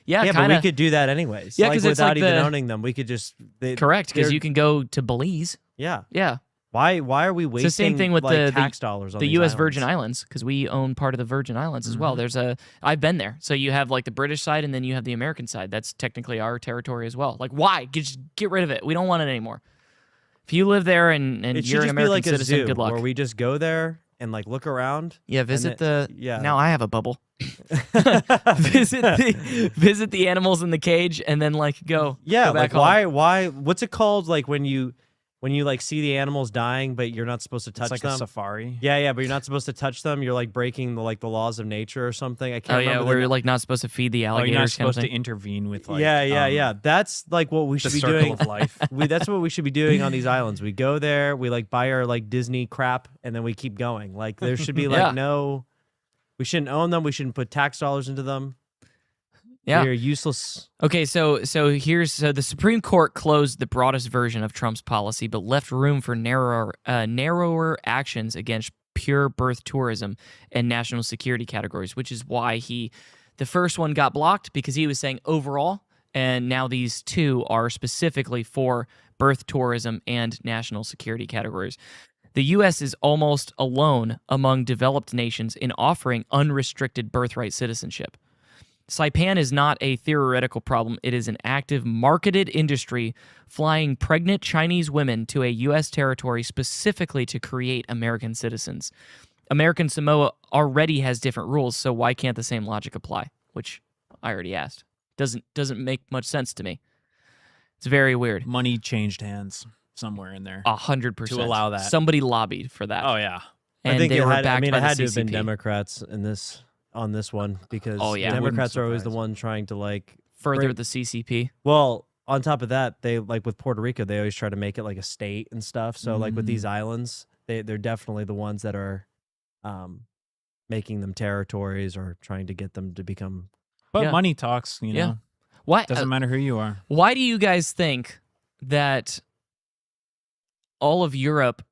Yeah, yeah, kinda. but we could do that anyways. Yeah, like, 'cause it's without like even the- owning them, we could just Correct, because they're- you can go to Belize. Yeah, Yeah. Why are we wasting It's the same thing with like, the tax dollars on the these U.S. islands? Virgin Islands, because we own part of the Virgin Islands as well. I've been there. So you have like the British side and then you have the American side. That's technically our territory as well. Like, why? Just get rid of it. We don't want it anymore. If you live there and It you're should an just American be like a citizen, zoo good luck. where we just go there and like look around. Yeah, and visit yeah. Now I have a bubble. visit the animals in the cage and then like go. Yeah, go back like home. why? What's it called? Like when you like see the animals dying, but you're not supposed to touch It's like them. a safari. Yeah, but you're not supposed to touch them. You're like breaking the laws of nature or something. I can't Oh remember. yeah, where you're like not supposed to feed the Oh, alligators. you're not kind of supposed to thing. intervene with like yeah. That's like what we the should be circle doing. of life. That's what we should be doing on these islands. We go there, we like buy our like Disney crap, and then we keep going. Like there should be like Yeah. we shouldn't own them. We shouldn't put tax dollars into them. Yeah. They're useless. Okay, so the Supreme Court closed the broadest version of Trump's policy, but left room for narrower actions against pure birth tourism and national security categories, which is why the first one got blocked because he was saying overall, and now these two are specifically for birth tourism and national security categories. The U.S. is almost alone among developed nations in offering unrestricted birthright citizenship. Saipan is not a theoretical problem. It is an active marketed industry flying pregnant Chinese women to a U.S. territory specifically to create American citizens. American Samoa already has different rules, so why can't the same logic apply? Which I already asked. Doesn't make much sense to me. It's very weird. Money changed hands somewhere in there. 100%. To allow that. Somebody lobbied for that. Oh yeah. And I think they it were had, backed I mean, by it the had to have been CCP. Democrats on this one because Oh, yeah. Democrats are always the surprise. one trying to like Further bring- the CCP. Well, on top of that, they like with Puerto Rico, they always try to make it like a state and stuff. So like with these islands, they're definitely the ones that are making them territories or trying to get them to become. But Yeah. money talks, you know. Yeah. Why Doesn't matter who you are. Why do you guys think that all of Europe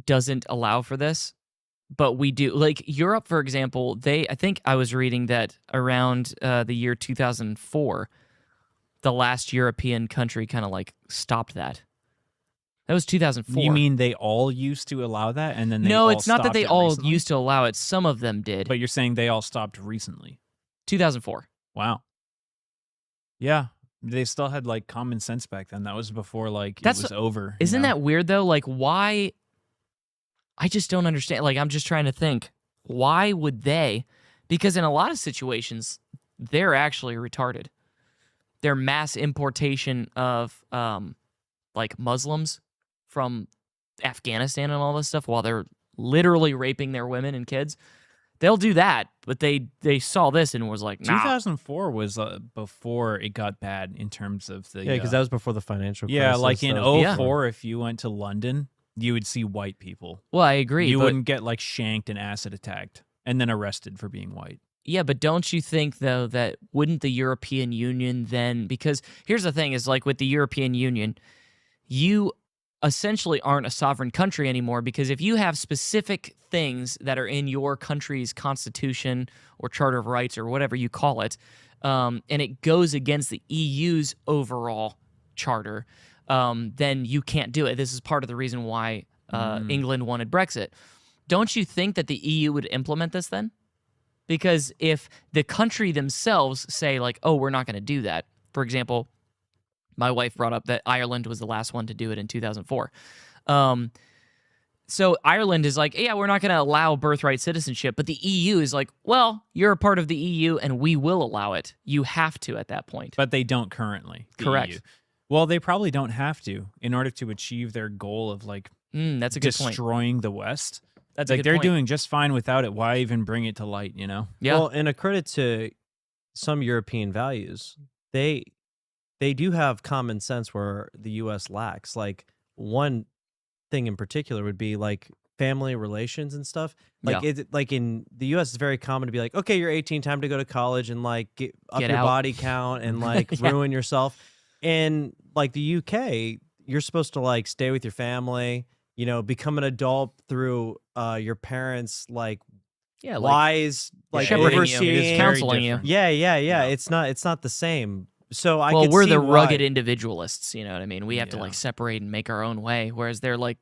doesn't allow for this, but we do? Like Europe, for example, I think I was reading that around the year 2004, the last European country kind of like stopped that. That was 2004. You mean they all used to allow that and then they no, all it's not that stopped they it all recently? used to allow it. Some of them did. But you're saying they all stopped recently. 2004. Wow. Yeah. They still had like common sense back then. That was before like That's- it was over. Isn't that weird though? Like why? I just don't understand. Like I'm just trying to think. Why would they? Because in a lot of situations, they're actually retarded. Their mass importation of like Muslims from Afghanistan and all this stuff while they're literally raping their women and kids. They'll do that, but they saw this and was like, nah. 2004 was before it got bad in terms of the Yeah, because that was before the financial crisis. yeah, like in so- 04, if you went to London, you would see white people. Well, I agree. You but, wouldn't get like shanked and acid attacked and then arrested for being white. Yeah, but don't you think though that wouldn't the European Union then? Because here's the thing: is like with the European Union, you essentially aren't a sovereign country anymore because if you have specific things that are in your country's constitution or charter of rights or whatever you call it, and it goes against the EU's overall charter, then you can't do it. This is part of the reason why England wanted Brexit. Don't you think that the EU would implement this then? Because if the country themselves say like, oh, we're not going to do that. For example, my wife brought up that Ireland was the last one to do it in 2004. So Ireland is like, yeah, we're not going to allow birthright citizenship. But the EU is like, well, you're a part of the EU and we will allow it. You have to at that point. But they don't currently. the Correct. EU. Well, they probably don't have to in order to achieve their goal of like That's a good point. destroying the West. That's a like good they're point. doing just fine without it. Why even bring it to light, you know? Yeah. Well, and a credit to some European values, they do have common sense where the U.S. lacks. Like one thing in particular would be like family relations and stuff. Like like in the US, it's very common to be like, okay, you're 18, time to go to college and like get up Get your out. body count and like ruin yourself. In like the UK, you're supposed to like stay with your family, you know, become an adult through your parents like wise like shepherding you, overseeing, counseling you. Yeah. It's not the same. So I Well, could we're see the why. rugged individualists, you know what I mean? We have to like separate and make our own way, whereas they're like,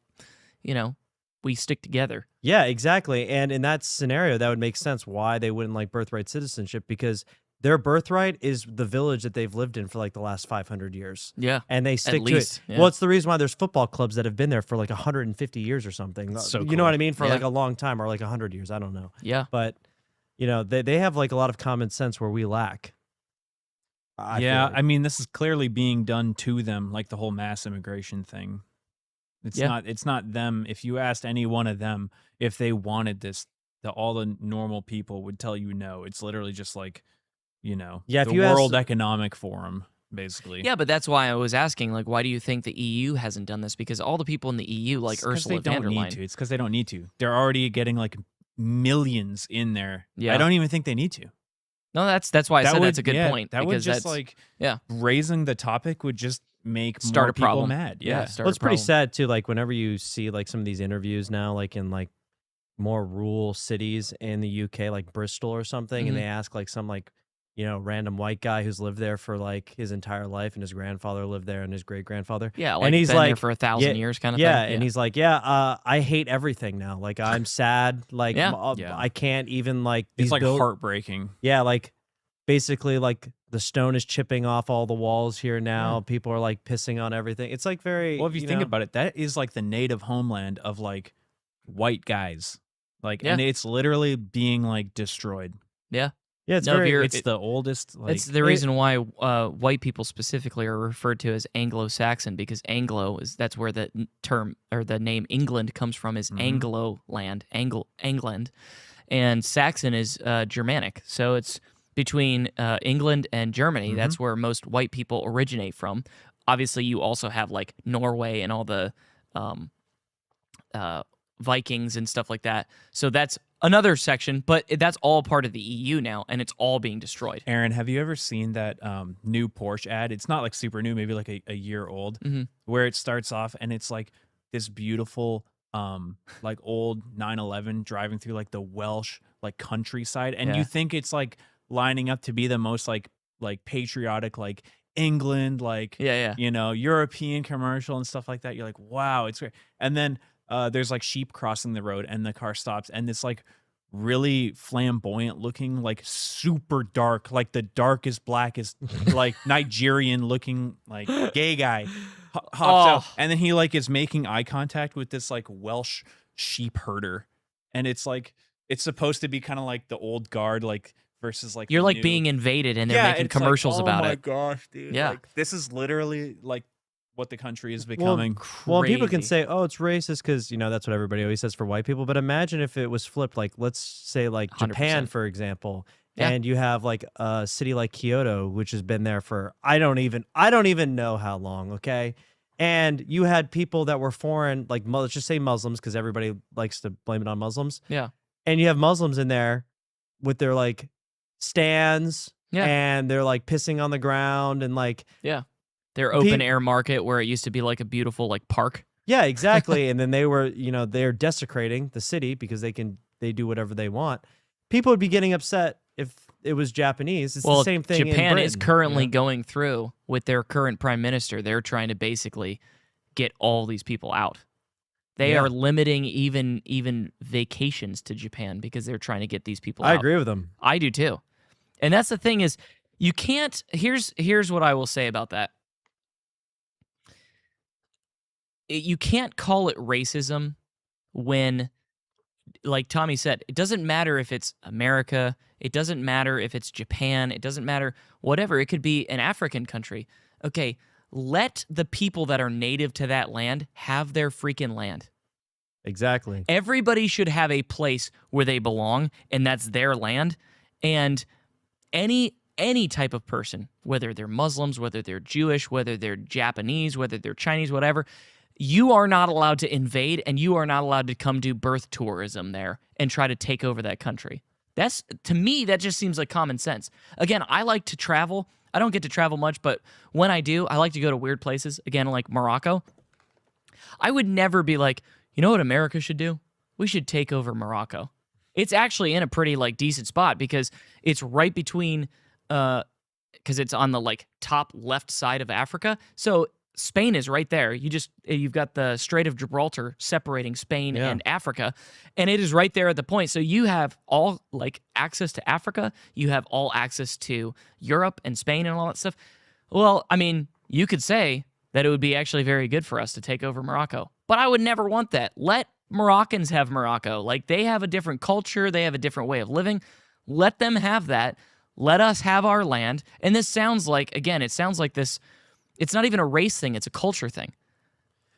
you know, we stick together. Yeah, exactly. And in that scenario, that would make sense why they wouldn't like birthright citizenship, because their birthright is the village that they've lived in for like the last 500 years. Yeah, And they at stick to least, it. yeah. Well, it's the reason why there's football clubs that have been there for like 150 years or something. So You cool. know what I mean? For Yeah. like a long time, or like 100 years. I don't know. Yeah. But, you know, they have like a lot of common sense where we lack. I feel yeah, like. I mean, this is clearly being done to them, like the whole mass immigration thing. It's not them. If you asked any one of them if they wanted this, all the normal people would tell you no. It's literally just like, you know, Yeah, if the you ask- World Economic Forum, basically. Yeah, but that's why I was asking, like, why do you think the EU hasn't done this? Because all the people in the EU, like It's 'cause Ursula they don't von der need Leyen, to. It's because they don't need to. They're already getting like millions in there. Yeah. I don't even think they need to. no, that's why I said that's a good point. That would because just that's, like yeah, raising the topic would just make Start more a people problem. mad. Yeah, Yeah. start Well, a it's pretty problem. sad too. Like whenever you see like some of these interviews now, like in like more rural cities in the UK, like Bristol or something, Mhm. and they ask like some like, you know, random white guy who's lived there for like his entire life, and his grandfather lived there and his great grandfather. Yeah, like and he's been like there for 1,000 years kind of yeah, thing. and he's like, I hate everything now. Like I'm sad. Like Yeah. I can't even like It's these like build- heartbreaking. Yeah, like basically like the stone is chipping off all the walls here now. People are like pissing on everything. It's like very Well, if you think know, about it, that is like the native homeland of like white guys. Like, Yeah. and it's literally being like destroyed. Yeah. yeah, it's No, if very you're- It's the oldest. Like, It's the reason why white people specifically are referred to as Anglo-Saxon, because Anglo that's where the term or the name England comes from, is Anglo land, England, and Saxon is Germanic. So it's between England and Germany. That's where most white people originate from. Obviously, you also have like Norway and all the Vikings and stuff like that. So that's another section, but that's all part of the EU now, and it's all being destroyed. Aaron, have you ever seen that new Porsche ad? It's not like super new, maybe like a year old, where it starts off and it's like this beautiful, like old 911 driving through like the Welsh like countryside, and Yeah. you think it's like lining up to be the most like patriotic like England, like Yeah. you know, European commercial and stuff like that. You're like, wow, it's great. And then there's like sheep crossing the road, and the car stops, and it's like really flamboyant looking, like super dark, like the darkest blackest like Nigerian looking like gay guy hops out, and then he like is making eye contact with this like Welsh sheep herder, and it's like it's supposed to be kind of like the old guard, like versus like You're the like new. being invaded, and they're making it's like, commercials about oh my it. gosh, dude! Yeah. Like, this is literally like what the country is Well, becoming. Well, people can Crazy. say, "Oh, it's racist," because you know that's what everybody always says for white people. But imagine if it was flipped. Like, let's say, like Japan, 100%. for example, Yeah. and you have like a city like Kyoto, which has been there for I don't even know how long. Okay, and you had people that were foreign, like let's just say Muslims, because everybody likes to blame it on Muslims. Yeah. And you have Muslims in there with their like stands, and they're like pissing on the ground and like Yeah. Their open air market where it used to be like a beautiful like park. Yeah, exactly. And then they were, you know, they're desecrating the city because they do whatever they want. People would be getting upset if it was Japanese. It's the same thing. Japan in is Britain, currently you know? going through with their current prime minister. They're trying to basically get all these people out. They Yeah. are limiting even vacations to Japan because they're trying to get these people I out. agree with them. I do too. And that's the thing is you can't here's what I will say about that. You can't call it racism when, like Tommy said, it doesn't matter if it's America, it doesn't matter if it's Japan, it doesn't matter whatever. It could be an African country. Okay, let the people that are native to that land have their freaking land. Exactly. Everybody should have a place where they belong, and that's their land. And any any type of person, whether they're Muslims, whether they're Jewish, whether they're Japanese, whether they're Chinese, whatever, you are not allowed to invade, and you are not allowed to come do birth tourism there and try to take over that country. That's, to me, that just seems like common sense. Again, I like to travel. I don't get to travel much, but when I do, I like to go to weird places. Again, like Morocco. I would never be like, you know what America should do? We should take over Morocco. It's actually in a pretty like decent spot because it's right between, because it's on the like top left side of Africa. So Spain is right there. You've got the Strait of Gibraltar separating Spain and Africa, and it is right there at the point. So you have all like access to Africa. You have all access to Europe and Spain and all that stuff. Well, I mean, you could say that it would be actually very good for us to take over Morocco, but I would never want that. Let Moroccans have Morocco. Like, they have a different culture. They have a different way of living. Let them have that. Let us have our land. And this sounds like, again, it sounds like this, it's not even a race thing. It's a culture thing.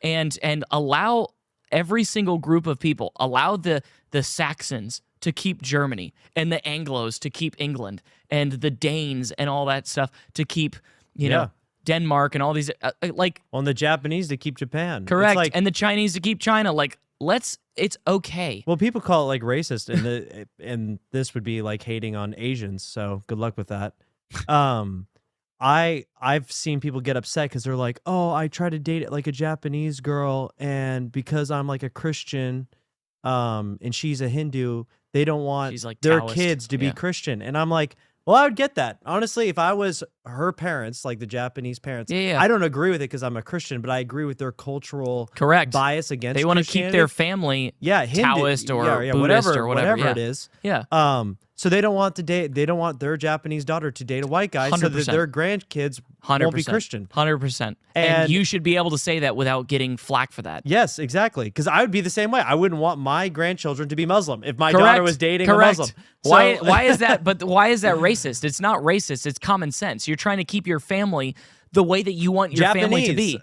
And allow every single group of people, allow the Saxons to keep Germany and the Anglos to keep England and the Danes and all that stuff to keep, you know, Denmark and all these, on the Japanese to keep Japan. Correct. Like, and the Chinese to keep China. Like, it's okay. well, people call it like racist, and and this would be like hating on Asians. So good luck with that. I've seen people get upset because they're like, oh, I try to date like a Japanese girl, and because I'm like a Christian, and she's a Hindu, they don't want She's like their Taoist. kids to be Christian. And I'm like, well, I would get that. Honestly, if I was her parents, like the Japanese parents, I don't agree with it because I'm a Christian, but I agree with their cultural bias against They want to keep their family Taoist or Buddhist or whatever it is. Yeah. So they don't want to date. They don't want their Japanese daughter to date a white guy, so that their grandkids won't be Christian. 100%. And you should be able to say that without getting flack for that. Yes, exactly. Because I would be the same way. I wouldn't want my grandchildren to be Muslim if my daughter was dating a Muslim. Why is that? But why is that racist? It's not racist. It's common sense. You're trying to keep your family the way that you want your family to be.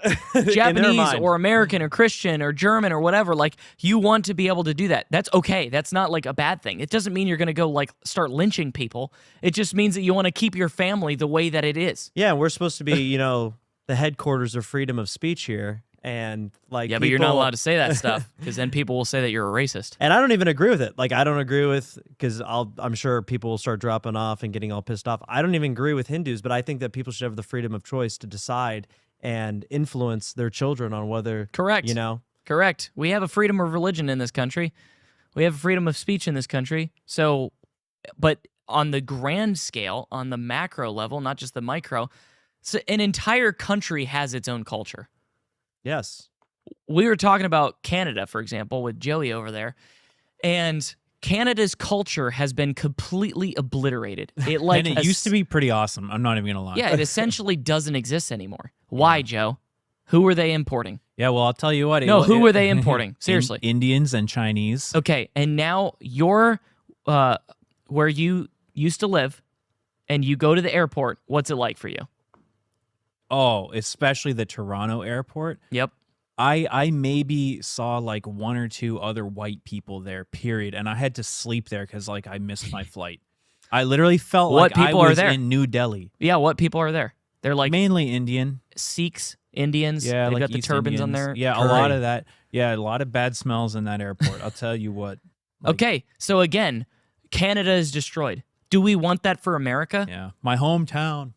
Japanese or American or Christian or German or whatever. Like, you want to be able to do that. That's okay. That's not like a bad thing. It doesn't mean you're going to go like start lynching people. It just means that you want to keep your family the way that it is. Yeah, we're supposed to be, you know, the headquarters of freedom of speech here. And like, but you're not allowed to say that stuff because then people will say that you're a racist. And I don't even agree with it. Like, I don't agree with, because I'm sure people will start dropping off and getting all pissed off. I don't even agree with Hindus, but I think that people should have the freedom of choice to decide and influence their children on whether, correct, you know, correct. We have a freedom of religion in this country. We have a freedom of speech in this country. So, but on the grand scale, on the macro level, not just the micro, so an entire country has its own culture. Yes. We were talking about Canada, for example, with Joey over there, and Canada's culture has been completely obliterated. It like and it used to be pretty awesome. I'm not even gonna lie. Yeah, it essentially doesn't exist anymore. Why, Joe? Who were they importing? Yeah, well, I'll tell you what. Who were they importing? Seriously, Indians and Chinese. Okay, and now you're where you used to live, and you go to the airport. What's it like for you? Oh, especially the Toronto airport. Yep. I maybe saw like one or two other white people there, period. And I had to sleep there because like I missed my flight. I literally felt like I was in New Delhi. Yeah, what people are there? They're like mainly Indian. Sikhs, Indians. Yeah, they've like got the East turbans on Indians. there. Yeah, a lot of that. Yeah, a lot of bad smells in that airport. I'll tell you what. Okay, so again, Canada is destroyed. Do we want that for America? Yeah, my hometown.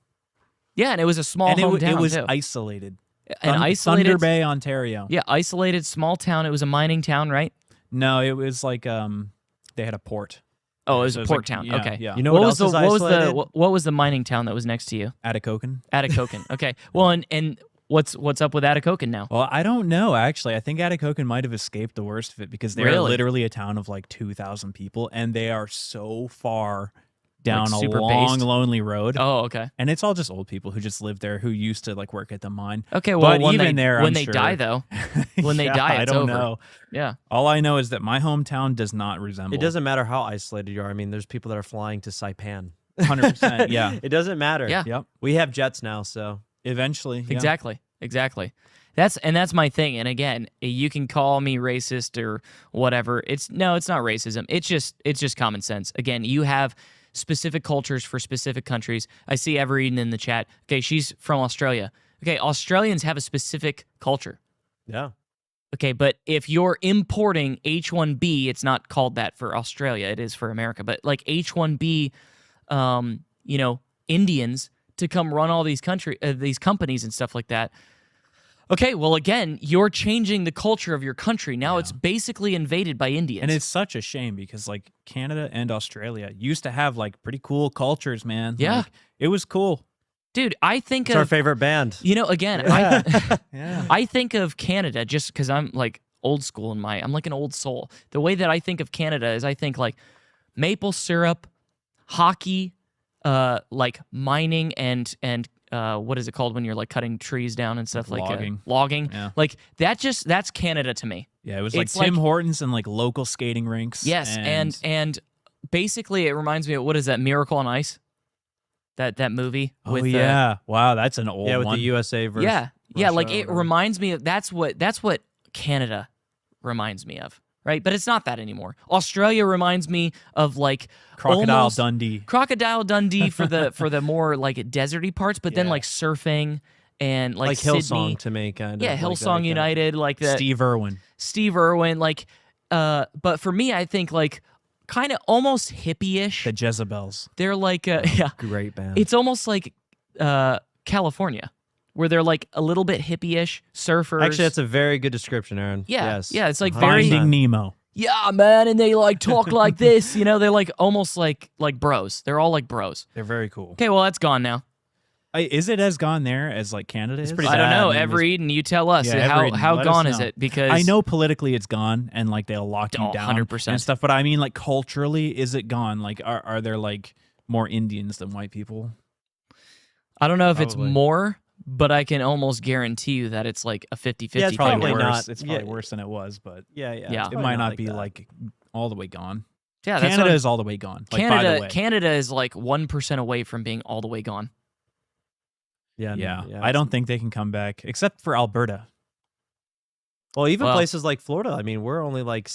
Yeah, and it was a small hometown. It was too. isolated. Isolated Thunder Bay, Ontario. Yeah, isolated small town. It was a mining town, right? No, it was like they had a port. Oh, it was So a it was port like- town. yeah, Okay. yeah. You know what else is isolated? What was the mining town that was next to you? Atikokan. Atikokan. Okay. Well, and what's up with Atikokan now? Well, I don't know, actually. I think Atikokan might have escaped the worst of it because they're Really? literally a town of like 2,000 people, and they are so far down Like a super long, based? lonely road. Oh, okay. And it's all just old people who just live there who used to like work at the mine. Okay, well, but when even they, there, when I'm they sure- die, though, when they Yeah, die, I it's don't over. know. Yeah. All I know is that my hometown does not resemble. It doesn't matter how isolated you are. I mean, there's people that are flying to Saipan. 100%. Yeah. It doesn't matter. Yeah. Yep. We have jets now, so Eventually. Yeah. Exactly. That's my thing. And again, you can call me racist or whatever. It's not racism. It's just common sense. Again, you have specific cultures for specific countries. I see Evereden in the chat. Okay, she's from Australia. Okay, Australians have a specific culture. Yeah. Okay, but if you're importing H-1B, it's not called that for Australia. It is for America. But like H-1B, Indians to come run all these these companies and stuff like that. Okay, well, again, you're changing the culture of your country. Now it's basically invaded by Indians. And it's such a shame because like Canada and Australia used to have like pretty cool cultures, man. Yeah. Like, it was cool. Dude, I think It's our favorite band. Again, I think of Canada just because I'm like old school I'm like an old soul. The way that I think of Canada is I think like maple syrup, hockey, like mining and what is it called when you're like cutting trees down and stuff like logging. Logging. Yeah. Like that's Canada to me. Yeah, it was like Tim Hortons and like local skating rinks. Yes, and basically it reminds me of what is that, Miracle on Ice? That movie with wow, that's an old with one. the USA versus yeah, like it reminds me of that's what Canada reminds me of, right? But it's not that anymore. Australia reminds me of like Crocodile Dundee for the more like deserty parts, but then like surfing and like Sydney. Hillsong to me, kind of. Yeah, Hillsong United, like that. Steve Irwin, like but for me, I think like kind of almost hippie-ish. The Jezebels. They're like great band. It's almost like California, where they're like a little bit hippie-ish, surfers. Actually, that's a very good description, Aaron. Yeah, Yes. yeah, it's like Finding Nemo. Yeah, man, and they like talk like this, they're like almost like bros. They're all like bros. They're very cool. Okay, well, that's gone now. Is it as gone there as like Canada is? I don't know. Evereden, you tell us. How gone is it? Because I know politically it's gone and like they'll lock you down 100%. and stuff, but I mean like culturally, is it gone? Like are there like more Indians than white people? I don't know if it's more, but I can almost guarantee you that it's like a 50-50 Yeah, it's probably thing. worse. It's probably worse than it was, but Yeah. it might not be like all the way gone. Yeah, that's Canada is all the way gone. Like, by the way. Canada is like 1% away from being all the way gone. Yeah. I don't think they can come back, except for Alberta. Well, even places like Florida. I mean, we're only like,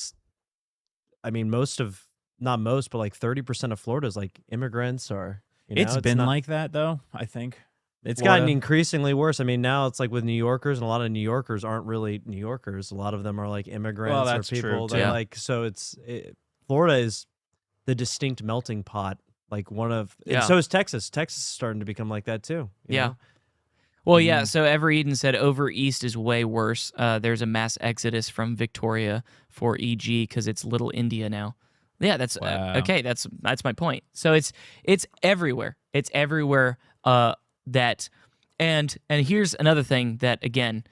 not most, but like 30% of Florida is like immigrants or. It's been like that though, I think. It's gotten increasingly worse. I mean, now it's like with New Yorkers, and a lot of New Yorkers aren't really New Yorkers. A lot of them are like immigrants that's or people true, that like. So Florida is the distinct melting pot. Like one of, and so is Texas. Texas is starting to become like that too. You know? Well, yeah. So Evereden said over east is way worse. There's a mass exodus from Victoria for EG because it's Little India now. Yeah, that's okay. That's my point. So it's everywhere. It's everywhere. That and here's another thing that again,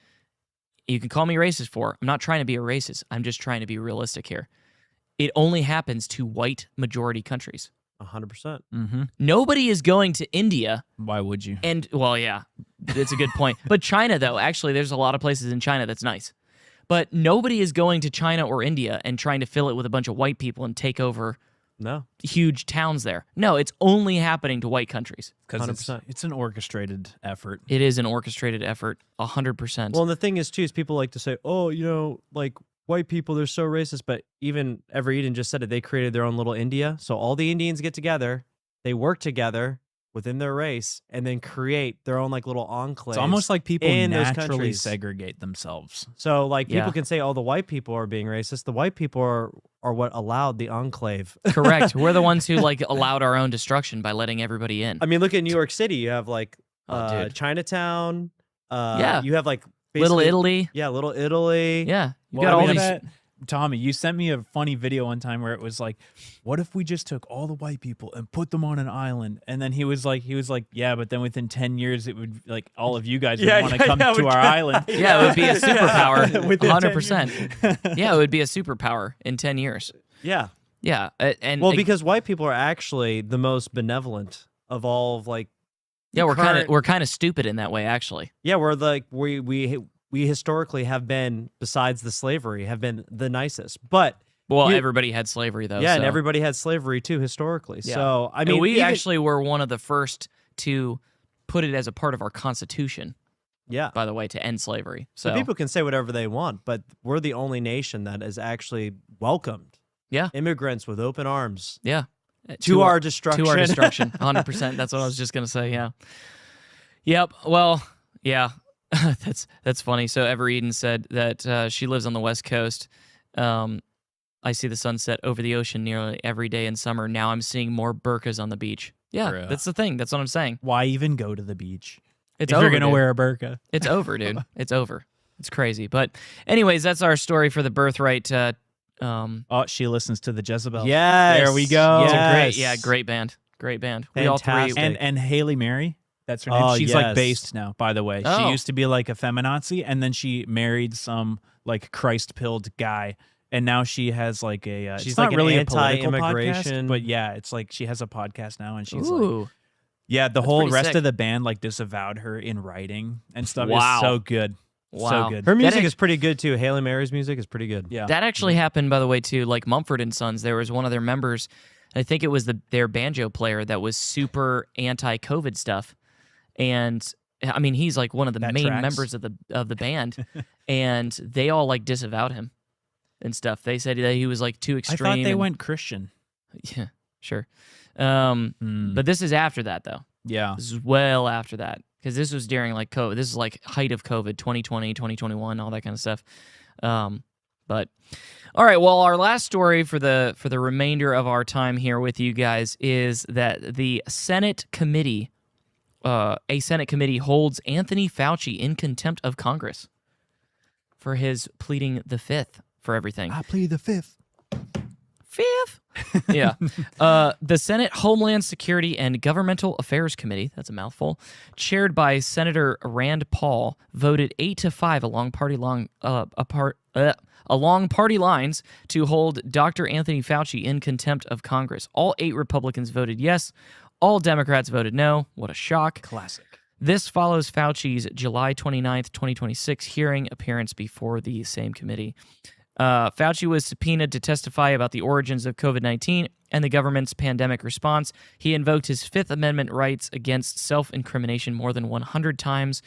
you can call me racist for. I'm not trying to be a racist. I'm just trying to be realistic here. It only happens to white majority countries. 100%. Mm-hmm. Nobody is going to India. Why would you? And well, yeah, that's a good point. But China, though, actually, there's a lot of places in China that's nice. But nobody is going to China or India and trying to fill it with a bunch of white people and take over huge towns there. No, it's only happening to white countries. Because it's an orchestrated effort. It is an orchestrated effort, 100%. Well, and the thing is, too, is people like to say, oh, like white people, they're so racist. But even Evereden just said it. They created their own little India. So all the Indians get together. They work together within their race and then create their own like little enclaves. It's almost like people in naturally those countries. segregate themselves. So like people can say, oh, the white people are being racist. The white people are what allowed the enclave. Correct. We're the ones who like allowed our own destruction by letting everybody in. I mean, look at New York City. You have like Chinatown. You have like Little Italy. Yeah, Little Italy. Yeah. You got all these. Tommy, you sent me a funny video one time where it was like, what if we just took all the white people and put them on an island? And then he was like, yeah, but then within 10 years, it would like all of you guys would want to come to our island. Yeah, it would be a superpower. 100%. Yeah, it would be a superpower in 10 years. Yeah. Yeah. And because white people are actually the most benevolent of all of like. Yeah, we're kind of stupid in that way, actually. Yeah, we're like we historically have been, besides the slavery, have been the nicest. But everybody had slavery though. Yeah, and everybody had slavery too historically. Yeah. So I mean, we actually were one of the first to put it as a part of our Constitution. Yeah. By the way, to end slavery. So people can say whatever they want, but we're the only nation that has actually welcomed immigrants with open arms. Yeah. To our destruction. To our destruction, 100%. That's what I was just going to say, yeah. Yep, well, yeah, that's funny. So Ever Eden said that she lives on the West Coast. I see the sunset over the ocean nearly every day in summer. Now I'm seeing more burqas on the beach. Yeah, that's the thing. That's what I'm saying. Why even go to the beach? It's if over, you're going to dude. wear a burqa. It's over, dude. It's over. It's crazy. But anyways, that's our story for the birthright. Oh, she listens to the Jezebel. Yes. There we go. It's a great band. Great band. We all three. Fantastic. And Haley Mary. That's her name. Oh, She's like yes. based now, by the way. Oh. She used to be like a feminazi, and then she married some like Christ-pilled guy. And now she has like a. She's it's like not an really a political anti-immigration- podcast, but yeah, it's like she has a podcast now, and she's Ooh. like, yeah, the That's whole pretty rest sick. of the band like disavowed her in writing and stuff. Wow. It's so good, Wow. so good. Her music That is pretty good too. Haley Mary's music is pretty good. Yeah, That actually happened, by the way, too. Like Mumford and Sons, there was one of their members. I think it was their banjo player that was super anti-COVID stuff, and I mean he's like one of the That main tracks. members of the band, and they all like disavowed him and stuff. They said that he was like too I extreme. thought they and- went Christian. Yeah, sure. But this is after that though. Yeah, This is well after that because this was during like COVID. This is like height of COVID, 2020, 2021, all that kind of stuff. But all right, well, our last story for the remainder of our time here with you guys is that the Senate committee, a Senate committee holds Anthony Fauci in contempt of Congress for his pleading the fifth for everything. I plead the fifth. Fifth. Yeah. The Senate Homeland Security and Governmental Affairs Committee, that's a mouthful, chaired by Senator Rand Paul, voted 8-5 along party lines to hold Dr. Anthony Fauci in contempt of Congress. All 8 Republicans voted yes. All Democrats voted no. What a shock. Classic. This follows Fauci's July 29th, 2026 hearing appearance before the same committee. Fauci was subpoenaed to testify about the origins of COVID-19 and the government's pandemic response. He invoked his Fifth Amendment rights against self-incrimination more than 100 times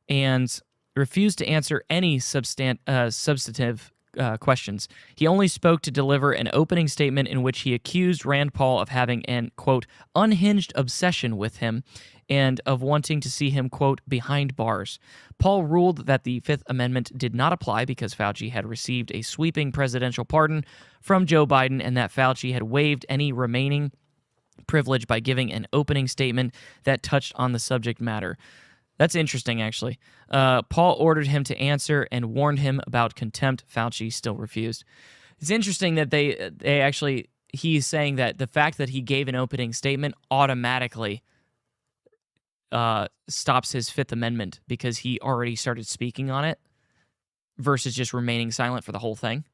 and refused to answer any substantive questions. He only spoke to deliver an opening statement in which he accused Rand Paul of having an, quote, unhinged obsession with him and of wanting to see him, quote, behind bars. Paul ruled that the Fifth Amendment did not apply because Fauci had received a sweeping presidential pardon from Joe Biden and that Fauci had waived any remaining privilege by giving an opening statement that touched on the subject matter. That's interesting, actually. Paul ordered him to answer and warned him about contempt. Fauci still refused. It's interesting that he's saying that the fact that he gave an opening statement automatically stops his Fifth Amendment because he already started speaking on it versus just remaining silent for the whole thing.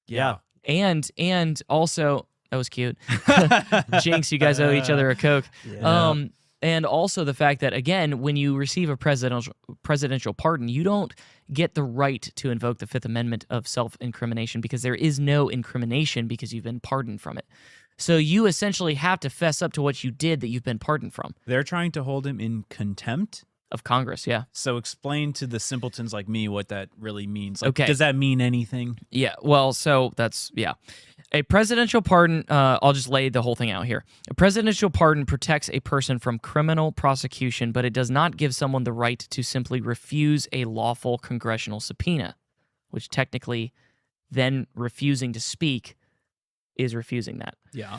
Yeah. And also, that was cute. Jinx, you guys owe each other a Coke. Yeah. And also the fact that, again, when you receive a presidential pardon, you don't get the right to invoke the Fifth Amendment of self-incrimination because there is no incrimination because you've been pardoned from it. So you essentially have to fess up to what you did that you've been pardoned from. They're trying to hold him in contempt of Congress, yeah. So explain to the simpletons like me what that really means. Like, Okay. does that mean anything? Yeah, well, so that's, yeah. A presidential pardon, I'll just lay the whole thing out here. A presidential pardon protects a person from criminal prosecution, but it does not give someone the right to simply refuse a lawful congressional subpoena, which technically then refusing to speak is refusing that. Yeah.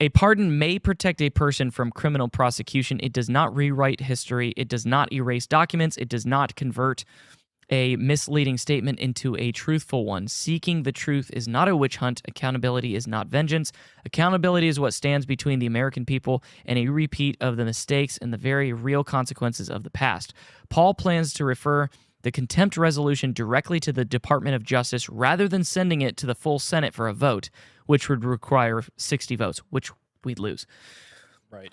A pardon may protect a person from criminal prosecution. It does not rewrite history. It does not erase documents. It does not convert a misleading statement into a truthful one. Seeking the truth is not a witch hunt. Accountability is not vengeance. Accountability is what stands between the American people and a repeat of the mistakes and the very real consequences of the past. Paul plans to refer the contempt resolution directly to the Department of Justice rather than sending it to the full Senate for a vote, which would require 60 votes, which we'd lose. Right.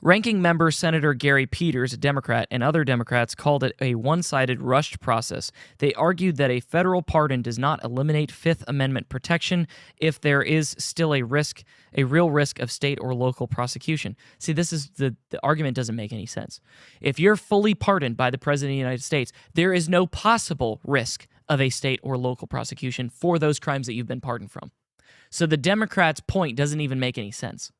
Ranking member Senator Gary Peters, a Democrat, and other Democrats called it a one-sided, rushed process. They argued that a federal pardon does not eliminate Fifth Amendment protection if there is still a real risk of state or local prosecution. See, this is the argument doesn't make any sense. If you're fully pardoned by the President of the United States, there is no possible risk of a state or local prosecution for those crimes that you've been pardoned from. So the Democrats' point doesn't even make any sense.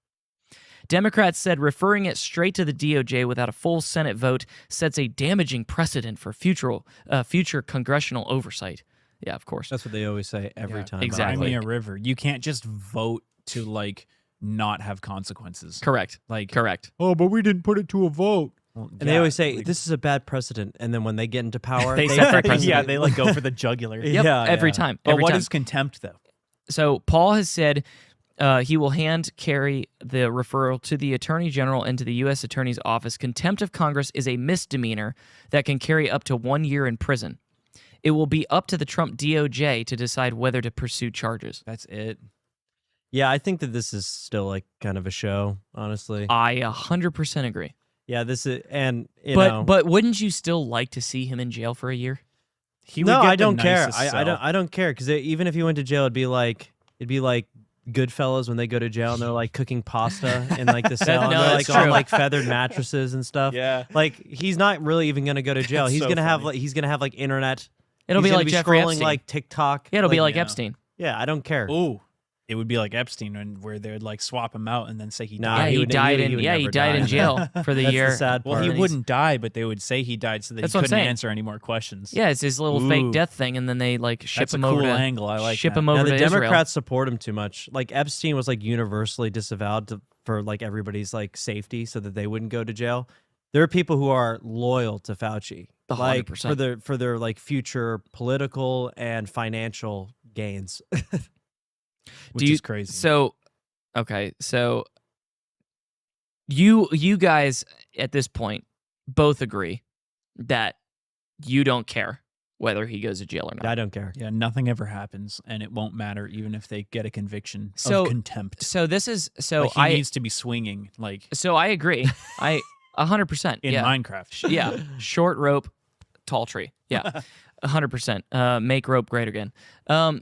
Democrats said referring it straight to the DOJ without a full Senate vote sets a damaging precedent for future congressional oversight. Yeah, of course. That's what they always say every time. Exactly. Cry me a river. You can't just vote to like not have consequences. Correct. Like correct. Oh, but we didn't put it to a vote. Well, And they always say this is a bad precedent, and then when they get into power, They set that precedent. yeah, they like go for the jugular. Yep, every time. But Every what time. is contempt though? So Paul has said he will hand carry the referral to the Attorney General and to the U.S. Attorney's Office. Contempt of Congress is a misdemeanor that can carry up to 1 year in prison. It will be up to the Trump DOJ to decide whether to pursue charges. That's it. Yeah, I think that this is still like kind of a show, honestly. I 100% agree. Yeah, this is, and you know, But wouldn't you still like to see him in jail for a year? no, I don't care. I don't care because even if he went to jail, it'd be like Goodfellas when they go to jail and they're like cooking pasta in like the cell. No, and they're that's like on true. like feathered mattresses and stuff. Yeah. Like he's not really even gonna go to jail. That's He's so gonna have funny. like internet. It'll He's be gonna like Jeffrey scrolling Epstein. like TikTok. Yeah, it'll be like yeah. Epstein. Yeah, I don't care. Ooh, it would be like Epstein, where they would like swap him out and then say he Nah, died. Yeah, he would- died he in would he never died in die. jail for the That's year. the sad Well, part. he And he's- wouldn't die, but they would say he died so that That's he what I'm couldn't saying. answer any more questions. Yeah, it's his little Ooh. fake death thing, and then they like ship That's a him cool over to angle. I like ship that. him Now, over the to Democrats Israel. support him too much. Like Epstein was like universally disavowed for like everybody's like safety, so that they wouldn't go to jail. There are people who are loyal to Fauci, like 100%. for their like future political and financial gains. Which is crazy. So, okay, so you guys at this point both agree that you don't care whether he goes to jail or not. I don't care. Yeah, nothing ever happens, and it won't matter even if they get a conviction So- of contempt. So this is Like, he needs to be swinging like So I agree. 100%. in yeah. Minecraft. Yeah, short rope, tall tree. Yeah, 100%. Make rope great again.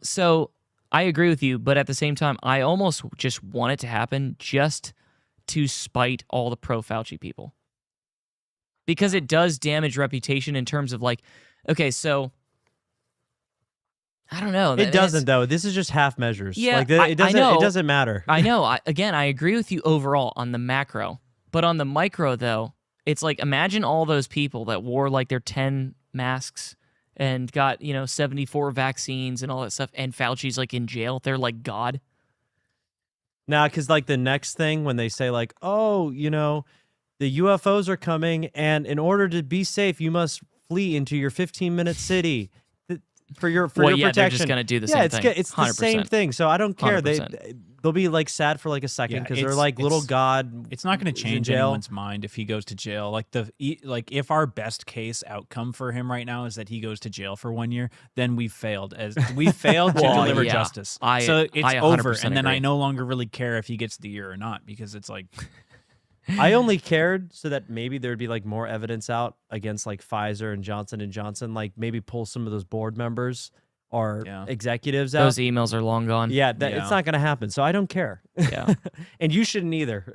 So I agree with you, but at the same time, I almost just want it to happen just to spite all the pro-Fauci people. Because it does damage reputation in terms of like, okay, so I don't know. It doesn't though. This is just half measures. Yeah, like, I it doesn't. know. It doesn't matter. I know. Again, I agree with you overall on the macro, but on the micro, though, it's like imagine all those people that wore like their 10 masks and got 74 vaccines and all that stuff, and Fauci's like in jail. They're like God. Nah, because like the next thing when they say like, oh, the UFOs are coming, and in order to be safe, you must flee into your 15-minute city for your Well, yeah, protection. they're just gonna do the same thing. It's the same 100%. thing. So I don't care. 100%. They'll be like sad for like a second Yeah, because they're it's- like little it's- God. It's not going to is in change jail. anyone's mind if he goes to jail. Like if our best case outcome for him right now is that he goes to jail for 1 year, then we've failed to Well, deliver yeah. justice. So I it's over, 100% and then I agree. no longer really care if he gets the year or not because it's like I only cared so that maybe there'd be like more evidence out against like Pfizer and Johnson & Johnson, like maybe pull some of those board members or executives out. Those emails are long gone. Yeah, it's not going to happen. So I don't care. Yeah. And you shouldn't either.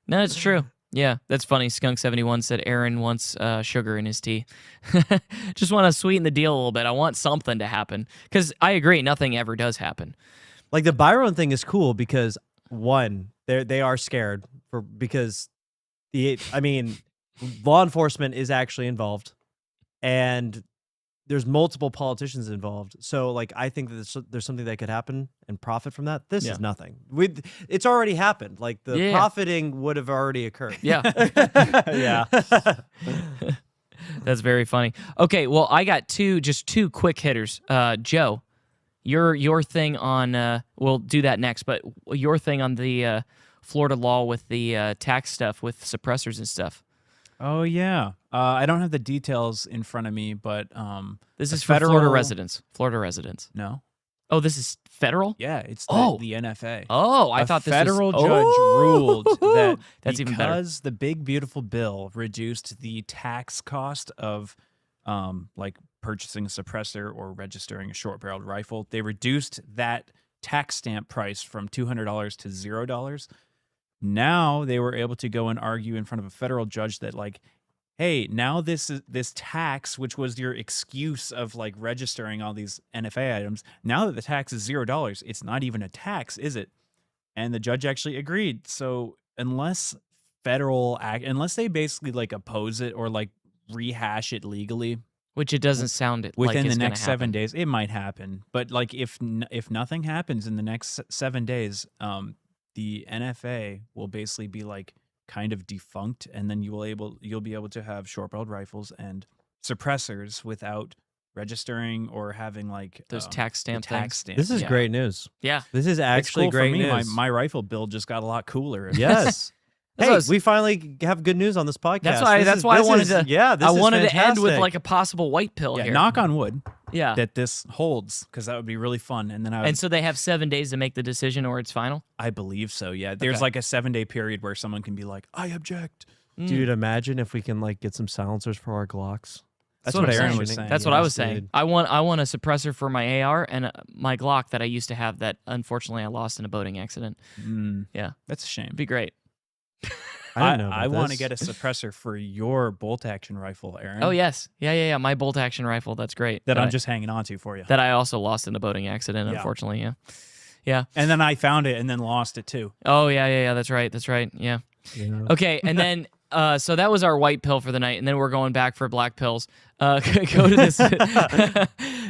No, it's true. Yeah, that's funny. Skunk71 said Aaron wants sugar in his tea. Just want to sweeten the deal a little bit. I want something to happen. Because I agree, nothing ever does happen. Like the Byron thing is cool because one, they are scared because law enforcement is actually involved, and there's multiple politicians involved. So like I think that there's something that could happen and profit from that. This is nothing. It's already happened. Like the profiting would have already occurred. Yeah. Yeah. That's very funny. Okay, well, I got two quick hitters. Joe, your thing on we'll do that next, but your thing on the Florida law with the tax stuff with suppressors and stuff. oh yeah. I don't have the details in front of me, but This a is for Florida residents. Florida residents. No. Oh, this is federal? Yeah, it's the NFA. Oh, I A thought this federal was... judge ruled that That's even better. because the big beautiful bill reduced the tax cost of like purchasing a suppressor or registering a short-barreled rifle, they reduced that tax stamp price from $200 to $0. Now they were able to go and argue in front of a federal judge that like hey, now this tax, which was your excuse of like registering all these NFA items, now that the tax is $0, it's not even a tax, is it? And the judge actually agreed. So unless they basically like oppose it or like rehash it legally, which it doesn't sound it within like the is next gonna 7 happen. days, it might happen. But like if nothing happens in the next 7 days, the NFA will basically be like kind of defunct, and then you'll be able to have short-barreled rifles and suppressors without registering or having like Those tax stamp things. This is Yeah. great news. Yeah. This is It's actually cool for great me. news. My rifle build just got a lot cooler. Yes. That's Hey, what I was- we finally have good news on this podcast. That's why. This I is- wanted this is- to. Yeah, this I is wanted to end with fantastic. like a possible white pill Yeah, here. knock on wood. Yeah. That this holds, because that would be really fun. And then And so they have 7 days to make the decision, or it's final. I believe so. Yeah, there's Okay. like a 7-day period where someone can be like, I object. Dude, imagine if we can like get some silencers for our Glocks. That's what I'm Aaron was saying. That's what I Yes, was saying. dude. I want a suppressor for my AR and my Glock that I used to have that unfortunately I lost in a boating accident. Yeah, That's a shame. be great. I didn't know about I want to this. get a suppressor for your bolt action rifle, Aaron. Oh yes, yeah. My bolt action rifle. That's great. That I'm I- just hanging on to for you. that I also lost in a boating accident. Yeah. Unfortunately, yeah. And then I found it and then lost it too. Oh yeah. That's right. Yeah. Yeah. Okay, and then so that was our white pill for the night, and then we're going back for black pills. Go to this.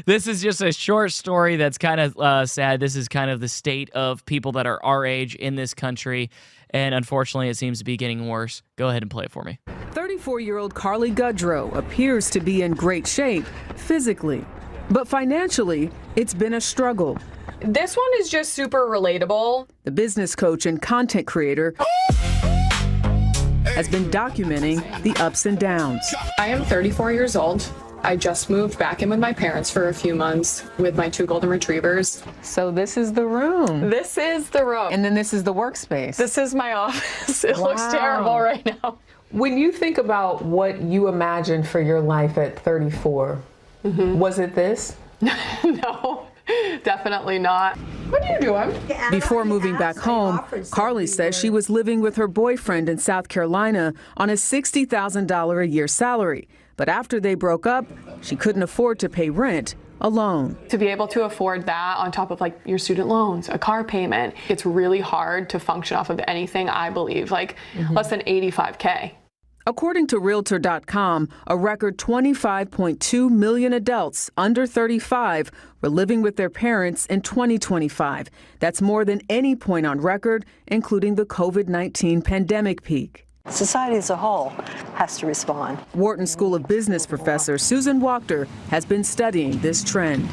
This is just a short story that's kind of sad. This is kind of the state of people that are our age in this country, and unfortunately, it seems to be getting worse. Go ahead and play it for me. 34-year-old Carly Goodrow appears to be in great shape physically, but financially, it's been a struggle. This one is just super relatable. The business coach and content creator has been documenting the ups and downs. I am 34 years old. I just moved back in with my parents for a few months with my 2 golden retrievers. So this is the room. This is the room. And then this is the workspace. This is my office. It looks Wow. terrible right now. When you think about what you imagined for your life at 34, was it this? No, definitely not. What are you doing? Before moving back home, Carly says she was living with her boyfriend in South Carolina on a $60,000 a year salary. But after they broke up, she couldn't afford to pay rent alone. To be able to afford that on top of like your student loans, a car payment, it's really hard to function off of anything, I believe, like less than $85K. According to Realtor.com, a record 25.2 million adults under 35 were living with their parents in 2025. That's more than any point on record, including the COVID-19 pandemic peak. Society as a whole has to respond. Wharton School of Business professor Susan Wachter has been studying this trend.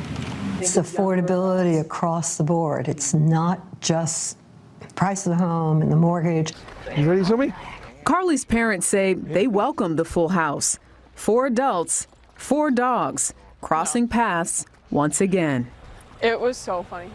It's affordability across the board. It's not just price of the home and the mortgage. You ready to show me? Carly's parents say they welcome the full house. 4 adults, 4 dogs, crossing paths once again. It was so funny.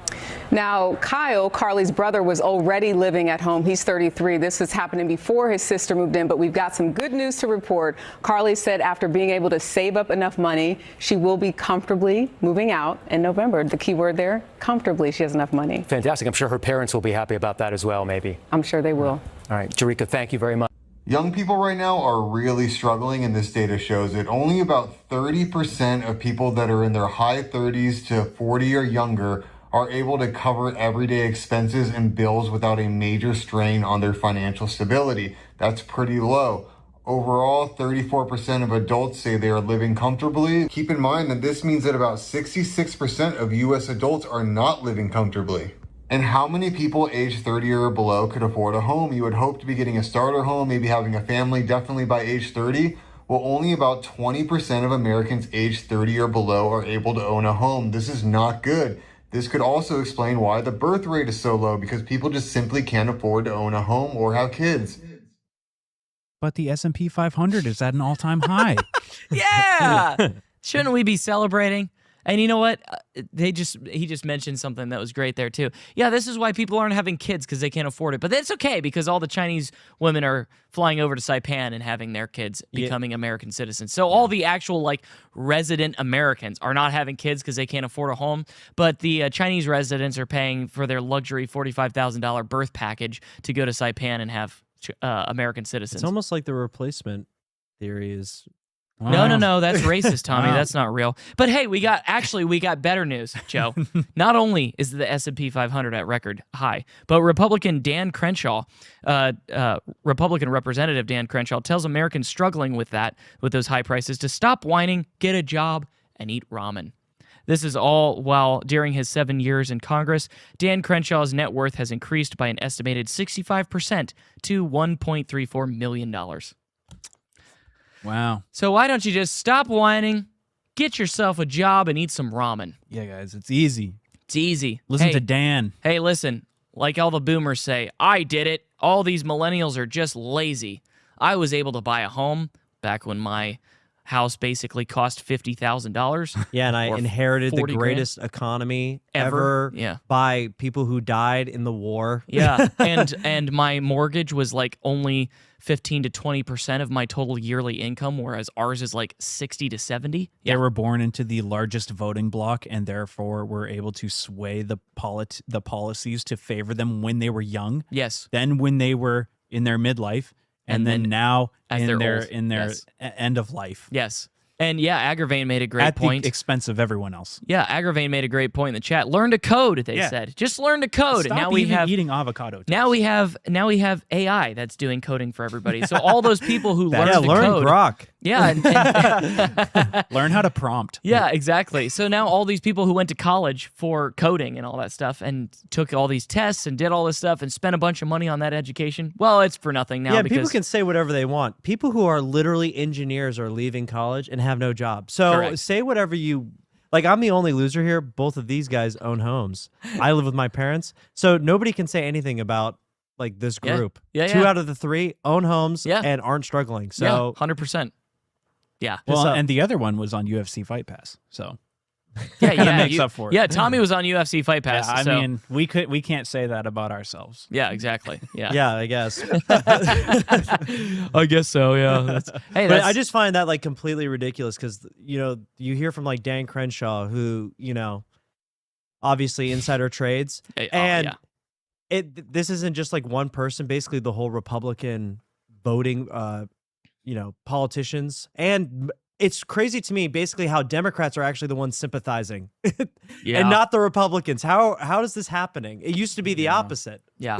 Now, Kyle, Carly's brother, was already living at home. He's 33. This is happening before his sister moved in, but we've got some good news to report. Carly said after being able to save up enough money, she will be comfortably moving out in November. The key word there, comfortably. She has enough money. Fantastic. I'm sure her parents will be happy about that as well, maybe. I'm sure they will. All right, Jerika, thank you very much. Young people right now are really struggling, and this data shows it. Only about 30% of people that are in their high 30s to 40 or younger are able to cover everyday expenses and bills without a major strain on their financial stability. That's pretty low. Overall, 34% of adults say they are living comfortably. Keep in mind that this means that about 66% of US adults are not living comfortably. And how many people age 30 or below could afford a home? You would hope to be getting a starter home, maybe having a family, definitely by age 30. Well, only about 20% of Americans age 30 or below are able to own a home. This is not good. This could also explain why the birth rate is so low, because people just simply can't afford to own a home or have kids. But the S&P 500 is at an all-time high. Yeah. Shouldn't we be celebrating? And you know what? He just mentioned something that was great there too. Yeah, this is why people aren't having kids, because they can't afford it. But that's okay, because all the Chinese women are flying over to Saipan and having their kids becoming American citizens. So all the actual like resident Americans are not having kids because they can't afford a home. But the Chinese residents are paying for their luxury $45,000 birth package to go to Saipan and have American citizens. It's almost like the replacement theory is. No, that's racist, Tommy. That's not real. But hey, we got better news, Joe. Not only is the S&P 500 at record high, but Republican Representative Dan Crenshaw tells Americans struggling with those high prices to stop whining, get a job, and eat ramen. This is all while during his 7 years in Congress, Dan Crenshaw's net worth has increased by an estimated 65% to $1.34 million. Wow. So why don't you just stop whining, get yourself a job, and eat some ramen? Yeah, guys, it's easy. It's easy. Listen to Dan. Hey, listen, like all the boomers say, I did it. All these millennials are just lazy. I was able to buy a home back when my house basically cost $50,000. Yeah, and I inherited the greatest economy ever by people who died in the war. Yeah, and my mortgage was like only 15 to 20% of my total yearly income, whereas ours is like 60 to 70. They were born into the largest voting bloc and therefore were able to sway the policies to favor them when they were young. Yes. Then when they were in their midlife, and then now as in they're their old. end of life. Yes. And yeah, Agravain made a great point. At the expense of everyone else. Yeah, Agravain made a great point in the chat. Learn to code, they said. Just learn to code. Stop now we even have eating avocado toast. Now we have AI that's doing coding for everybody. So all those people who learn to learn code, Grok. Yeah, learn how to prompt. Yeah, exactly. So now all these people who went to college for coding and all that stuff and took all these tests and did all this stuff and spent a bunch of money on that education, well, it's for nothing now. Yeah, because people can say whatever they want. People who are literally engineers are leaving college and have no job. So say whatever you like. I'm the only loser here. Both of these guys own homes. I live with my parents, so nobody can say anything about like this group. Two out of the three own homes and aren't struggling. So 100%. Yeah. Well, and the other one was on UFC Fight Pass. So yeah, makes up for it. Yeah, Tommy was on UFC Fight Pass. Yeah, I so. mean, we can't say that about ourselves. Yeah, exactly. Yeah. Yeah, I guess. I guess so. Yeah. But I just find that like completely ridiculous because you hear from like Dan Crenshaw, who obviously insider trades, and this isn't just like one person. Basically, the whole Republican voting, politicians, and it's crazy to me basically how Democrats are actually the ones sympathizing and not the Republicans. How is this happening? It used to be the opposite. Yeah.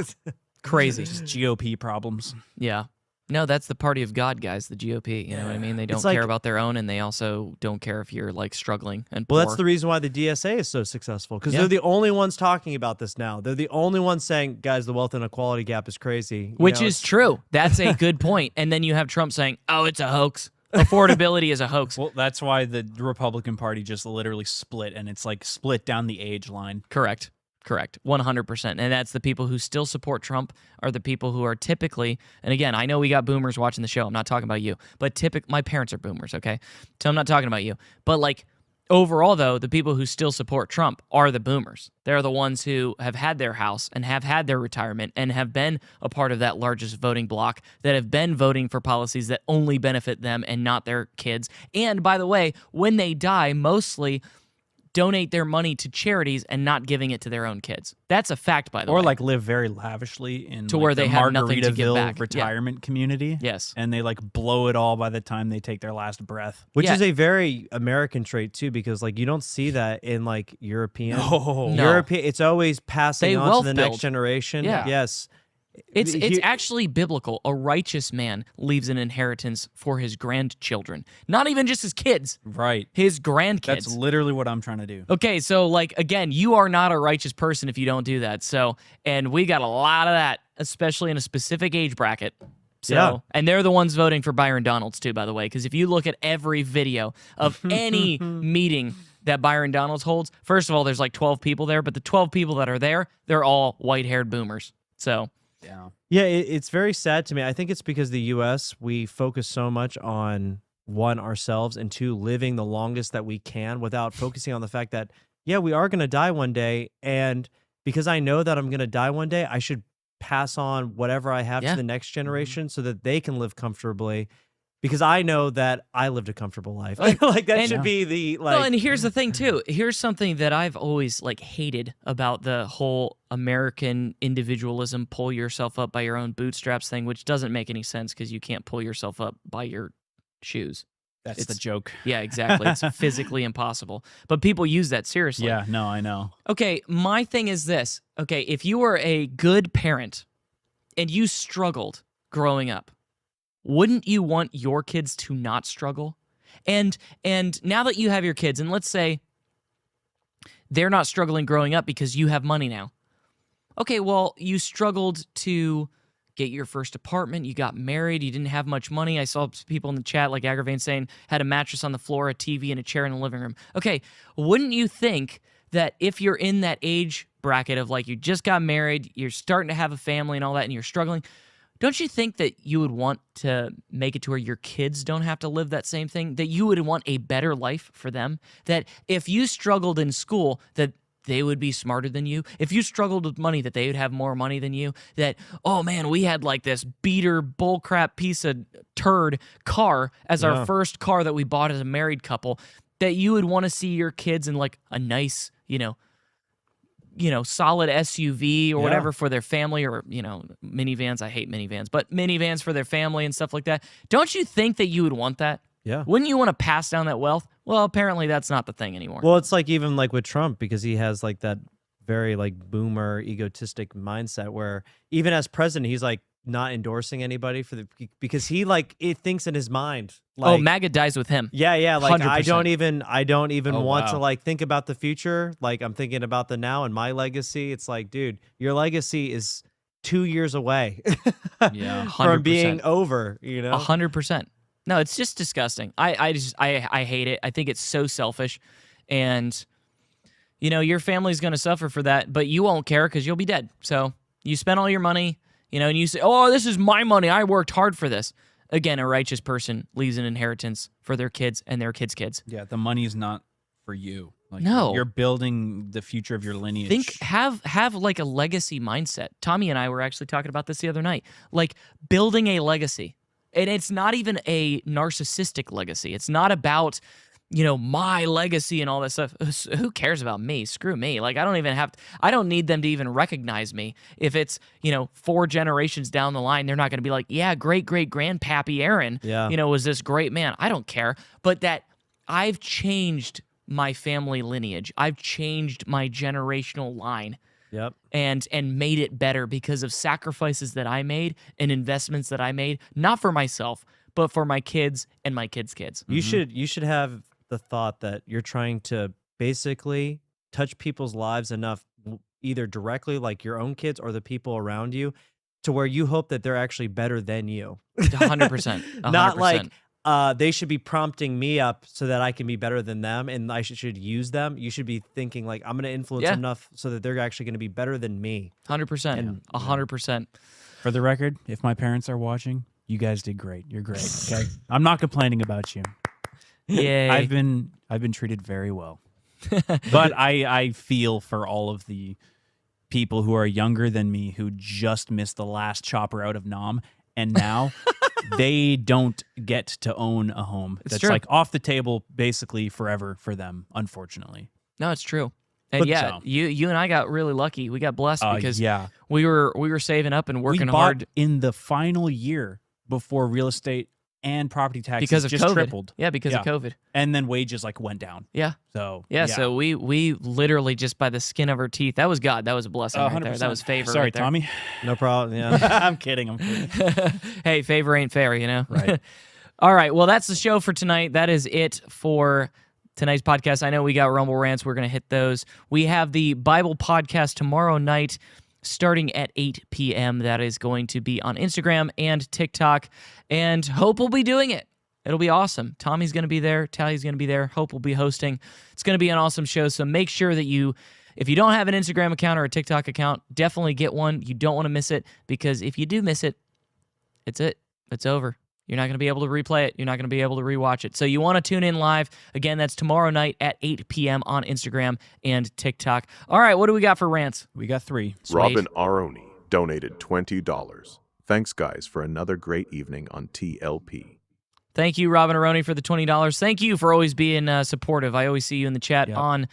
Crazy. Just GOP problems. Yeah. No, that's the party of God, guys, the GOP. You know what I mean? They don't care about their own, and they also don't care if you're like struggling and poor. Well, that's the reason why the DSA is so successful, because they're the only ones talking about this now. They're the only ones saying, guys, the wealth inequality gap is crazy. Which is true. That's a good point. And then you have Trump saying, oh, it's a hoax. Affordability is a hoax. Well, that's why the Republican Party just literally split, and it's like split down the age line. Correct. 100%. And that's the people who still support Trump are the people who are typically, and again, I know we got boomers watching the show. I'm not talking about you, but my parents are boomers, okay? So I'm not talking about you. But like overall, though, the people who still support Trump are the boomers. They're the ones who have had their house and have had their retirement and have been a part of that largest voting bloc, that have been voting for policies that only benefit them and not their kids. And by the way, when they die, mostly donate their money to charities and not giving it to their own kids. That's a fact, by the way. Or like live very lavishly in to where they have nothing to give back. Retirement community. Yes. And they like blow it all by the time they take their last breath. Which is a very American trait too, because like you don't see that in like European. No. European, it's always passing on to the next generation. Yeah. Yes. It's actually biblical. A righteous man leaves an inheritance for his grandchildren. Not even just his kids. Right. His grandkids. That's literally what I'm trying to do. Okay, so like again, you are not a righteous person if you don't do that. So, and we got a lot of that, especially in a specific age bracket. So, and they're the ones voting for Byron Donalds too, by the way, because if you look at every video of any meeting that Byron Donalds holds, first of all, there's like 12 people there, but the 12 people that are there, they're all white-haired boomers. So, yeah, it's very sad to me. I think it's because the U.S., we focus so much on, one, ourselves, and two, living the longest that we can without focusing on the fact that, yeah, we are going to die one day. And because I know that I'm going to die one day, I should pass on whatever I have to the next generation so that they can live comfortably. Because I know that I lived a comfortable life. Like that should be the like. Well, and here's the thing too. Here's something that I've always like hated about the whole American individualism, pull yourself up by your own bootstraps thing, which doesn't make any sense because you can't pull yourself up by your shoes. That's the joke. Yeah, exactly. It's physically impossible. But people use that seriously. Yeah, no, I know. Okay, my thing is this. Okay, if you were a good parent and you struggled growing up, wouldn't you want your kids to not struggle? And now that you have your kids, and let's say they're not struggling growing up because you have money now. Okay, well, you struggled to get your first apartment, you got married, you didn't have much money. I saw people in the chat like Aggravain saying had a mattress on the floor, a TV, and a chair in the living room. Okay, wouldn't you think that if you're in that age bracket of like you just got married, you're starting to have a family and all that, and you're struggling, don't you think that you would want to make it to where your kids don't have to live that same thing? That you would want a better life for them? That if you struggled in school, that they would be smarter than you? If you struggled with money, that they would have more money than you? That, oh man, we had like this beater bullcrap piece of turd car as our first car that we bought as a married couple, that you would want to see your kids in like a nice, solid SUV or whatever for their family, or, minivans. I hate minivans, but minivans for their family and stuff like that. Don't you think that you would want that? Yeah. Wouldn't you want to pass down that wealth? Well, apparently that's not the thing anymore. Well, it's like even like with Trump, because he has like that very like boomer egotistic mindset where even as president, he's like not endorsing anybody because he like it thinks in his mind. Like, MAGA dies with him. Yeah. Like 100%. I don't even want to wow. like think about the future. Like I'm thinking about the now and my legacy. It's like, dude, your legacy is 2 years away Yeah, 100%. from being over, 100%. No, it's just disgusting. I hate it. I think it's so selfish, and your family's going to suffer for that, but you won't care because you'll be dead. So you spend all your money, and you say, "Oh, this is my money. I worked hard for this." Again, a righteous person leaves an inheritance for their kids and their kids' kids. Yeah, the money's not for you. Like, No. you're building the future of your lineage. Have like a legacy mindset. Tommy and I were actually talking about this the other night. Like building a legacy. And it's not even a narcissistic legacy. It's not about, my legacy and all that stuff. Who cares about me? Screw me. Like, I don't need them to even recognize me. If it's, 4 generations down the line, they're not going to be like, yeah, great-great-grandpappy Aaron, was this great man. I don't care. But that I've changed my family lineage. I've changed my generational line. Yep. And made it better because of sacrifices that I made and investments that I made, not for myself, but for my kids and my kids' kids. You should have the thought that you're trying to basically touch people's lives enough, either directly like your own kids or the people around you, to where you hope that they're actually better than you. 100%. Not like they should be prompting me up so that I can be better than them and I should use them. You should be thinking like, I'm going to influence them enough so that they're actually going to be better than me. 100%. And 100%. For the record, if my parents are watching, you guys did great. You're great. Okay, I'm not complaining about you. Yay. I've been treated very well, but I feel for all of the people who are younger than me who just missed the last chopper out of Nam, and now they don't get to own a home. That's like off the table basically forever for them, unfortunately. No, it's true. And you and I got really lucky. We got blessed because we were saving up and working hard in the final year before real estate and property taxes because of just COVID. tripled. Yeah, because of COVID. And then wages like went down. Yeah. So so we literally just by the skin of our teeth. That was God. That was a blessing right there. That was favor. Sorry, right there. Tommy. No problem. Yeah. I'm kidding. Hey, favor ain't fair, Right. All right. Well, that's the show for tonight. That is it for tonight's podcast. I know we got Rumble Rants. We're going to hit those. We have the Bible podcast tomorrow night starting at 8 p.m. That is going to be on Instagram and TikTok, and Hope will be doing it. It'll be awesome. Tommy's going to be there. Tally's going to be there. Hope will be hosting. It's going to be an awesome show, so make sure that if you don't have an Instagram account or a TikTok account, definitely get one. You don't want to miss it, because if you do miss it, it's it. It's over. You're not going to be able to replay it. You're not going to be able to rewatch it. So you want to tune in live. Again, that's tomorrow night at 8 p.m. on Instagram and TikTok. All right, what do we got for rants? We got 3. Sweet. Robin Aroni donated $20. Thanks, guys, for another great evening on TLP. Thank you, Robin Aroni, for the $20. Thank you for always being supportive. I always see you in the chat on,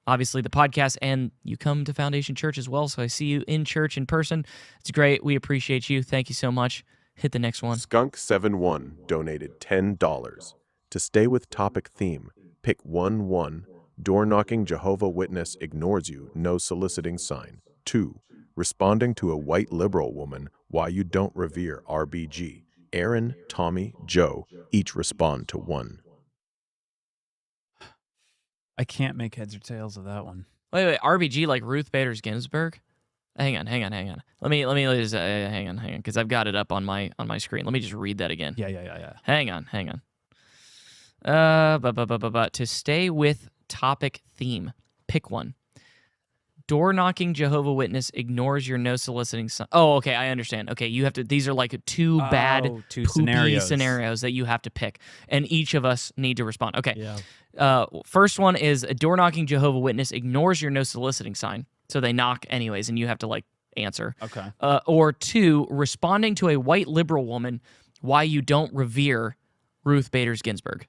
obviously, the podcast, and you come to Foundation Church as well, so I see you in church in person. It's great. We appreciate you. Thank you so much. hit the next one. Skunk71 donated $10. To stay with topic theme, pick 1-1. Door-knocking Jehovah Witness ignores you, no soliciting sign. 2. Responding to a white liberal woman, why you don't revere RBG. Aaron, Tommy, Joe, each respond to 1. I can't make heads or tails of that one. Wait, RBG like Ruth Bader Ginsburg? Hang on. Let me just hang on, because I've got it up on my screen. Let me just read that again. Yeah. Hang on. To stay with topic theme, pick one. Door knocking Jehovah Witness ignores your no soliciting sign. Oh, okay, I understand. Okay, you have to. These are like two poopy scenarios that you have to pick, and each of us need to respond. Okay. Yeah. First one is a door knocking Jehovah Witness ignores your no soliciting sign, so they knock anyways, and you have to like answer. Okay. Or 2, responding to a white liberal woman, why you don't revere Ruth Bader Ginsburg.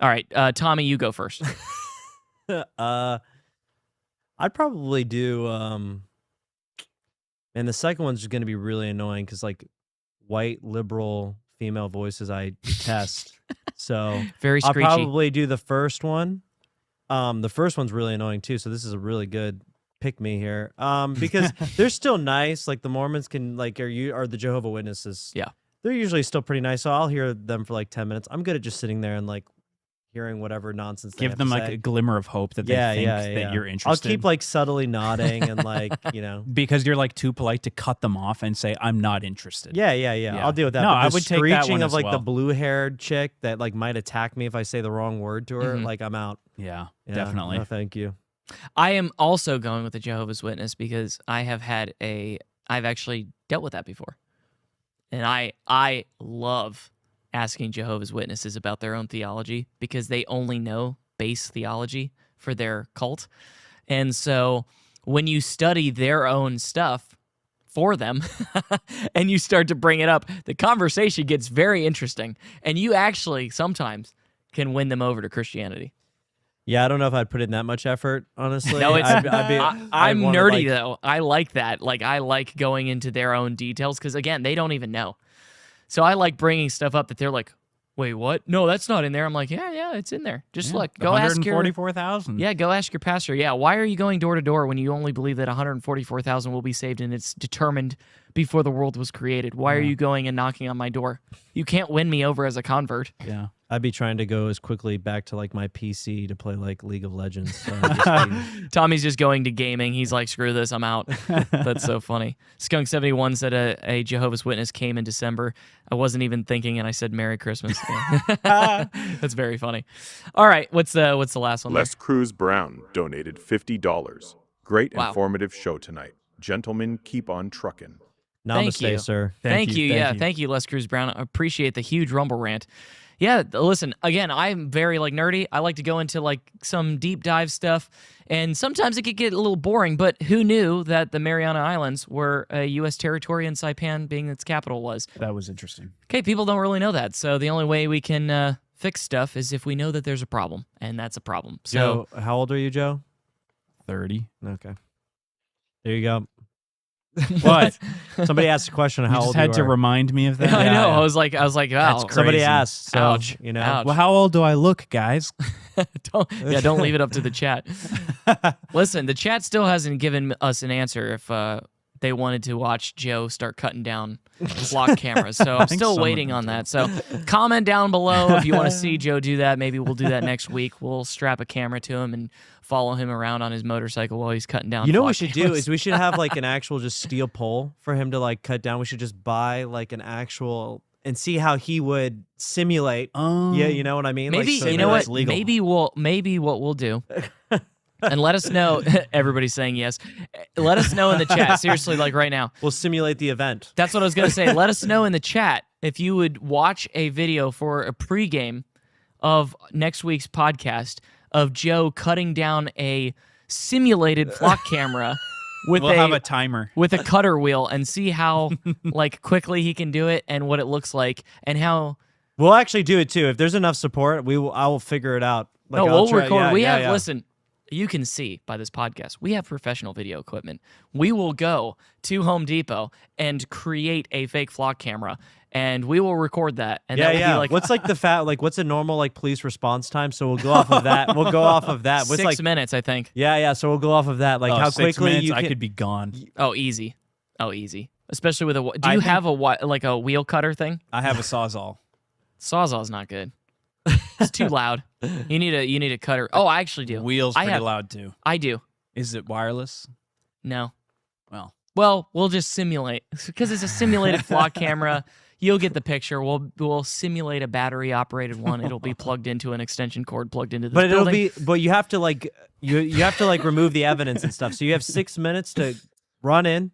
All right, Tommy, you go first. I'd probably do, and the second one's just going to be really annoying because, like, white liberal female voices I detest. So very screechy. I'll probably do the first one. The first one's really annoying too, so this is a really good pick me here. Because they're still nice. Like the Mormons can like are the Jehovah Witnesses. Yeah. They're usually still pretty nice. So I'll hear them for like 10 minutes. I'm good at just sitting there and like hearing whatever nonsense they give have them to like say. a glimmer of hope that they think that you're interested. I'll keep like subtly nodding and like, you know, because you're like too polite to cut them off and say I'm not interested. Yeah. I'll deal with that. No, But I the would take that one screeching of as like well. the blue-haired chick that like might attack me if I say the wrong word to her. Mhm. Like I'm out. Yeah, Yeah, definitely. No, thank you. I am also going with the Jehovah's Witness because I've actually dealt with that before. And I love asking Jehovah's Witnesses about their own theology because they only know base theology for their cult. And so when you study their own stuff for them and you start to bring it up, the conversation gets very interesting. And you actually sometimes can win them over to Christianity. Yeah, I don't know if I'd put in that much effort, honestly. No, it's, I'm nerdy, though. I like that. Like, I like going into their own details because, again, they don't even know. So I like bringing stuff up that they're like, wait, what? No, that's not in there. I'm like, yeah, it's in there. Just look. Go ask your 144,000. Yeah, go ask your pastor. Yeah, why are you going door to door when you only believe that 144,000 will be saved and it's determined before the world was created? Why are you going and knocking on my door? You can't win me over as a convert. Yeah. I'd be trying to go as quickly back to like my PC to play like League of Legends. So Tommy's just going to gaming. He's like, screw this, I'm out. That's so funny. Skunk71 said a Jehovah's Witness came in December. I wasn't even thinking, and I said Merry Christmas. That's very funny. All right, what's the last one? Les Cruz Brown donated $50. Great Wow. informative show tonight. Gentlemen, keep on trucking. Thank you. sir. Thank you. Thank you, Les Cruz Brown. I appreciate the huge Rumble rant. Yeah, listen, again, I'm very like nerdy. I like to go into like some deep dive stuff, and sometimes it could get a little boring, but who knew that the Mariana Islands were a U.S. territory and Saipan being its capital was? That was interesting. Okay, people don't really know that, so the only way we can fix stuff is if we know that there's a problem, and that's a problem. So, Joe, how old are you, Joe? 30. Okay. There you go. What? Somebody asked a question of You how just old had you to are. remind me of that. I know. Yeah. I was like, wow. That's crazy. Somebody asked. So, Ouch. you know. Ouch. Well, how old do I look, guys? Don't leave it up to the chat. Listen, the chat still hasn't given us an answer if they wanted to watch Joe start cutting down block cameras. So I'm still waiting on that. So comment down below if you want to see Joe do that. Maybe we'll do that next week. We'll strap a camera to him and follow him around on his motorcycle while he's cutting down. You know what block we should do cameras. is we should have like an actual just steel pole for him to like cut down. We should just buy like an actual and see how he would simulate. Yeah, you know what I mean? Maybe like, so you know that what? it's legal. Maybe what we'll do. And let us know. Everybody's saying yes. Let us know in the chat. Seriously, like right now. We'll simulate the event. That's what I was going to say. Let us know in the chat if you would watch a video for a pregame of next week's podcast of Joe cutting down a simulated flock camera with We'll have a timer. with a cutter wheel and see how like quickly he can do it and what it looks like and how. We'll actually do it too. If there's enough support, I will figure it out. Like, No, I'll we'll try- record. yeah, we yeah, have yeah. listen. you can see by this podcast, we have professional video equipment. We will go to Home Depot and create a fake flock camera, and we will record that. And that will be like, what's like what's a normal like police response time? So we'll go off of that. We'll go off of that. What's 6 minutes, I think. Yeah. So we'll go off of that. Like how 6 quickly minutes, you I can... could be gone. Oh, easy. Especially with a. Do you have a wheel cutter thing? I have a Sawzall. Sawzall's not good. It's too loud. You need a cutter. Oh, I actually do. Wheel's pretty loud too. I do. Is it wireless? No. Well, we'll just simulate because it's a simulated flock camera. You'll get the picture. We'll simulate a battery operated one. It'll be plugged into an extension cord plugged into this building. But you have to like you have to like remove the evidence and stuff. So you have 6 minutes to run in,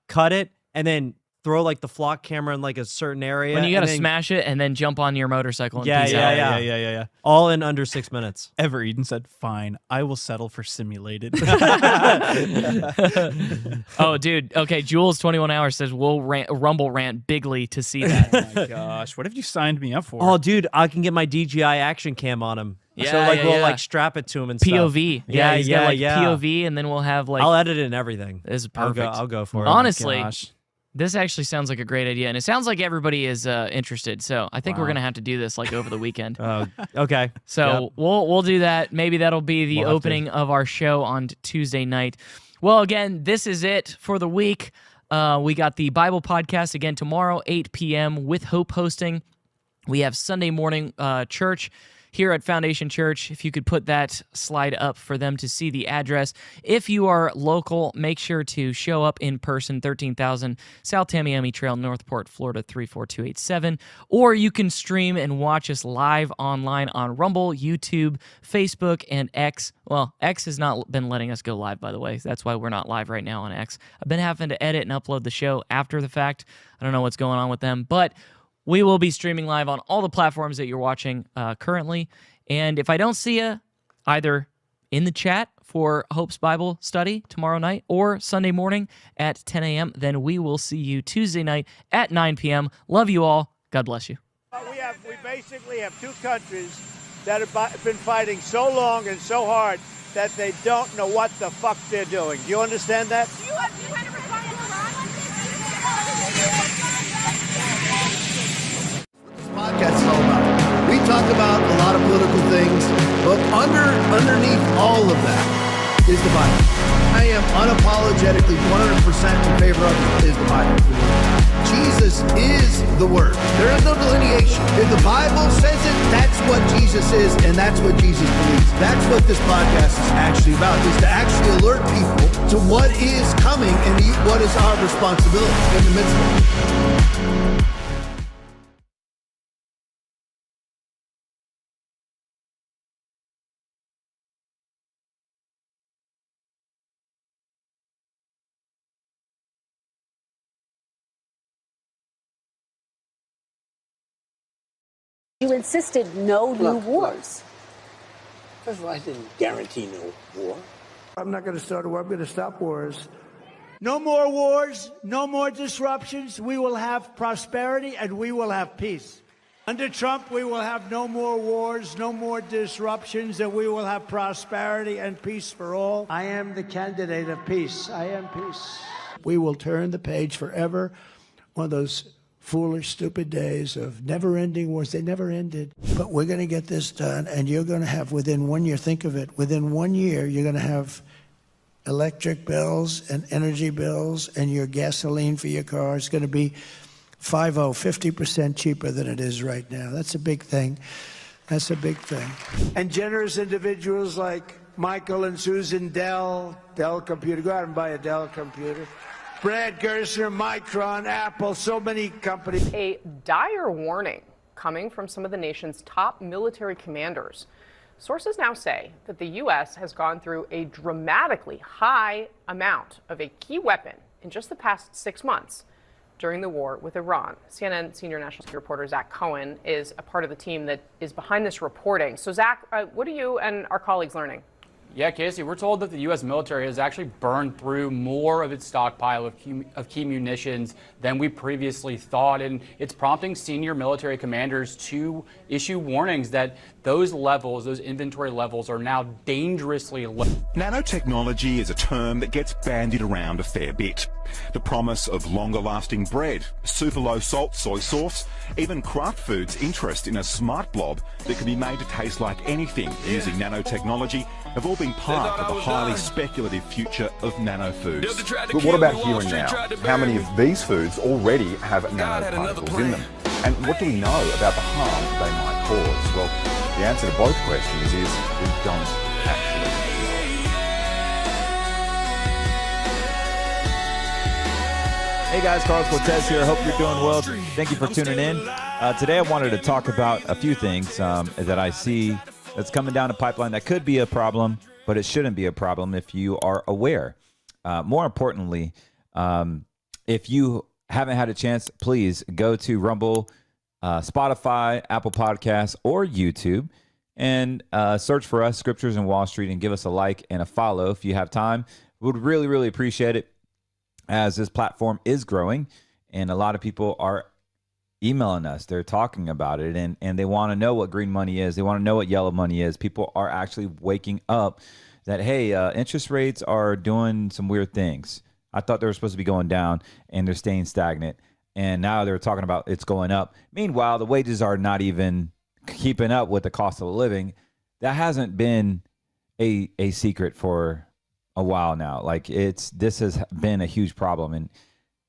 cut it, and then throw like the flock camera in like a certain area. When you gotta smash it and then jump on your motorcycle and peace out. Yeah. All in under 6 minutes. Ever Eden said, "Fine, I will settle for simulated." Oh, dude. Okay, Jules 21 Hours says we'll rumble rant bigly to see that. Oh my gosh, what have you signed me up for? Oh, dude, I can get my DJI action cam on him. Yeah, so like we'll yeah. like strap it to him and POV. stuff. Yeah, he's got, like, POV, and then we'll have like. I'll edit it and everything. This is perfect. I'll go for it. Honestly, this actually sounds like a great idea, and it sounds like everybody is interested. So I think we're gonna have to do this like over the weekend. Okay. So we'll do that. Maybe that'll be the opening of our show on Tuesday night. Well, again, this is it for the week. We got the Bible podcast again tomorrow, 8 p.m. with Hope hosting. We have Sunday morning church here at Foundation Church. If you could put that slide up for them to see the address. If you are local, make sure to show up in person, 13,000 South Tamiami Trail, Northport, Florida, 34287. Or you can stream and watch us live online on Rumble, YouTube, Facebook, and X. Well, X has not been letting us go live, by the way. That's why we're not live right now on X. I've been having to edit and upload the show after the fact. I don't know what's going on with them, but we will be streaming live on all the platforms that you're watching currently. And if I don't see you either in the chat for Hope's Bible study tomorrow night or Sunday morning at 10 a.m., then we will see you Tuesday night at 9 p.m. Love you all. God bless you. We basically have two countries that have been fighting so long and so hard that they don't know what the fuck they're doing. Do you understand that? Do you want to respond to Iran? Podcast is all about. We talk about a lot of political things, but underneath all of that is the Bible. I am unapologetically 100% in favor of it is the Bible. Jesus is the Word. There is no delineation. If the Bible says it, that's what Jesus is, and that's what Jesus believes. That's what this podcast is actually about, is to actually alert people to what is coming and what is our responsibility in the midst of it. You insisted no new wars. First of all, I didn't guarantee no war. I'm not going to start a war. I'm going to stop wars. No more wars, no more disruptions. We will have prosperity and we will have peace. Under Trump, we will have no more wars, no more disruptions, and we will have prosperity and peace for all. I am the candidate of peace. I am peace. We will turn the page forever on those foolish, stupid days of never-ending wars. They never ended. But we're going to get this done, and you're going to have, within 1 year, think of it, within 1 year, you're going to have electric bills and energy bills, and your gasoline for your car is going to be 50% cheaper than it is right now. That's a big thing. That's a big thing. And generous individuals like Michael and Susan Dell Computer. Go out and buy a Dell computer. Brad Gerstner, Micron, Apple, so many companies. A dire warning coming from some of the nation's top military commanders. Sources now say that the U.S. has gone through a dramatically high amount of a key weapon in just the past 6 months during the war with Iran. CNN senior national security reporter Zach Cohen is a part of the team that is behind this reporting. So Zach, what are you and our colleagues learning? Yeah, Casey, we're told that the U.S. military has actually burned through more of its stockpile of key munitions than we previously thought, and it's prompting senior military commanders to issue warnings that those levels, those inventory levels, are now dangerously low. Nanotechnology is a term that gets bandied around a fair bit. The promise of longer-lasting bread, super low-salt soy sauce, even Kraft Foods' interest in a smart blob that can be made to taste like anything using nanotechnology have all been part of the highly speculative future of nano foods. But what about here and now? How many of these foods already have nanoparticles in them? And what do we know about the harm they might cause? Well, the answer to both questions is we don't actually know. Hey guys, Carlos Cortez here. Hope you're doing well. Thank you for tuning in. Today I wanted to talk about a few things that I see that's coming down the pipeline that could be a problem, but it shouldn't be a problem if you are aware. More importantly, if you haven't had a chance, please go to Rumble, Spotify, Apple Podcasts, or YouTube and search for us, Scriptures in Wall Street, and give us a like and a follow if you have time. We would really, really appreciate it, as this platform is growing and a lot of people are emailing us. They're talking about it and they want to know what green money is. They want to know what yellow money is. People are actually waking up that, hey, interest rates are doing some weird things. I thought they were supposed to be going down and they're staying stagnant. And now they're talking about it's going up. Meanwhile, the wages are not even keeping up with the cost of living. That hasn't been a secret for a while now. Like this has been a huge problem. And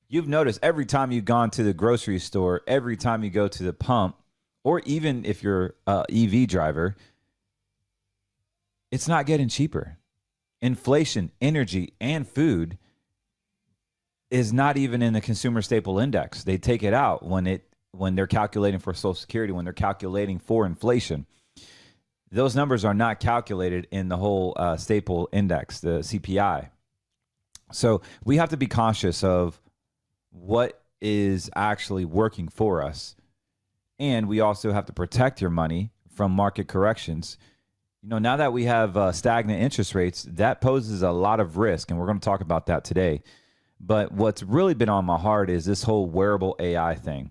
you've noticed every time you've gone to the grocery store, every time you go to the pump, or even if you're an EV driver, it's not getting cheaper. Inflation, energy, and food is not even in the consumer staple index. They take it out when they're calculating for Social Security, when they're calculating for inflation. Those numbers are not calculated in the whole staple index, the CPI. So we have to be cautious of what is actually working for us. And we also have to protect your money from market corrections. You know, now that we have stagnant interest rates, that poses a lot of risk. And we're going to talk about that today. But what's really been on my heart is this whole wearable AI thing.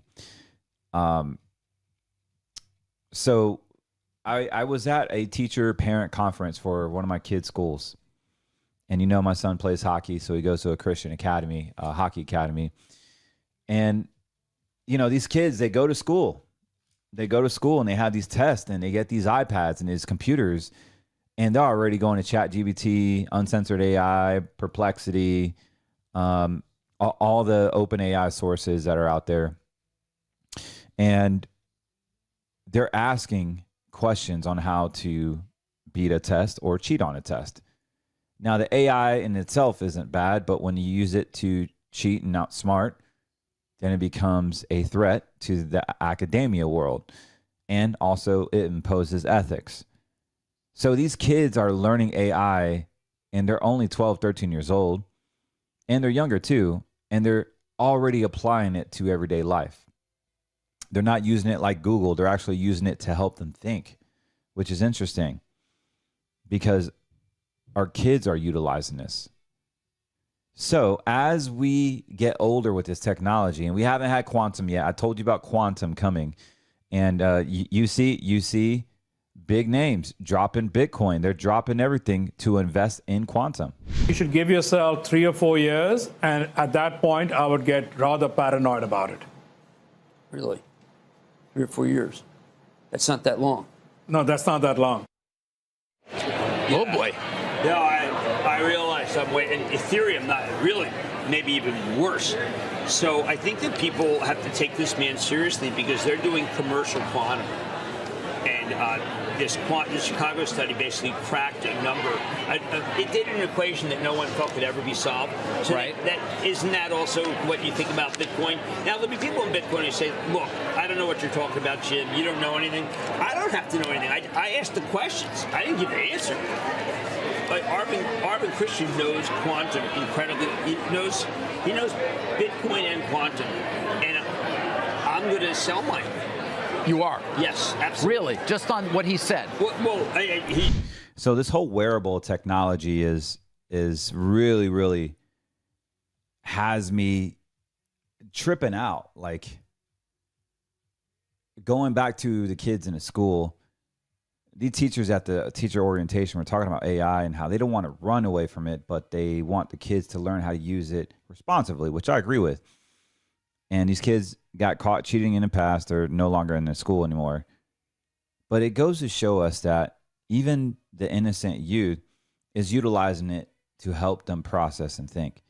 So I was at a teacher-parent conference for one of my kids' schools. And you know my son plays hockey, so he goes to a Christian academy, a hockey academy. And, you know, these kids, they go to school. They go to school and they have these tests and they get these iPads and these computers. And they're already going to ChatGPT, Uncensored AI, Perplexity, all the open AI sources that are out there. And they're asking questions on how to beat a test or cheat on a test. Now, the AI in itself isn't bad, but when you use it to cheat and outsmart, then it becomes a threat to the academia world. And also it imposes ethics. So these kids are learning AI and they're only 12, 13 years old. And they're younger too. And they're already applying it to everyday life. They're not using it like Google. They're actually using it to help them think, which is interesting because our kids are utilizing this. So as we get older with this technology, and we haven't had quantum yet, I told you about quantum coming, and you see big names dropping Bitcoin. They're dropping everything to invest in quantum. You should give yourself 3 or 4 years, and at that point, I would get rather paranoid about it. Really? 3 or 4 years? That's not that long. No, that's not that long. Oh, boy. Yeah, I realize I'm waiting. Ethereum, not really, maybe even worse. So I think that people have to take this man seriously because they're doing commercial quantum. And this Chicago study basically cracked a number. It did an equation that no one felt could ever be solved. So right. Isn't that also what you think about Bitcoin? Now, there'll be people in Bitcoin who say, look, I don't know what you're talking about, Jim. You don't know anything. I don't have to know anything. I asked the questions. I didn't give the answer. But Arvin Christian knows quantum incredibly. He knows Bitcoin and quantum. And I'm going to sell mine. You are? Yes, absolutely. Really? Just on what he said? Well So this whole wearable technology is really, really has me tripping out. Like, going back to the kids in the school, the teachers at the teacher orientation were talking about AI and how they don't want to run away from it, but they want the kids to learn how to use it responsibly, which I agree with. And these kids got caught cheating in the past. They're no longer in the school anymore. But it goes to show us that even the innocent youth is utilizing it to help them process and think.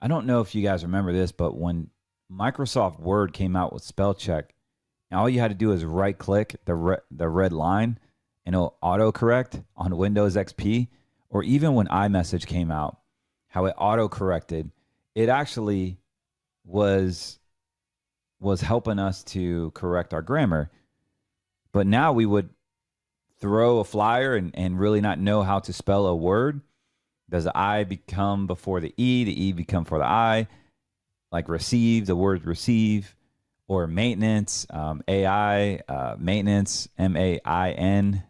I don't know if you guys remember this, but when Microsoft Word came out with spell check, all you had to do is right click the red line and it'll autocorrect on Windows XP, or even when iMessage came out, how it autocorrected, it actually was helping us to correct our grammar. But now we would throw a flyer and really not know how to spell a word. Does the I become before the E become for the I? Like receive, the word receive, or maintenance, AI, maintenance, MAINT.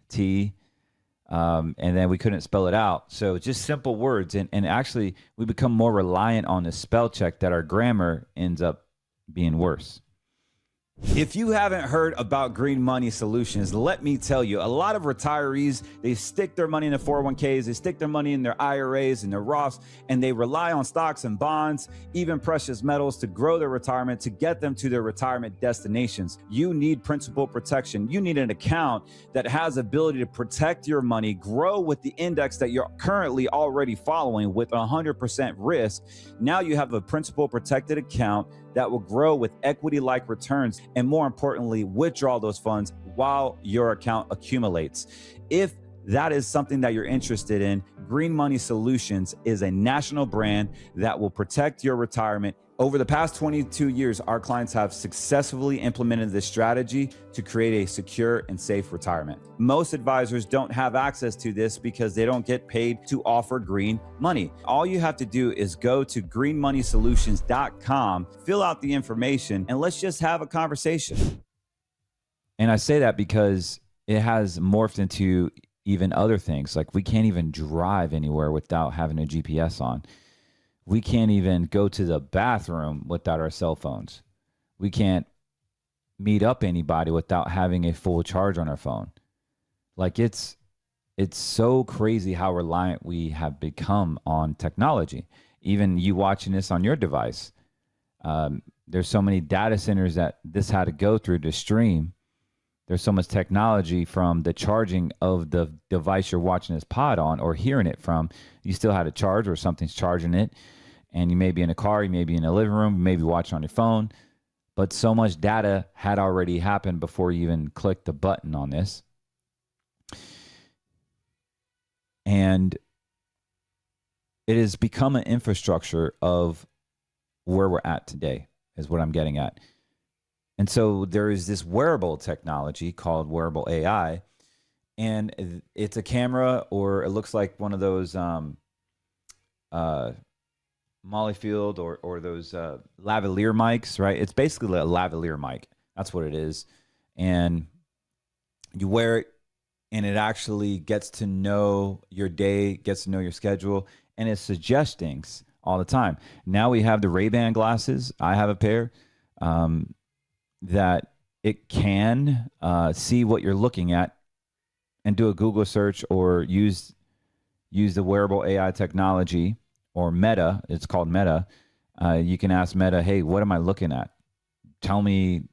And then we couldn't spell it out. So just simple words. And actually, we become more reliant on the spell check that our grammar ends up being worse. If you haven't heard about Green Money Solutions, let me tell you, a lot of retirees, they stick their money in the 401ks, they stick their money in their IRAs and their Roths, and they rely on stocks and bonds, even precious metals to grow their retirement, to get them to their retirement destinations. You need principal protection. You need an account that has ability to protect your money, grow with the index that you're currently already following with 100% risk. Now you have a principal protected account that will grow with equity-like returns, and more importantly, withdraw those funds while your account accumulates. If that is something that you're interested in, Green Money Solutions is a national brand that will protect your retirement. Over the past 22 years, our clients have successfully implemented this strategy to create a secure and safe retirement. Most advisors don't have access to this because they don't get paid to offer green money. All you have to do is go to greenmoneysolutions.com, fill out the information, and let's just have a conversation. And I say that because it has morphed into even other things. Like, we can't even drive anywhere without having a GPS on. We can't even go to the bathroom without our cell phones. We can't meet up anybody without having a full charge on our phone. Like, it's so crazy how reliant we have become on technology. Even you watching this on your device, there's so many data centers that this had to go through to stream. There's so much technology from the charging of the device you're watching this pod on or hearing it from. You still had to charge, or something's charging it. And you may be in a car, you may be in a living room, you may be watching on your phone. But so much data had already happened before you even clicked the button on this. And it has become an infrastructure of where we're at today, is what I'm getting at. And so there is this wearable technology called wearable AI, and it's a camera, or it looks like one of those Mollyfield or those lavalier mics, right? It's basically a lavalier mic. That's what it is. And you wear it, and it actually gets to know your day, gets to know your schedule, and it suggests things all the time. Now we have the Ray-Ban glasses. I have a pair. That it can see what you're looking at and do a Google search, or use the wearable AI technology, or Meta. It's called Meta. You can ask Meta, hey, what am I looking at? Tell me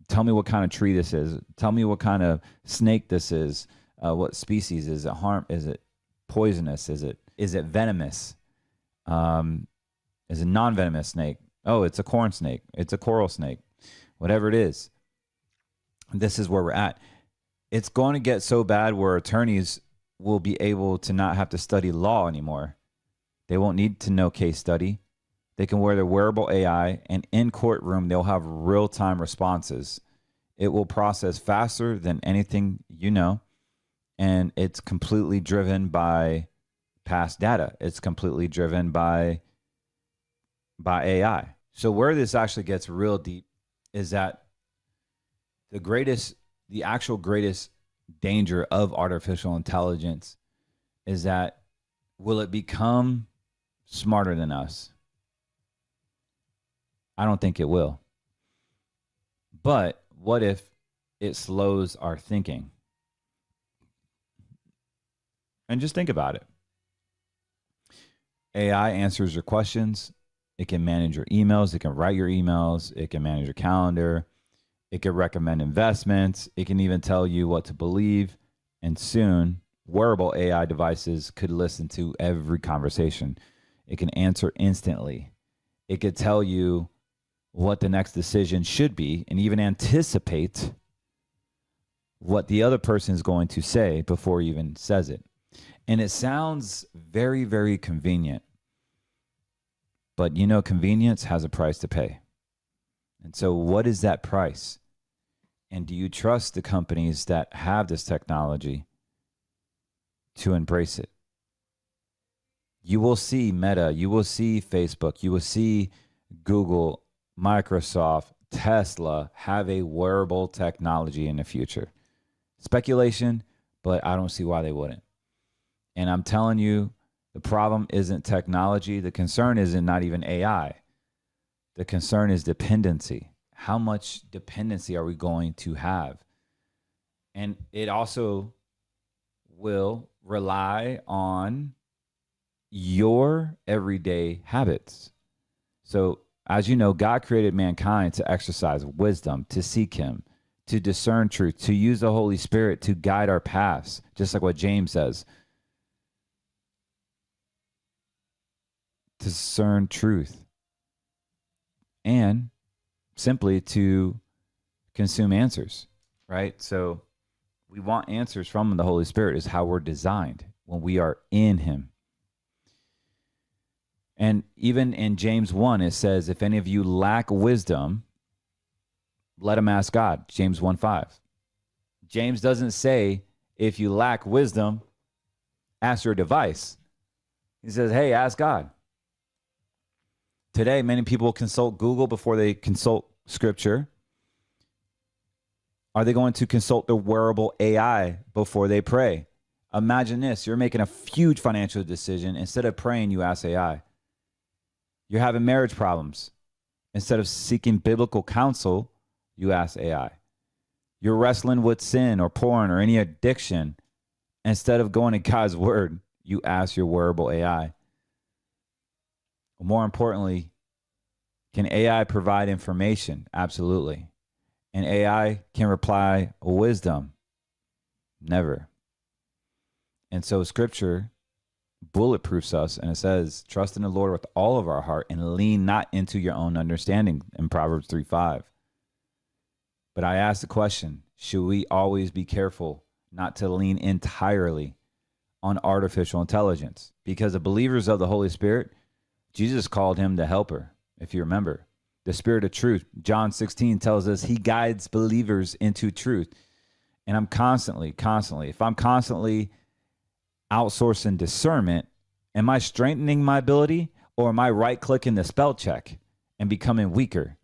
what kind of tree this is. Tell me what kind of snake this is. What species is it? Is it poisonous? Is it venomous? Is it non-venomous snake? Oh, it's a corn snake. It's a coral snake. Whatever it is, this is where we're at. It's going to get so bad where attorneys will be able to not have to study law anymore. They won't need to know case study. They can wear their wearable AI, and in courtroom, they'll have real-time responses. It will process faster than anything you know, and it's completely driven by past data. It's completely driven by AI. So where this actually gets real deep is that the actual greatest danger of artificial intelligence is that will it become smarter than us? I don't think it will. But what if it slows our thinking? And just think about it. AI answers your questions. It can manage your emails. It can write your emails. It can manage your calendar. It can recommend investments. It can even tell you what to believe. And soon, wearable AI devices could listen to every conversation. It can answer instantly. It could tell you what the next decision should be and even anticipate what the other person is going to say before he even says it. And it sounds very, very convenient. But you know, convenience has a price to pay. And so what is that price? And do you trust the companies that have this technology to embrace it? You will see Meta, you will see Facebook, you will see Google, Microsoft, Tesla have a wearable technology in the future. Speculation, but I don't see why they wouldn't. And I'm telling you, the problem isn't technology. The concern isn't not even AI. The concern is dependency. How much dependency are we going to have? And it also will rely on your everyday habits. So, as you know, God created mankind to exercise wisdom, to seek him, to discern truth, to use the Holy Spirit to guide our paths, just like what James says. To discern truth. And simply to consume answers, right? So we want answers from the Holy Spirit is how we're designed when we are in him. And even in James 1, it says, if any of you lack wisdom, let him ask God. James 1:5. James doesn't say, if you lack wisdom, ask your device. He says, hey, ask God. Today, many people consult Google before they consult Scripture. Are they going to consult the wearable AI before they pray? Imagine this. You're making a huge financial decision. Instead of praying, you ask AI. You're having marriage problems. Instead of seeking biblical counsel, you ask AI. You're wrestling with sin or porn or any addiction. Instead of going to God's word, you ask your wearable AI. More importantly, can AI provide information? Absolutely. And AI can reply wisdom? Never. And so Scripture bulletproofs us, and it says, trust in the Lord with all of our heart and lean not into your own understanding in Proverbs 3:5. But I ask the question, should we always be careful not to lean entirely on artificial intelligence? Because the believers of the Holy Spirit, Jesus called him the helper, if you remember. The Spirit of truth. John 16 tells us he guides believers into truth. And I'm constantly, if I'm constantly outsourcing discernment, am I strengthening my ability or am I right-clicking the spell check and becoming weaker?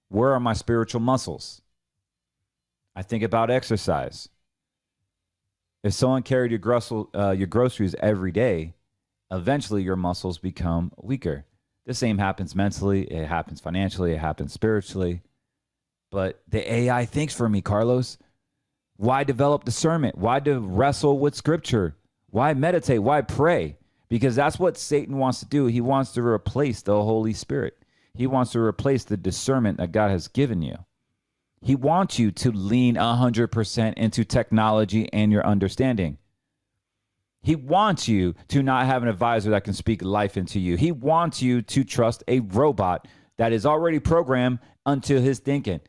Where are my spiritual muscles? I think about exercise. If someone carried your groceries every day, eventually your muscles become weaker. The same happens mentally, it happens financially, it happens spiritually. But the AI thinks for me, Carlos. Why develop discernment? Why to wrestle with Scripture? Why meditate? Why pray? Because that's what Satan wants to do. He wants to replace the Holy Spirit. He wants to replace the discernment that God has given you. He wants you to lean 100% into technology and your understanding. He wants you to not have an advisor that can speak life into you. He wants you to trust a robot that is already programmed unto his thinking.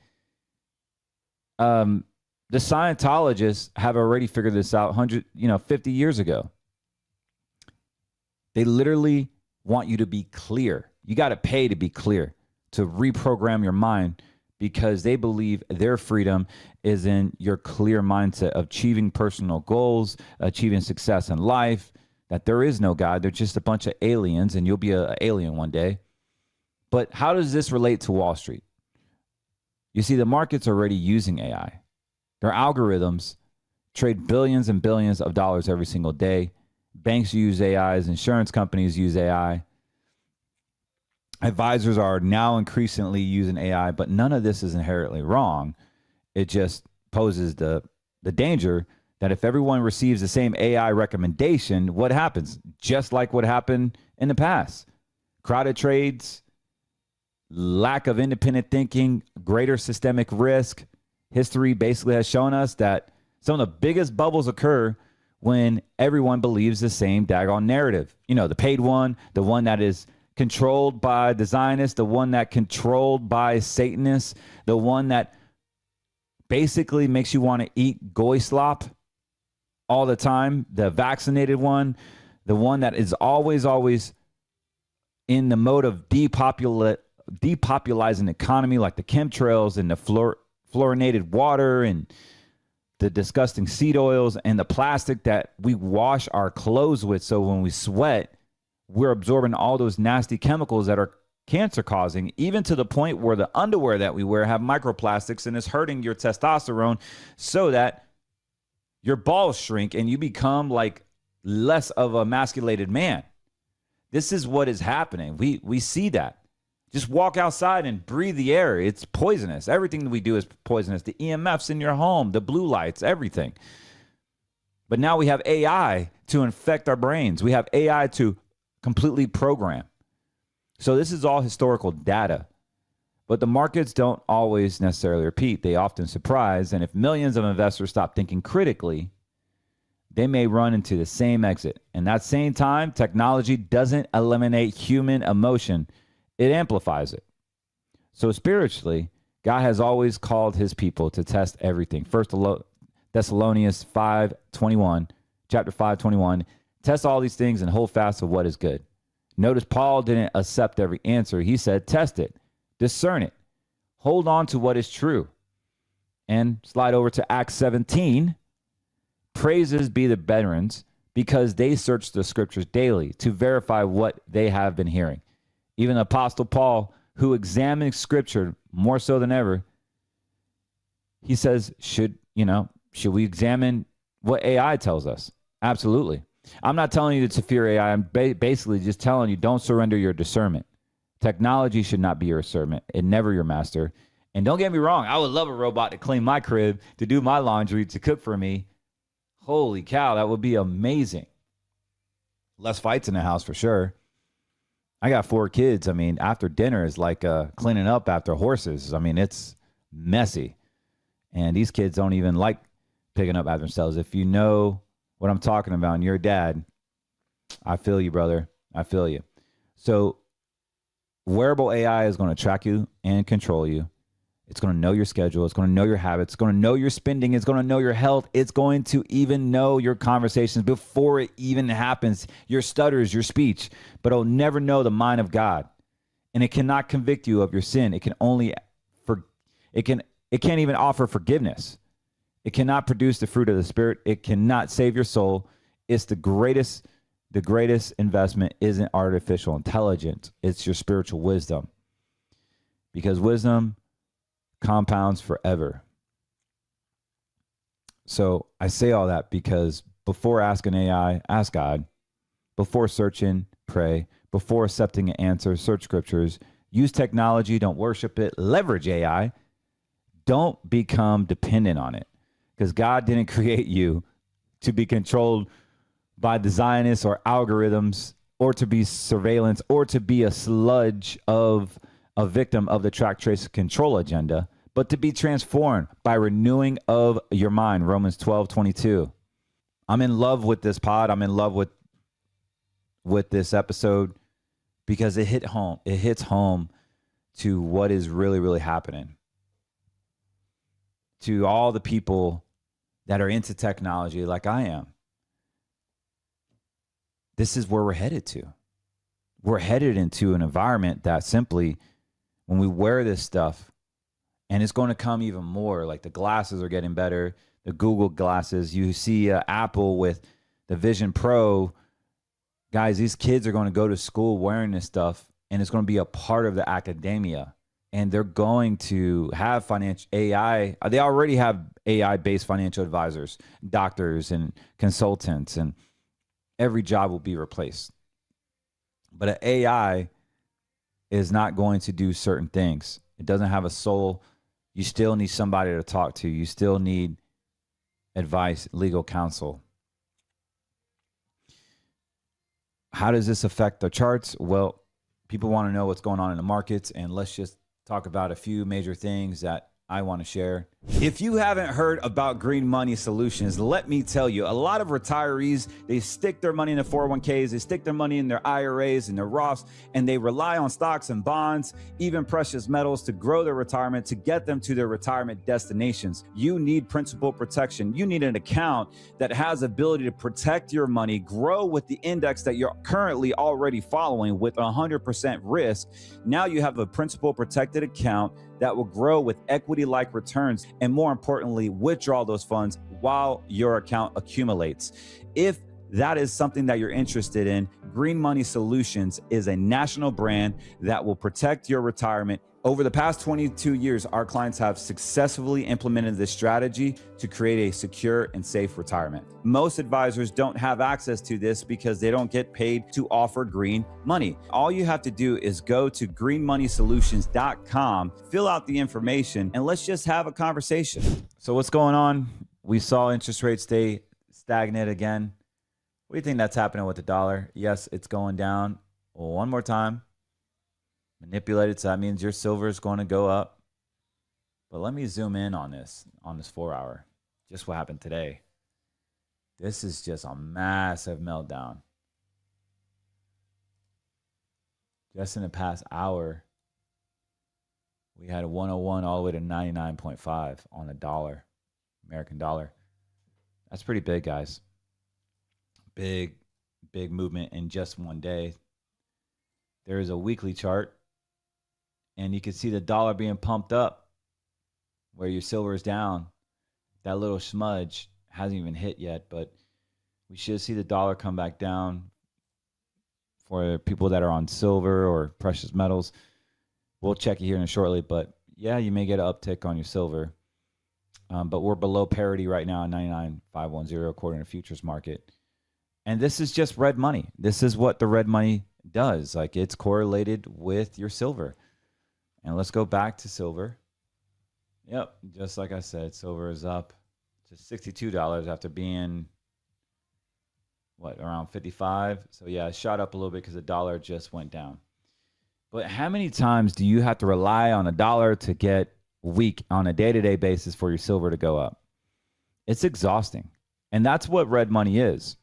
The Scientologists have already figured this out 50 years ago. They literally want you to be clear. You got to pay to be clear, to reprogram your mind, because they believe their freedom is in your clear mindset of achieving personal goals, achieving success in life, that there is no God. They're just a bunch of aliens, and you'll be an alien one day. But how does this relate to Wall Street? You see, the market's already using AI. Their algorithms trade billions and billions of dollars every single day, Banks use AIs, insurance companies use AI. Advisors are now increasingly using AI, but none of this is inherently wrong. It just poses the danger that if everyone receives the same AI recommendation, what happens? Just like what happened in the past. Crowded trades, lack of independent thinking, greater systemic risk. History basically has shown us that some of the biggest bubbles occur when everyone believes the same daggone narrative. You know, the paid one, the one that is controlled by the Zionists, the one that controlled by Satanists, the one that basically makes you want to eat goy slop all the time, the vaccinated one, the one that is always in the mode of depopulizing the economy, like the chemtrails and the fluorinated water and the disgusting seed oils and the plastic that we wash our clothes with. So when we sweat, we're absorbing all those nasty chemicals that are cancer causing, even to the point where the underwear that we wear have microplastics and it's hurting your testosterone so that your balls shrink and you become like less of a emasculated man. This is what is happening. We see that. Just walk outside and breathe the air. It's poisonous. Everything that we do is poisonous. The EMFs in your home, the blue lights, everything. But now we have AI to infect our brains. We have AI to completely program. So this is all historical data. But the markets don't always necessarily repeat. They often surprise. And if millions of investors stop thinking critically, they may run into the same exit. And that same time, technology doesn't eliminate human emotion. It amplifies it. So spiritually, God has always called his people to test everything. First Thessalonians 5:21, chapter 5:21, test all these things and hold fast to what is good. Notice Paul didn't accept every answer. He said, test it, discern it, hold on to what is true. And slide over to Acts 17. Praises be the veterans because they search the scriptures daily to verify what they have been hearing. Even Apostle Paul, who examines scripture more so than ever, he says, should we examine what AI tells us? Absolutely. I'm not telling you to fear AI. I'm basically just telling you don't surrender your discernment. Technology should not be your servant and never your master. And don't get me wrong, I would love a robot to clean my crib, to do my laundry, to cook for me. Holy cow, that would be amazing. Less fights in the house for sure. I got 4 kids. I mean, after dinner is like cleaning up after horses. I mean, it's messy. And these kids don't even like picking up after themselves. If you know what I'm talking about and you're a dad, I feel you, brother. I feel you. So wearable AI is going to track you and control you. It's going to know your schedule. It's going to know your habits. It's going to know your spending. It's going to know your health. It's going to even know your conversations before it even happens, your stutters, your speech. But it'll never know the mind of God. And it cannot convict you of your sin. It can only it can't even offer forgiveness. It cannot produce the fruit of the Spirit. It cannot save your soul. It's the greatest investment isn't artificial intelligence. It's your spiritual wisdom. Because wisdom compounds forever. So I say all that because before asking AI, ask God. Before searching, pray. Before accepting an answer, search scriptures. Use technology, don't worship it. Leverage AI. Don't become dependent on it. Because God didn't create you to be controlled by the Zionists or algorithms or to be surveillance or to be a sludge of a victim of the track, trace, control agenda, but to be transformed by renewing of your mind. Romans 12:22. I'm in love with this pod. I'm in love with this episode because it hit home. It hits home to what is really, really happening. To all the people that are into technology like I am. This is where we're headed to. We're headed into an environment that simply, when we wear this stuff, and it's going to come even more, like the glasses are getting better, the Google glasses, you see Apple with the Vision Pro. Guys, these kids are going to go to school wearing this stuff, and it's going to be a part of the academia. And they're going to have financial AI. They already have AI-based financial advisors, doctors, and consultants, and every job will be replaced. But an AI is not going to do certain things. It doesn't have a soul. You still need somebody to talk to. You still need advice, legal counsel. How does this affect the charts? Well, people want to know what's going on in the markets, and let's just talk about a few major things that I want to share. If you haven't heard about Green Money Solutions, let me tell you, a lot of retirees, they stick their money in the 401ks, they stick their money in their IRAs and their Roths, and they rely on stocks and bonds, even precious metals to grow their retirement, to get them to their retirement destinations. You need principal protection. You need an account that has ability to protect your money, grow with the index that you're currently already following with 100% risk. Now you have a principal protected account that will grow with equity-like returns, and more importantly, withdraw those funds while your account accumulates. If that is something that you're interested in, Green Money Solutions is a national brand that will protect your retirement. Over the past 22 years, our clients have successfully implemented this strategy to create a secure and safe retirement. Most advisors don't have access to this because they don't get paid to offer green money. All you have to do is go to greenmoneysolutions.com, fill out the information, and let's just have a conversation. So what's going on? We saw interest rates stay stagnant again. What do you think that's happening with the dollar? Yes, it's going down. Well, one more time. Manipulated, so that means your silver is going to go up. But let me zoom in on this 4 hour. Just what happened today. This is just a massive meltdown. Just in the past hour, we had a 101 all the way to 99.5 on the dollar, American dollar. That's pretty big, guys. Big movement in just one day. There is a weekly chart, and you can see the dollar being pumped up where your silver is down. That little smudge hasn't even hit yet, but we should see the dollar come back down for people that are on silver or precious metals. We'll check it here in shortly, but yeah, you may get an uptick on your silver. But we're below parity right now at 99,510 according to futures market. And this is just red money. This is what the red money does. Like, it's correlated with your silver. And let's go back to silver. Yep, just like I said, silver is up to $62 after being, around 55. So yeah, it shot up a little bit because the dollar just went down. But how many times do you have to rely on a dollar to get weak on a day-to-day basis for your silver to go up? It's exhausting. And that's what red money is.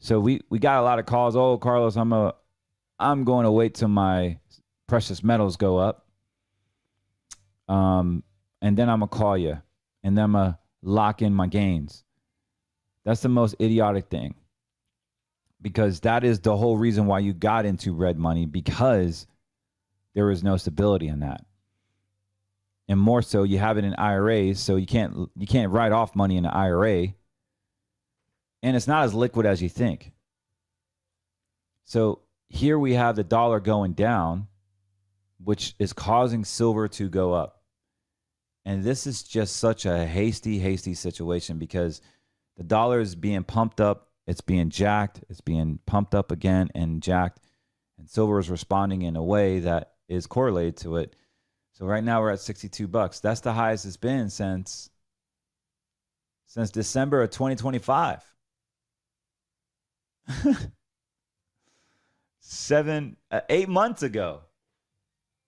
So we got a lot of calls. Oh, Carlos, I'm going to wait till my precious metals go up. And then I'm going to call you. And then I'm going to lock in my gains. That's the most idiotic thing. Because that is the whole reason why you got into red money, because there is no stability in that. And more so, you have it in IRAs, so you can't write off money in an IRA. And it's not as liquid as you think. So here we have the dollar going down, which is causing silver to go up. And this is just such a hasty situation because the dollar is being pumped up. It's being jacked. It's being pumped up again and jacked. And silver is responding in a way that is correlated to it. So right now we're at $62. That's the highest it's been since December of 2025. 8 months ago.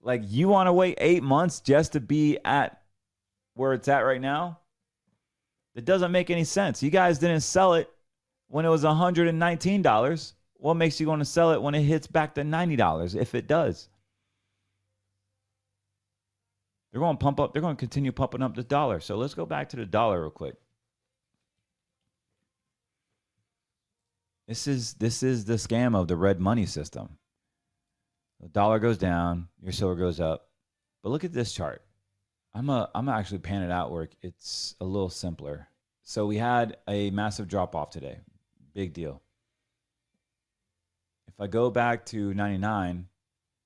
Like, you want to wait 8 months just to be at where it's at right now? It doesn't make any sense. You guys didn't sell it when it was $119. What makes you want to sell it when it hits back to $90, if it does? They're going to pump up. They're going to continue pumping up the dollar. So let's go back to the dollar real quick. This is the scam of the red money system. The dollar goes down, your silver goes up. But look at this chart. I'm actually pan it out where it's a little simpler. So we had a massive drop off today. Big deal. If I go back to 99,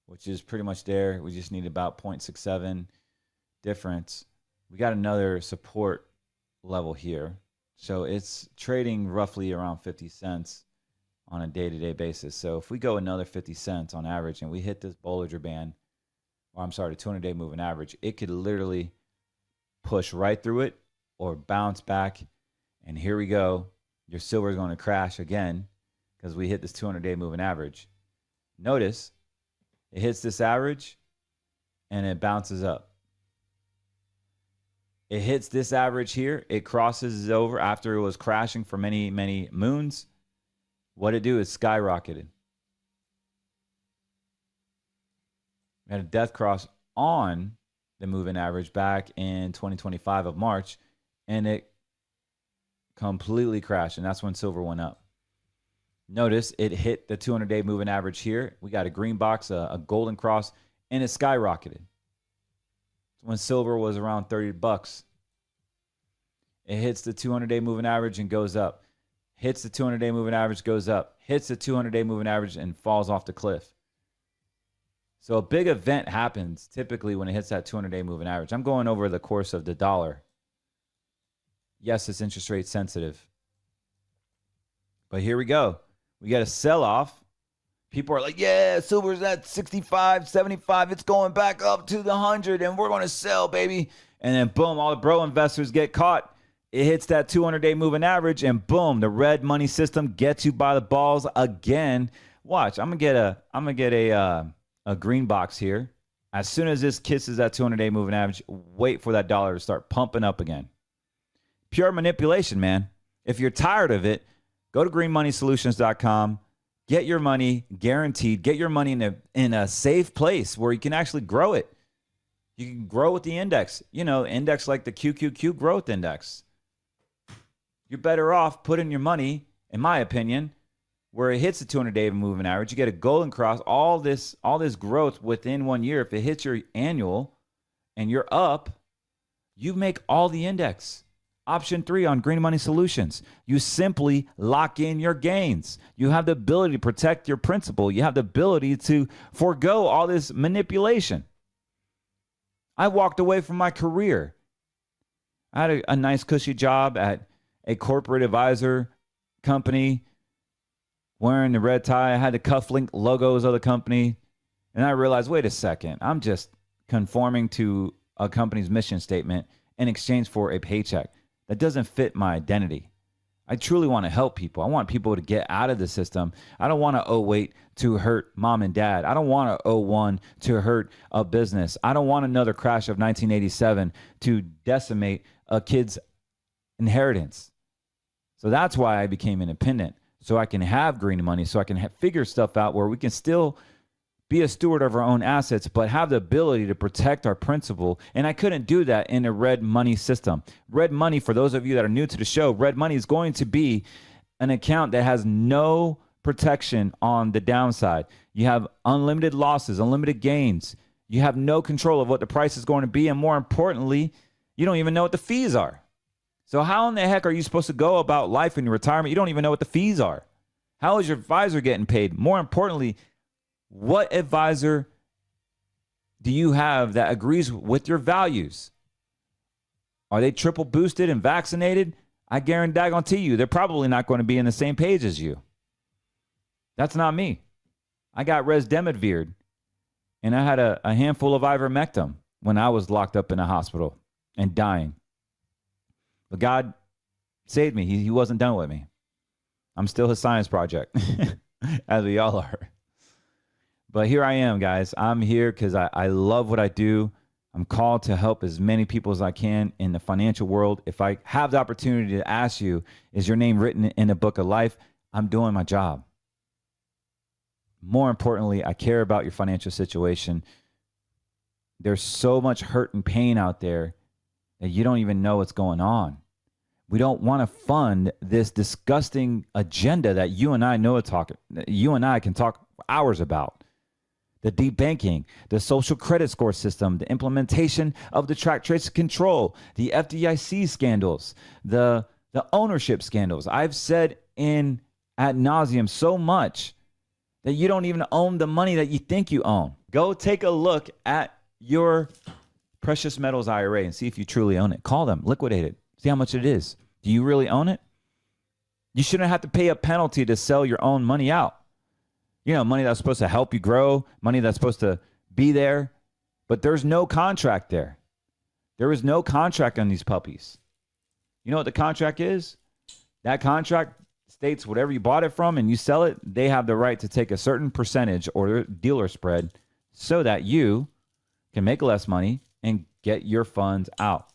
which is pretty much there, we just need about 0.67 difference. We got another support level here. So it's trading roughly around 50 cents on a day-to-day basis. So if we go another 50 cents on average and we hit this Bollinger Band, or I'm sorry, the 200-day moving average, it could literally push right through it or bounce back. And here we go. Your silver is going to crash again because we hit this 200-day moving average. Notice it hits this average and it bounces up. It hits this average here. It crosses over after it was crashing for many, many moons. What it do is skyrocketed. We had a death cross on the moving average back in 2025 of March, and it completely crashed, and that's when silver went up. Notice it hit the 200-day moving average here. We got a green box, a golden cross, and it skyrocketed. When silver was around $30. It hits the 200-day moving average and goes up. Hits the 200-day moving average, goes up. Hits the 200-day moving average and falls off the cliff. So a big event happens typically when it hits that 200-day moving average. I'm going over the course of the dollar. Yes, it's interest rate sensitive. But here we go. We got a sell-off. People are like, yeah, silver's at 65, 75. It's going back up to the 100, and we're going to sell, baby. And then, boom, all the bro investors get caught. It hits that 200-day moving average, and boom, the red money system gets you by the balls again. Watch, I'm gonna get a green box here. As soon as this kisses that 200-day moving average, wait for that dollar to start pumping up again. Pure manipulation, man. If you're tired of it, go to greenmoneysolutions.com. Get your money guaranteed. Get your money in a safe place where you can actually grow it. You can grow with the index. You know, index like the QQQ growth index. You're better off putting your money, in my opinion, where it hits the 200-day moving average. You get a golden cross, all this growth within 1 year. If it hits your annual and you're up, you make all the index. Option 3 on Green Money Solutions. You simply lock in your gains. You have the ability to protect your principal. You have the ability to forego all this manipulation. I walked away from my career. I had a nice cushy job at a corporate advisor company, wearing the red tie. I had the cufflink logos of the company. And I realized, wait a second, I'm just conforming to a company's mission statement in exchange for a paycheck. That doesn't fit my identity. I truly want to help people. I want people to get out of the system. I don't want to owe weight to hurt mom and dad. I don't want to owe one to hurt a business. I don't want another crash of 1987 to decimate a kid's inheritance. So that's why I became independent, so I can have green money, so I can figure stuff out where we can still be a steward of our own assets, but have the ability to protect our principal. And I couldn't do that in a red money system. Red money, for those of you that are new to the show, red money is going to be an account that has no protection on the downside. You have unlimited losses, unlimited gains. You have no control of what the price is going to be. And more importantly, you don't even know what the fees are. So how in the heck are you supposed to go about life in your retirement? You don't even know what the fees are. How is your advisor getting paid? More importantly, what advisor do you have that agrees with your values? Are they triple boosted and vaccinated? I guarantee you, they're probably not going to be on the same page as you. That's not me. I got Resdemivired, and I had a handful of ivermectin when I was locked up in a hospital and dying. But God saved me. He wasn't done with me. I'm still his science project, as we all are. But here I am, guys. I'm here because I love what I do. I'm called to help as many people as I can in the financial world. If I have the opportunity to ask you, is your name written in the book of life? I'm doing my job. More importantly, I care about your financial situation. There's so much hurt and pain out there that you don't even know what's going on. We don't want to fund this disgusting agenda that you and I you and I can talk for hours about. The deep banking, the social credit score system, the implementation of the track, trace, and control, the FDIC scandals, the ownership scandals. I've said ad nauseum so much that you don't even own the money that you think you own. Go take a look at your precious metals IRA and see if you truly own it. Call them, liquidate it, see how much it is. Do you really own it? You shouldn't have to pay a penalty to sell your own money out. You know, money that's supposed to help you grow, money that's supposed to be there, but there's no contract there. There is no contract on these puppies. You know what the contract is? That contract states whatever you bought it from and you sell it, they have the right to take a certain percentage or dealer spread so that you can make less money and get your funds out.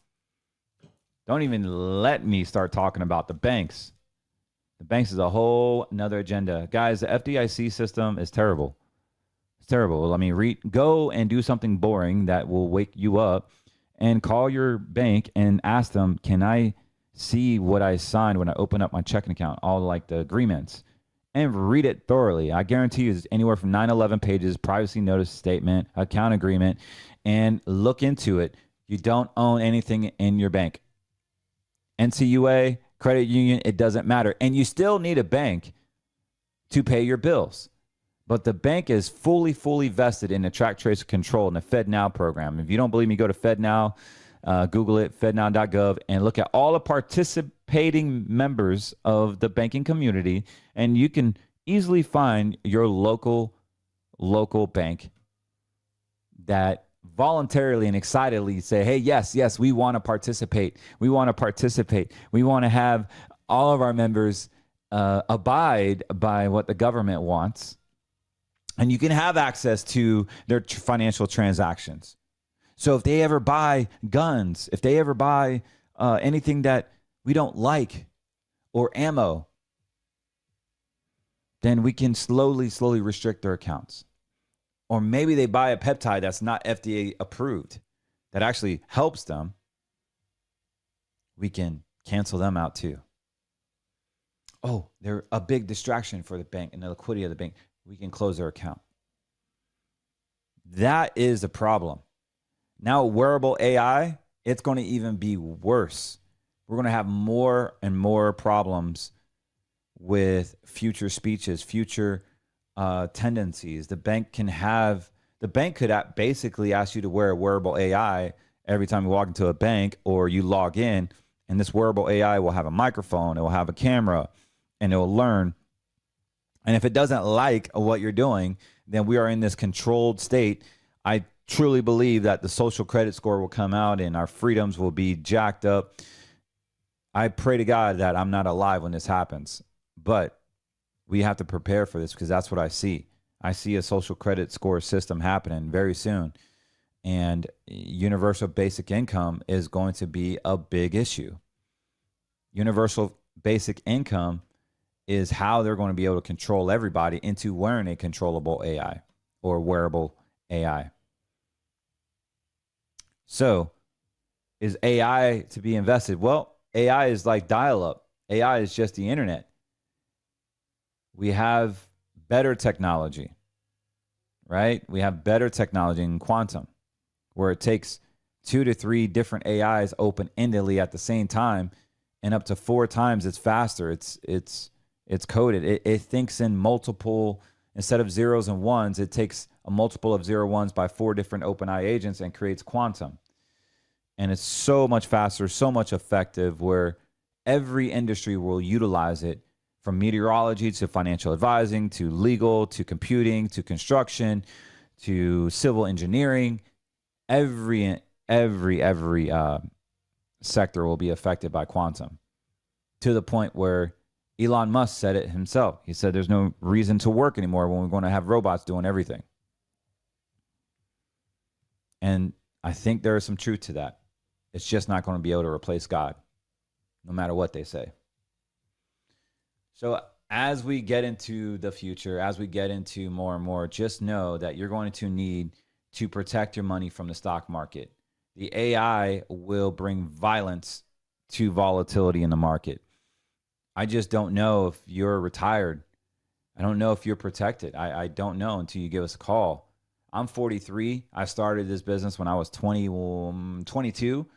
Don't even let me start talking about the banks. The banks is a whole nother agenda. Guys, the FDIC system is terrible. It's terrible. I mean, go and do something boring that will wake you up and call your bank and ask them, can I see what I signed when I open up my checking account, all like the agreements, and read it thoroughly. I guarantee you it's anywhere from 9-11 pages, privacy notice statement, account agreement, and look into it. You don't own anything in your bank. NCUA, credit union, it doesn't matter. And you still need a bank to pay your bills. But the bank is fully vested in the track, trace, control in the FedNow program. If you don't believe me, go to FedNow, Google it, fednow.gov, and look at all the participating members of the banking community, and you can easily find your local bank that voluntarily and excitedly say, hey, yes, we want to participate. We want to participate. We want to have all of our members abide by what the government wants. And you can have access to their financial transactions. So if they ever buy guns, if they ever buy anything that we don't like or ammo, then we can slowly restrict their accounts. Or maybe they buy a peptide that's not FDA approved that actually helps them. We can cancel them out too. Oh, they're a big distraction for the bank and the liquidity of the bank. We can close their account. That is a problem. Now, wearable AI, it's going to even be worse. We're going to have more and more problems with future speeches, future tendencies. The bank could basically ask you to wear a wearable AI every time you walk into a bank or you log in, and this wearable AI will have a microphone, it will have a camera, and it will learn. And if it doesn't like what you're doing, then we are in this controlled state. I truly believe that the social credit score will come out and our freedoms will be jacked up. I pray to God that I'm not alive when this happens, but we have to prepare for this because that's what I see. I see a social credit score system happening very soon, and universal basic income is going to be a big issue. Universal basic income is how they're going to be able to control everybody into wearing a controllable AI or wearable AI. So is AI to be invested? Well, AI is like dial-up. AI is just the internet. We have better technology, right? We have better technology in quantum, where it takes 2 to 3 different AIs open-endedly at the same time, and up to 4 times it's faster. It's coded. It thinks in multiple, instead of zeros and ones, it takes a multiple of 0 ones by 4 different OpenAI agents and creates quantum. And it's so much faster, so much effective, where every industry will utilize it, from meteorology to financial advising to legal to computing to construction to civil engineering. Every sector will be affected by quantum, to the point where Elon Musk said it himself. He said there's no reason to work anymore when we're going to have robots doing everything. And I think there is some truth to that. It's just not going to be able to replace God, no matter what they say. So as we get into the future, as we get into more and more, just know that you're going to need to protect your money from the stock market. The AI will bring violence to volatility in the market. I just don't know if you're retired. I don't know if you're protected. I don't know until you give us a call. I'm 43. I started this business when I was 22.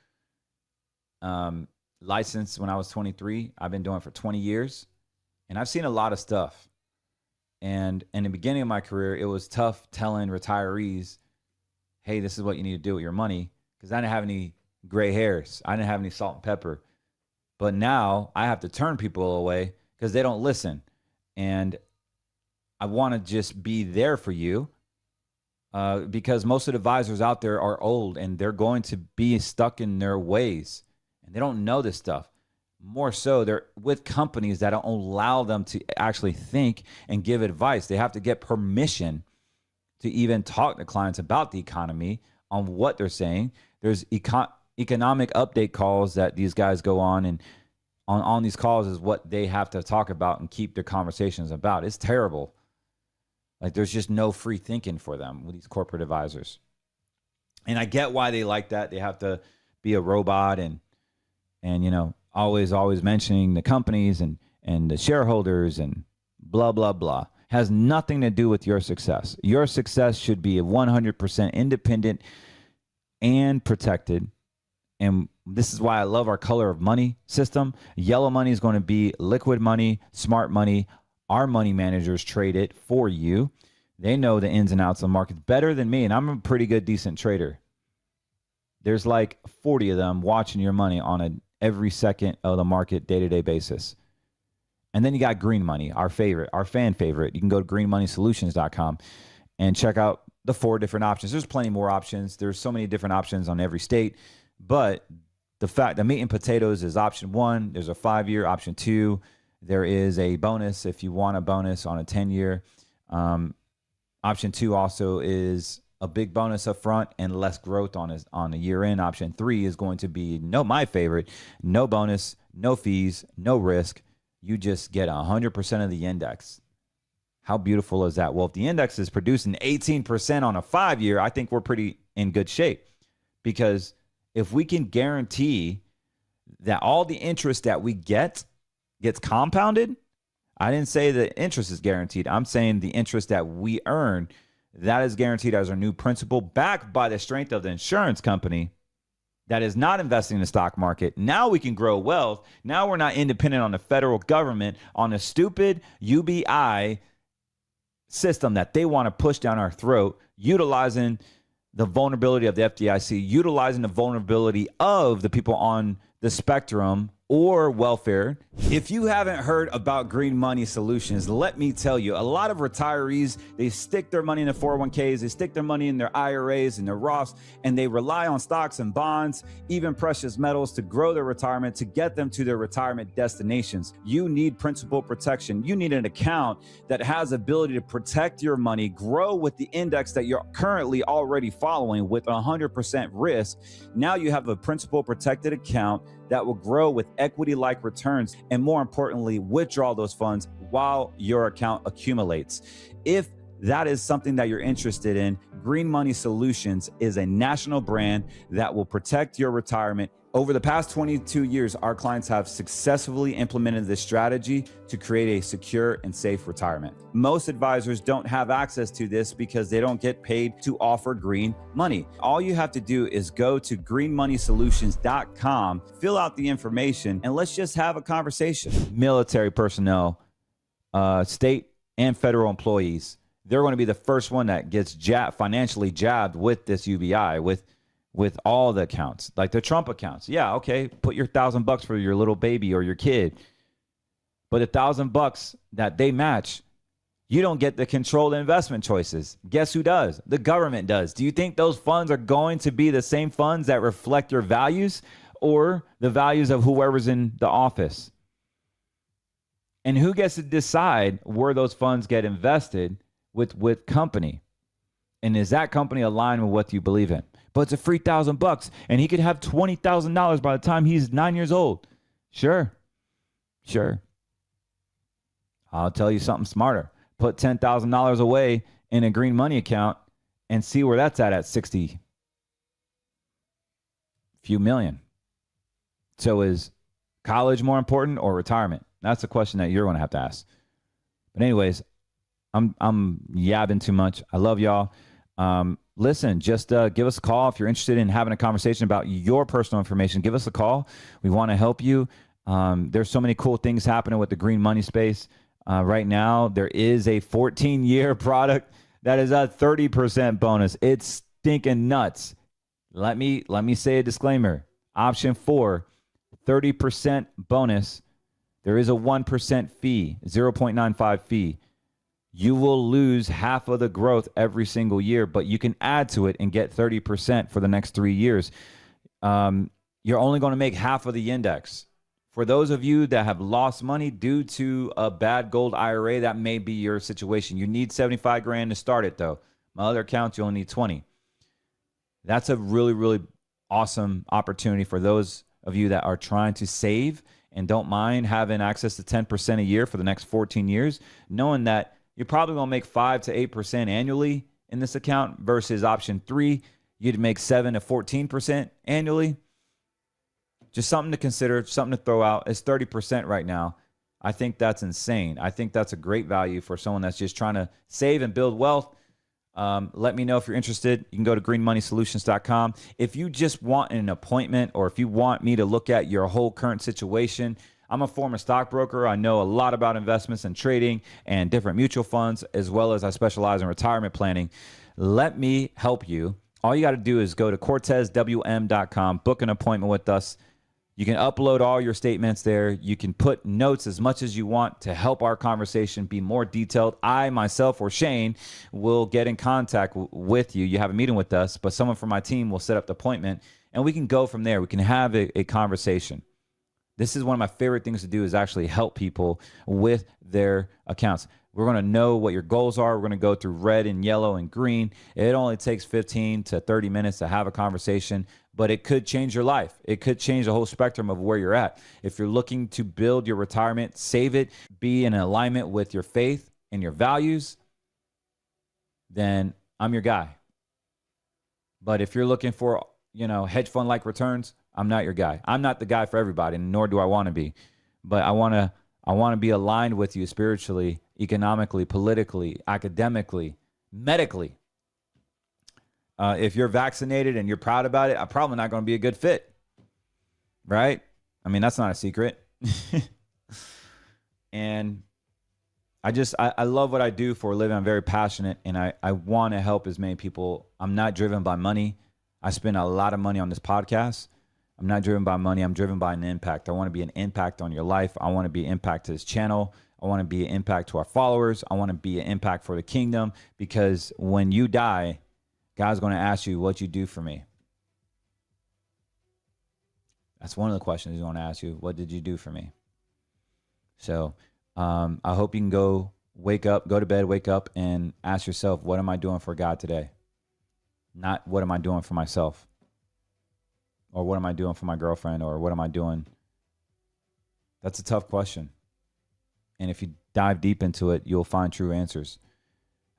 Licensed when I was 23. I've been doing it for 20 years. And I've seen a lot of stuff. And in the beginning of my career, it was tough telling retirees, hey, this is what you need to do with your money. Because I didn't have any gray hairs. I didn't have any salt and pepper. But now I have to turn people away because they don't listen. And I want to just be there for you because most of the advisors out there are old and they're going to be stuck in their ways and they don't know this stuff. More so, they're with companies that don't allow them to actually think and give advice. They have to get permission to even talk to clients about the economy on what they're saying. There's economic update calls that these guys go on, and on these calls is what they have to talk about and keep their conversations about. It's terrible. Like, there's just no free thinking for them with these corporate advisors. And I get why they like that. They have to be a robot and you know, always mentioning the companies and the shareholders and blah, blah, blah. Has nothing to do with your success. Your success should be 100% independent and protected. And this is why I love our color of money system. Yellow money is going to be liquid money, smart money. Our money managers trade it for you. They know the ins and outs of the market better than me, and I'm a pretty good, decent trader. There's like 40 of them watching your money on every second of the market, day-to-day basis. And then you got green money, our favorite, our fan favorite. You can go to greenmoneysolutions.com and check out the 4 different options. There's plenty more options. There's so many different options on every state. But the fact that meat and potatoes is option 1. There's a 5-year, option 2. There is a bonus if you want a bonus on a 10-year. Option 2 also is a big bonus up front and less growth on a year in. Option 3 is going to be my favorite, no bonus, no fees, no risk. You just get 100% of the index. How beautiful is that? Well, if the index is producing 18% on a 5-year, I think we're pretty in good shape, because if we can guarantee that all the interest that we gets compounded, I didn't say the interest is guaranteed. I'm saying the interest that we earn, that is guaranteed as our new principal, backed by the strength of the insurance company that is not investing in the stock market. Now we can grow wealth. Now we're not independent on the federal government, on a stupid UBI system that they want to push down our throat, utilizing the vulnerability of the FDIC, utilizing the vulnerability of the people on the spectrum or welfare. If you haven't heard about Green Money Solutions, let me tell you, a lot of retirees, they stick their money in the 401ks, they stick their money in their IRAs and their Roths, and they rely on stocks and bonds, even precious metals, to grow their retirement, to get them to their retirement destinations. You need principal protection. You need an account that has ability to protect your money, grow with the index that you're currently already following with 100% risk. Now you have a principal protected account that will grow with equity-like returns, and more importantly, withdraw those funds while your account accumulates. If that is something that you're interested in, Green Money Solutions is a national brand that will protect your retirement. Over the past 22 years, our clients have successfully implemented this strategy to create a secure and safe retirement. Most advisors don't have access to this because they don't get paid to offer green money. All you have to do is go to greenmoneysolutions.com, fill out the information, and let's just have a conversation. Military personnel, state and federal employees, they're going to be the first one that gets financially jabbed with this UBI, with all the accounts, like the Trump accounts. Yeah, okay, put your $1,000 for your little baby or your kid. But $1,000 that they match, you don't get the controlled investment choices. Guess who does? The government does. Do you think those funds are going to be the same funds that reflect your values or the values of whoever's in the office? And who gets to decide where those funds get invested with company? And is that company aligned with what you believe in? But it's a free $1,000 and he could have $20,000 by the time he's 9 years old. Sure. I'll tell you something smarter. Put $10,000 away in a green money account and see where that's at 60 few million. So is college more important or retirement? That's a question that you're going to have to ask. But anyways, I'm yabbing too much. I love y'all. Listen, just give us a call if you're interested in having a conversation about your personal information. Give us a call. We want to help you. There's so many cool things happening with the green money space. Right now, there is a 14-year product that is a 30% bonus. It's stinking nuts. Let me say a disclaimer. Option 4, 30% bonus There is a 1% fee, 0.95 fee. You will lose half of the growth every single year, but you can add to it and get 30% for the next 3 years. You're only going to make half of the index. For those of you that have lost money due to a bad gold IRA, that may be your situation. You need 75 grand to start it though. My other accounts, you only need 20. That's a really, really awesome opportunity for those of you that are trying to save and don't mind having access to 10% a year for the next 14 years, knowing that you're probably going to make 5 to 8% annually in this account versus option 3. You'd make 7 to 14% annually. Just something to consider, something to throw out. It's 30% right now. I think that's insane. I think that's a great value for someone that's just trying to save and build wealth. Let me know if you're interested. You can go to greenmoneysolutions.com. If you just want an appointment or if you want me to look at your whole current situation, I'm a former stockbroker. I know a lot about investments and trading and different mutual funds, as well as I specialize in retirement planning. Let me help you. All you got to do is go to CortezWM.com, book an appointment with us. You can upload all your statements there. You can put notes as much as you want to help our conversation be more detailed. I, myself, or Shane will get in contact with you. You have a meeting with us, but someone from my team will set up the appointment, and we can go from there. We can have a conversation. This is one of my favorite things to do, is actually help people with their accounts. We're going to know what your goals are. We're going to go through red and yellow and green. It only takes 15 to 30 minutes to have a conversation, but it could change your life. It could change the whole spectrum of where you're at. If you're looking to build your retirement, save it, be in alignment with your faith and your values, then I'm your guy. But if you're looking for, hedge fund-like returns, I'm not your guy. I'm not the guy for everybody, nor do I want to be. But I want to be aligned with you spiritually, economically, politically, academically, medically. If you're vaccinated and you're proud about it, I'm probably not going to be a good fit. Right? I mean, that's not a secret. And I love what I do for a living. I'm very passionate, and I want to help as many people. I'm not driven by money. I spend a lot of money on this podcast. I'm not driven by money. I'm driven by an impact. I want to be an impact on your life. I want to be an impact to this channel. I want to be an impact to our followers. I want to be an impact for the kingdom, because when you die, God's going to ask you what you do for me. That's one of the questions he's going to ask you. What did you do for me? So I hope you can go to bed, wake up, and ask yourself, what am I doing for God today? Not what am I doing for myself? Or what am I doing for my girlfriend? Or what am I doing? That's a tough question. And if you dive deep into it, you'll find true answers.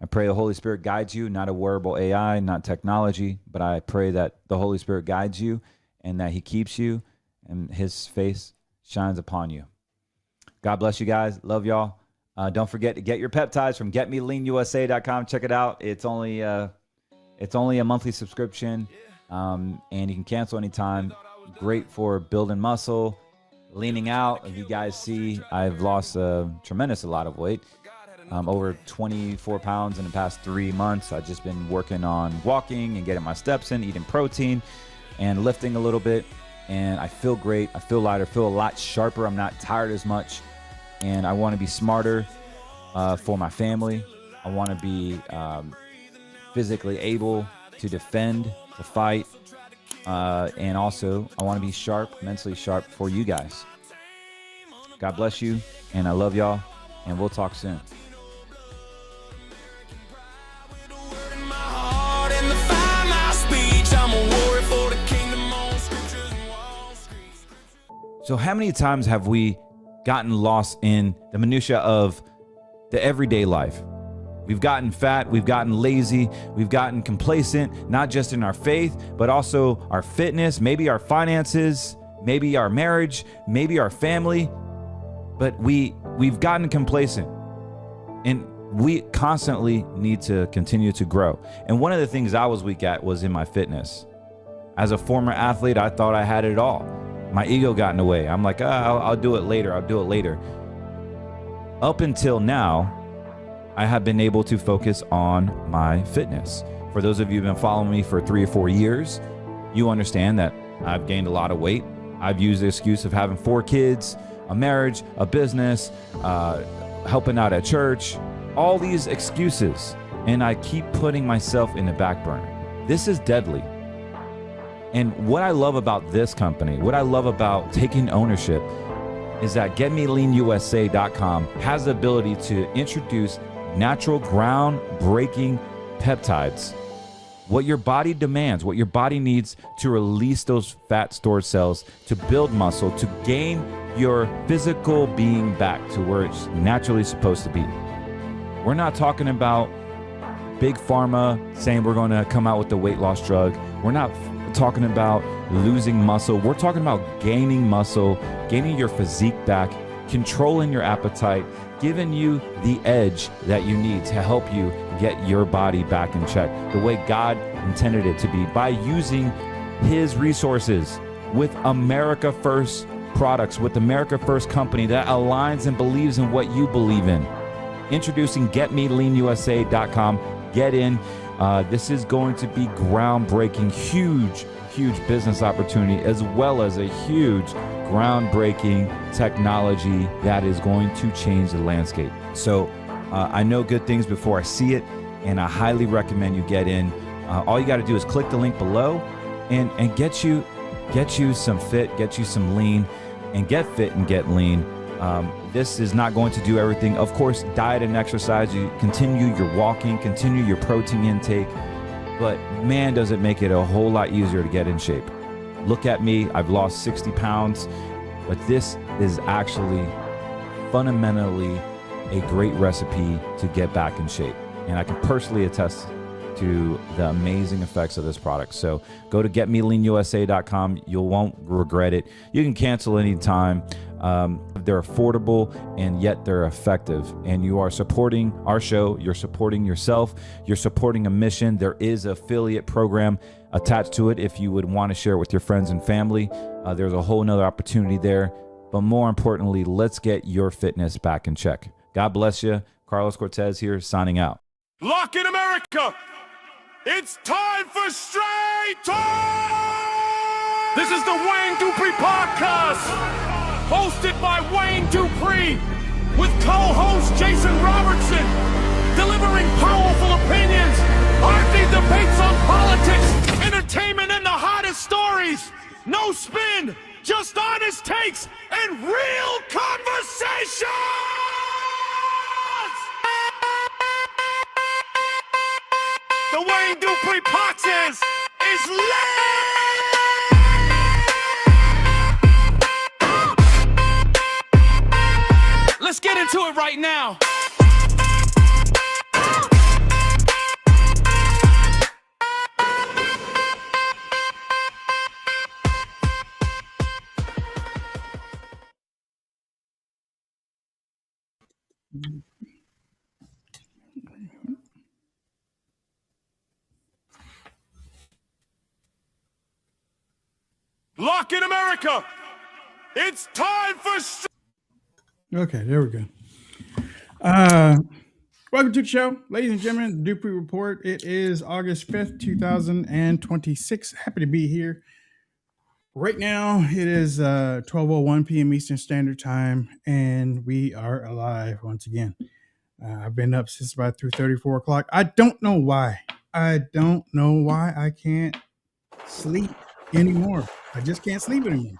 I pray the Holy Spirit guides you, not a wearable AI, not technology, but I pray that the Holy Spirit guides you and that he keeps you and his face shines upon you. God bless you guys. Love y'all. Don't forget to get your peptides from getmeleanusa.com. Check it out. It's only a monthly subscription. And you can cancel anytime. Great for building muscle, leaning out. If you guys see, I've lost a tremendous lot of weight, over 24 pounds in the past 3 months. I've just been working on walking and getting my steps in, eating protein and lifting a little bit. And I feel great. I feel lighter, feel a lot sharper. I'm not tired as much. And I want to be smarter for my family. I want to be physically able to defend, to fight, and also I want to be sharp, mentally sharp for you guys. God bless you, and I love y'all, and we'll talk soon. So how many times have we gotten lost in the minutia of the everyday life? We've gotten fat, we've gotten lazy, we've gotten complacent, not just in our faith, but also our fitness, maybe our finances, maybe our marriage, maybe our family. But we've gotten complacent, and we constantly need to continue to grow. And one of the things I was weak at was in my fitness. As a former athlete, I thought I had it all. My ego got in the way. I'm like, I'll do it later. I'll do it later. Up until now, I have been able to focus on my fitness. For those of you who've been following me for 3 or 4 years, you understand that I've gained a lot of weight. I've used the excuse of having 4 kids, a marriage, a business, helping out at church, all these excuses. And I keep putting myself in the back burner. This is deadly. And what I love about this company, what I love about taking ownership, is that GetMeLeanUSA.com has the ability to introduce natural, groundbreaking peptides. What your body demands, what your body needs to release those fat stored cells, to build muscle, to gain your physical being back to where it's naturally supposed to be. We're not talking about big pharma saying we're going to come out with the weight loss drug. We're not talking about losing muscle. We're talking about gaining muscle, gaining your physique back, controlling your appetite, giving you the edge that you need to help you get your body back in check the way God intended it to be, by using his resources with America First products, with America First company that aligns and believes in what you believe in. Introducing GetMeLeanUSA.com. Get in. This is going to be groundbreaking, huge business opportunity, as well as a huge groundbreaking technology that is going to change the landscape. So I know good things before I see it, and I highly recommend you get in. All you got to do is click the link below and get you some fit, get you some lean, and get fit and get lean. This is not going to do everything. Of course, diet and exercise, you continue your walking, continue your protein intake, but man, does it make it a whole lot easier to get in shape. Look at me, I've lost 60 pounds, but this is actually fundamentally a great recipe to get back in shape. And I can personally attest to the amazing effects of this product. So go to GetMeLeanUSA.com. You won't regret it. You can cancel anytime. They're affordable and yet they're effective. And you are supporting our show. You're supporting yourself. You're supporting a mission. There is an affiliate program attached to it if you would want to share it with your friends and family. There's a whole nother opportunity there. But more importantly, let's get your fitness back in check. God bless you. Carlos Cortez here, signing out. Lock in America! It's time for Straight Talk! This is the Wayne Dupree Podcast, hosted by Wayne Dupree, with co-host Jason Robertson, delivering powerful opinions, arcade debates on politics, entertainment, and the hottest stories. No spin, just honest takes and real conversation! The Wayne Dupree Podcast is lit! Let's get into it right now. Lock in America! It's time for... Okay, there we go. Welcome to the show, ladies and gentlemen, the Dupree Report. It is August 5th, 2026. Happy to be here. Right now, it is 12:01 p.m. Eastern Standard Time, and we are alive once again. I've been up since about 3:30, 4 o'clock. I don't know why. I can't sleep anymore. I just can't sleep anymore.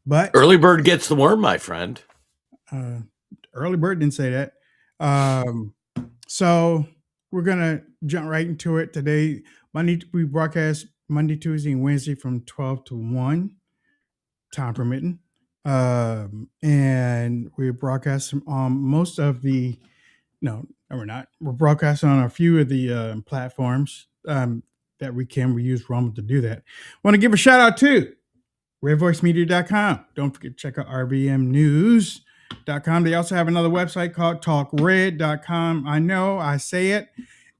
But early bird gets the worm, my friend. Early bird didn't say that. So we're gonna jump right into it today. We broadcast Monday, Tuesday, and Wednesday from 12 to 1, time permitting. And we broadcast on most of the. No, we're not. We're broadcasting on a few of the platforms that we can. We use Rumble to do that. Want to give a shout out to RedVoiceMedia.com. Don't forget to check out RVMnews.com. They also have another website called TalkRed.com. I know I say it,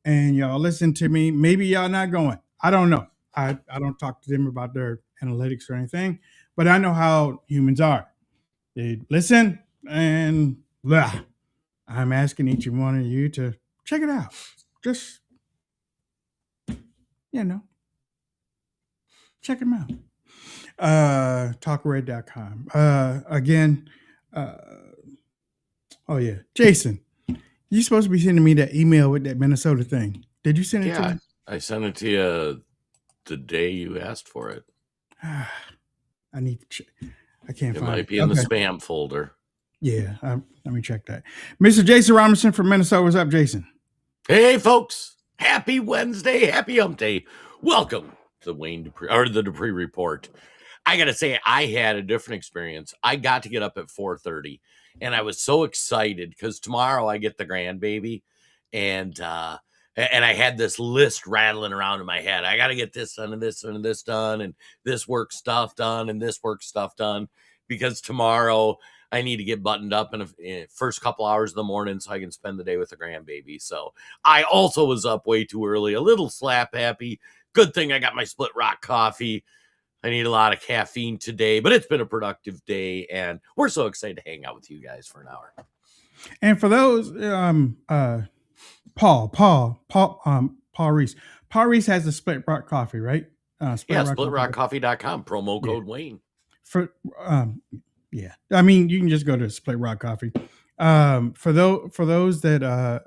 and y'all listen to me. Maybe y'all not going. I don't know. I don't talk to them about their analytics or anything, but I know how humans are. They listen, and blah. I'm asking each one of you to check it out. Just, check them out. TalkRed.com. Again, oh yeah, Jason, you supposed to be sending me that email with that Minnesota thing. Did you send it to Yeah, me? I sent it to you the day you asked for it. I need to check. I can't It find it. might be in the spam folder. Yeah, let me check that. Mr. Jason Robinson from Minnesota. What's up, Jason? Hey, folks. Happy Wednesday. Happy Hump Day. Welcome to the Dupree Report. I got to say, I had a different experience. I got to get up at 4:30, and I was so excited because tomorrow I get the grandbaby, and I had this list rattling around in my head. I got to get this done and this and this done, and this work stuff done and this work stuff done, because tomorrow I need to get buttoned up in the first couple hours of the morning so I can spend the day with the grandbaby. So I also was up way too early, a little slap happy. Good thing I got my Split Rock coffee. I need a lot of caffeine today, but it's been a productive day, and we're so excited to hang out with you guys for an hour. And for those, Paul Reese. Paul Reese has the Split Rock coffee, right? SplitRockCoffee.com, promo code Wayne. Yeah, I mean, you can just go to Split Rock Coffee. For those that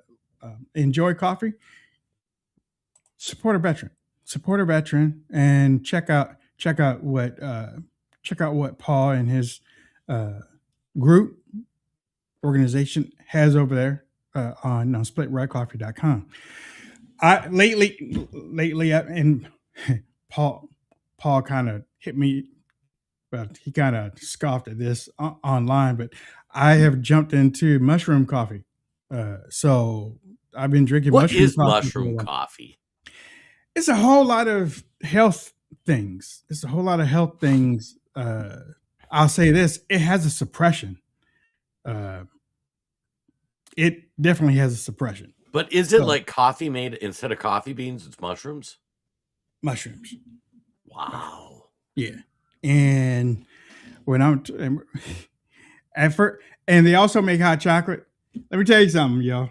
enjoy coffee, support a veteran, and check out what Paul and his group organization has over there on SplitRockCoffee.com. Lately, and Paul kind of hit me. But he kind of scoffed at this online, but I have jumped into mushroom coffee. So I've been drinking mushroom coffee. It's a whole lot of health things. I'll say this. It has a suppression. It definitely has a suppression. But is it like coffee made instead of coffee beans? It's mushrooms? Mushrooms. Wow. Yeah. And when I'm and they also make hot chocolate. Let me tell you something, y'all.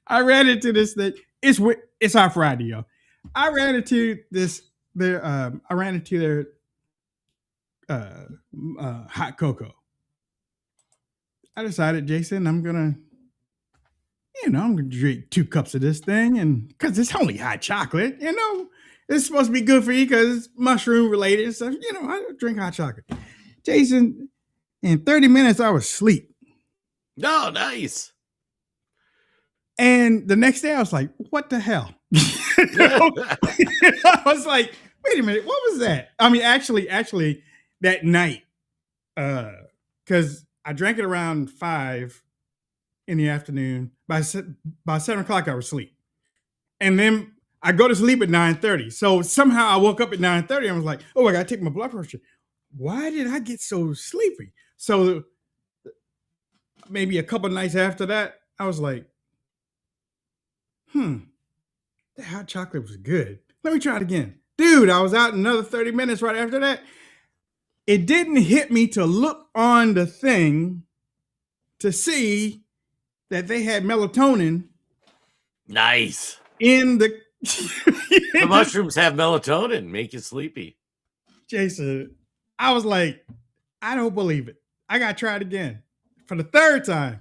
I ran into this thing. It's our Friday, y'all. I ran into their hot cocoa. I decided, Jason, I'm gonna drink 2 cups of this thing, and because it's only hot chocolate, it's supposed to be good for you because it's mushroom related and stuff. I drink hot chocolate. Jason, in 30 minutes, I was asleep. Oh, nice. And the next day, I was like, what the hell? I was like, wait a minute, what was that? I mean, actually, that night, because I drank it around 5 in the afternoon. By 7 o'clock, I was asleep. And then I go to sleep at 9:30. So somehow I woke up at 9:30 and was like, oh, I got to take my blood pressure. Why did I get so sleepy? So maybe a couple nights after that, I was like, the hot chocolate was good. Let me try it again. Dude, I was out another 30 minutes right after that. It didn't hit me to look on the thing to see that they had melatonin. Nice. In the the mushrooms have melatonin, make you sleepy. Jason, I was like, I don't believe it. I got to try it again for the 3rd time.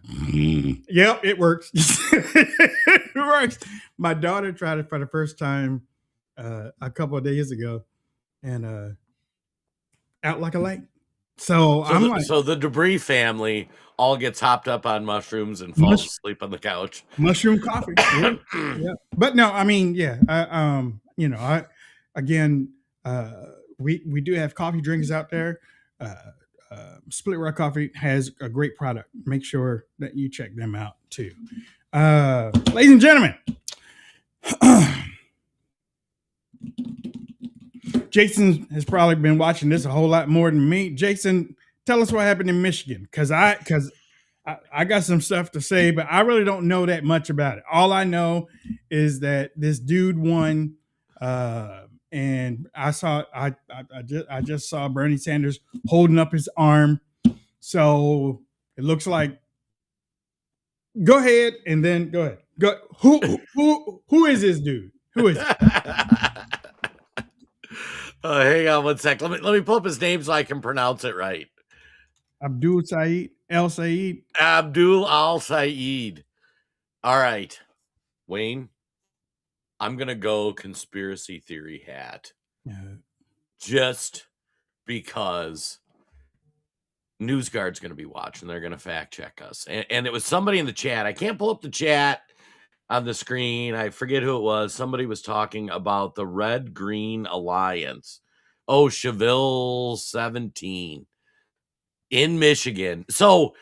Yep, it works. It works. My daughter tried it for the first time a couple of days ago, and out like a light. So the Dupree family all gets hopped up on mushrooms and falls asleep on the couch. Mushroom coffee. Yeah. But no, I mean, yeah. We do have coffee drinkers out there. Split Rock Coffee has a great product. Make sure that you check them out too. Ladies and gentlemen, Jason has probably been watching this a whole lot more than me. Jason, tell us what happened in Michigan, because I got some stuff to say, but I really don't know that much about it. All I know is that this dude won, and I just saw Bernie Sanders holding up his arm, so it looks like. Go ahead, and then go ahead. Who is this dude? Who is it? Hang on one sec. Let me pull up his name so I can pronounce it right. Abdul Saeed El Saeed. Abdul Al Saeed. All right, Wayne. I'm gonna go conspiracy theory hat, just because NewsGuard's going to be watching. They're going to fact check us. And it was somebody in the chat. I can't pull up the chat on the screen. I forget who it was. Somebody was talking about the Red Green Alliance. Oh, Cheville 17 in Michigan. So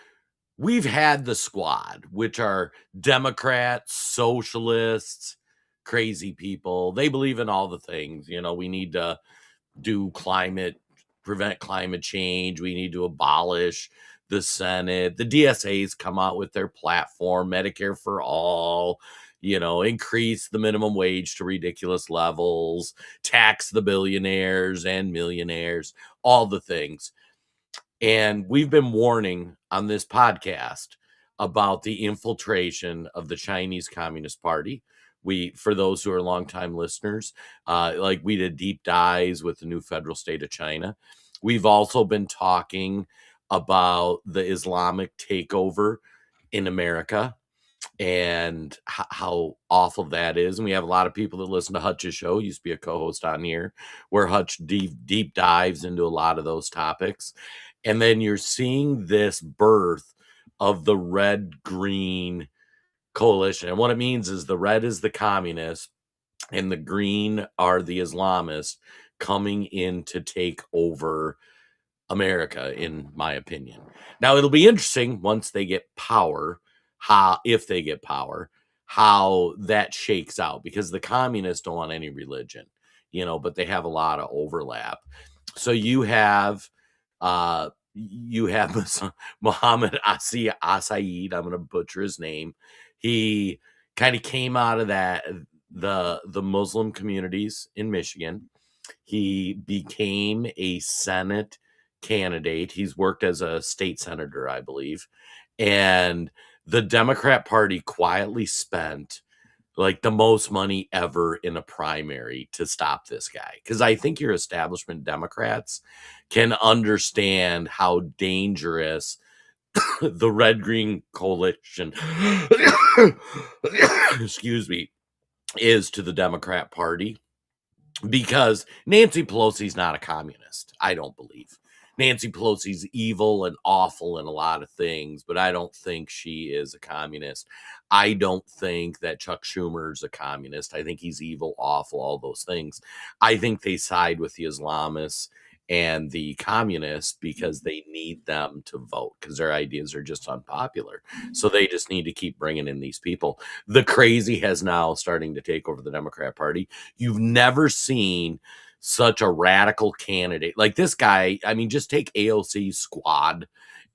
we've had the squad, which are Democrats, socialists, crazy people. They believe in all the things. You know, we need to prevent climate change. We need to abolish the Senate. The DSA's come out with their platform, Medicare for all, increase the minimum wage to ridiculous levels, tax the billionaires and millionaires, all the things. And we've been warning on this podcast about the infiltration of the Chinese Communist Party. For those who are longtime listeners, we did deep dives with the new federal state of China. We've also been talking about the Islamic takeover in America and how awful that is. And we have a lot of people that listen to Hutch's show. Used to be a co-host on here, where Hutch deep dives into a lot of those topics. And then you're seeing this birth of the red-green coalition. And what it means is the red is the communists and the green are the Islamists coming in to take over America, in my opinion. Now, it'll be interesting once they get power, if they get power, how that shakes out, because the communists don't want any religion, but they have a lot of overlap. So you have Muhammad Asaid. I'm going to butcher his name. He kind of came out of the Muslim communities in Michigan. He became a Senate candidate. He's worked as a state senator, I believe. And the Democrat Party quietly spent like the most money ever in a primary to stop this guy. Because I think your establishment Democrats can understand how dangerous the red-green coalition excuse me, is to the Democrat Party, because Nancy Pelosi's not a communist. I don't believe. Nancy Pelosi's evil and awful in a lot of things, but I don't think she is a communist. I don't think that Chuck Schumer's a communist. I think he's evil, awful, all those things. I think they side with the Islamists and the communists because they need them to vote, because their ideas are just unpopular. So they just need to keep bringing in these people. The crazy has now starting to take over the Democrat Party. You've never seen such a radical candidate like this guy. I mean, just take AOC's squad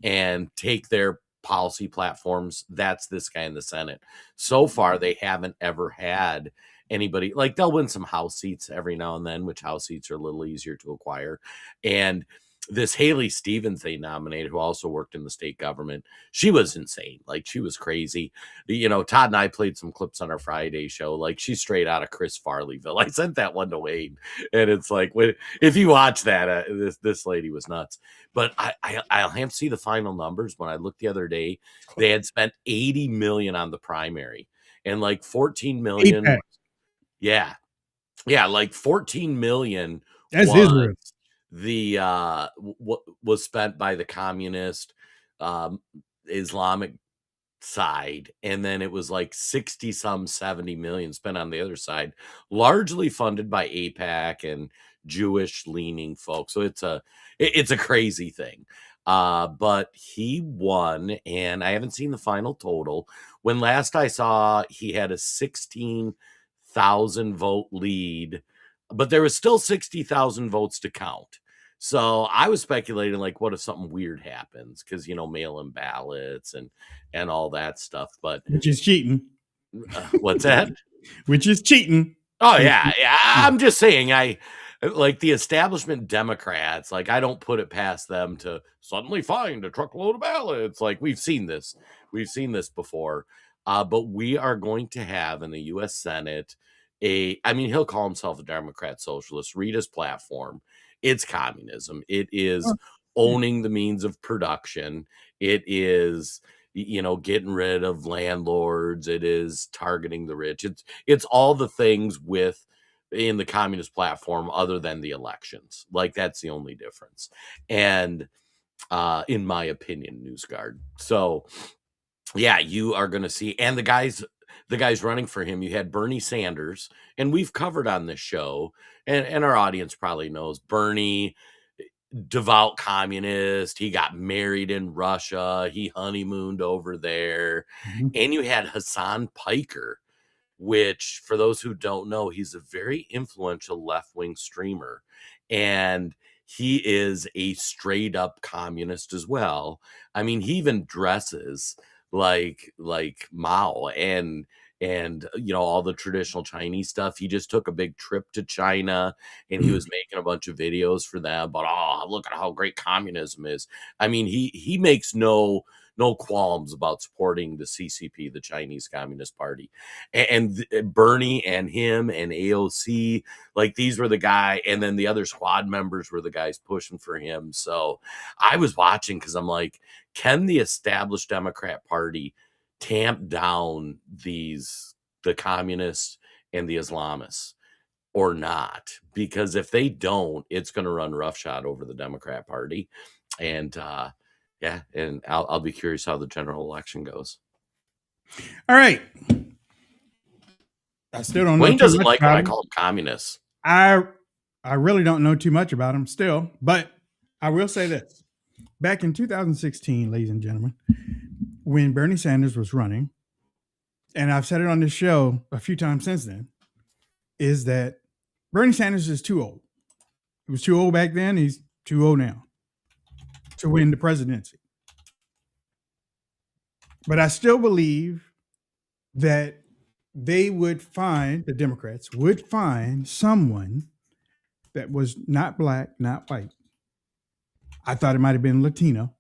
and take their policy platforms. That's this guy in the Senate. So far, they haven't ever had anybody. Like, they'll win some House seats every now and then, which House seats are a little easier to acquire. And this Haley Stevens they nominated, who also worked in the state government, she was insane. Like, she was crazy. Todd and I played some clips on our Friday show. Like, she's straight out of Chris Farleyville. I sent that one to Wade, and it's like, if you watch that, this lady was nuts. But I'll have to see the final numbers. When I looked the other day, they had spent $80 million on the primary, and like $14 million. APEC. Yeah, like $14 million. That's Israel. What was spent by the communist Islamic side, and then it was like 70 million spent on the other side, largely funded by AIPAC and Jewish leaning folks. So it's a crazy thing. But he won, and I haven't seen the final total. When last I saw, he had a 16,000 vote lead, but there was still 60,000 votes to count. So I was speculating, like, what if something weird happens? Because, mail-in ballots and all that stuff. But which is cheating. What's that? Which is cheating. Oh, yeah. I'm just saying, like, the establishment Democrats, like, I don't put it past them to suddenly find a truckload of ballots. Like, we've seen this. We've seen this before. But we are going to have in the U.S. Senate he'll call himself a Democrat socialist. Read his platform. It's communism. It is owning the means of production. It is, getting rid of landlords. It is targeting the rich. It's all the things in the communist platform other than the elections. Like, that's the only difference. And in my opinion, NewsGuard. So yeah, you are going to see, and the guys running for him, you had Bernie Sanders, and we've covered on this show, and our audience probably knows Bernie, devout communist. He got married in Russia. He honeymooned over there. And you had Hassan Piker, which, for those who don't know, he's a very influential left-wing streamer, and he is a straight up communist as well. I mean, he even dresses like Mao and all the traditional Chinese stuff. He just took a big trip to China, and he was making a bunch of videos for them about, look at how great communism is. I mean, he makes no qualms about supporting the CCP, the Chinese Communist Party. And Bernie and him and AOC, like, these were the guy, and then the other squad members were the guys pushing for him. So I was watching because I'm like, can the established Democrat Party tamp down the communists and the Islamists or not? Because if they don't, it's going to run roughshod over the Democrat Party. And yeah, and I'll be curious how the general election goes. All right. I still don't know. Wayne doesn't like when I call him communists. I really don't know too much about him still, but I will say this. Back in 2016, ladies and gentlemen, when Bernie Sanders was running, and I've said it on this show a few times since then, is that Bernie Sanders is too old. He was too old back then. He's too old now to win the presidency. But I still believe that the Democrats would find someone that was not black, not white. I thought it might have been Latino.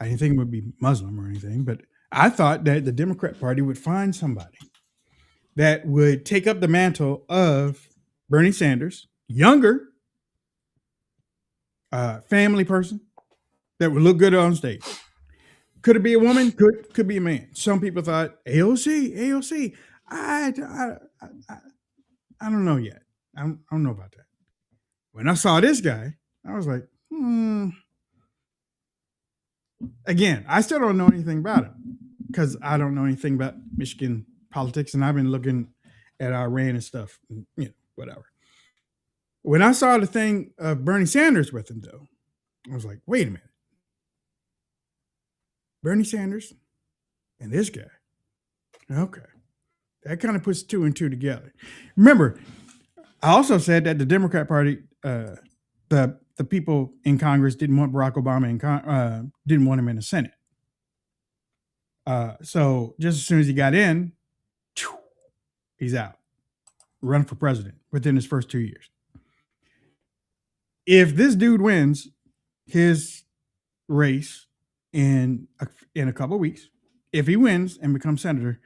I didn't think it would be Muslim or anything, but I thought that the Democrat Party would find somebody that would take up the mantle of Bernie Sanders, younger, family person that would look good on stage. Could it be a woman? Could be a man. Some people thought AOC. I don't know yet. I don't know about that. When I saw this guy, I was like, Again, I still don't know anything about him because I don't know anything about Michigan politics, and I've been looking at Iran and stuff, whatever. When I saw the thing of Bernie Sanders with him, though, I was like, wait a minute. Bernie Sanders and this guy. Okay. That kind of puts two and two together. Remember, I also said that the Democrat Party, the people in Congress didn't want Barack Obama didn't want him in the Senate. So just as soon as he got in, he's out. Run for president within his first 2 years. If this dude wins his race in a couple of weeks, if he wins and becomes senator,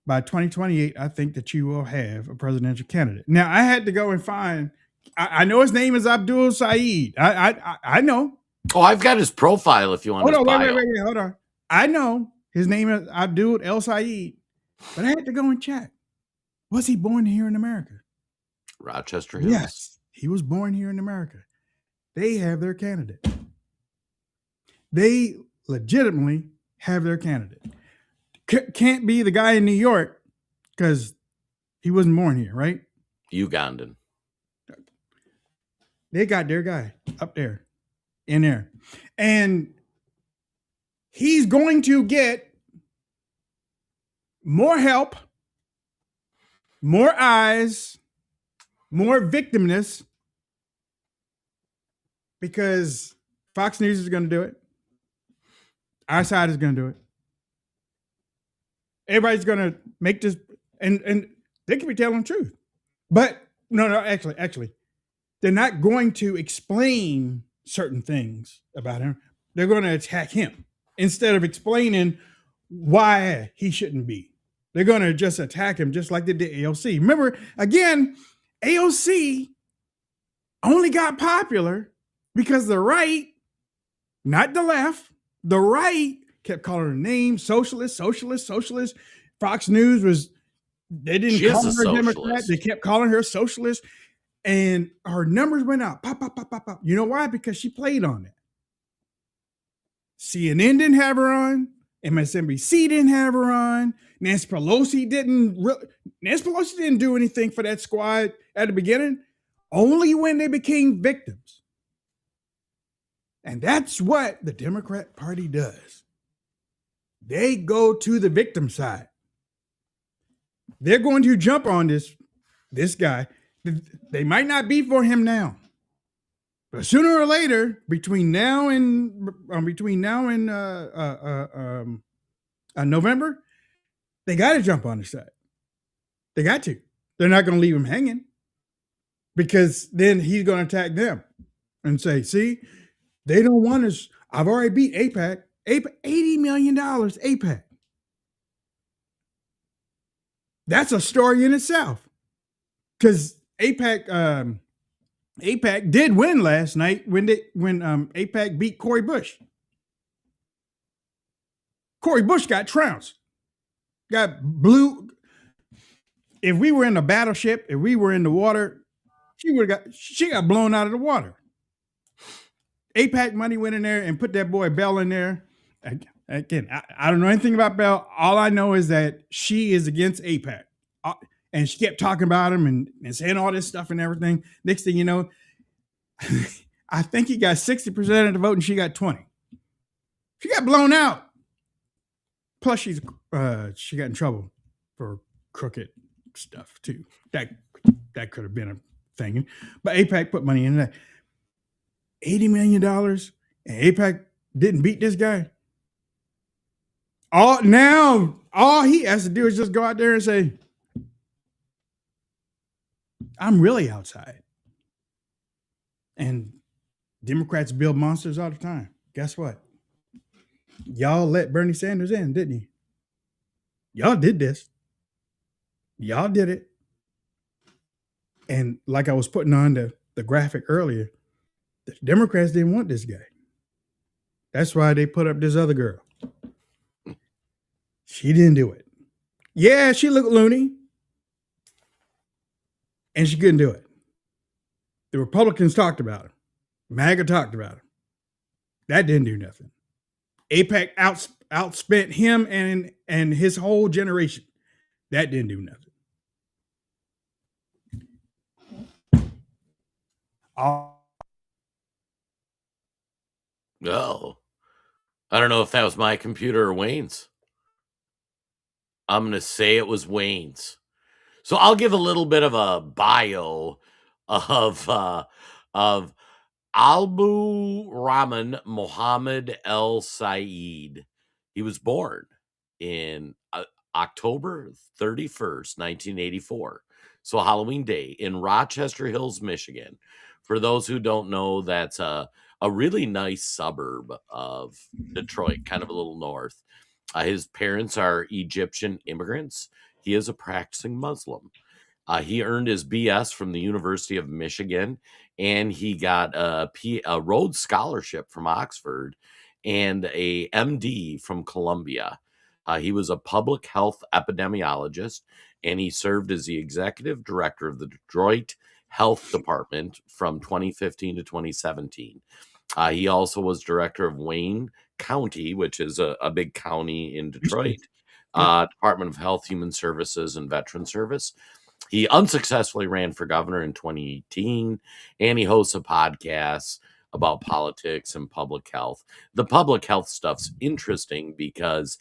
by 2028, I think that you will have a presidential candidate. Now, I had to go and find, I know his name is Abdul Saeed. I know. Oh, I've got his profile if you want his bio. Wait, hold on. I know his name is Abdul El Saeed, but I had to go and check. Was he born here in America? Rochester Hills. Yes, he was born here in America. They have their candidate. They legitimately have their candidate. Can't be the guy in New York because he wasn't born here, right? Ugandan. They got their guy up there, in there. And he's going to get more help, more eyes, more victimness, because Fox News is going to do it. Our side is going to do it. Everybody's going to make this, and they could be telling the truth. But no, actually, they're not going to explain certain things about him. They're going to attack him instead of explaining why he shouldn't be. They're going to just attack him just like they did AOC. Remember, again, AOC only got popular because the right, not the left, the right kept calling her names, socialist, socialist, socialist. Fox News was, they didn't call her a Democrat. They kept calling her socialist. And her numbers went out. Pop, pop, pop, pop, pop. You know why? Because she played on it. CNN didn't have her on. MSNBC didn't have her on. Nancy Pelosi didn't do anything for that squad at the beginning, only when they became victims. And that's what the Democrat Party does. They go to the victim side. They're going to jump on this guy. They might not be for him now, but sooner or later, between now and November, they got to jump on his side. They got to. They're not going to leave him hanging, because then he's going to attack them and say, "See, they don't want us. I've already beat AIPAC. $80 million AIPAC. That's a story in itself, because AIPAC did win last night when AIPAC beat Cori Bush. Cori Bush got trounced, got blew. If we were in a battleship, if we were in the water, she got blown out of the water. AIPAC money went in there and put that boy Bell in there. Again, I don't know anything about Bell. All I know is that she is against AIPAC. And she kept talking about him and saying all this stuff and everything. Next thing you know, I think he got 60% of the vote and she got 20. She got blown out. Plus, she got in trouble for crooked stuff too. That could have been a thing. But AIPAC put money into that. $80 million, and AIPAC didn't beat this guy. All he has to do is just go out there and say, "I'm really outside." And Democrats build monsters all the time. Guess what? Y'all let Bernie Sanders in, didn't you? Y'all did this. Y'all did it. And like I was putting on the graphic earlier, the Democrats didn't want this guy. That's why they put up this other girl. She didn't do it. Yeah, she looked loony. And she couldn't do it. The Republicans talked about her. MAGA talked about her. That didn't do nothing. AIPAC outspent him and his whole generation. That didn't do nothing. No. I don't know if that was my computer or Wayne's. I'm going to say it was Wayne's. So I'll give a little bit of a bio of Albu Rahman Mohammed El Said. He was born in October 31st, 1984. So Halloween Day in Rochester Hills, Michigan. For those who don't know, that's a really nice suburb of Detroit, kind of a little north. His parents are Egyptian immigrants. He is a practicing Muslim. He earned his BS from the University of Michigan, and he got a Rhodes Scholarship from Oxford and a MD from Columbia. He was a public health epidemiologist, and he served as the executive director of the Detroit Health Department from 2015 to 2017. He also was director of Wayne County, which is a big county in Detroit, Department of Health, Human Services, and Veteran Service. He unsuccessfully ran for governor in 2018, and he hosts a podcast about politics and public health. The public health stuff's interesting because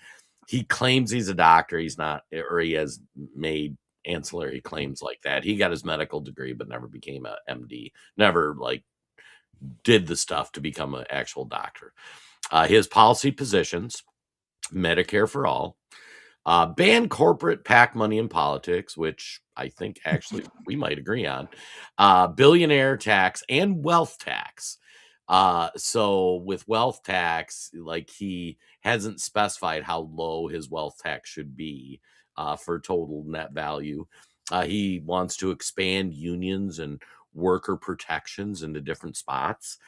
he claims he's a doctor. He's not, or he has made ancillary claims like that. He got his medical degree, but never became a MD, never did the stuff to become an actual doctor. His policy positions: Medicare for all, ban corporate PAC money in politics, which I think actually we might agree on, billionaire tax and wealth tax. So with wealth tax, he hasn't specified how low his wealth tax should be. for total net value. He wants to expand unions and worker protections into different spots,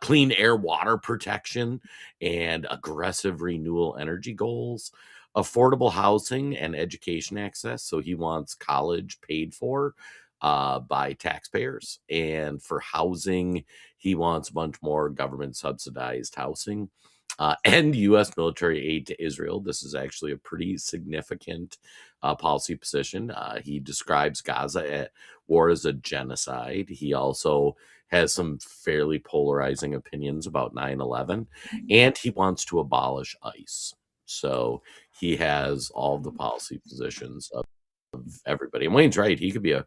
clean air, water protection, and aggressive renewable energy goals, affordable housing and education access. So he wants college paid for by taxpayers. And for housing, he wants a bunch more government subsidized housing. And U.S. military aid to Israel. This is actually a pretty significant policy position. He describes Gaza war as a genocide. He also has some fairly polarizing opinions about 9/11, and he wants to abolish ICE. So he has all the policy positions of everybody. And Wayne's right; he could be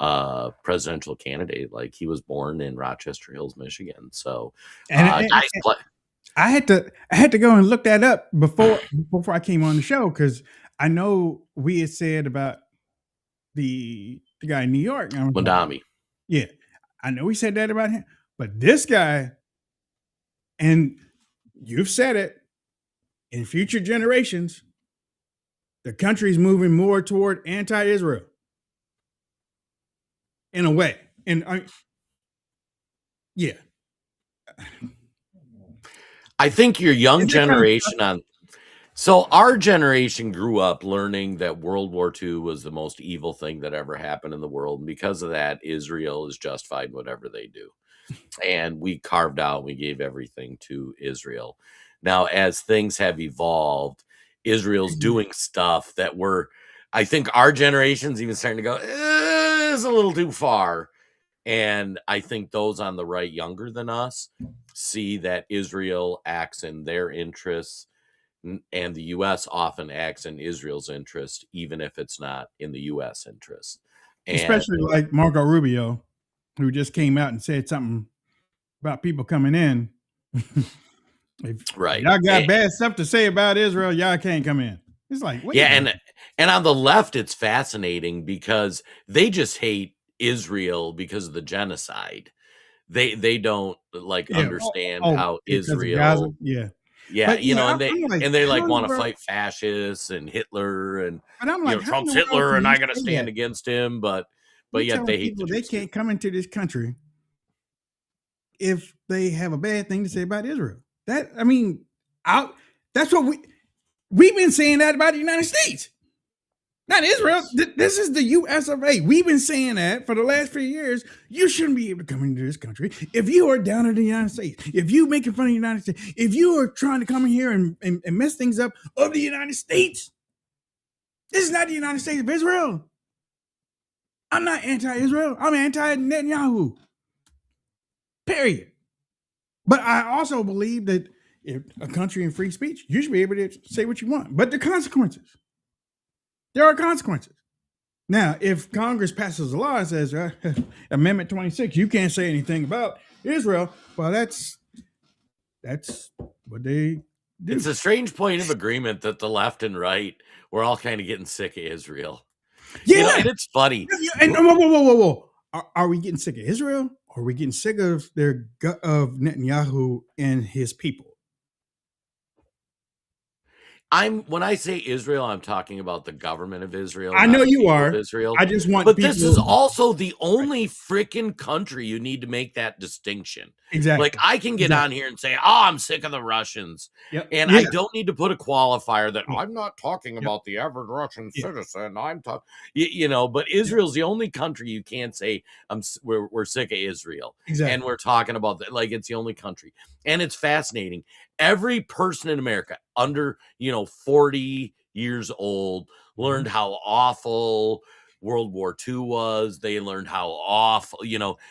a presidential candidate. Like, he was born in Rochester Hills, Michigan. So I had to go and look that up before I came on the show, because I know we had said about the guy in New York. Mondami. Yeah, I know we said that about him, but this guy, and you've said it, in future generations, the country's moving more toward anti-Israel in a way. And yeah. I think your young generation so our generation grew up learning that World War II was the most evil thing that ever happened in the world. And because of that, Israel is justified in whatever they do. And we carved out, we gave everything to Israel. Now, as things have evolved, Israel's doing stuff that I think our generation's even starting to go, it's a little too far. And I think those on the right, younger than us, see that Israel acts in their interests, and the U.S. often acts in Israel's interest, even if it's not in the U.S. interest. And especially like Marco Rubio, who just came out and said something about people coming in. If y'all got bad stuff to say about Israel, y'all can't come in. It's like, wait a minute. and on the left, it's fascinating because they just hate Israel because of the genocide. They don't understand how Israel. Yeah, but, and they how want to the fight fascists and Hitler, and But I'm like, how Trump's in the world Hitler, can and you I got to say stand that? against him. But You're yet telling they hate people the they Jews. can't come into this country if they have a bad thing to say about Israel. That's what we've been saying that about the United States, not Israel. This is the U.S. of A. We've been saying that for the last few years. You shouldn't be able to come into this country if you are down in the United States. If you making fun of the United States, if you are trying to come in here and mess things up of the United States, this is not the United States of Israel. I'm not anti-Israel. I'm anti-Netanyahu. Period. But I also believe that if a country in free speech, you should be able to say what you want. But there are consequences. Now, if Congress passes a law and says, Amendment 26, you can't say anything about Israel, well, that's what they do. It's a strange point of agreement that the left and right, we're all kind of getting sick of Israel. Yeah, and it's funny. And whoa. Are we getting sick of Israel? Or are we getting sick of of Netanyahu and his people? When I say Israel, I'm talking about the government of Israel. I not know the you people are. of Israel. I just want But people. This is also the only freaking country you need to make that distinction. Exactly. Like, I can get on here and say, I'm sick of the Russians. Yep. And Yeah. I don't need to put a qualifier that I'm not talking about the average Russian citizen. I'm talking, but Israel's the only country you can't say we're sick of Israel. Exactly. And we're talking about that. Like, it's the only country. And it's fascinating. Every person in America under, 40 years old learned how awful World War II was. They learned how awful,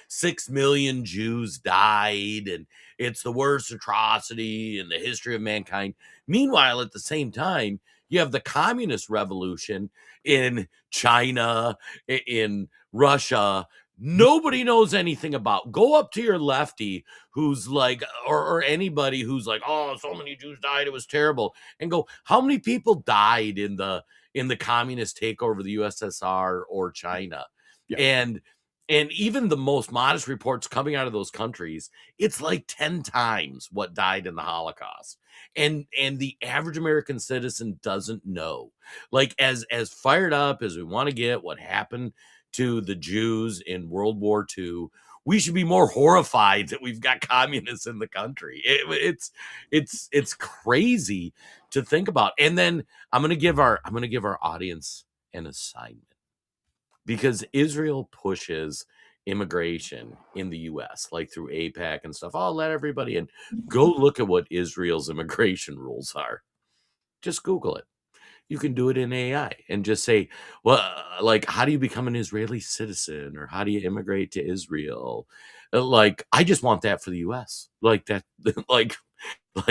6 million Jews died, and it's the worst atrocity in the history of mankind. Meanwhile, at the same time, you have the communist revolution in China, in Russia. Nobody knows anything about. Go up to your lefty who's like, or anybody who's like, oh, so many Jews died, it was terrible, and go, how many people died in the communist takeover of the USSR or China? Yeah. And And even the most modest reports coming out of those countries, it's like 10 times what died in the Holocaust. And the average American citizen doesn't know. Like as fired up as we want to get what happened to the Jews in World War II, we should be more horrified that we've got communists in the country. It's crazy to think about. And then I'm gonna give our audience an assignment. Because Israel pushes immigration in the US, like through APAC and stuff. I'll let everybody in. Go look at what Israel's immigration rules are. Just Google it. You can do it in AI and just say, well, like, how do you become an Israeli citizen or how do you immigrate to Israel? Like, I just want that for the US. Like that, like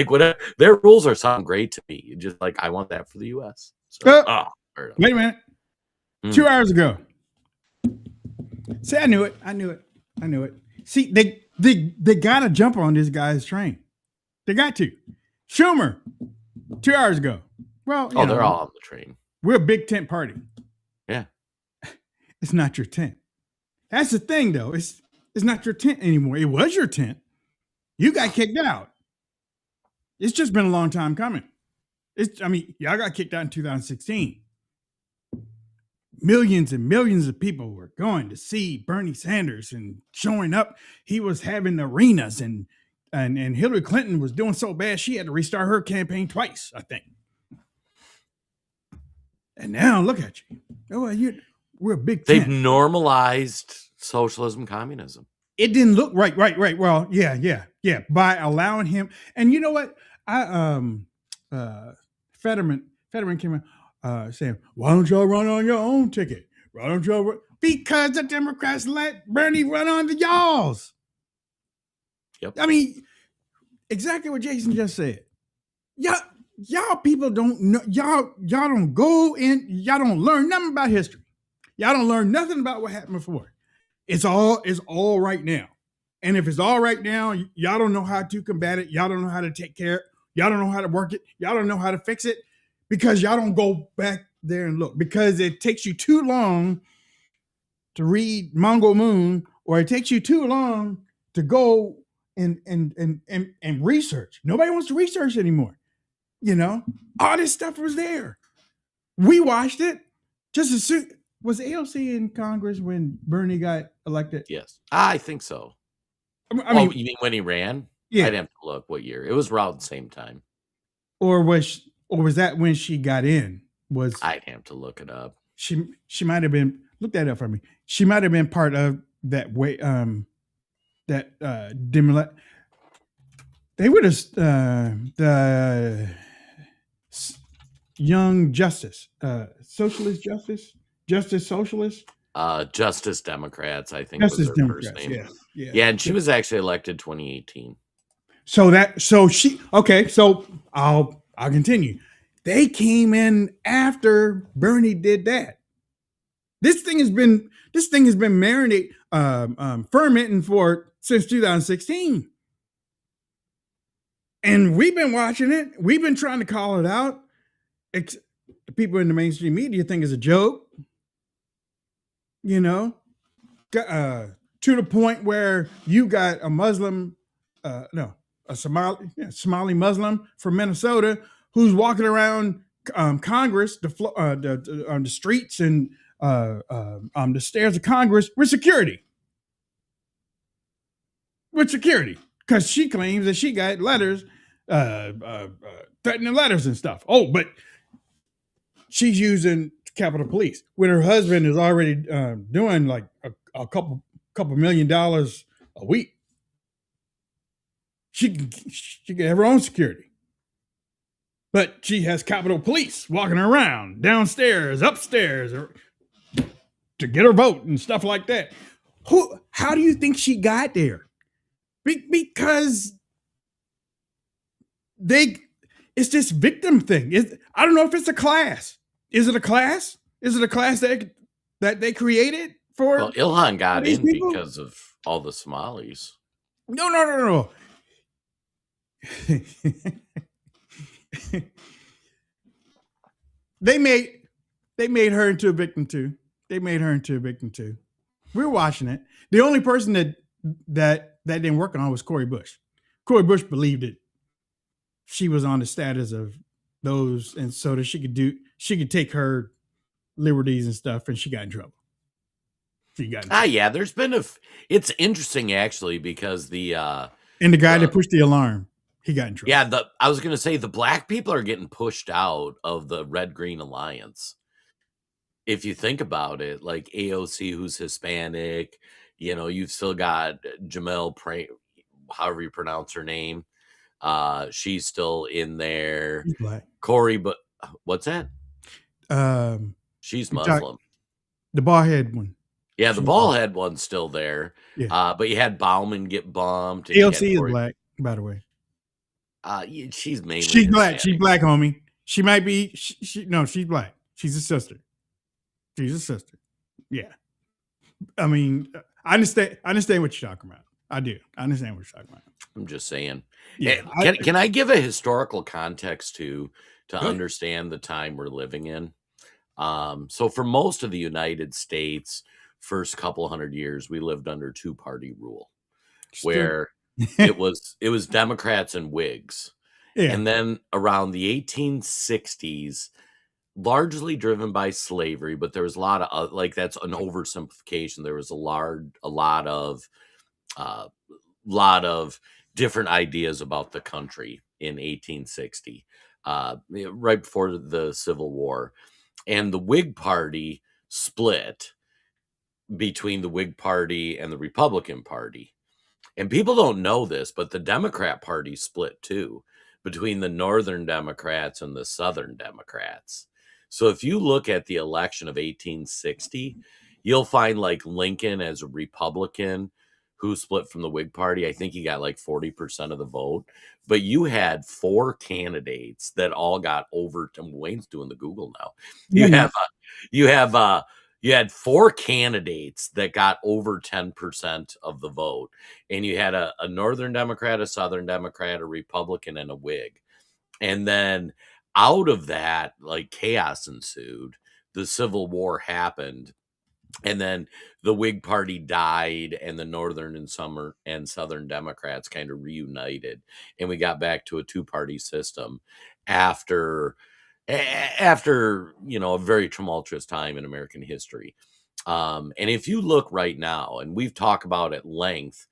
whatever. Their rules are sound great to me. Just like, I want that for the US. So, wait a minute. 2 hours ago. See, I knew it. See, they got to jump on this guy's train. They got to. Schumer, 2 hours ago. Well, they're all on the train. We're a big tent party. Yeah. It's not your tent. That's the thing, though. It's not your tent anymore. It was your tent. You got kicked out. It's just been a long time coming. Y'all got kicked out in 2016. Millions and millions of people were going to see Bernie Sanders and showing up. He was having arenas and Hillary Clinton was doing so bad she had to restart her campaign twice, I think. And now look at you. Oh, we're a big tent. They've normalized socialism, communism. It didn't look right. Well, yeah. By allowing him, and you know what? Fetterman came out saying, "Why don't y'all run on your own ticket? Why don't y'all run?" Because the Democrats let Bernie run on the y'alls. Yep. I mean, exactly what Jason just said. Y'all people don't know. Y'all don't go in. Y'all don't learn nothing about history. Y'all don't learn nothing about what happened before. It's all right now. And if it's all right now, y'all don't know how to combat it. Y'all don't know how to take care of it. Y'all don't know how to work it. Y'all don't know how to fix it because y'all don't go back there and look, because it takes you too long to read Mongol Moon, or it takes you too long to go and research. Nobody wants to research anymore. You know, all this stuff was there. We watched it just as soon. Was AOC in Congress when Bernie got elected? Yes, I think so. I mean, you mean when he ran? Yeah. I'd have to look what year. It was around the same time. Or was that when she got in? I'd have to look it up. She might have been. Look that up for me. She might have been part of that way. They would have the Young Justice, Socialist Justice. Justice Socialist? Justice Democrats, I think Justice was her Democrats, first name. yeah. Yeah, and she was actually elected 2018. So I'll continue. They came in after Bernie did that. This thing has been fermenting since 2016. And we've been watching it. We've been trying to call it out. The people in the mainstream media think it's a joke. You know, to the point where you got a Muslim, a Somali Muslim from Minnesota who's walking around Congress, on the streets and on the stairs of Congress with security. Because she claims that she got letters, threatening letters and stuff. Oh, but she's using Capitol Police when her husband is already doing like a couple $1 million a week. She can have her own security, but she has Capitol Police walking around downstairs, upstairs, to get her vote and stuff like that. How do you think she got there? Because it's this victim thing. I don't know if it's a class. Is it a class? Is it a class that they created for? Well, Ilhan got in people? because of all the Somalis. No. They made her into a victim too. We were watching it. The only person that didn't work on was Cori Bush. Cori Bush believed it. She was on the status of those, and so that she could take her liberties and stuff, and she got in trouble. Yeah, there's been it's interesting actually because and the guy that pushed the alarm, he got in trouble. Yeah, I was gonna say the black people are getting pushed out of the Red Green Alliance. If you think about it, like AOC, who's Hispanic, you've still got Jamel however you pronounce her name. She's still in there. She's black. Corey, but what's that? She's Muslim. The bald head one. Yeah, the bald head one's still there. Yeah. But you had Bauman get bumped. AOC is black, by the way. She's mainly she's black. Hispanic. She's black, homie. She might be. No, she's black. She's a sister. She's a sister. Yeah. I mean, I understand what you're talking about. I do. I understand what you're talking about. I'm just saying. Yeah. Can I give a historical context to understand the time we're living in? So for most of the United States, first couple hundred years, we lived under two-party rule, where it was Democrats and Whigs. Yeah. And then around the 1860s, largely driven by slavery, but there was a lot of that's an oversimplification. There was a lot of different ideas about the country in 1860, right before the Civil War, and the Whig Party split between the Whig Party and the Republican Party. And people don't know this, but the Democrat Party split too, between the Northern Democrats and the Southern Democrats. So if you look at the election of 1860, you'll find like Lincoln as a Republican who split from the Whig Party. I think he got like 40% of the vote. But you had four candidates that all got over. Wayne's doing the Google now. You had four candidates that got over 10% of the vote. And you had a Northern Democrat, a Southern Democrat, a Republican, and a Whig. And then out of that, like, chaos ensued. The Civil War happened. And then the Whig Party died, and the Northern and Southern Democrats kind of reunited, and we got back to a two-party system after a very tumultuous time in American history. And if you look right now, and we've talked about at length,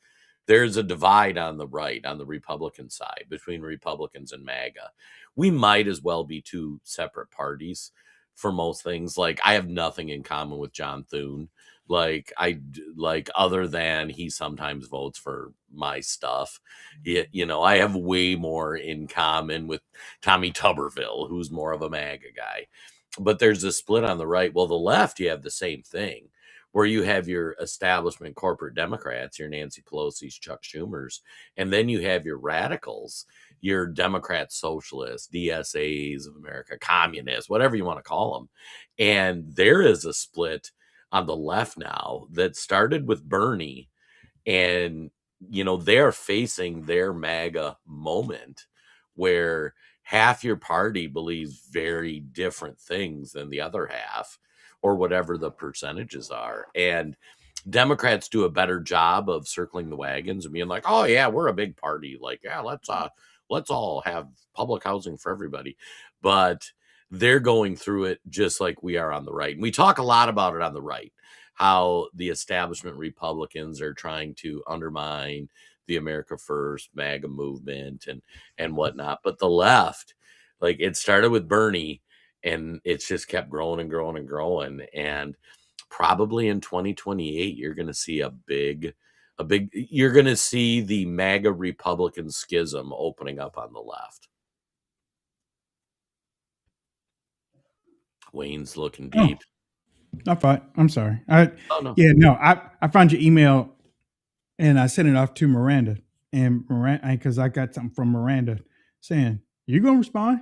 there's a divide on the right, on the Republican side, between Republicans and MAGA. We might as well be two separate parties for most things. Like, I have nothing in common with John Thune. Other than he sometimes votes for my stuff. I have way more in common with Tommy Tuberville, who's more of a MAGA guy. But there's a split on the right. Well, the left, you have the same thing, where you have your establishment corporate Democrats, your Nancy Pelosi's, Chuck Schumer's, and then you have your radicals, your Democrat socialists, DSAs of America, communists, whatever you want to call them. And there is a split on the left now that started with Bernie, and they're facing their MAGA moment where half your party believes very different things than the other half, or whatever the percentages are. And Democrats do a better job of circling the wagons and being like, oh yeah, we're a big party. Like, yeah, let's all have public housing for everybody. But they're going through it just like we are on the right. And we talk a lot about it on the right, how the establishment Republicans are trying to undermine the America First MAGA movement and whatnot. But the left, like, it started with Bernie, and it's just kept growing and growing and growing. And probably in 2028, you're going to see you're going to see the MAGA Republican schism opening up on the left. Wayne's looking deep. I'm sorry. I found your email and I sent it off to Miranda, and because I got something from Miranda saying, you going to respond?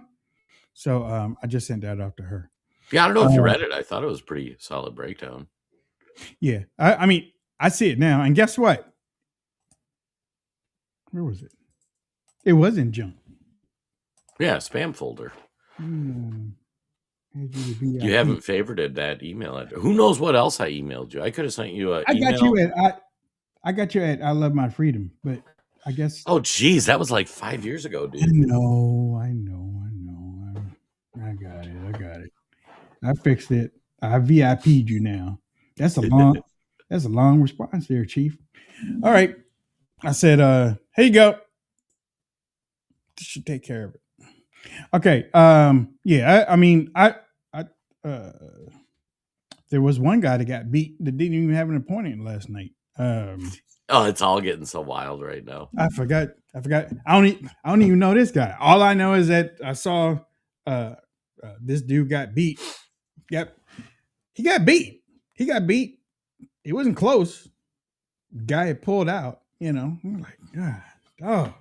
So I just sent that off to her. Yeah, I don't know if you read it. I thought it was a pretty solid breakdown. Yeah. I mean, I see it now. And guess what? Where was it? It was in junk. Yeah, spam folder. You haven't favorited that email address. Who knows what else I emailed you? I could have sent you an email. I got you at I Love My Freedom, but I guess. Oh, geez, that was like 5 years ago, dude. I know. I got it. I fixed it. I VIP'd you now. That's a long response there, Chief. All right. I said, here you go. This should take care of it. Okay. Yeah, there was one guy that got beat that didn't even have an appointment last night. Oh, it's all getting so wild right now. I forgot. I don't even know this guy. All I know is that I saw this dude got beat. Yep. He got beat. It wasn't close. Guy had pulled out, I'm like, God, oh.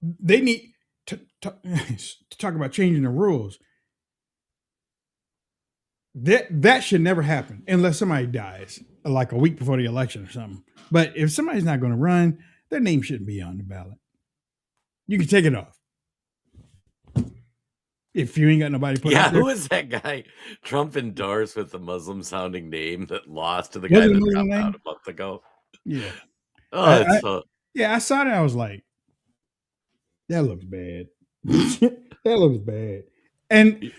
They need to talk about changing the rules. That should never happen unless somebody dies, like a week before the election or something. But if somebody's not going to run, their name shouldn't be on the ballot. You can take it off. If you ain't got nobody put out there. Who is that guy Trump endorsed with the Muslim sounding name that lost to the guy that dropped out a month ago? Yeah. Oh, I saw that. I was like, that looks bad. That looks bad. And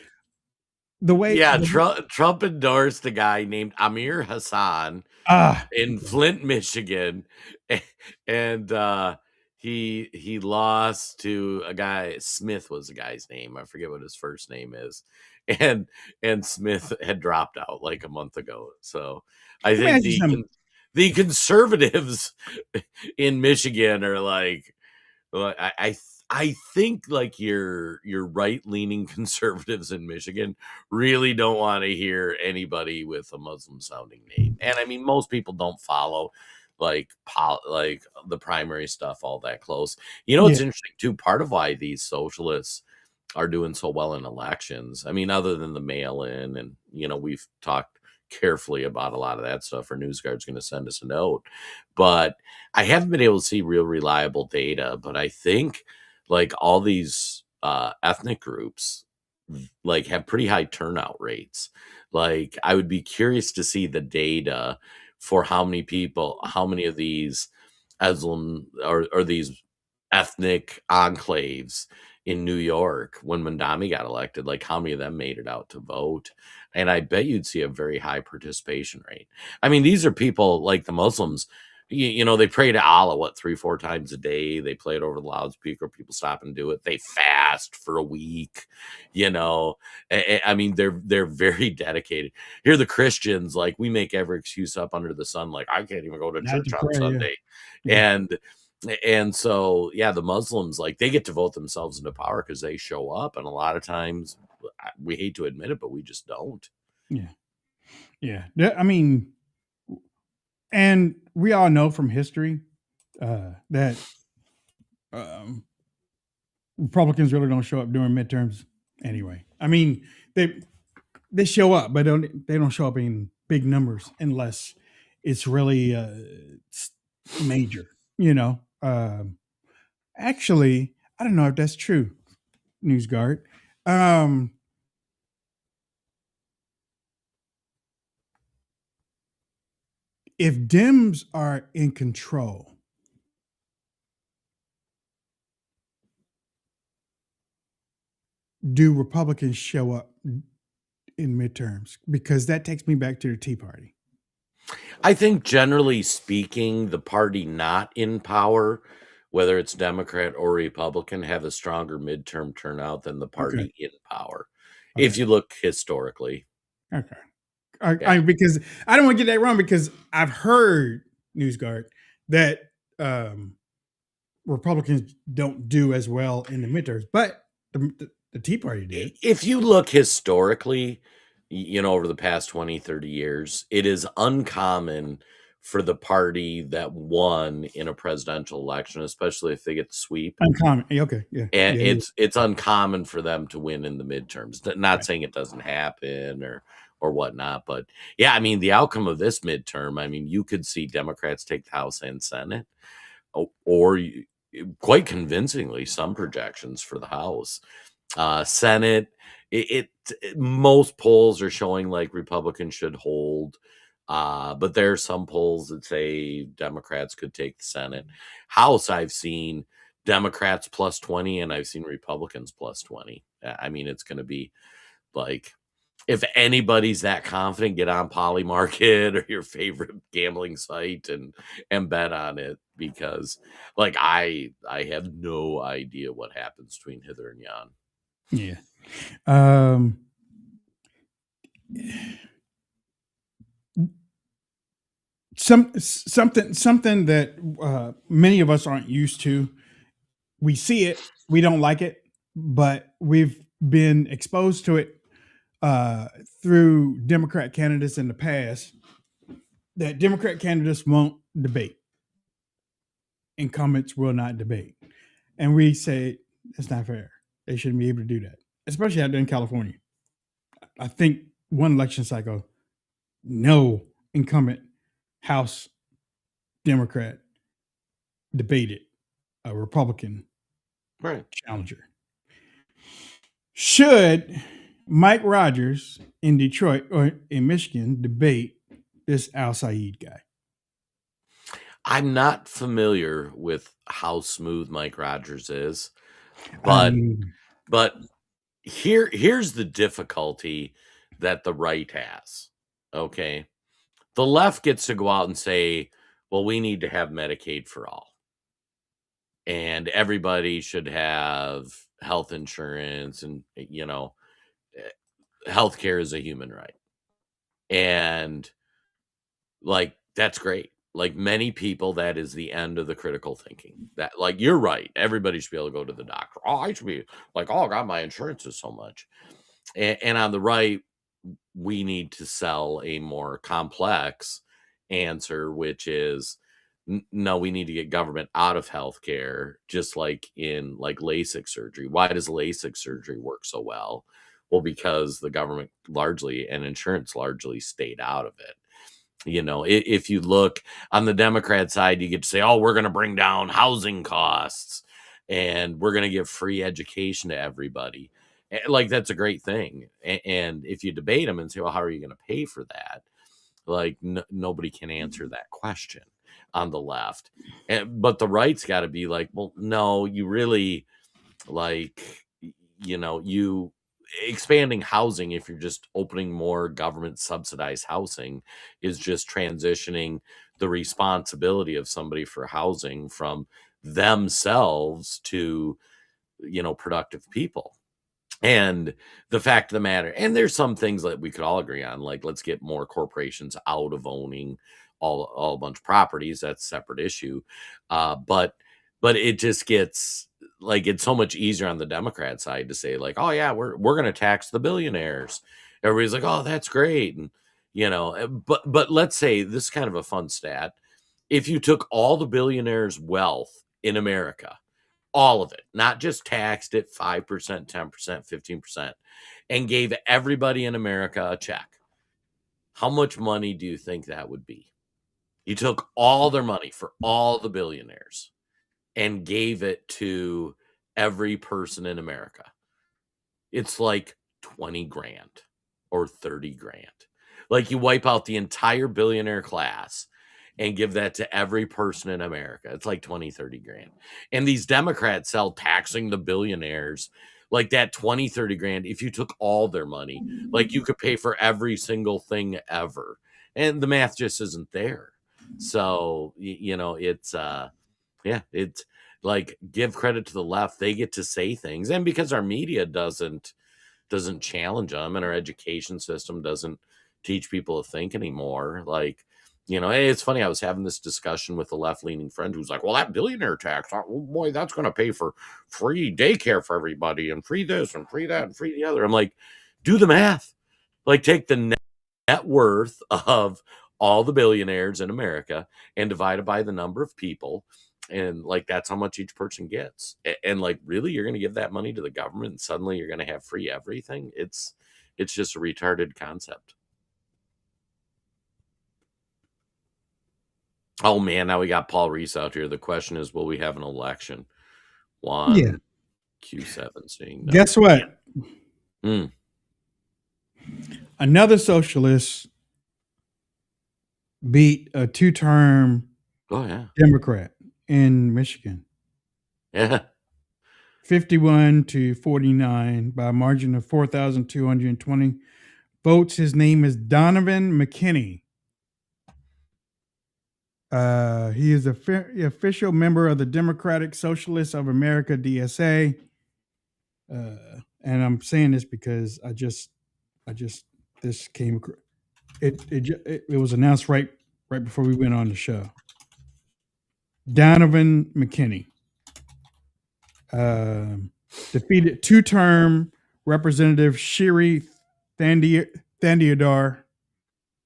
the way Trump endorsed a guy named Amir Hassan in Flint, Michigan, and he lost to a guy. Smith was the guy's name. I forget what his first name is, and Smith had dropped out like a month ago. So I think the conservatives in Michigan are like, I think like your right-leaning conservatives in Michigan really don't want to hear anybody with a Muslim sounding name. And I mean, most people don't follow like the primary stuff all that close. It's interesting too. Part of why these socialists are doing so well in elections, I mean, other than the mail-in, and we've talked carefully about a lot of that stuff. Our news guard's going to send us a note, but I haven't been able to see real reliable data. But I think like all these ethnic groups like have pretty high turnout rates. Like I would be curious to see the data for how many of these Muslim or these ethnic enclaves in New York when Mandami got elected, like how many of them made it out to vote. And I bet you'd see a very high participation rate. I mean, these are people like the Muslims, they pray to Allah, 3-4 times a day. They play it over the loudspeaker. People stop and do it. They fast for a week, I mean, they're very dedicated. Here, the Christians, like we make every excuse up under the sun. Like I can't even go to church on Sunday. Yeah. And so, the Muslims, like they get to vote themselves into power because they show up. And a lot of times we hate to admit it, but we just don't. Yeah. I mean, and we all know from history that Republicans really don't show up during midterms anyway. I mean, they show up, but they don't show up in big numbers unless it's really major, Actually, I don't know if that's true, News Guard. If Dems are in control, do Republicans show up in midterms? Because that takes me back to the Tea Party. I think generally speaking, the party not in power, whether it's Democrat or Republican, have a stronger midterm turnout than the party in power. Okay. If you look historically. Okay. Because I don't want to get that wrong, because I've heard, News Guard, that Republicans don't do as well in the midterms, but the Tea Party did. If you look historically, over the past 20, 30 years, it is uncommon for the party that won in a presidential election, especially if they get the sweep. Uncommon. Okay. Yeah. And it's uncommon for them to win in the midterms. Not saying it doesn't happen or whatnot, but I mean, the outcome of this midterm, I mean, you could see Democrats take the House and Senate, or quite convincingly some projections for the House. Senate, most polls are showing like Republicans should hold. But there are some polls that say Democrats could take the Senate. House, I've seen Democrats plus 20, and I've seen Republicans plus 20. I mean, it's going to be like, if anybody's that confident, get on Polymarket or your favorite gambling site and bet on it, because like I have no idea what happens between hither and yon. Yeah. Something that many of us aren't used to. We see it, we don't like it, but we've been exposed to it through Democrat candidates in the past. That Democrat candidates won't debate. Incumbents will not debate. And we say it's not fair. They shouldn't be able to do that, especially out there in California. I think one election cycle, no incumbent House Democrat debated a Republican challenger. Should Mike Rogers in Detroit or in Michigan debate this Al Saeed guy? I'm not familiar with how smooth Mike Rogers is, but here's the difficulty that the right has. Okay. The left gets to go out and say, well, we need to have Medicaid for all. And everybody should have health insurance, and, you know, healthcare is a human right. And like, that's great. Like many people, that is the end of the critical thinking. That, like, you're right. Everybody should be able to go to the doctor. Oh, I should be like, oh, God, my insurance is so much. And on the right, we need to sell a more complex answer, which is no, we need to get government out of healthcare, just like in like LASIK surgery. Why does LASIK surgery work so well? Well, because the government largely and insurance largely stayed out of it. You know, if you look on the Democrat side, you get to say, oh, we're going to bring down housing costs and we're going to give free education to everybody. Like, that's a great thing. And if you debate them and say, well, how are you going to pay for that? Like, nobody can answer that question on the left. But the right's got to be like, well, no, you really, like, you know, you expanding housing, if you're just opening more government subsidized housing, is just transitioning the responsibility of somebody for housing from themselves to, you know, productive people. And the fact of the matter, and there's some things that we could all agree on, like let's get more corporations out of owning all a bunch of properties. That's a separate issue. But it just gets like, it's so much easier on the Democrat side to say like, oh yeah, we're going to tax the billionaires. Everybody's like, oh, that's great. And, you know, but let's say this is kind of a fun stat. If you took all the billionaires' wealth in America, all of it, not just taxed it 5%, 10%, 15%, and gave everybody in America a check, how much money do you think that would be? You took all their money for all the billionaires and gave it to every person in America. It's like 20 grand or 30 grand. Like, you wipe out the entire billionaire class and give that to every person in America. It's like 20, 30 grand. And these Democrats sell taxing the billionaires like that 20, 30 grand. If you took all their money, like you could pay for every single thing ever. And the math just isn't there. So, you know, it's, it's like, give credit to the left. They get to say things. And because our media doesn't challenge them, and our education system doesn't teach people to think anymore. Like, you know, it's funny. I was having this discussion with a left-leaning friend who's like, well, that billionaire tax, oh boy, that's going to pay for free daycare for everybody and free this and free that and free the other. I'm like, do the math. Like, take the net worth of all the billionaires in America and divide it by the number of people. And like, that's how much each person gets. And like, really, you're going to give that money to the government and suddenly you're going to have free everything? It's just a retarded concept. Oh man, now we got Paul Reese out here. The question is, will we have an election? Q7 saying no. Guess what? Mm. Another socialist beat a two-term Democrat in Michigan. Yeah. 51 to 49 by a margin of 4,220 votes. His name is Donovan McKinney. He is the official member of the Democratic Socialists of America, DSA. And I'm saying this because this came. It was announced right before we went on the show. Donovan McKinney defeated two-term Representative Shiri Thandiadar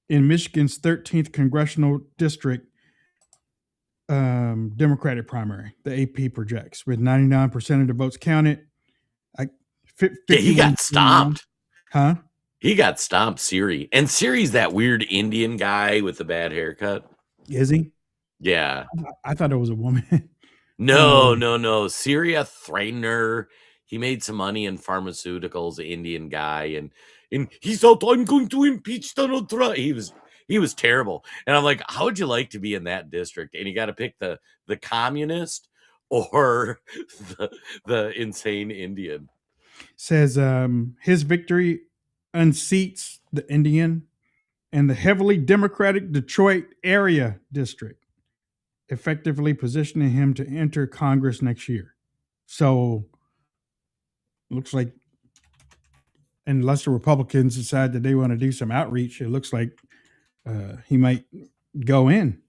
in Michigan's 13th congressional district Democratic primary. The AP projects with 99% of the votes counted. He got stomped. Huh? He got stomped, Siri. And Siri's that weird Indian guy with the bad haircut. Is he? Yeah. I thought it was a woman. No. Syria Threatener. He made some money in pharmaceuticals, Indian guy, and he thought, I'm going to impeach Donald Trump. He was terrible. And I'm like, how would you like to be in that district? And you got to pick the communist or the insane Indian. Says his victory unseats the Indian and the heavily Democratic Detroit area district, effectively positioning him to enter Congress next year. So looks like, unless the Republicans decide that they want to do some outreach, it looks like he might go in.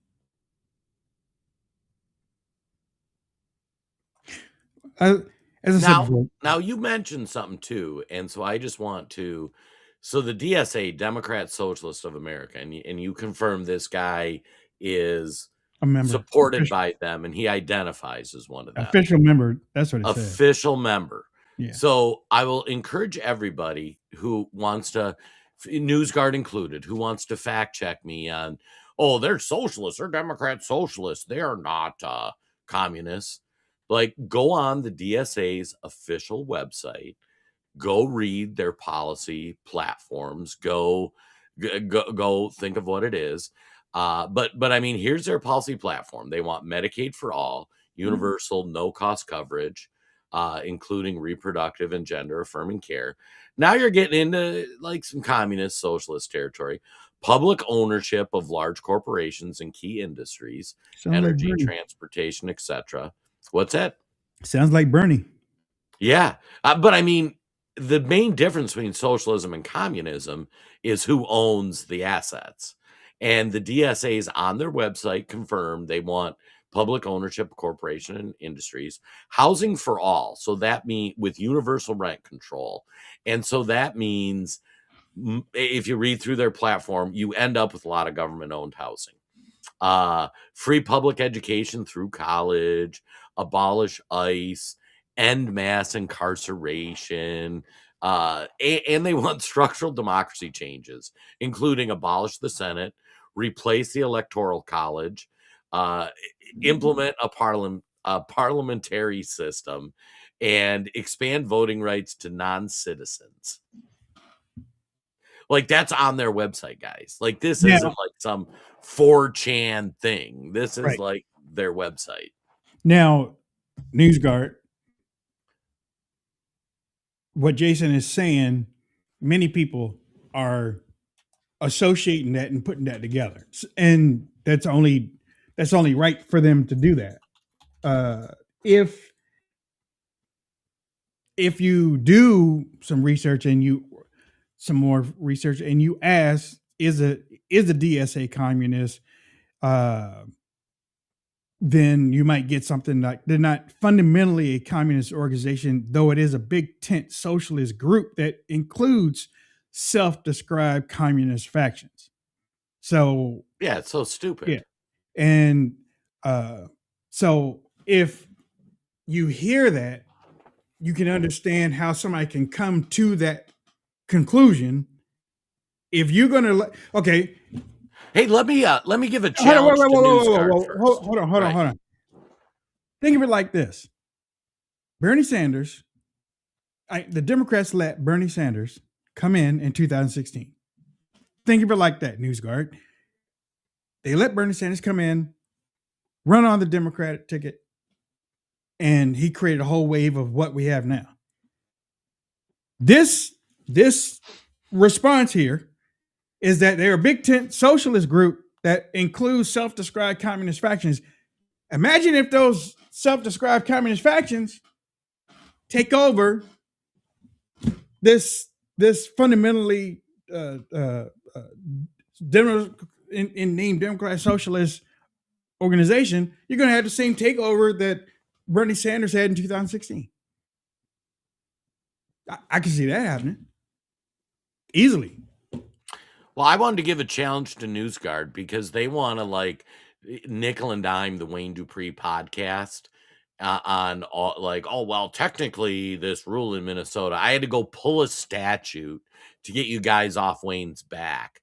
As I said before, now you mentioned something too, and so I just want to. So the DSA, Democrat Socialist of America, and you confirm this guy is a member supported by them, and he identifies as one of them. Official member. That's what it says. Official member. Yeah. So I will encourage everybody who wants to, NewsGuard included, who wants to fact check me on, oh, they're socialists, they're Democrat socialists, they are not communists. Like, go on the DSA's official website, go read their policy platforms, go think of what it is. But I mean, here's their policy platform. They want Medicaid for all, universal no cost coverage, including reproductive and gender affirming care. Now you're getting into like some communist socialist territory. Public ownership of large corporations and key industries, energy, transportation, etc. What's that? Sounds like Bernie. Yeah. But I mean, the main difference between socialism and communism is who owns the assets. And the DSAs on their website confirm they want public ownership of corporation and industries, housing for all. So that means with universal rent control. And so that means if you read through their platform, you end up with a lot of government owned housing. Free public education through college, abolish ICE, end mass incarceration, and they want structural democracy changes, including abolish the Senate, replace the Electoral College, implement a parliamentary system, and expand voting rights to non-citizens. Like, that's on their website, guys. Like, this isn't like some 4chan thing. This is like their website. Now, NewsGuard, what Jason is saying, many people are associating that and putting that together, and that's only right for them to do that. If you do some more research and you ask, is the DSA communist? Then you might get something like they're not fundamentally a communist organization, though it is a big tent socialist group that includes self-described communist factions. So yeah, it's so stupid. Yeah, and so if you hear that, you can understand how somebody can come to that conclusion. If you're gonna okay. Hey, let me give a challenge to NewsGuard first. Hold on. Think of it like this. Bernie Sanders The Democrats let Bernie Sanders come in 2016. Think of it like that, NewsGuard. They let Bernie Sanders come in, run on the Democratic ticket, and he created a whole wave of what we have now. This response here is that they're a big tent socialist group that includes self-described communist factions. Imagine if those self-described communist factions take over this fundamentally named Democrat Socialist organization. You're going to have the same takeover that Bernie Sanders had in 2016. I can see that happening easily. Well, I wanted to give a challenge to NewsGuard because they want to like nickel and dime the Wayne Dupree podcast on all, like, oh, well, technically this rule in Minnesota, I had to go pull a statute to get you guys off Wayne's back.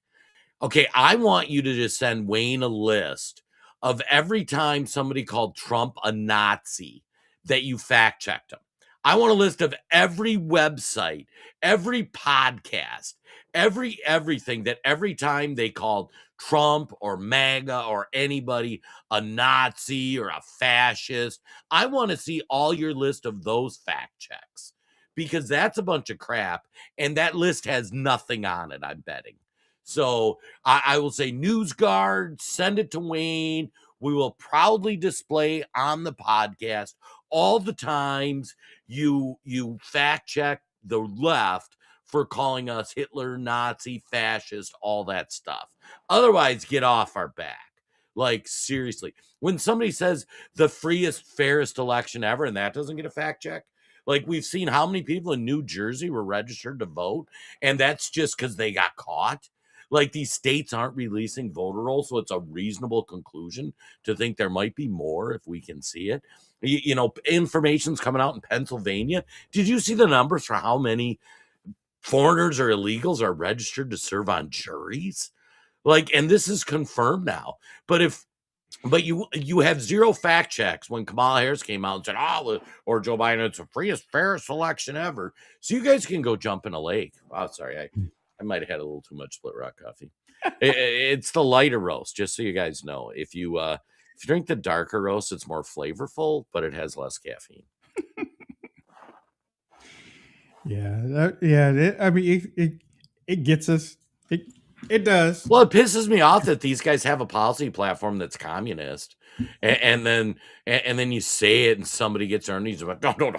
Okay, I want you to just send Wayne a list of every time somebody called Trump a Nazi that you fact checked him. I want a list of every website, every podcast, everything that every time they called Trump or MAGA or anybody a Nazi or a fascist. I want to see all your list of those fact checks because that's a bunch of crap and that list has nothing on it, I'm betting. So I will say NewsGuard, send it to Wayne. We will proudly display on the podcast all the times you fact check the left for calling us Hitler, Nazi, fascist, all that stuff. Otherwise, get off our back. Like, seriously. When somebody says the freest, fairest election ever, and that doesn't get a fact check, like we've seen how many people in New Jersey were registered to vote, and that's just because they got caught. Like these states aren't releasing voter rolls, so it's a reasonable conclusion to think there might be more if we can see it. You know, information's coming out in Pennsylvania. Did you see the numbers for how many foreigners or illegals are registered to serve on juries? Like, and this is confirmed now. But you have zero fact checks when Kamala Harris came out and said, oh, or Joe Biden, it's the freest, fairest election ever. So you guys can go jump in a lake. Oh, sorry. I might have had a little too much Split Rock coffee. It's the lighter roast, just so you guys know. If you drink the darker roast, it's more flavorful, but it has less caffeine. I mean, it gets us. It does. Well, it pisses me off that these guys have a policy platform that's communist, and then you say it, and somebody gets earnings about no,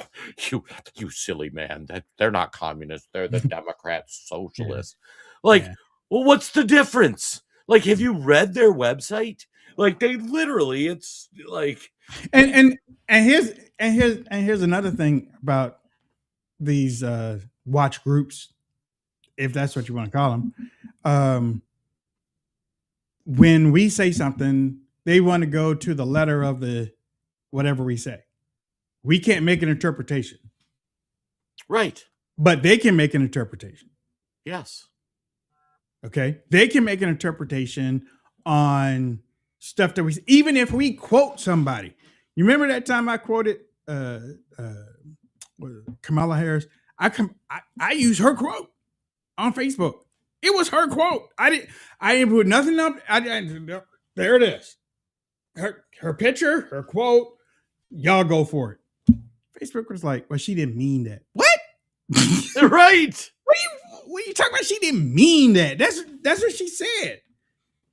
you silly man. That they're not communists. They're the Democrats, socialists. Well, what's the difference? Like, have you read their website? Like, they literally, it's like, and here's another thing about these watch groups, if that's what you want to call them. When we say something, they want to go to the letter of the whatever we say. We can't make an interpretation. Right. But they can make an interpretation. Yes. Okay. They can make an interpretation on stuff that even if we quote somebody. You remember that time I quoted Kamala Harris? I used her quote on Facebook. It was her quote. I didn't put nothing up. There it is. Her picture, her quote. Y'all go for it. Facebook was like, well, she didn't mean that. What? Right. What are you talking about? She didn't mean that. That's what she said.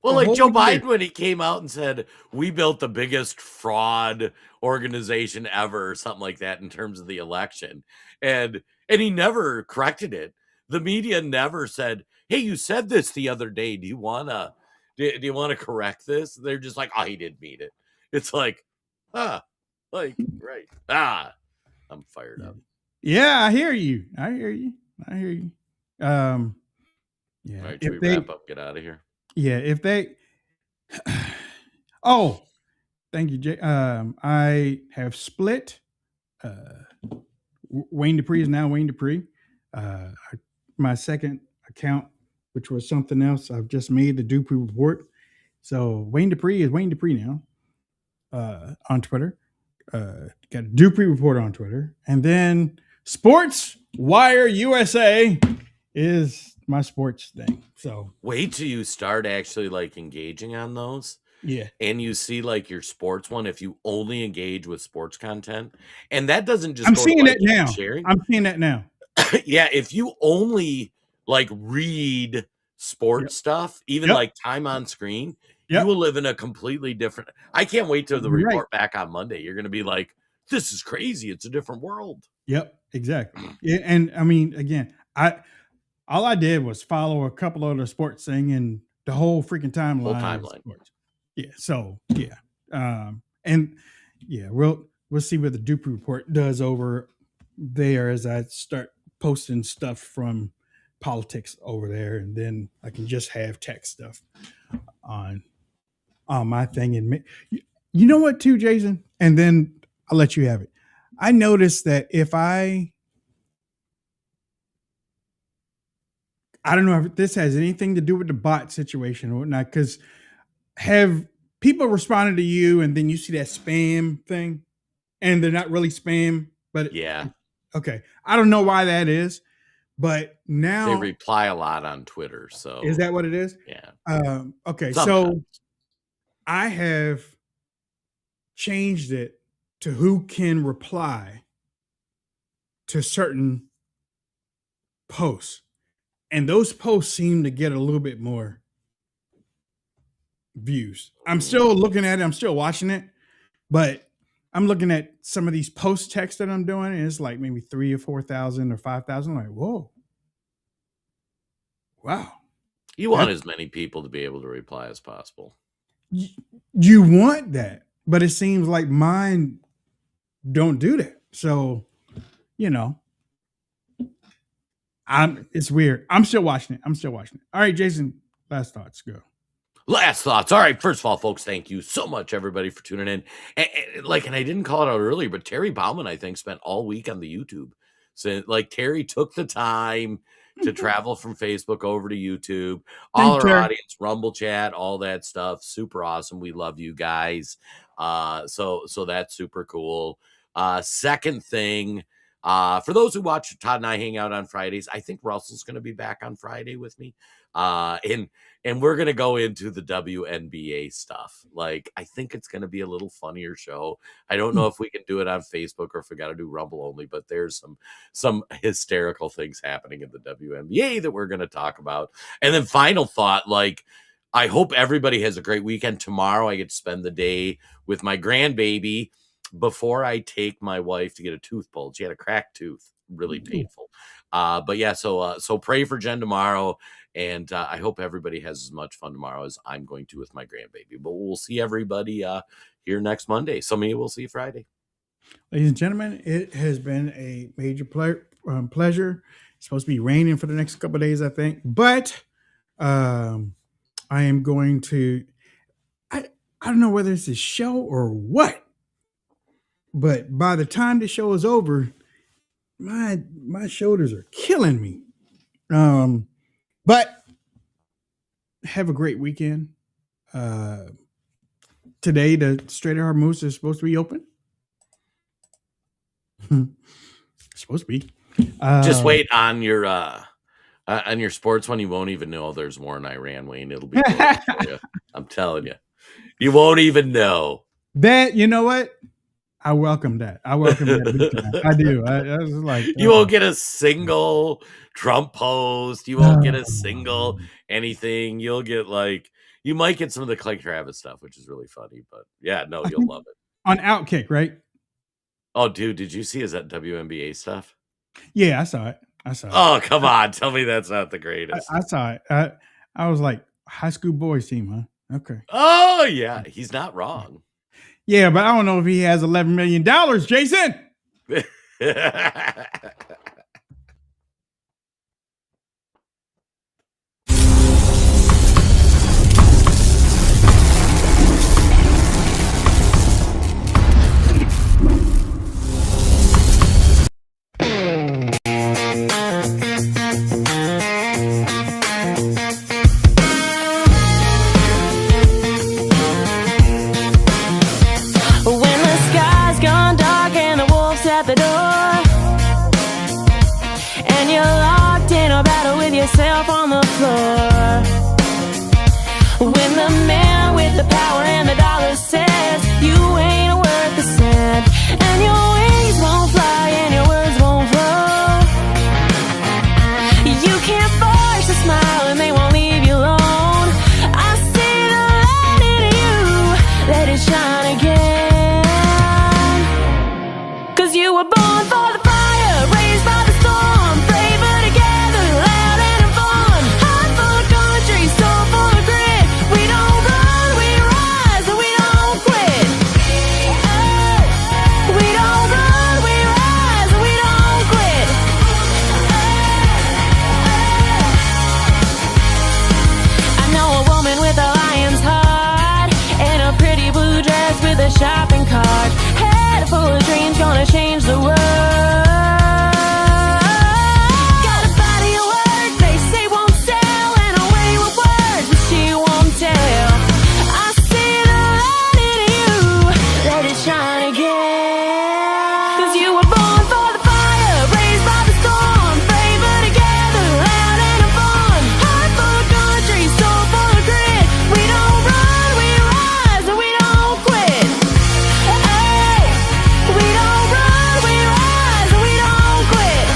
Well, like Joe Biden, when he came out and said, we built the biggest fraud organization ever, or something like that in terms of the election. And he never corrected it. The media never said, hey, you said this the other day. Do you want to correct this? They're just like, oh, he didn't mean it. It's like, right. I'm fired up. Yeah, I hear you. Yeah. All right, should we wrap up? Get out of here. Yeah, if they oh, thank you, Jay. I have split. Wayne Dupree is now Wayne Dupree. My second account, which was something else, I've just made the Dupree report. So Wayne Dupree is Wayne Dupree now on Twitter. Got a Dupree report on Twitter. And then Sports Wire USA is my sports thing. So wait till you start actually like engaging on those. Yeah. And you see like your sports one, if you only engage with sports content, and that doesn't just I'm go seeing to that liking and now. sharing. I'm seeing that now. Yeah, if you only like read sports stuff, even like time on screen, you will live in a completely different. I can't wait till the You're right. report back on Monday. You're going to be like, this is crazy. It's a different world. Yep, exactly. Yeah, and I mean, again, all I did was follow a couple of the sports thing, and the whole freaking timeline. Whole is timeline. sports. Yeah. So yeah, and yeah, we'll see what the Dupe report does over there as I start posting stuff from politics over there, and then I can just have tech stuff on my thing. And you know what, too, Jason, and then I'll let you have it. I noticed that if I don't know if this has anything to do with the bot situation or whatnot, because have people responded to you and then you see that spam thing and they're not really spam, but okay. I don't know why that is, but now they reply a lot on Twitter. So is that what it is? Yeah. Okay. Sometimes. So I have changed it to who can reply to certain posts. And those posts seem to get a little bit more views. I'm still looking at it. I'm still watching it, but I'm looking at some of these post texts that I'm doing, and it's like maybe 3,000 or 4,000 or 5,000. Like, whoa, wow! You want as many people to be able to reply as possible. You want that, but it seems like mine don't do that. So, it's weird. I'm still watching it. All right, Jason, last thoughts. Go. Last thoughts. All right. First of all, folks, thank you so much, everybody, for tuning in. And I didn't call it out earlier, but Terry Bauman, I think, spent all week on the YouTube. So, Terry took the time to travel from Facebook over to YouTube. All our audience, Rumble chat, all that stuff. Super awesome. We love you guys. So that's super cool. Second thing, for those who watch Todd and I hang out on Fridays, I think Russell's going to be back on Friday with me. And we're going to go into the WNBA stuff. I think it's going to be a little funnier show. I don't know if we can do it on Facebook or if we got to do Rumble only, but there's some hysterical things happening in the WNBA that we're going to talk about. And then final thought, I hope everybody has a great weekend. Tomorrow I get to spend the day with my grandbaby before I take my wife to get a tooth pulled. She had a cracked tooth, really painful. But yeah, so pray for Jen tomorrow. And I hope everybody has as much fun tomorrow as I'm going to with my grandbaby. But we'll see everybody here next Monday. Some of you will see Friday. Ladies and gentlemen, it has been a major pleasure. It's supposed to be raining for the next couple of days, I think. But I am going to, I don't know whether it's a show or what. But by the time the show is over, my shoulders are killing me. But have a great weekend. Today, the Straight Ahead Moose is supposed to be open. Supposed to be. Just wait on your sports one. You won't even know there's war in Iran, Wayne. It'll be for you. I'm telling you. You won't even know. That, you know what? I welcome that. I do. I was like, you won't get a single Trump post. You won't get a single anything. You'll get you might get some of the Clay Travis stuff, which is really funny. But yeah, no, you'll love it. On Outkick, right? Oh, dude, did you see his WNBA stuff? Yeah, I saw it. Oh, come on. Tell me that's not the greatest. I saw it. I was like, high school boys team, huh? Okay. Oh, yeah. He's not wrong. Yeah, but I don't know if he has $11 million, Jason. When the sky's gone dark and the wolf's at the door, And your wings won't fly and your words won't flow. You can't force a smile and they won't leave you alone. I see the light in you, let it shine again. 'Cause you were born for the fire, raised by the storm, braver together, loud and in fun. Heart full of country, soul full of grit. We don't run, we rise, and we don't quit. Oh, we don't run, we rise, and we don't quit. I know a woman with a lion's heart and a pretty blue dress with a shopping cart. Head full of dreams, gonna change the world. Got a body of work they say won't sell, and a way with words but she won't tell. I see the light in you, let it shine again. 'Cause you were born for the fire, raised by the storm, braver together, loud and in fun. Heart full of country, soul full of grit. We don't run, we rise, and we don't quit. Hey, we don't run, we rise, and we don't quit.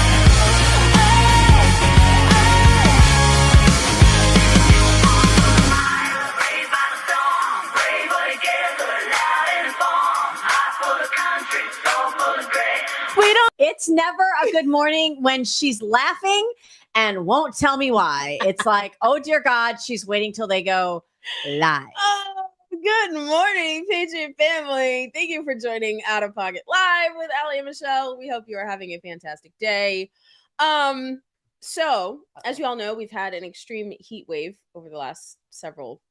It's never a good morning when she's laughing and won't tell me why. It's like, oh dear God, she's waiting till they go live. Oh, good morning, Patriot family. Thank you for joining Out of Pocket Live with Allie and Michelle. We hope you are having a fantastic day. So as you all know, we've had an extreme heat wave over the last several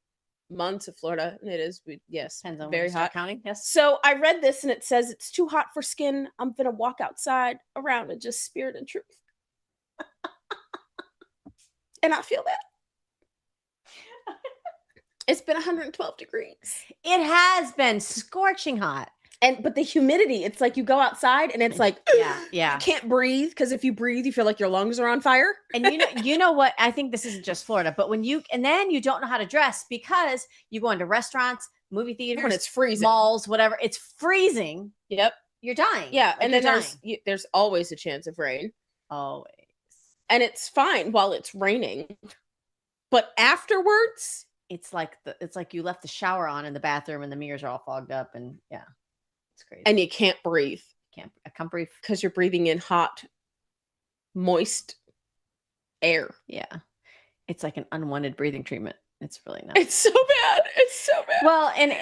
months of Florida, and it is Depends on very when you start hot. counting. Yes. So I read this and it says it's too hot for skin. I'm gonna walk outside around and just spirit and truth. And I feel that. It's been 112 degrees. It has been scorching hot. But the humidity, it's like you go outside and it's like, yeah. You can't breathe, because if you breathe, you feel like your lungs are on fire. And you know what? I think this isn't just Florida, but then you don't know how to dress because you go into restaurants, movie theaters, When it's freezing. malls, whatever. It's freezing. Yep. You're dying. Yeah. Like, And you're then dying. there's always a chance of rain. Always. And it's fine while it's raining. But afterwards, it's like you left the shower on in the bathroom and the mirrors are all fogged up, and yeah. It's crazy. and you can't breathe. I can't breathe. Because you're breathing in hot, moist air. Yeah. It's like an unwanted breathing treatment. It's really not. It's so bad. It's so bad. Well, and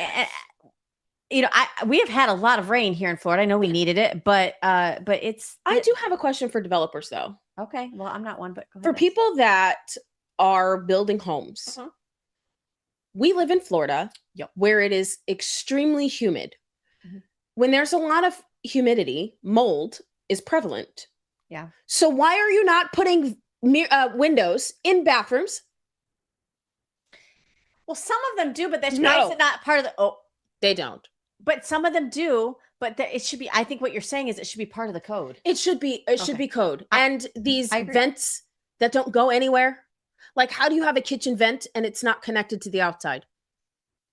we have had a lot of rain here in Florida. I know we needed it, but it's. I do have a question for developers, though. Okay. Well, I'm not one, but go ahead. For people that are building homes, we live in Florida, where it is extremely humid. Mm-hmm. When there's a lot of humidity, mold is prevalent. Yeah. So why are you not putting windows in bathrooms? Well, some of them do, but that's No. not part of the. Oh, they don't. But some of them do. But it should be. I think what you're saying is it should be part of the code. It should be. It should be code. And these I agree. vents that don't go anywhere. Like, how do you have a kitchen vent and it's not connected to the outside?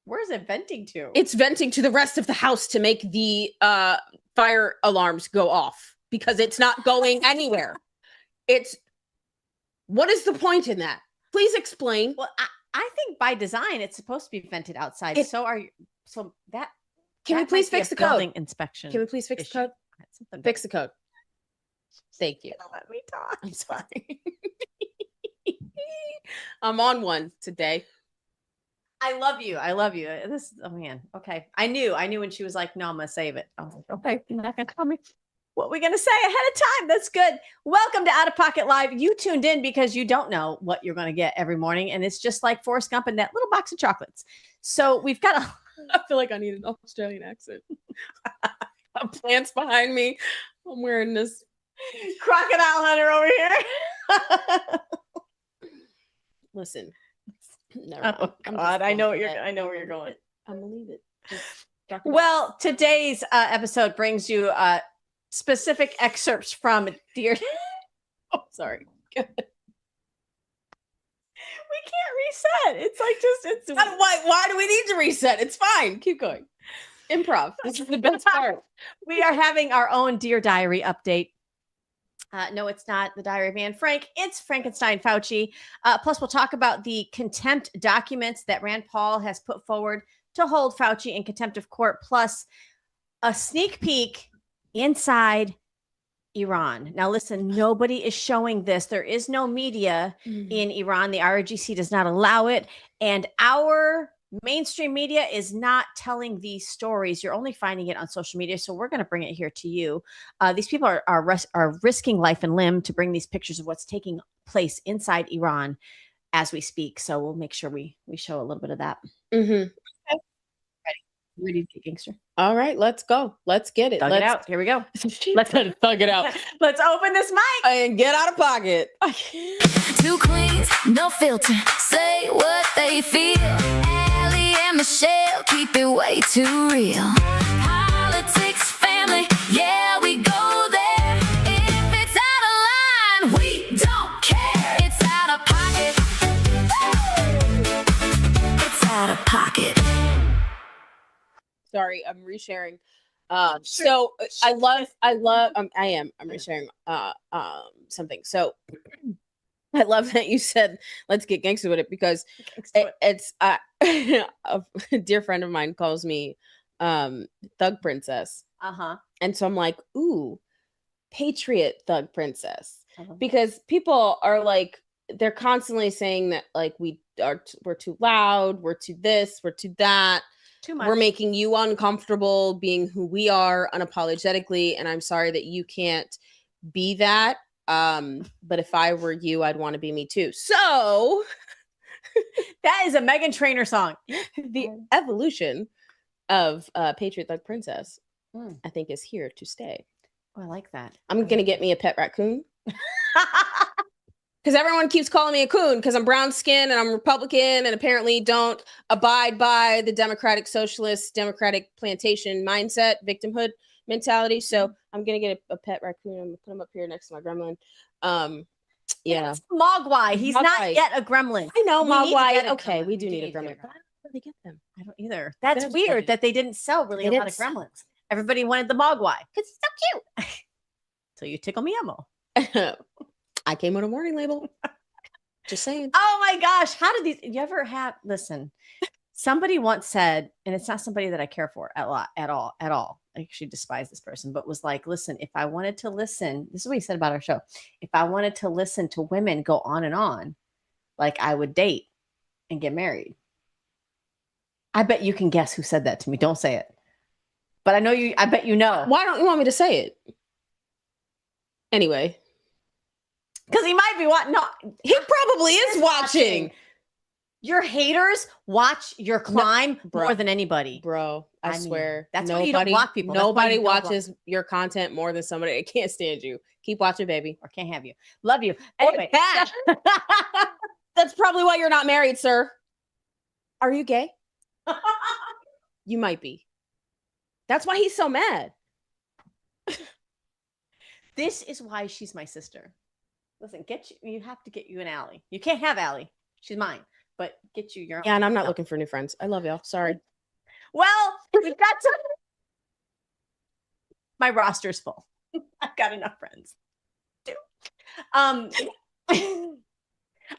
Where's it venting to? It's venting to the rest of the house to make the fire alarms go off because it's not going anywhere. What is the point in that? Please explain. Well, I think by design it's supposed to be vented outside. Can we please fix the code? Building inspection. Can we please fix the code? Fix the code. Thank you. Let me talk. I'm sorry. I'm on one today. I love you. I love you. Oh man. Okay. I knew when she was like, no, I'm going to save it. I was like, okay, you're not going to tell me what we're going to say ahead of time. That's good. Welcome to Out of Pocket Live. You tuned in because you don't know what you're going to get every morning. And it's just like Forrest Gump and that little box of chocolates. So we've got I feel like I need an Australian accent. Plants behind me. I'm wearing this crocodile hunter over here. Listen. Oh God, I know where you're going. I'm gonna leave it. Well, today's episode brings you specific excerpts from Dear. Oh, sorry. We can't reset. It's like Why do we need to reset? It's fine. Keep going. Improv. This is the best part. We are having our own Dear Diary update. No, it's not the Diary of Anne Frank. It's Frankenstein Fauci. Plus, we'll talk about the contempt documents that Rand Paul has put forward to hold Fauci in contempt of court, plus a sneak peek inside Iran. Now, listen, nobody is showing this. There is no media in Iran. The ROGC does not allow it. And our mainstream media is not telling these stories. You're only finding it on social media. So we're going to bring it here to you. These people are risking life and limb to bring these pictures of what's taking place inside Iran as we speak. So we'll make sure we show a little bit of that. Mm-hmm. Ready to get gangster. All right, let's go. Let's get it. Thug Let's it out. Here we go. Let's thug it out Let's open this mic and get out of pocket. Two queens, no filter, say what they feel. Allie and Michelle keep it way too real. Politics, family, yeah, we go there. If it's out of line, we don't care. It's out of pocket. It's out of pocket. Sorry, I'm resharing. So I am. I'm resharing something. So I love that you said let's get gangster with it because it's a dear friend of mine calls me Thug Princess. And so I'm like, ooh, Patriot Thug Princess. Because people are like, they're constantly saying that like we're too loud, we're too this, we're too that. Too much. We're making you uncomfortable being who we are unapologetically. And I'm sorry that you can't be that. But if I were you, I'd want to be me too. So that is a Meghan Trainor song. The evolution of Patriot Thug Princess, I think, is here to stay. Oh, I like that. I'm going to get me a pet raccoon. Because everyone keeps calling me a coon because I'm brown skinned and I'm Republican and apparently don't abide by the democratic socialist, democratic plantation mindset, victimhood mentality. So I'm going to get a pet raccoon. I'm going to put him up here next to my gremlin. Yeah. It's Mogwai. He's not yet a gremlin. I know, We need to Mogwai. get a Okay, gremlin. we do need a to gremlin. get But I don't really get them. I don't either. That's That's weird funny. that they didn't sell really a They lot of didn't gremlins. Everybody wanted the Mogwai because it's so cute. So you tickle me, Emo. I came with a warning label. Just saying. Oh my gosh. How did these, you ever have, listen, somebody once said, and it's not somebody that I care for at all. I actually despise this person, but was like, listen, if I wanted to listen, this is what he said about our show. If I wanted to listen to women go on and on, like I would date and get married. I bet you can guess who said that to me. Don't say it. But I bet you know. Why don't you want me to say it? Anyway. Because he might be watching. No, he probably is watching. Your haters watch your climb more than anybody. Bro, I swear. That's why you don't block people. Nobody watches your content more than somebody that can't stand you. Keep watching, baby. Or can't have you. Love you. Anyway. That's probably why you're not married, sir. Are you gay? You might be. That's why he's so mad. This is why she's my sister. Listen, you have to get you an Allie. You can't have Allie. She's mine. But get you your own. Yeah, and I'm not looking for new friends. I love y'all. Sorry. Well, we've got to. My roster's full. I've got enough friends. I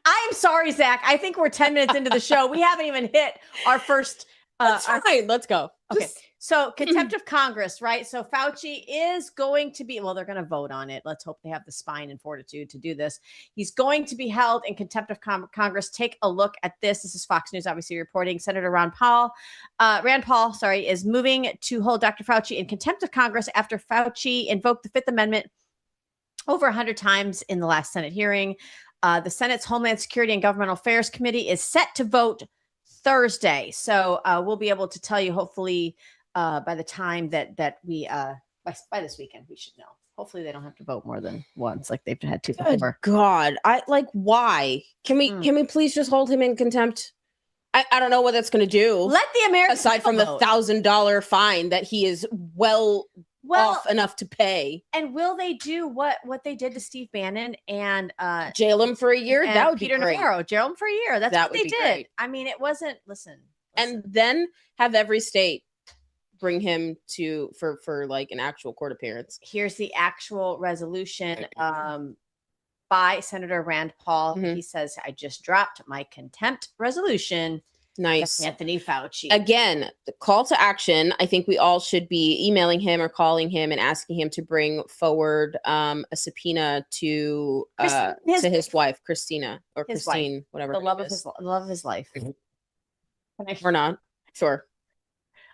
am sorry, Zach. I think we're 10 minutes into the show. We haven't even hit our first. That's fine. Let's go. Okay. So contempt of Congress, right? So Fauci is going to be, well, they're going to vote on it. Let's hope they have the spine and fortitude to do this. He's going to be held in contempt of Congress. Take a look at this. This is Fox News, obviously reporting. Senator Rand Paul, is moving to hold Dr. Fauci in contempt of Congress after Fauci invoked the Fifth Amendment over 100 times in the last Senate hearing. The Senate's Homeland Security and Governmental Affairs Committee is set to vote Thursday. So we'll be able to tell you, hopefully, by the time that we by this weekend, we should know. Hopefully they don't have to vote more than once like they've had to before. God, I like, why can we please just hold him in contempt? I don't know what that's going to do. Let the Americans aside from the $1,000 fine that he is well off enough to pay. And will they do what they did to Steve Bannon and jail him for a year? That would Peter be great. Navarro, jail him for a year. That's what they did. Great. I mean, it wasn't. Listen, and then have every state bring him to for like an actual court appearance. Here's the actual resolution by Senator Rand Paul. He says, I just dropped my contempt resolution. Nice. Anthony Fauci. Again, the call to action. I think we all should be emailing him or calling him and asking him to bring forward a subpoena to his wife, Christina, or his Christine, wife, whatever. the love of his life. Or not. Sure.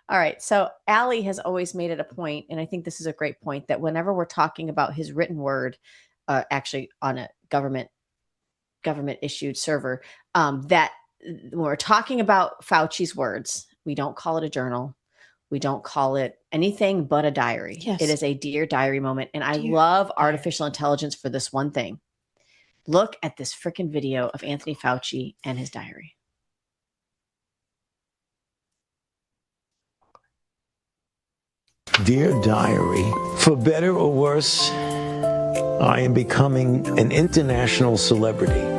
All right. So Allie has always made it a point, and I think this is a great point, that whenever we're talking about his written word, actually on a government issued server, that when we're talking about Fauci's words, we don't call it a journal. We don't call it anything but a diary. Yes. It is a Dear Diary moment. And I love artificial intelligence for this one thing. Look at this freaking video of Anthony Fauci and his diary. Dear Diary, for better or worse, I am becoming an international celebrity.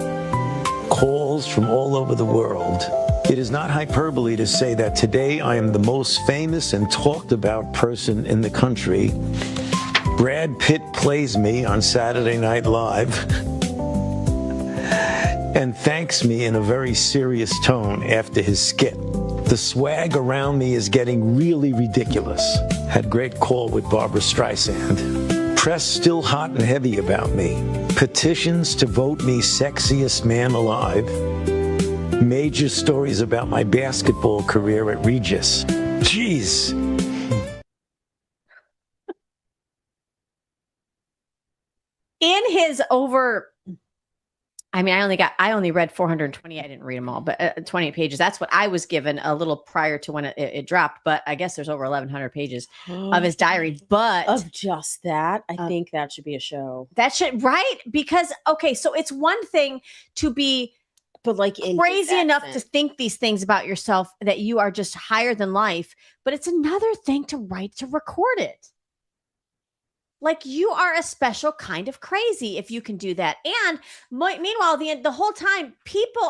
Calls from all over the world. It is not hyperbole to say that today I am the most famous and talked about person in the country. Brad Pitt plays me on Saturday Night Live and thanks me in a very serious tone after his skit. The swag around me is getting really ridiculous. Had great call with Barbara Streisand. Press still hot and heavy about me. Petitions to vote me sexiest man alive. Major stories about my basketball career at Regis. Jeez. In his I only read 420. I didn't read them all, but 28 pages. That's what I was given a little prior to when it dropped. But I guess there's over 1,100 pages of his diary. But of just that, I think that should be a show. That should, right? Because, okay, so it's one thing to be crazy enough to think these things about yourself, that you are just higher than life. But it's another thing to record it. Like, you are a special kind of crazy if you can do that. And meanwhile, the whole time,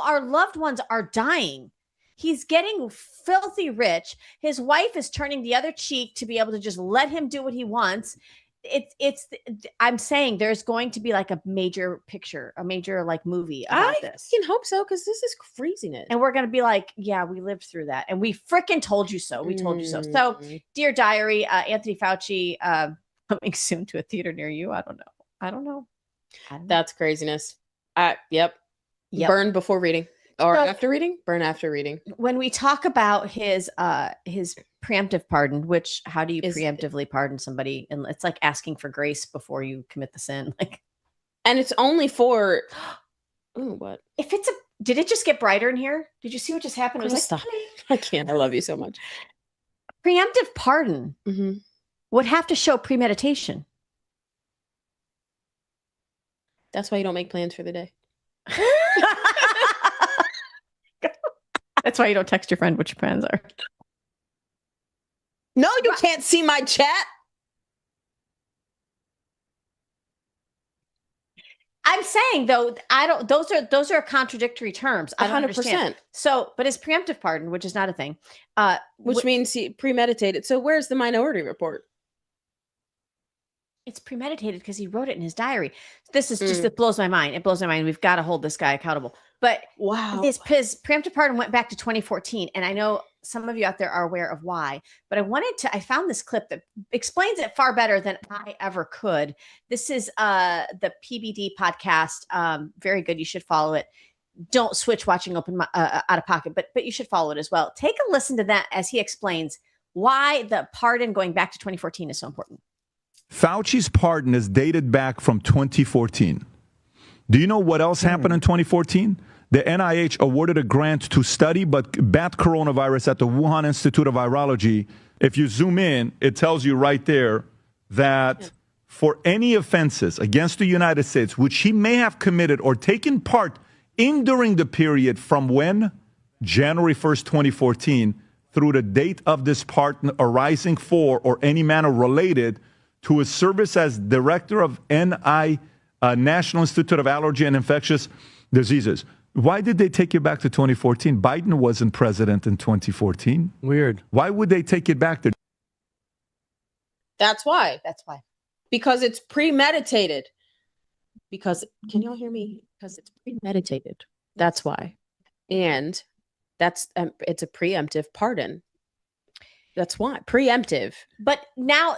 our loved ones are dying. He's getting filthy rich. His wife is turning the other cheek to be able to just let him do what he wants. I'm saying there's going to be like a major picture, a major like movie about this. I can hope so, because this is craziness. And we're going to be like, yeah, we lived through that. And we freaking told you so. We told you so. So, Dear Diary, Anthony Fauci, coming soon to a theater near you. I don't know. That's craziness. Yep. Burn before reading or after reading. Burn after reading. When we talk about his preemptive pardon, which how do you preemptively pardon somebody? And it's like asking for grace before you commit the sin. And it's only for what? If it's did it just get brighter in here? Did you see what just happened? It was stop. I can't. I love you so much. Preemptive pardon. Would have to show premeditation. That's why you don't make plans for the day. That's why you don't text your friend what your plans are. No, you can't see my chat. I'm saying though, those are contradictory terms. I don't 100%. Understand. So, but it's preemptive pardon, which is not a thing. Which means he premeditated. So where's the Minority Report? It's premeditated because he wrote it in his diary. This is just, it blows my mind. It blows my mind. We've got to hold this guy accountable. But wow, his preemptive pardon went back to 2014. And I know some of you out there are aware of why, but I found this clip that explains it far better than I ever could. This is the PBD podcast. Very good. You should follow it. Don't switch watching Out of Pocket, but you should follow it as well. Take a listen to that as he explains why the pardon going back to 2014 is so important. Fauci's pardon is dated back from 2014. Do you know what else happened in 2014? The NIH awarded a grant to study bat coronavirus at the Wuhan Institute of Virology. If you zoom in, it tells you right there that for any offenses against the United States, which he may have committed or taken part in during the period from when? January 1st, 2014, through the date of this pardon arising for or any manner related to his service as director of National Institute of Allergy and Infectious Diseases. Why did they take you back to 2014? Biden wasn't president in 2014. Weird. Why would they take it back there? That's why. That's why. Because it's premeditated. Because, can y'all hear me? Because it's premeditated. That's why. And that's, it's a preemptive pardon. That's why. Preemptive. But now,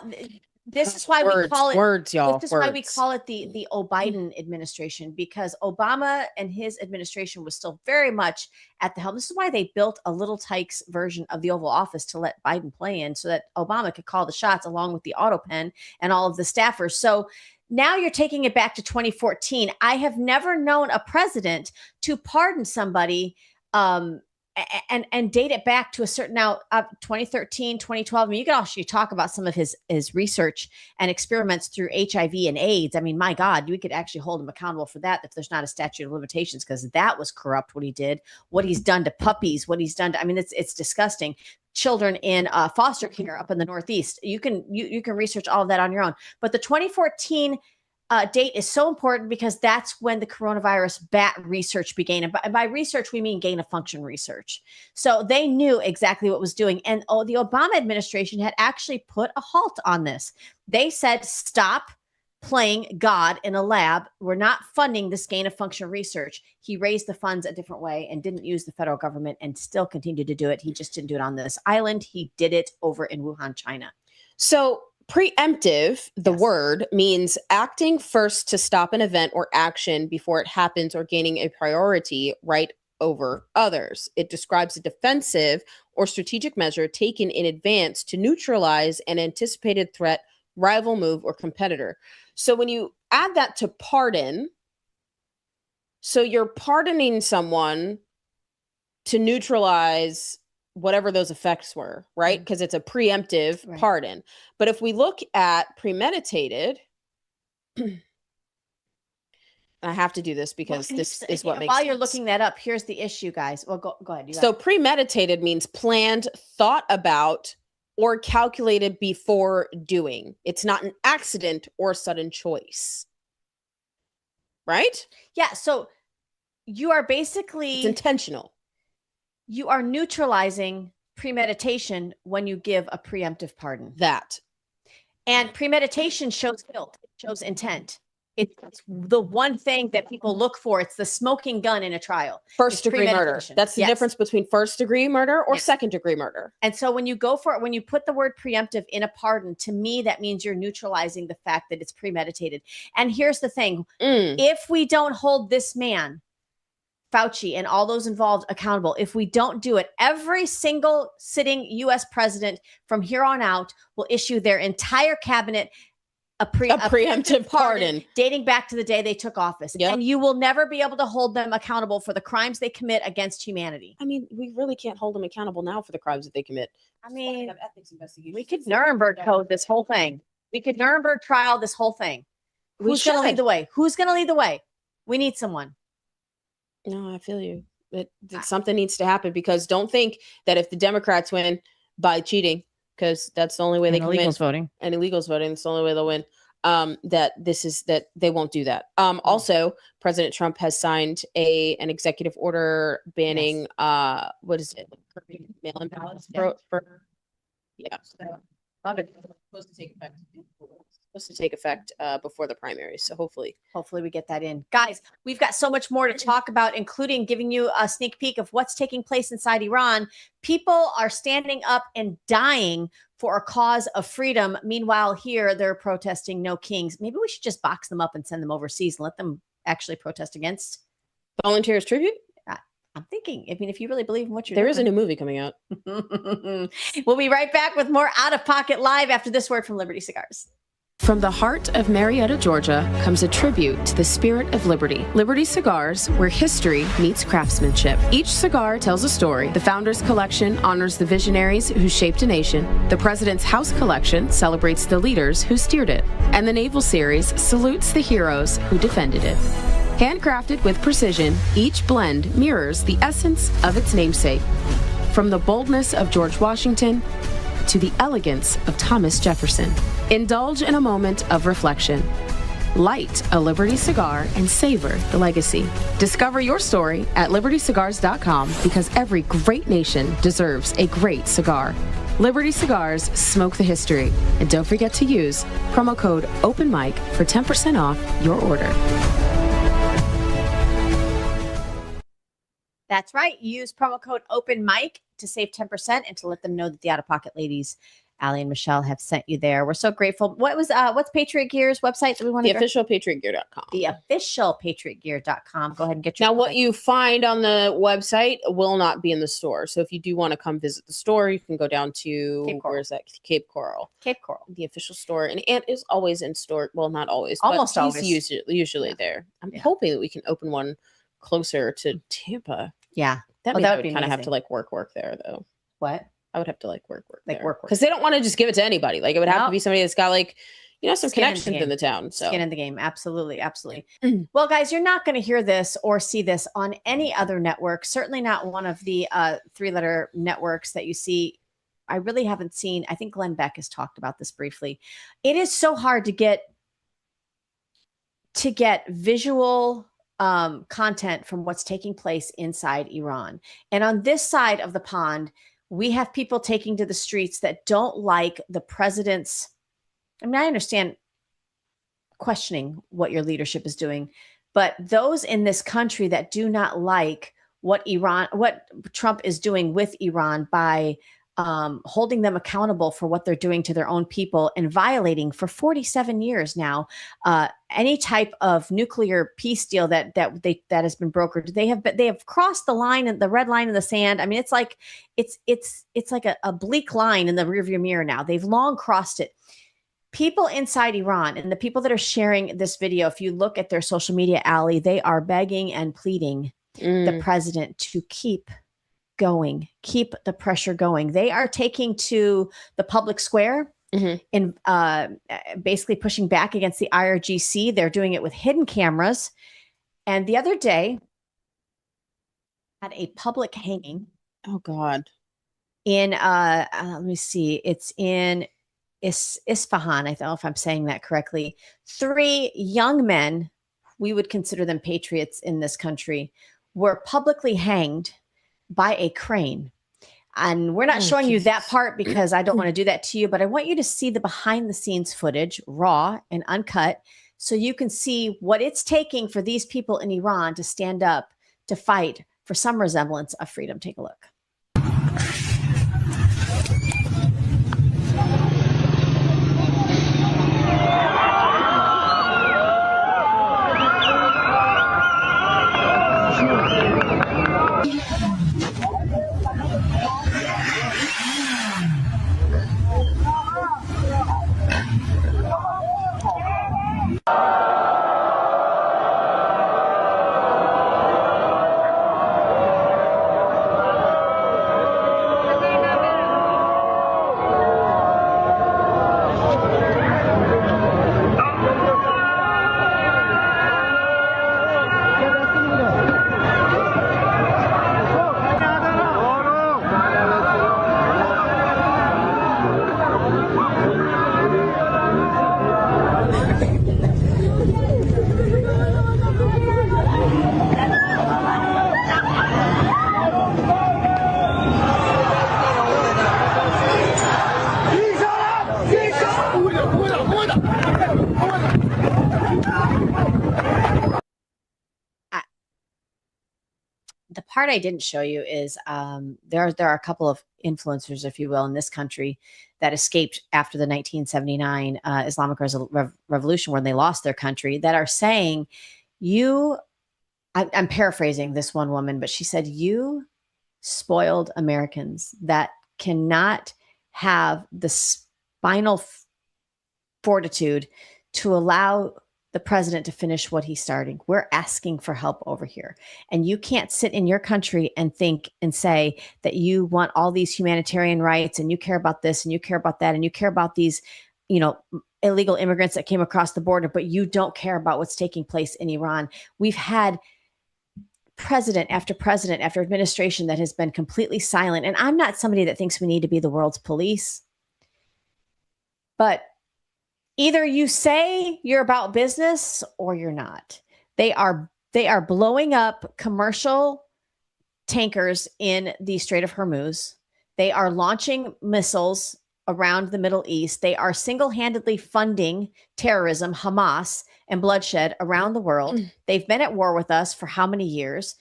this is why we call it words, y'all. This is why we call it the Biden administration, because Obama and his administration was still very much at the helm. This is why they built a Little Tikes version of the Oval Office to let Biden play in, so that Obama could call the shots along with the auto pen and all of the staffers. So now you're taking it back to 2014. I have never known a president to pardon somebody and date it back to a certain 2013, 2012. I mean, you can actually talk about some of his research and experiments through HIV and AIDS. I mean, my God, we could actually hold him accountable for that if there's not a statute of limitations, because that was corrupt, what he did, what he's done to puppies, what he's done to, I mean, it's disgusting. Children in foster care up in the Northeast. You can research all of that on your own. But the 2014 date is so important because that's when the coronavirus bat research began. And by research, we mean gain of function research. So they knew exactly what was doing. And the Obama administration had actually put a halt on this. They said, stop playing God in a lab. We're not funding this gain of function research. He raised the funds a different way and didn't use the federal government and still continued to do it. He just didn't do it on this island. He did it over in Wuhan, China. So preemptive, the word, means acting first to stop an event or action before it happens or gaining a priority right over others. It describes a defensive or strategic measure taken in advance to neutralize an anticipated threat, rival move, or competitor. So when you add that to pardon, so you're pardoning someone to neutralize whatever those effects were, right? Because it's a preemptive pardon. But if we look at premeditated, I have to do this because this is what makes While sense. you're looking that up, here's the issue, guys. Well, go ahead. So premeditated means planned, thought about, or calculated before doing. It's not an accident or sudden choice. Right? Yeah. So you are basically... It's intentional. You are neutralizing premeditation when you give a preemptive pardon. And premeditation shows guilt. It shows intent. It's the one thing that people look for. It's the smoking gun in a trial. First degree murder. That's the difference between first degree murder or second degree murder. And so when you go for it, when you put the word preemptive in a pardon, to me, that means you're neutralizing the fact that it's premeditated. And here's the thing. If we don't hold this man, Fauci, and all those involved accountable, if we don't do it, every single sitting U.S. president from here on out will issue their entire cabinet a preemptive pardon dating back to the day they took office. And you will never be able to hold them accountable for the crimes they commit against humanity. I mean, we really can't hold them accountable now for the crimes that they commit. I mean, we could Nuremberg code this whole thing. We could Nuremberg trial this whole thing. Who's going to lead the way? Who's going to lead the way? We need someone. No, I feel you. That something needs to happen, because don't think that if the Democrats win by cheating, because that's the only way they can win. And illegals voting, it's the only way they'll win. That they won't do that. Also, President Trump has signed an executive order banning what is it? Mail-in ballots for supposed to take effect before the primaries. So hopefully we get that in. Guys, we've got so much more to talk about, including giving you a sneak peek of what's taking place inside Iran. People are standing up and dying for a cause of freedom. Meanwhile, here they're protesting no kings. Maybe we should just box them up and send them overseas and let them actually protest against volunteers tribute. I'm thinking, I mean, if you really believe in what you're doing. There is a new movie coming out. We'll be right back with more Out of Pocket Live after this word from Liberty Cigars. From the heart of Marietta, Georgia, comes a tribute to the spirit of liberty. Liberty Cigars, where history meets craftsmanship. Each cigar tells a story. The Founders Collection honors the visionaries who shaped a nation. The President's House Collection celebrates the leaders who steered it. And the Naval Series salutes the heroes who defended it. Handcrafted with precision, each blend mirrors the essence of its namesake. From the boldness of George Washington to the elegance of Thomas Jefferson. Indulge in a moment of reflection. Light a Liberty cigar and savor the legacy. Discover your story at libertycigars.com, because every great nation deserves a great cigar. Liberty Cigars smoke the history. And don't forget to use promo code OpenMic for 10% off your order. That's right. Use promo code OpenMic to save 10% and to let them know that the Out of Pocket ladies, Allie and Michelle, have sent you there. We're so grateful. What's Patriot Gear's website that we want The to official patriotgear.com. The official patriotgear.com. Go ahead and get your Now, what you find on the website will not be in the store. So if you do want to come visit the store, you can go down to Cape Coral. Where's that? Cape Coral. Cape Coral. The official store. And Ant is always in store. Well, not always. Almost but he's always. Usually there. I'm hoping that we can open one closer to Tampa. Yeah. That Oh, means that I would would be kind of have amazing. to like work there though. What? I would have to like work there. work. Because they don't want to just give it to anybody. Like it would have to Nope. be somebody that's got like, some Skin in the connections game. in the town. So Skin in the game. Absolutely. Absolutely. Well, guys, you're not going to hear this or see this on any other network. Certainly not one of the 3-letter networks that you see. I really haven't seen. I think Glenn Beck has talked about this briefly. It is so hard to get visual content from what's taking place inside Iran. And on this side of the pond, we have people taking to the streets that don't like the president's. I mean, I understand questioning what your leadership is doing, but those in this country that do not like what Trump is doing with Iran by holding them accountable for what they're doing to their own people and violating for 47 years now any type of nuclear peace deal that has been brokered. They have crossed the line and the red line in the sand. I mean, it's like a bleak line in the rearview mirror now. They've long crossed it. People inside Iran and the people that are sharing this video, if you look at their social media, Allie, they are begging and pleading the president to keep going, keep the pressure going. They are taking to the public square and basically pushing back against the IRGC. They're doing it with hidden cameras. And the other day, had a public hanging. Oh God! In let me see, it's in Isfahan. I don't know if I'm saying that correctly. 3 young men, we would consider them patriots in this country, were publicly hanged by a crane. And we're not showing you that part because I don't want to do that to you, but I want you to see the behind the scenes footage, raw and uncut, so you can see what it's taking for these people in Iran to stand up, to fight for some resemblance of freedom. Take a look. The part I didn't show you is there are a couple of influencers, if you will, in this country that escaped after the 1979 Islamic Revolution, when they lost their country, that are saying, I'm paraphrasing this one woman, but she said, you spoiled Americans that cannot have the spinal fortitude to allow the president to finish what he's starting. We're asking for help over here. And you can't sit in your country and think and say that you want all these humanitarian rights and you care about this and you care about that and you care about these, illegal immigrants that came across the border, but you don't care about what's taking place in Iran. We've had president after administration that has been completely silent. And I'm not somebody that thinks we need to be the world's police, but either you say you're about business or you're not. They are blowing up commercial tankers in the Strait of Hormuz. They are launching missiles around the Middle East. They are single-handedly funding terrorism, Hamas, and bloodshed around the world. They've been at war with us for how many years?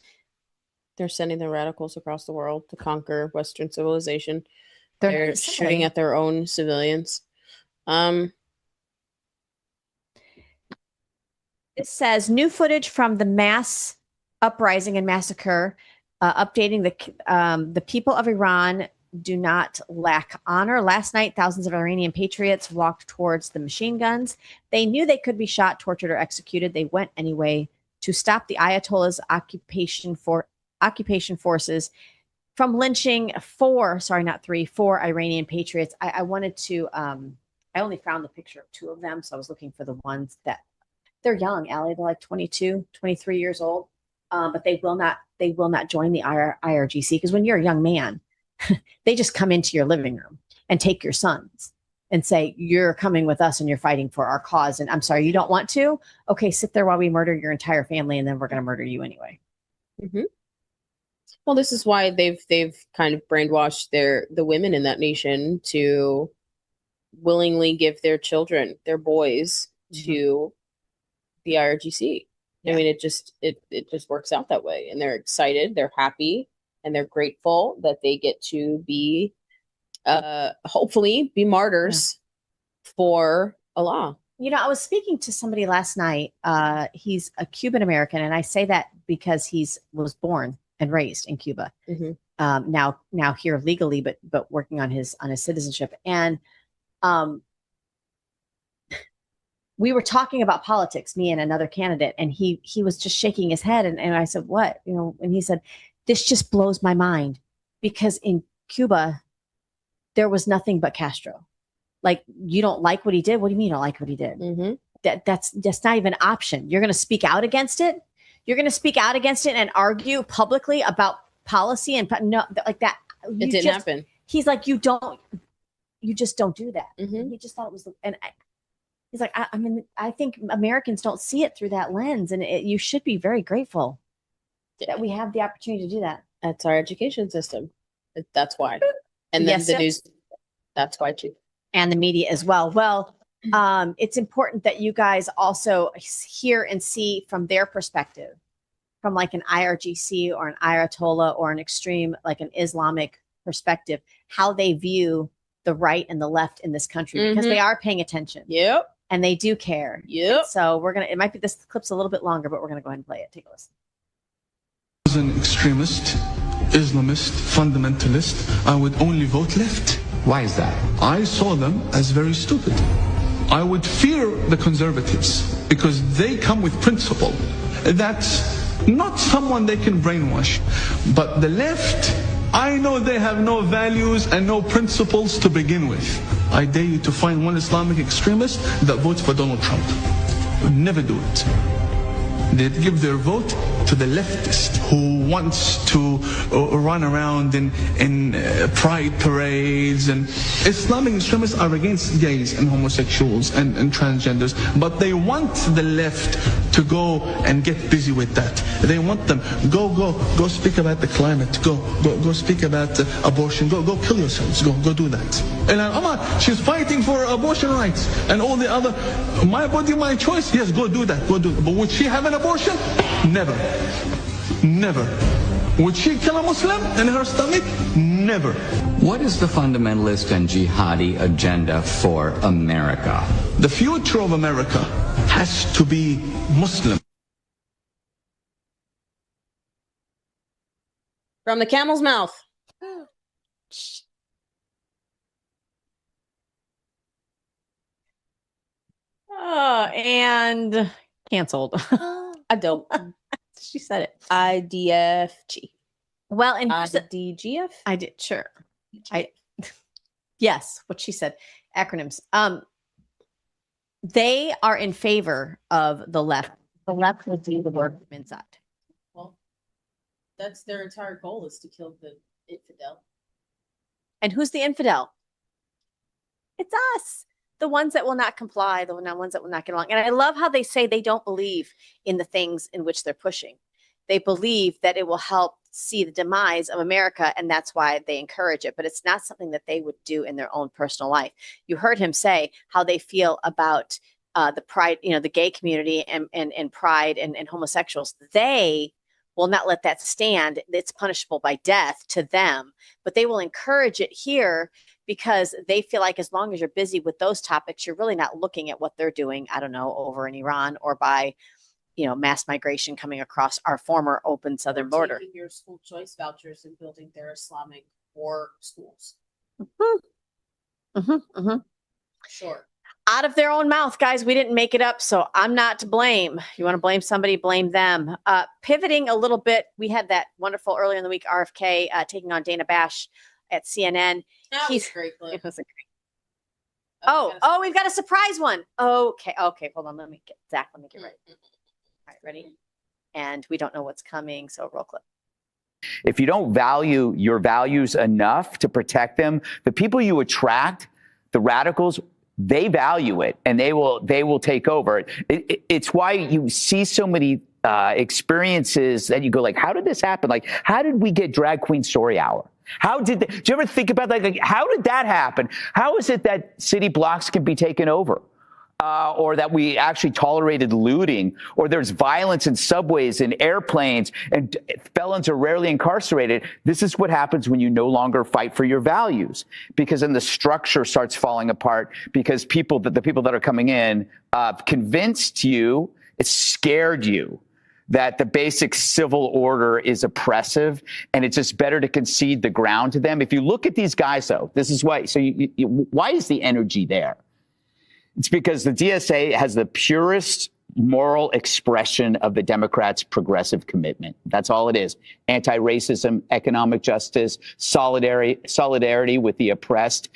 They're sending their radicals across the world to conquer Western civilization. They're They're not shooting saying. at their own civilians. It says new footage from the mass uprising and massacre, updating the people of Iran do not lack honor. Last night, thousands of Iranian patriots walked towards the machine guns. They knew they could be shot, tortured, or executed. They went anyway to stop the Ayatollah's occupation forces from lynching four Iranian patriots. I wanted to, I only found the picture of two of them. So I was looking for the ones that they're young, Allie. They're like 22, 23 years old. But they will not join the IRGC because when you're a young man, they just come into your living room and take your sons and say, you're coming with us and you're fighting for our cause. And I'm sorry, you don't want to? Okay, sit there while we murder your entire family and then we're going to murder you anyway. Mm-hmm. Well, this is why they've kind of brainwashed the women in that nation to willingly give their children, their boys, to the IRGC. I mean, it just works out that way, and they're excited, they're happy, and they're grateful that they get to be, hopefully, be martyrs for Allah. You know, I was speaking to somebody last night. He's a Cuban American, and I say that because was born and raised in Cuba. Now here legally, but working on his citizenship. And we were talking about politics, me and another candidate, and he was just shaking his head. And I said, what? You know, and he said, this just blows my mind because in Cuba, there was nothing but Castro. Like, you don't like what he did? What do you mean you don't like what he did? That's not even an option. You're going to speak out against it? You're going to speak out against it and argue publicly about policy and no, like that. It didn't happen. He's like, you just don't do that. He just thought it was, he's like, I mean, I think Americans don't see it through that lens, and you should be very grateful that we have the opportunity to do that. That's our education system. That's why. And then the news, that's why too. And the media as well. Well, it's important that you guys also hear and see from their perspective, from like an IRGC or an Ayatollah or an extreme, like an Islamic perspective, how they view the right and the left in this country, because they are paying attention. Yep. And they do care. Yep. So this clip's a little bit longer, but we're going to go ahead and play it. Take a listen. As an extremist, Islamist, fundamentalist, I would only vote left. Why is that? I saw them as very stupid. I would fear the conservatives because they come with principle. That's not someone they can brainwash. But the left, I know they have no values and no principles to begin with. I dare you to find one Islamic extremist that votes for Donald Trump. Would never do it. They'd give their vote to the leftist who wants to run around in pride parades. And Islamic extremists are against gays and homosexuals and transgenders, but they want the left to go and get busy with that. They want them, go speak about the climate, go speak about abortion, go kill yourselves, go do that. Ilhan Omar, she's fighting for abortion rights and all the other, my body, my choice. Yes, go do that, But would she have an abortion? Never. Would she kill a Muslim in her stomach? Never. What is the fundamentalist and jihadi agenda for America? The future of America has to be Muslim. From the camel's mouth. And canceled. I don't. She said it. IDFG. Well, and IDGF? I did, sure. Yes, what she said. Acronyms. They are in favor of the left. The left will do the work from inside. Well, that's their entire goal, is to kill the infidel. And who's the infidel? It's us. The ones that will not comply, the ones that will not get along. And I love how they say they don't believe in the things in which they're pushing. They believe that it will help see the demise of America, and that's why they encourage it. But it's not something that they would do in their own personal life. You heard him say how they feel about the pride, the gay community and pride and homosexuals. They will not let that stand. It's punishable by death to them, but they will encourage it here because they feel like as long as you're busy with those topics, you're really not looking at what they're doing, I don't know, over in Iran or by, mass migration coming across our former open southern border. Taking your school choice vouchers and building their Islamic war schools. Sure. Out of their own mouth, guys. We didn't make it up, so I'm not to blame. You want to blame somebody, blame them. Pivoting a little bit, we had that wonderful earlier in the week RFK taking on Dana Bash at CNN. That was a great clip. It was a great. Oh, we've got a surprise one. Okay, hold on. Let me get ready. All right, ready? And we don't know what's coming, so roll clip. If you don't value your values enough to protect them, the people you attract, the radicals, they value it, and they will take over. It's why you see so many experiences that you go like, how did this happen? Like, how did we get Drag Queen Story Hour? Do you ever think about that? Like, how did that happen? How is it that city blocks can be taken over? Or that we actually tolerated looting, or there's violence in subways and airplanes, and felons are rarely incarcerated. This is what happens when you no longer fight for your values, because then the structure starts falling apart, because the people that are coming in convinced you, it scared you that the basic civil order is oppressive, and it's just better to concede the ground to them. If you look at these guys, though, this is why. So why is the energy there? It's because the DSA has the purest moral expression of the Democrats' progressive commitment. That's all it is. Anti-racism, economic justice, solidarity with the oppressed.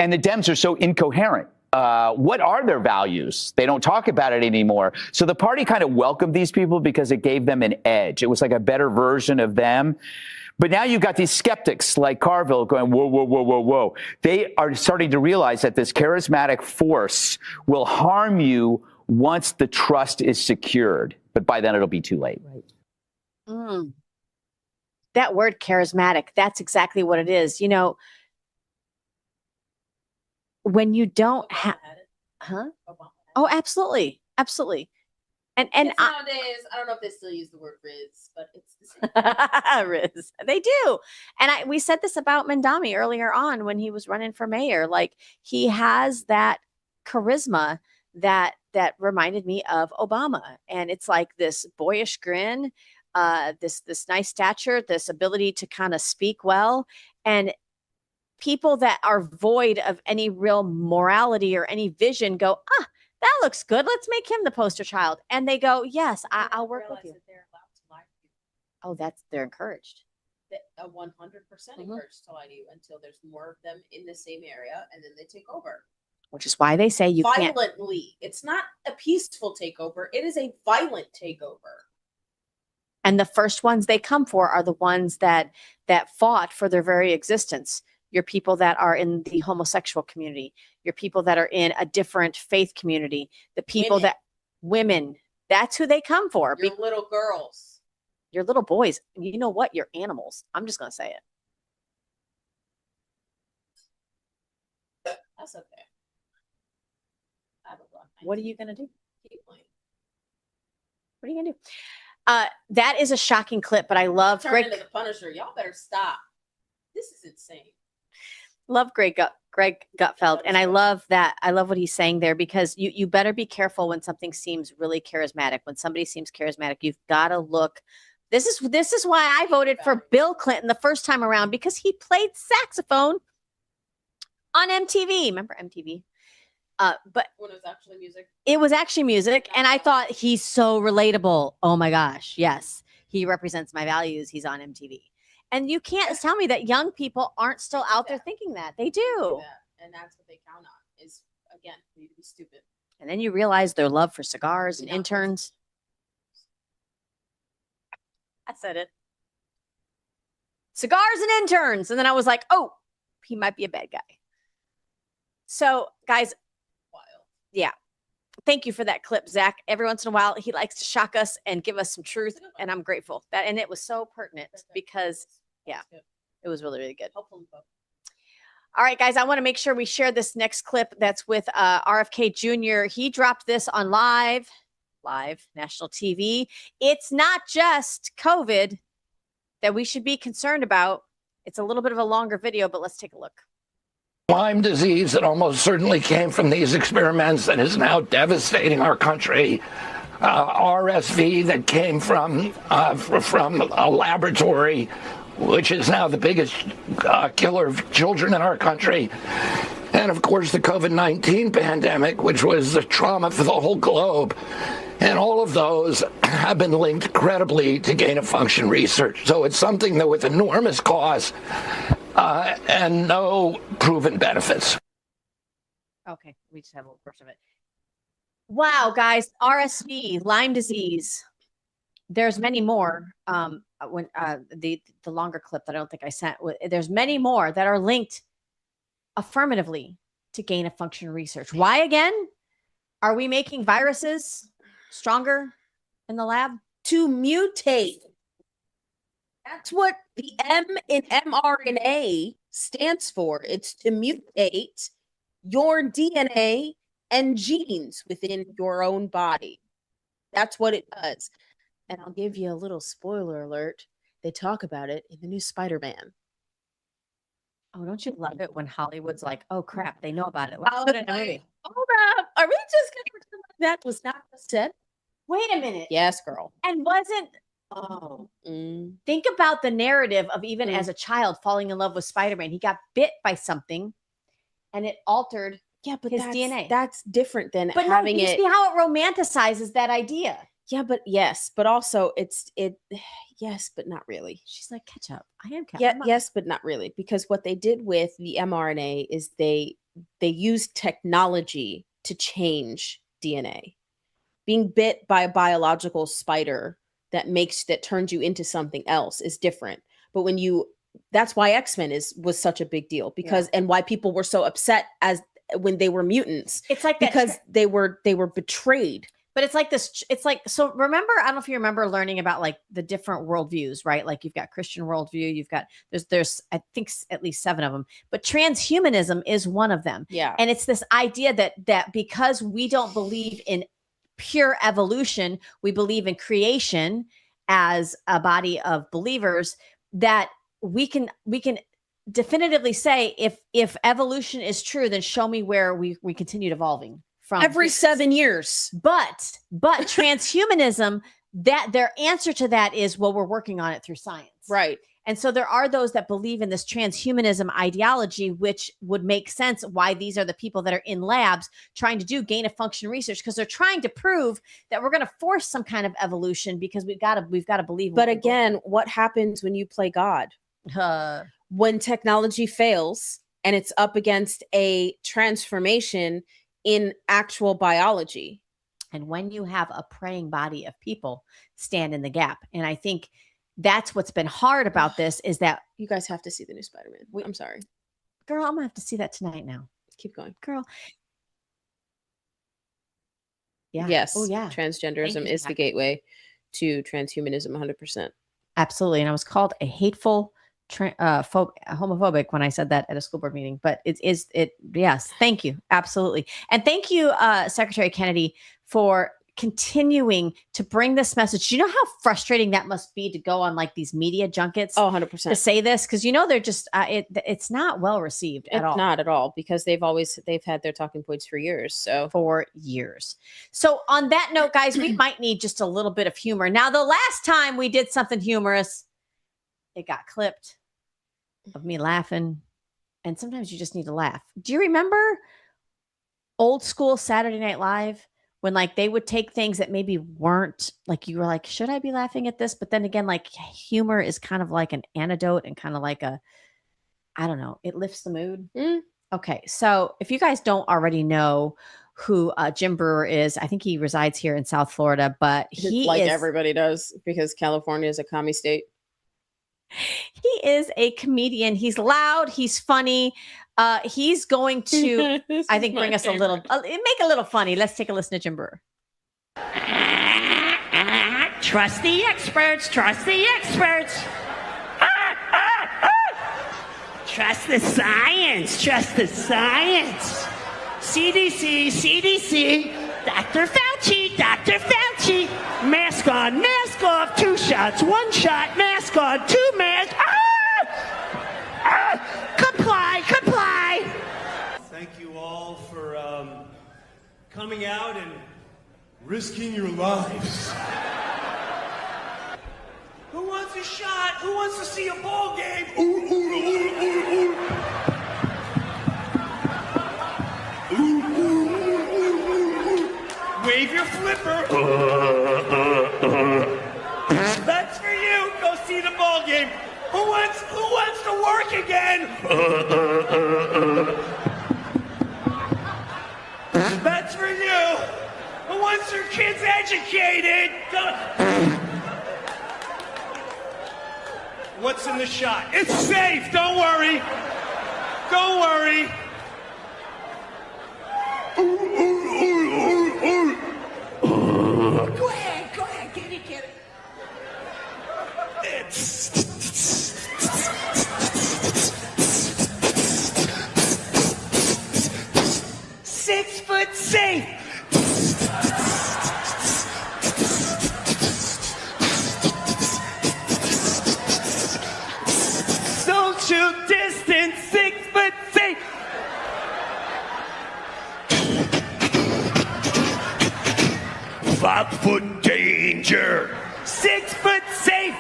And the Dems are so incoherent. What are their values? They don't talk about it anymore. So the party kind of welcomed these people because it gave them an edge. It was like a better version of them. But now you've got these skeptics like Carville going, whoa, whoa, whoa, whoa, whoa. They are starting to realize that this charismatic force will harm you once the trust is secured. But by then it'll be too late. Right. That word charismatic, that's exactly what it is. When you don't have, Oh, absolutely. Absolutely. And nowadays, I don't know if they still use the word Riz, but it's the same. Riz. They do. And we said this about Mandami earlier on when he was running for mayor. Like, he has that charisma that reminded me of Obama. And it's like this boyish grin, this nice stature, this ability to kind of speak well. And people that are void of any real morality or any vision go, that looks good. Let's make him the poster child. And they go, yes, I'll work with you. Oh, they're encouraged. A 100% encouraged to lie to you until there's more of them in the same area, and then they take over. Which is why they say you can't. Violently. It's not a peaceful takeover. It is a violent takeover. And the first ones they come for are the ones that fought for their very existence. Your people that are in the homosexual community, your people that are in a different faith community, the people women, that's who they come for. Your little girls. Your little boys. You know what? You're animals. I'm just going to say it. That's okay. What are you going to do? What are you going to do? That is a shocking clip, but I love Turn into the Punisher. Y'all better stop. This is insane. Love Greg Gutfeld. And I love that. I love what he's saying there, because you better be careful when something seems really charismatic. When somebody seems charismatic, you've got to look. This is why I voted for Bill Clinton the first time around, because he played saxophone on MTV. Remember MTV? But when it was actually music. It was actually music. And I thought, he's so relatable. Oh my gosh. Yes. He represents my values. He's on MTV. And you can't tell me that young people aren't still out there thinking that. They do. And that's what they count on is, again, for you to be stupid. And then you realize their love for cigars and interns. I said it. Cigars and interns. And then I was like, oh, he might be a bad guy. So, guys, yeah. thank you for that clip, Zach. Every once in a while, he likes to shock us and give us some truth, and I'm grateful. And it was so pertinent because, yeah, it was really, really good. All right, guys, I want to make sure we share this next clip that's with RFK Jr. He dropped this on live national TV. It's not just COVID that we should be concerned about. It's a little bit of a longer video, but let's take a look. Lyme disease that almost certainly came from these experiments and is now devastating our country. RSV that came from a laboratory, which is now the biggest killer of children in our country. And of course, the COVID-19 pandemic, which was a trauma for the whole globe. And all of those have been linked credibly to gain-of-function research. So it's something that with enormous cost and no proven benefits. Okay, we just have a little portion of it. Wow, guys, RSV, Lyme disease. There's many more. When the longer clip that I don't think I sent, there's many more that are linked affirmatively to gain-of-function research. Why again? Are we making viruses stronger in the lab? To mutate. That's what the M in mRNA stands for. It's to mutate your DNA and genes within your own body. That's what it does. And I'll give you a little spoiler alert. They talk about it in the new Spider-Man. Oh, don't you love it when Hollywood's like, oh crap, they know about it. Let's put it in a movie. Hold up. Are we just going to pretend like that was not said? Wait a minute. Yes, girl. And wasn't think about the narrative of even as a child falling in love with Spider-Man. He got bit by something and it altered his DNA. That's different than but having you it. See how it romanticizes that idea. Yeah, but yes, but also yes, but not really. She's like, catch up. I am catch Yeah, up. yes, but not really. Because what they did with the mRNA is they used technology to change DNA. Being bit by a biological spider that turns you into something else is different. But that's why X-Men was such a big deal because and why people were so upset when they were mutants. It's like because they were betrayed. But it's like this, so remember, I don't know if you remember learning about like the different worldviews, right? Like you've got Christian worldview, you've got, there's I think at least 7 of them, but transhumanism is one of them. Yeah. And it's this idea that because we don't believe in pure evolution, we believe in creation as a body of believers, that we can definitively say if evolution is true, then show me where we continued evolving. From every 7 years. But transhumanism, that their answer to that is, well, we're working on it through science. Right. And so there are those that believe in this transhumanism ideology, which would make sense why these are the people that are in labs trying to do gain-of-function research, because they're trying to prove that we're going to force some kind of evolution because we've got to believe. But again, what happens when you play God? When technology fails and it's up against a transformation in actual biology. And when you have a praying body of people stand in the gap. And I think that's what's been hard about this is that you guys have to see the new Spider-Man. I'm sorry. Girl, I'm gonna have to see that tonight now. Keep going. Girl. Yeah. Yes. Oh, yeah. Transgenderism is the gateway to transhumanism 100%. Absolutely. And I was called a hateful homophobic when I said that at a school board meeting, but yes, thank you. Absolutely. And thank you, Secretary Kennedy, for continuing to bring this message. Do you know how frustrating that must be to go on like these media junkets? Oh, 100%. To say this, because they're just it's not well received at all. Not at all, because they've had their talking points for years. So on that note, guys, we might need just a little bit of humor. Now, the last time we did something humorous, it got clipped of me laughing. And sometimes you just need to laugh. Do you remember old school Saturday Night Live when like they would take things that maybe weren't like, you were like, should I be laughing at this? But then again, like humor is kind of like an antidote and kind of like I don't know, it lifts the mood. Okay. So if you guys don't already know who Jim Brewer is, I think he resides here in South Florida, but everybody does, because California is a commie state. He is a comedian. He's loud. He's funny. He's going to, I think, bring us a little, make a little funny. Let's take a listen to Jim Brewer. Trust the experts. Trust the experts. Trust the science. Trust the science. CDC, CDC. Dr. Fauci, Dr. Fauci. Mask on, mask off. 2 shots, 1 shot. Mask on, 2 masks. Comply, comply. Thank you all for coming out and risking your lives. Who wants a shot? Who wants to see a ball game? Ooh, ooh, ooh, ooh, ooh. Ooh, ooh, ooh, ooh, ooh. Wave your flipper. That's for you. Go see the ball game. Who wants to work again? That's for you. Who wants their kids educated? What's in the shot? It's safe. Don't worry. Don't worry. Go ahead, get it. It's 6 foot safe. Social distance, 6 foot safe. Five-foot danger. 6 foot safe.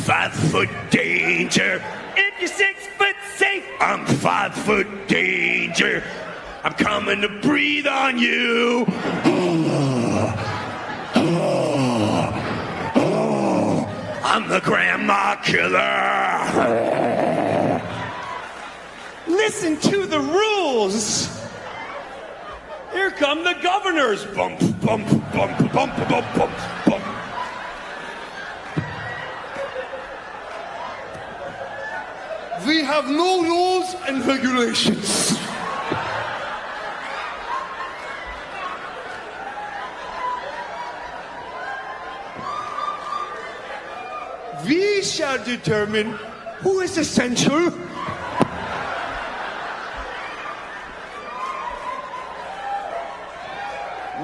5-foot danger. If you're 6 foot safe, I'm 5 foot danger. I'm coming to breathe on you. I'm the grandma killer. Listen to the rules. Here come the governors. Bump, bump, bump, bump, bump, bump, bump. We have no rules and regulations. We shall determine who is essential.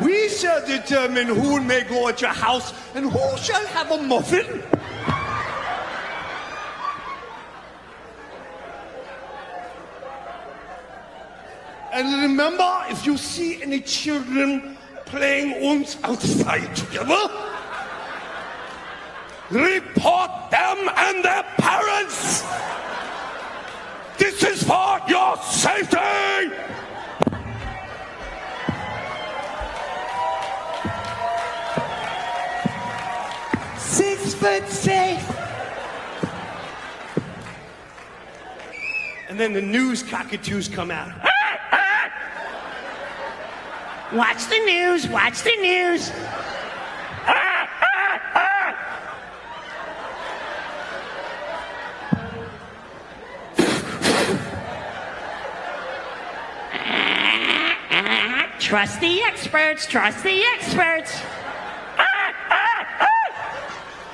We shall determine who may go at your house and who shall have a muffin. And remember, if you see any children playing uns outside together, report them and their parents. This is for your safety. Six foot safe. And then the news cockatoos come out. Watch the news, watch the news. Trust the experts, trust the experts.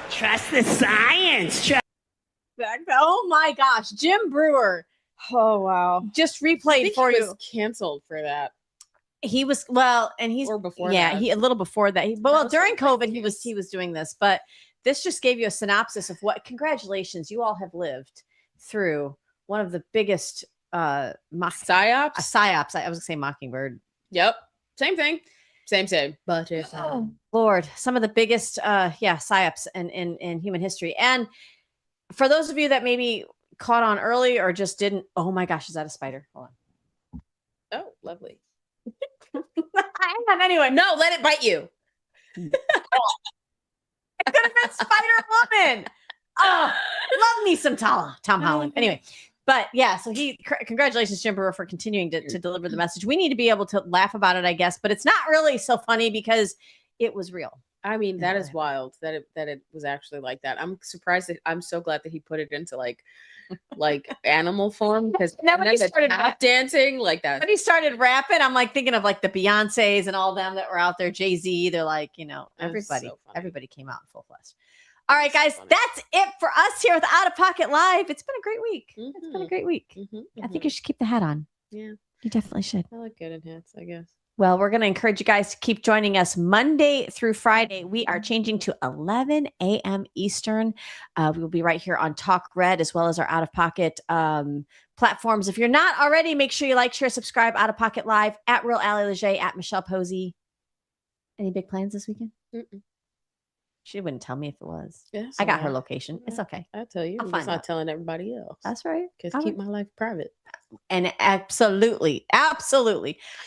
Trust the science. Oh my gosh, Jim Brewer. Oh wow. Just replayed for he you. Was canceled for that. He was and he's or before that. He a little before that. During COVID he was doing this, but this just gave you a synopsis of what congratulations, you all have lived through one of the biggest psyops. I was gonna say mockingbird. Yep. Same thing. Same. But oh Lord, some of the biggest psyops in human history. And for those of you that maybe caught on early or just didn't, oh my gosh, is that a spider? Hold on. Oh, lovely. And anyway, no, let it bite you. It could have been Spider Woman. Oh, love me some Tom Holland. Anyway, but yeah, so congratulations, Jim Brewer, for continuing to deliver the message. We need to be able to laugh about it, I guess, but it's not really so funny because it was real. I mean, that is wild that it was actually like that. I'm surprised that I'm so glad that he put it into like animal form because And then when he started tap dancing like that. When he started rapping, I'm like thinking of like the Beyoncés and all them that were out there, Jay-Z. They're like, everybody came out in full flesh. All right, guys, that's it for us here with Out of Pocket Live. It's been a great week. It's been a great week. I think you should keep the hat on. Yeah, you definitely should. I look good in hats, I guess. Well, we're going to encourage you guys to keep joining us Monday through Friday. We are changing to 11 a.m. Eastern. We will be right here on TalkRed as well as our Out of Pocket platforms. If you're not already, make sure you like, share, subscribe. Out of Pocket Live at Real Allie Leger at Michelle Posey. Any big plans this weekend? Mm-mm. She wouldn't tell me if it was. Yes, I got her location. It's okay. I'll tell you. I'll I'm find just not out. telling everybody else. That's right. Because keep my life private. And absolutely. All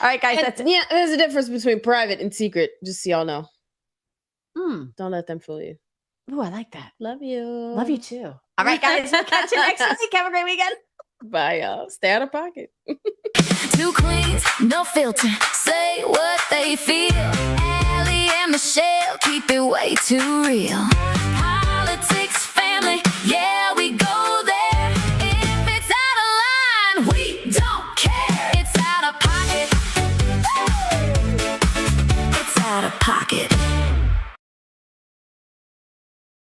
right, guys. And, That's it. yeah, there's a difference between private and secret. Just so y'all know. Mm. Don't let them fool you. Oh, I like that. Love you. Love you too. All right, guys. We'll catch you next week. Have a great weekend. Bye, y'all. Stay out of pocket. Two queens, no filter. Say what they feel. Allie and Michelle keep it way too real. Politics, family, yeah, we go there. If it's out of line, we don't care. It's out of pocket. It's out of pocket.